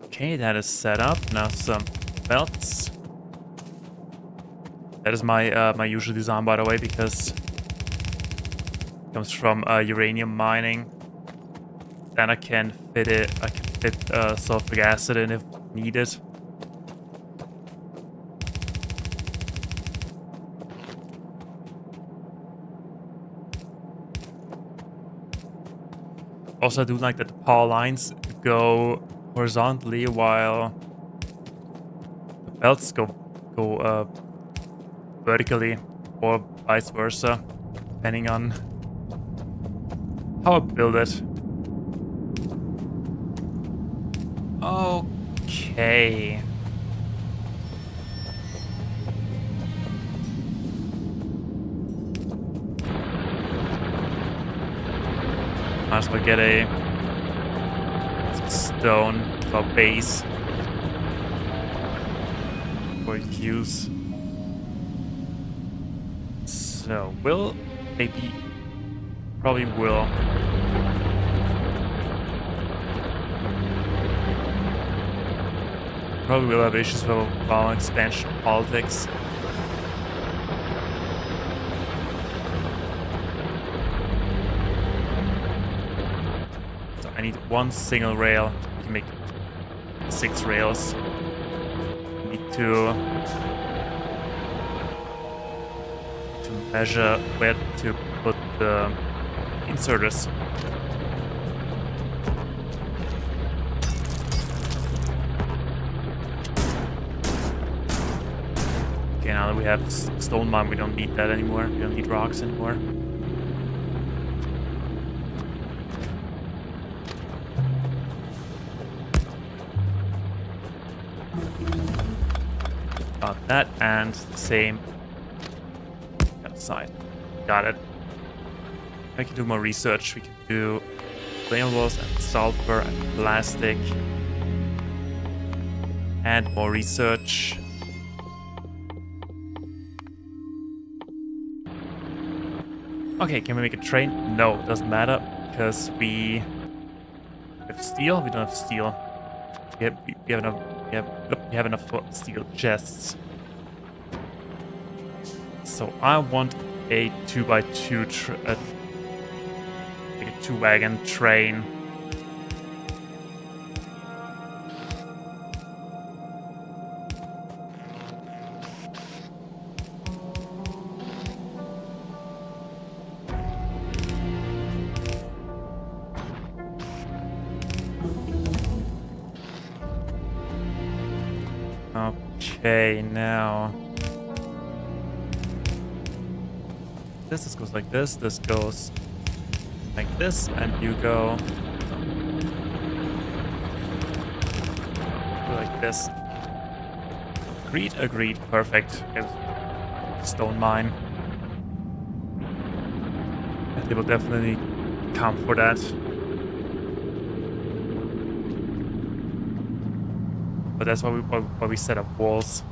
Okay, that is set up. Now some belts. That is my my usual design, by the way, because it comes from uranium mining. Then I can fit fit sulfuric acid in if needed. Also, I do like that the power lines go horizontally while the belts go vertically, or vice versa, depending on how I build it. Okay. Might as well get some stone for base for use. So, probably will. Probably will have issues with our expansion politics. So I need one single rail. We can make 6 rails. We need to measure where to put the inserters. Okay, now that we have stone mine, we don't need that anymore. We don't need rocks anymore. Got that, and the same side. Got it. I can do more research. We can do flammables and sulfur and plastic. And more research. Okay, can we make a train? No, it doesn't matter because we have steel. We don't have steel. We have enough for steel chests. So I want a 2x2 like a 2-wagon train. Okay, now this goes like this goes like this, and you go like this. Agreed, perfect. Okay. Stone mine. They will definitely come for that. But that's why we set up walls.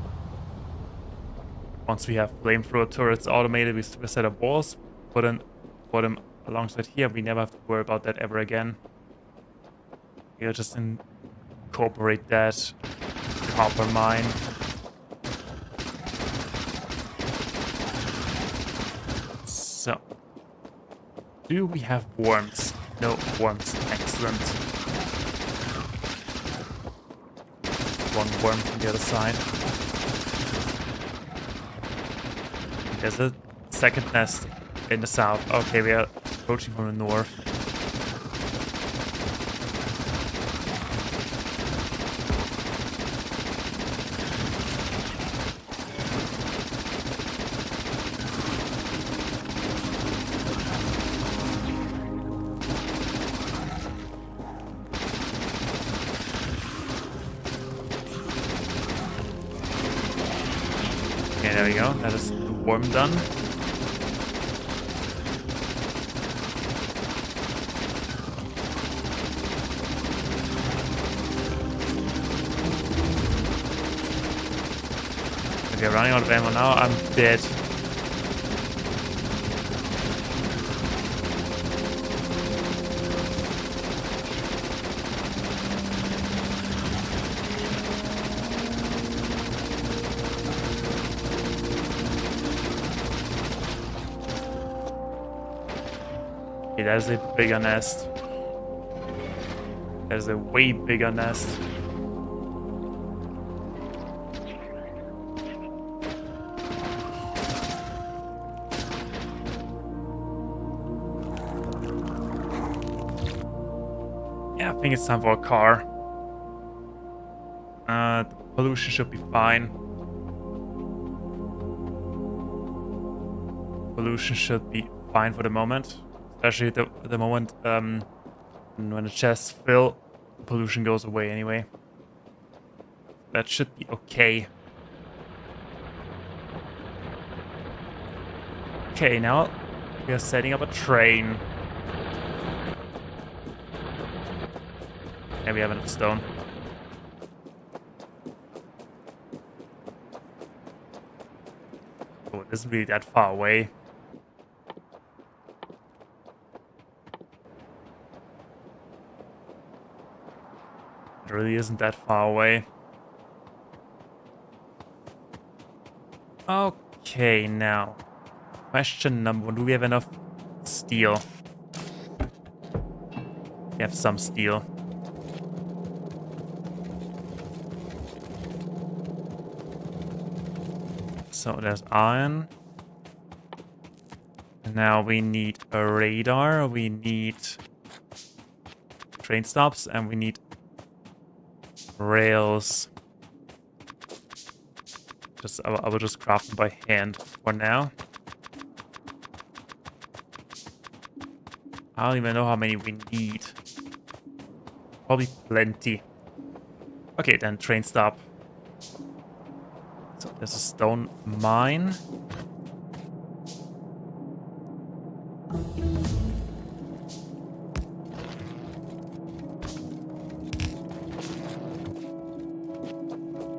Once we have flamethrower turrets automated, we set up walls, put them alongside here. We never have to worry about that ever again. We'll just incorporate that copper mine. So, do we have worms? No worms. Excellent. One worm from the other side. There's a second nest in the south. Okay, we are approaching from the north. Okay, there we go. That is the worm done. Okay, running out of ammo now. I'm dead. Okay, that is a bigger nest. There's a way bigger nest. Yeah, I think it's time for a car. The pollution should be fine. Pollution should be fine for the moment. Especially at the moment when the chests fill, the pollution goes away anyway. That should be okay. Okay, now we are setting up a train. And we have enough stone. Oh, it isn't really that far away. It really isn't that far away. Okay, now. Question number 1. Do we have enough steel? We have some steel. So there's iron. And now we need a radar. We need train stops. And we need rails. I will just craft them by hand for now. I don't even know how many we need. Probably plenty. Okay, then train stop. So there's a stone mine.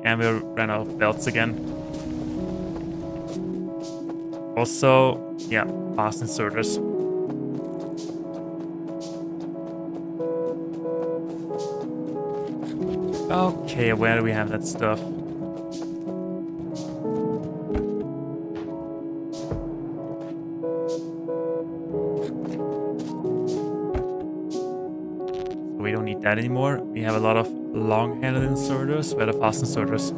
And we ran out of belts again. Also, yeah, fast inserters. Okay, where do we have that stuff? So we don't need that anymore. We have a lot of long-handed inserters. Where are the fast inserters?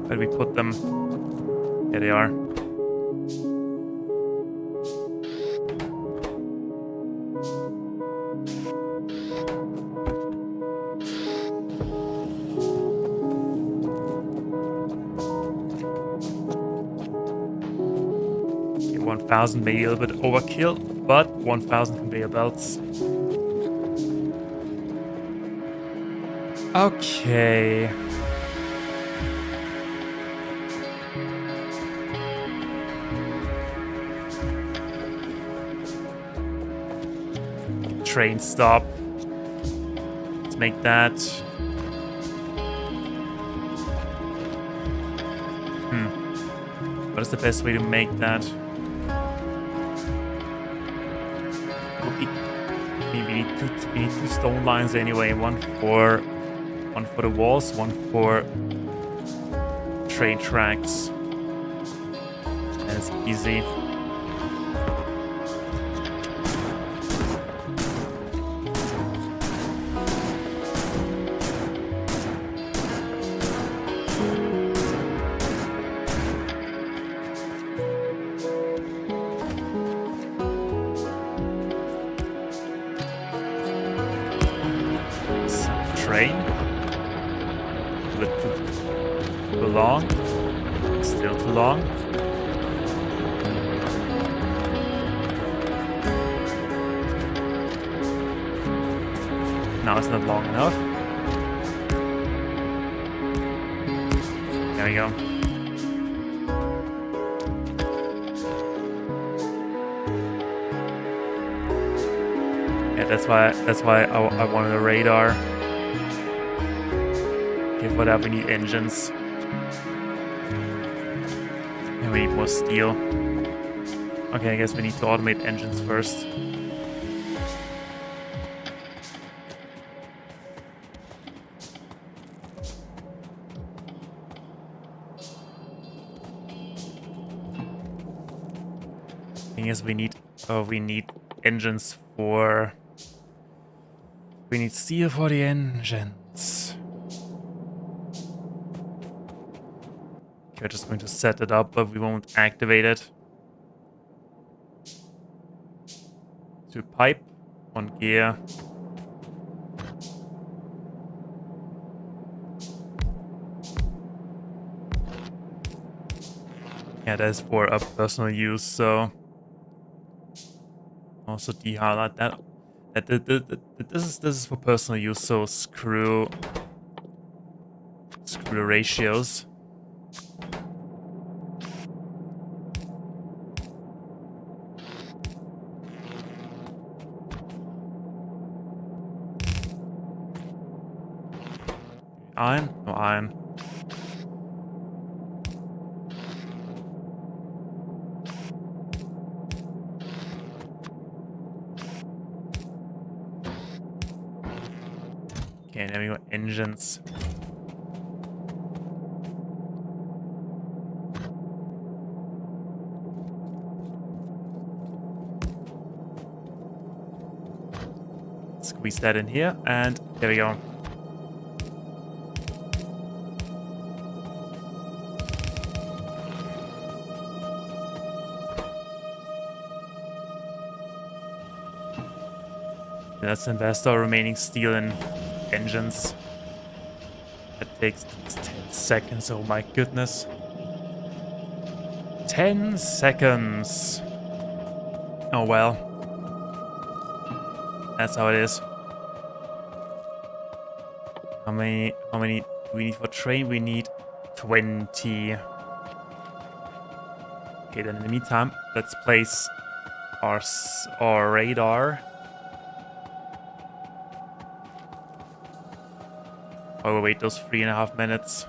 Where do we put them? There they are. Okay, 1,000 maybe a little bit overkill, but 1,000 conveyor belts. Okay. Train stop. Let's make that. What is the best way to make that? We need two stone lines anyway. One for the walls, one for train tracks. And it's easy. Train. A bit too long. Still too long. Now it's not long enough. There we go. Yeah, that's why I wanted a radar. Okay, for that we need engines. And we need more steel. Okay, I guess we need to automate engines first. Thing is, we need engines for We need steel for the engines. Okay, we're just going to set it up, but we won't activate it. 2 pipe, 1 gear. Yeah, that is for a personal use, so also de-highlight that. This is for personal use, so screw the ratios. Iron? No iron. Okay, then we got engines. Squeeze that in here, and there we go. Let's invest our remaining steel in engines. That takes 10 seconds, oh my goodness. 10 seconds. Oh well. That's how it is. How many do we need for train? We need 20. Okay, then in the meantime, let's place our radar. While we wait those 3.5 minutes.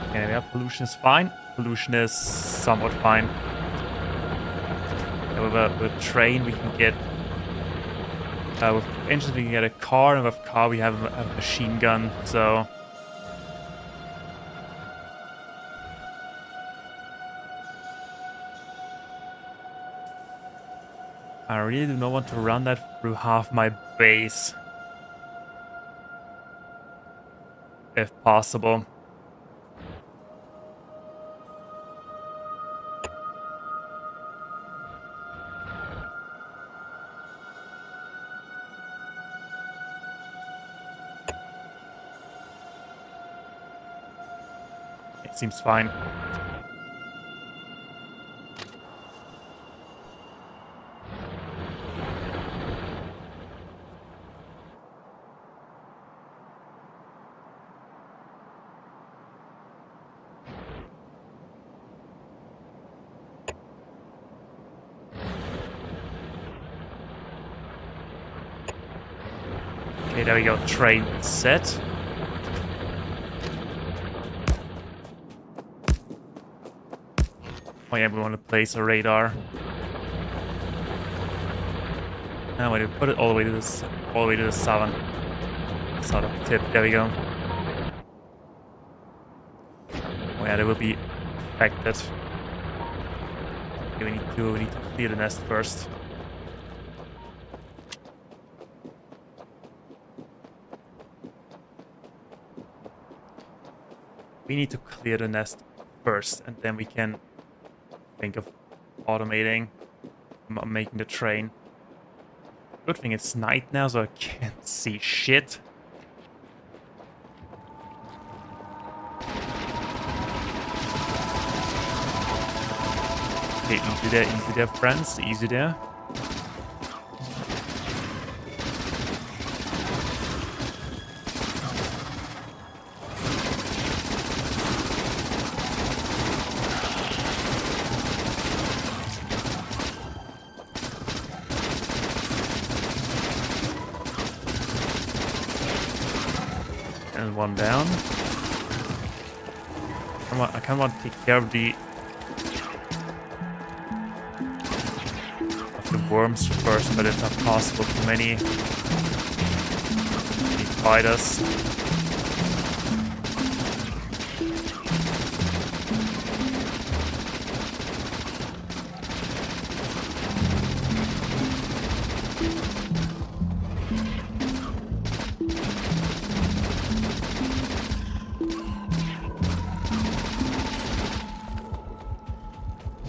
Okay, yeah, pollution is fine. Pollution is somewhat fine. With a train, we can get... with engines, we can get a car, and with car, we have a machine gun, so... I really do not want to run that through half my base. If possible. It seems fine. Okay, there we go. Train set. Oh yeah, we want to place a radar. Now we put it all the way to the southern tip. There we go. Oh yeah, they will be affected. Okay, we need to clear the nest first. We need to clear the nest first, and then we can think of automating, making the train. Good thing it's night now, so I can't see shit. Okay, easy there, friends, easy there. And one down. I kind of want to take care of the worms first, but it's not possible. Too many spiders.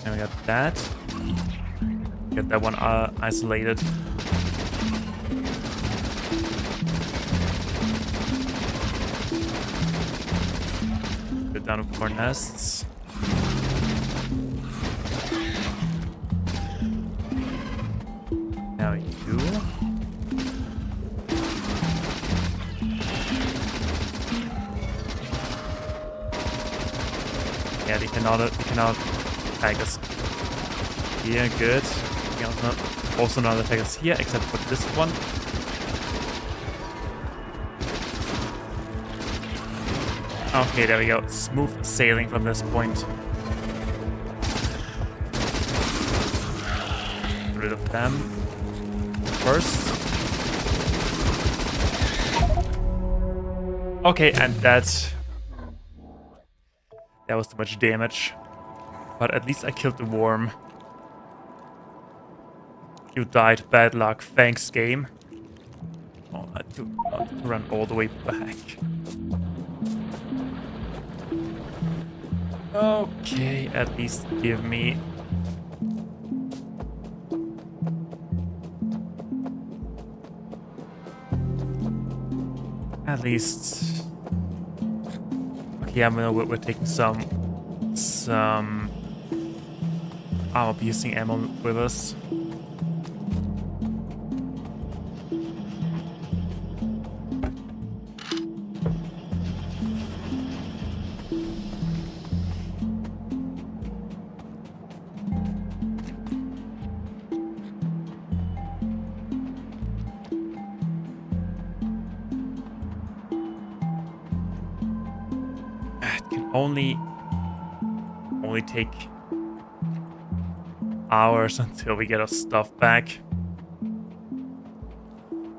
And we got that. Get that one isolated. Go down to 4 nests. Now you. Yeah, they cannot attack us here. Good. Also not attack us here, except for this one. Okay, there we go. Smooth sailing from this point. Get rid of them first. Okay, and that was too much damage. But at least I killed the worm. You died, bad luck. Thanks, game. Oh, I had to run all the way back. Okay, at least give me... At least... Okay, I know we're taking some armor-piercing ammo with us. It can only take hours until we get our stuff back.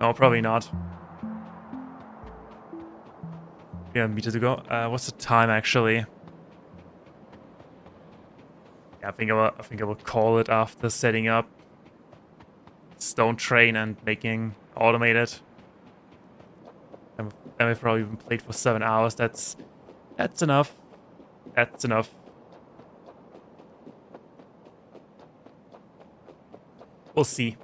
No, probably not. Yeah, meters to go. What's the time actually? Yeah, I think I will call it after setting up Stone Train and making automated. And we've probably been played for 7 hours. That's enough. That's enough. We'll see.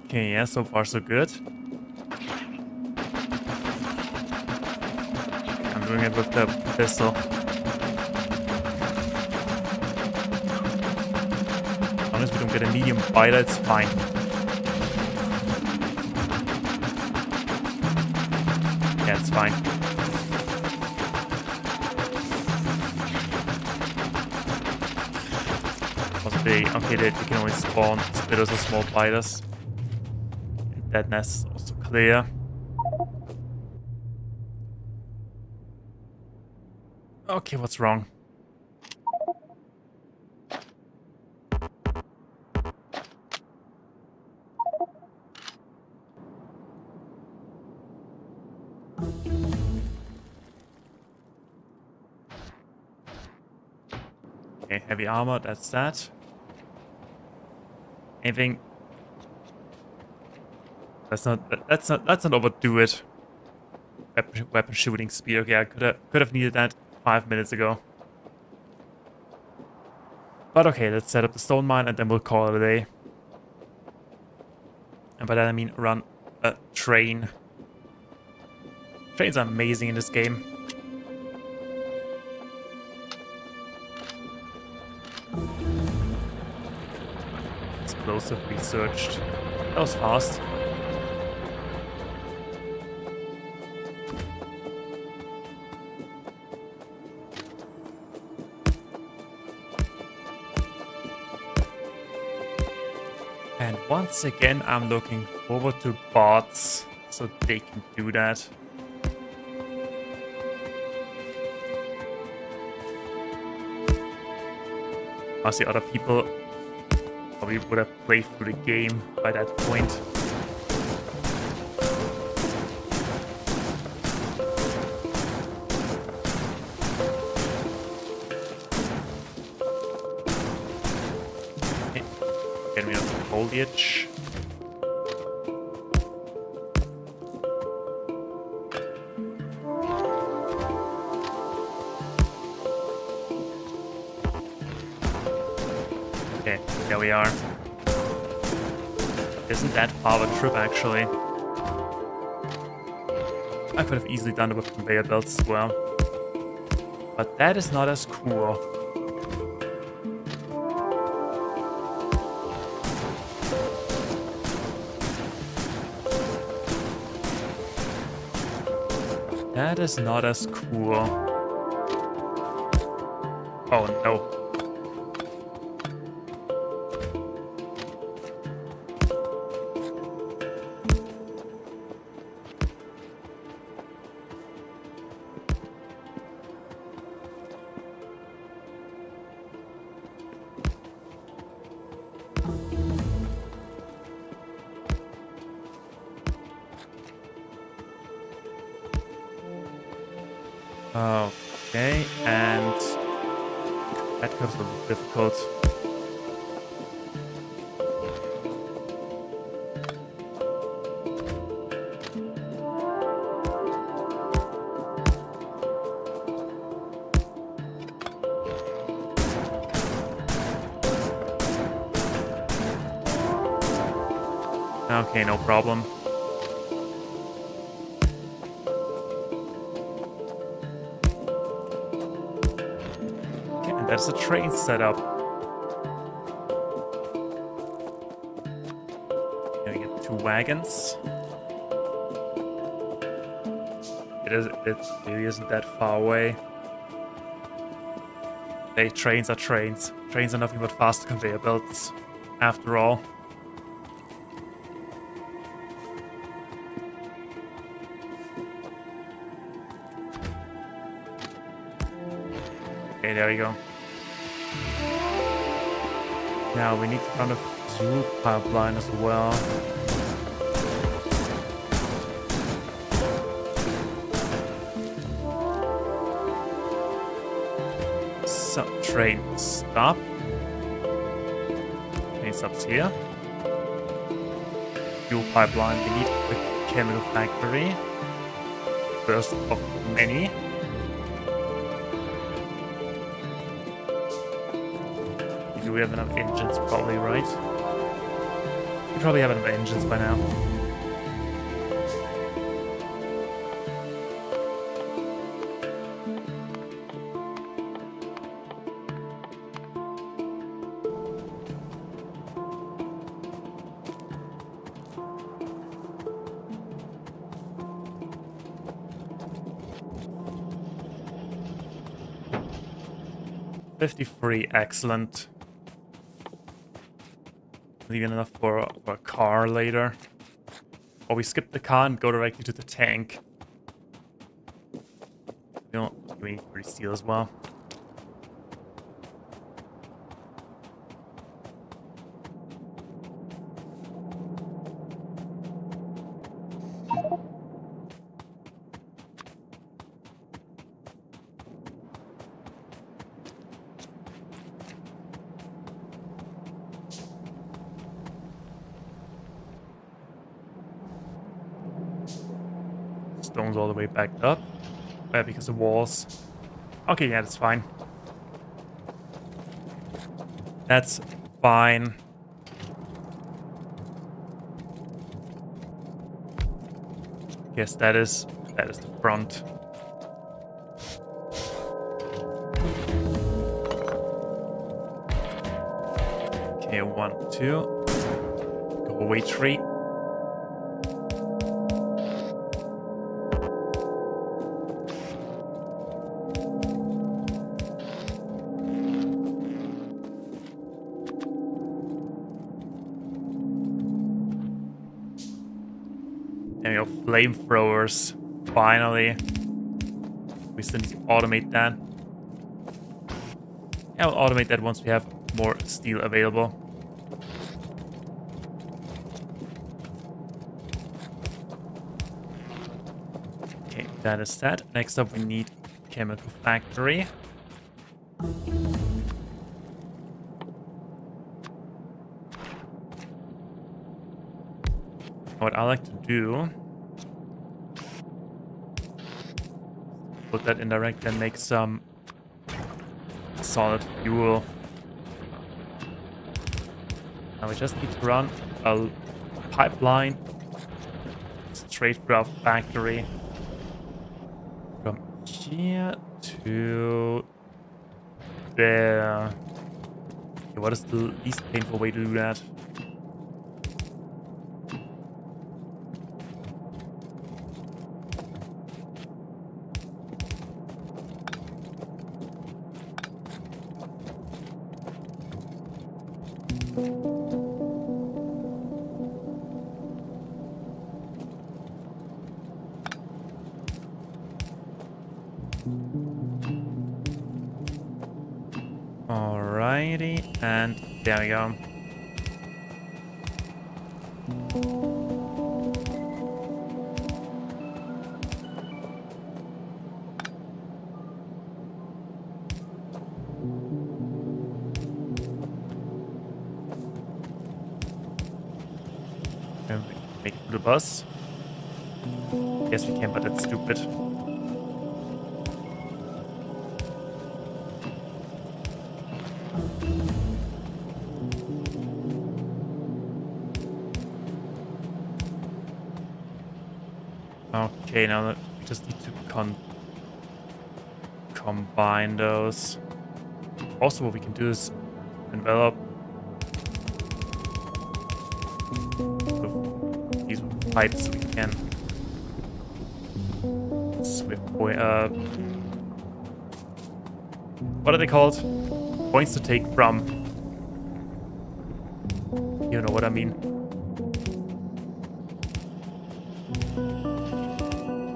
Okay, yeah, so far so good. I'm doing it with the pistol. As long as we don't get a medium biter, it's fine. Yeah, it's fine. Okay, they can only spawn spitters or small biters. That nest is also clear. Okay, what's wrong? Okay, heavy armor, that's that. Anything? Let's not overdo it. Weapon shooting speed. Okay, I could have needed that 5 minutes ago. But okay, let's set up the stone mine and then we'll call it a day. And by that I mean run a train. Trains are amazing in this game. Explosive researched. That was fast. Once again, I'm looking forward to bots so they can do that. I see other people probably would have played through the game by that point. Okay. Get rid of the foliage. Okay, there we are. Isn't that far of a trip, actually? I could have easily done it with conveyor belts as well. But that is not as cool. That is not as cool. Oh no. Okay, and that becomes a little difficult. Okay, no problem. Okay, and that's a train setup. Here we get 2 wagons. It really isn't that far away. Hey, trains are trains. Trains are nothing but fast conveyor belts, after all. Okay, there we go. Now we need to run a fuel pipeline as well. So, train stop. Train stops here. Fuel pipeline. We need a chemical factory. First of many. Do we have enough engines? Probably, right? We probably have enough engines by now. $53, excellent. Even enough for a car later. Or we skip the car and go directly to the tank. You know, we need 3 steel as well. Stone's all the way backed up. Because of walls. Okay, yeah, that's fine. That's fine. Yes, that is the front. Okay, 1, 2. Go away, tree. There you go, flamethrowers. Finally. We still need to automate that. Yeah, we'll automate that once we have more steel available. Okay, that is that. Next up, we need chemical factory. What I like to do, put that indirect and make some solid fuel. Now we just need to run a pipeline straight through our factory from here to there. Okay, what is the least painful way to do that? Alrighty, and there we go. Can we make it to the bus? Yes, we can, but that's stupid. Okay, now we just need to combine those. Also, what we can do is envelop these pipes so we can what are they called? Points to take from. You know what I mean.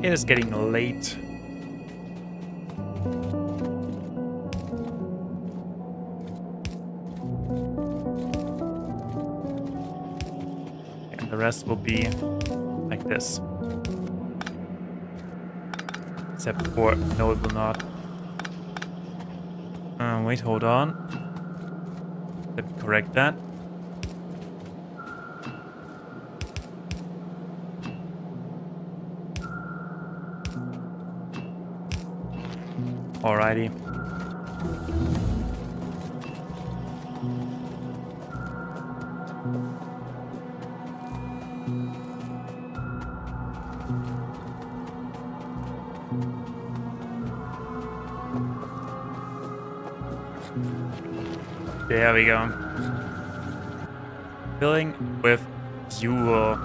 It is getting late. And the rest will be like this. Except for, no, it will not. Wait, hold on. Let me correct that. Alrighty. There we go. Filling with fuel.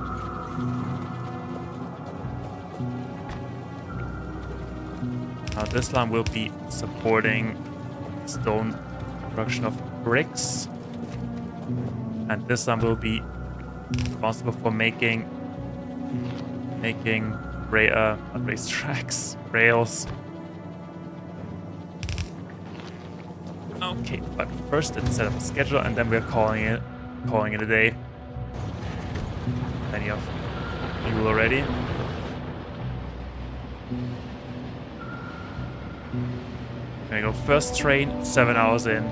Now this line will be supporting stone production of bricks. And this line will be responsible for making not race tracks, rails. Okay, but first let's set up a schedule and then we're calling it a day. Plenty of fuel already. There we go, first train, 7 hours in.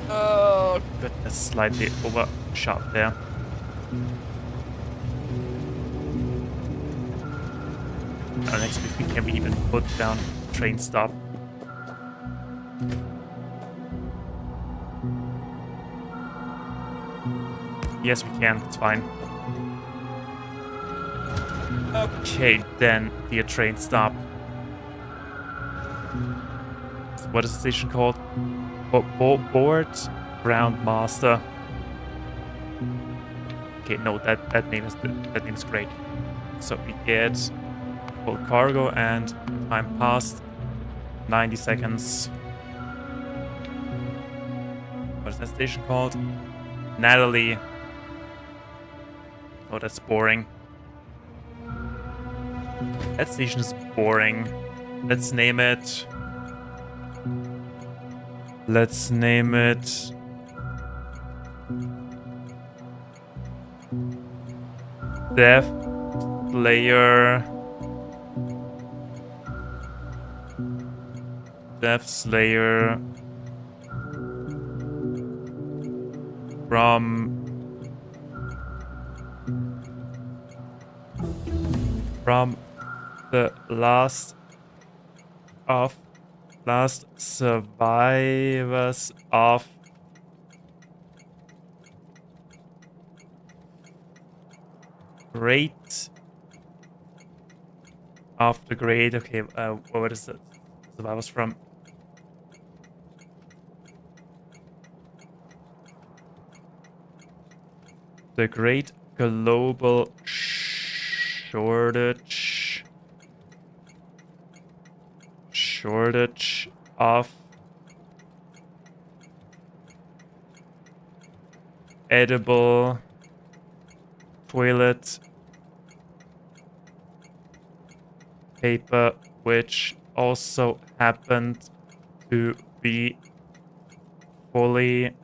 Oh goodness, slightly overshot there. Next week can we even put down train stop. Yes, we can. It's fine. Okay, then the train stop. What is the station called? Board Ground Master. Okay, no, that name is great. So we get full cargo and time passed 90 seconds. What is that station called? Natalie. Oh, that's boring. That station is boring. Let's name it. Let's name it. Death Slayer. Death Slayer. From the last survivors of great of the great. Okay, what is it? Survivors from the great global shortage of edible toilet paper, which also happened to be fully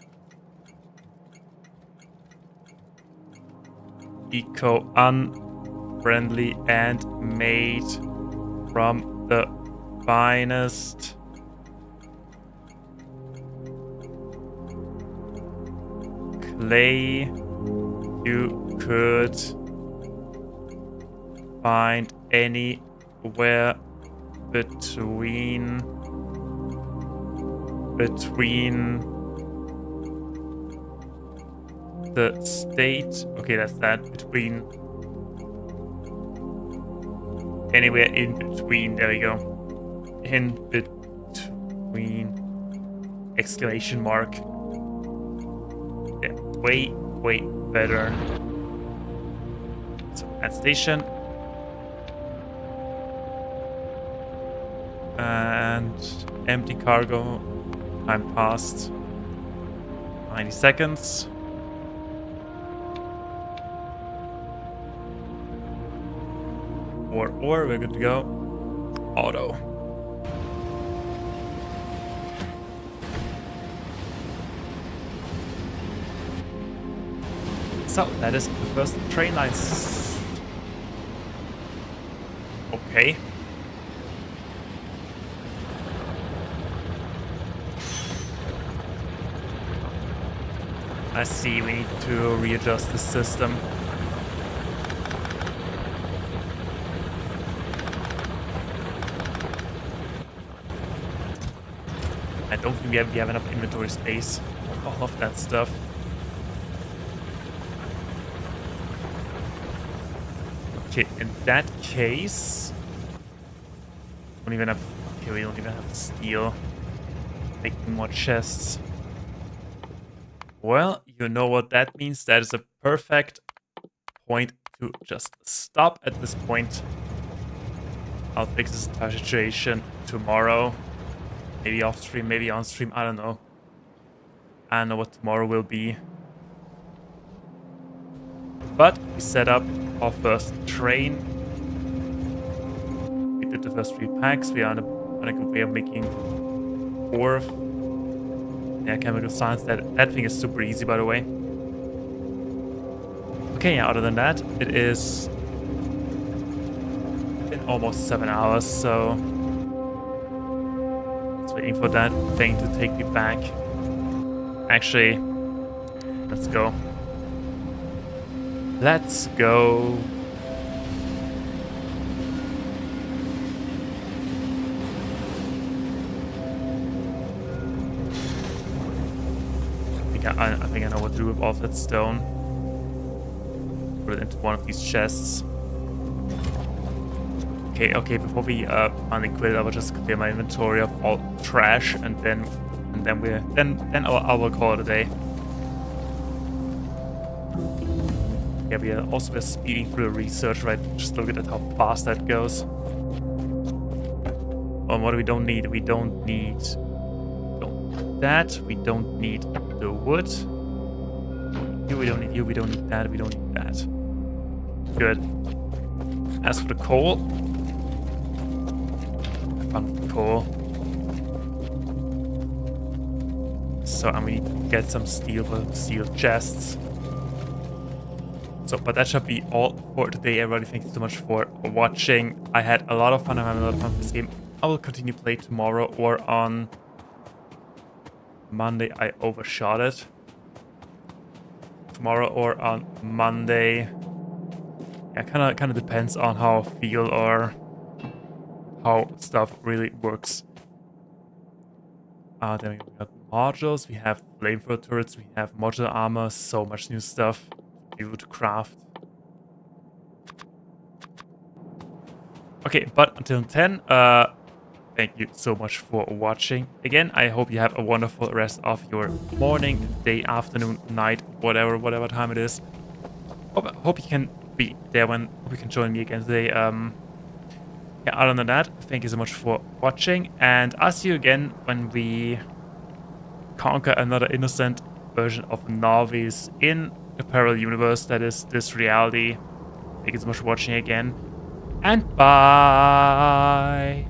eco-unfriendly and made from the finest clay you could find anywhere between the state. Okay, that's that. Between anywhere in between. There we go. In between. Exclamation mark. Yeah, way better. So at station. And empty cargo. Time passed. 90 seconds. Or we're good to go. Auto. So that is the first train lines. Okay. I see, we need to readjust the system. I don't think we have enough inventory space. All of that stuff. Okay, in that case... we don't even have steel. Making more chests. Well, you know what that means. That is a perfect point to just stop at this point. I'll fix this entire situation tomorrow. Maybe off stream, maybe on stream, I don't know. I don't know what tomorrow will be. But we set up our first train. We did the first 3 packs. We are on a good way of making 4th. Yeah, chemical science. That thing is super easy, by the way. Okay, yeah, other than that, it is been almost 7 hours, so just waiting for that thing to take me back. Actually, let's go. Let's go. I think I know what to do with all that stone. Put it into one of these chests. Okay, before we finally quit, I will just clear my inventory of all trash, and then I will call it a day. Yeah, we are also speeding through the research, right? Just look at how fast that goes. What do we don't need? We don't need that. We don't need the wood. We don't need you. We don't need that. We don't need that. Good. As for the coal, I found the coal. So I need to get some steel for steel chests. So, but that should be all for today, everybody. Thank you so much for watching. I had a lot of fun. I'm having a lot of fun with this game. I will continue to play tomorrow or on Monday. I overshot it. Tomorrow or on Monday. Yeah, kind of depends on how I feel or how stuff really works. Then we got modules. We have flamethrower turrets. We have modular armor. So much new stuff to craft. Okay, but until 10, thank you so much for watching. Again, I hope you have a wonderful rest of your morning, day, afternoon, night, whatever time it is. Hope you can be there hope you can join me again today. Yeah, other than that, thank you so much for watching, and I'll see you again when we conquer another innocent version of Novice in a parallel universe that is this reality. Thank you so much for watching again, and bye!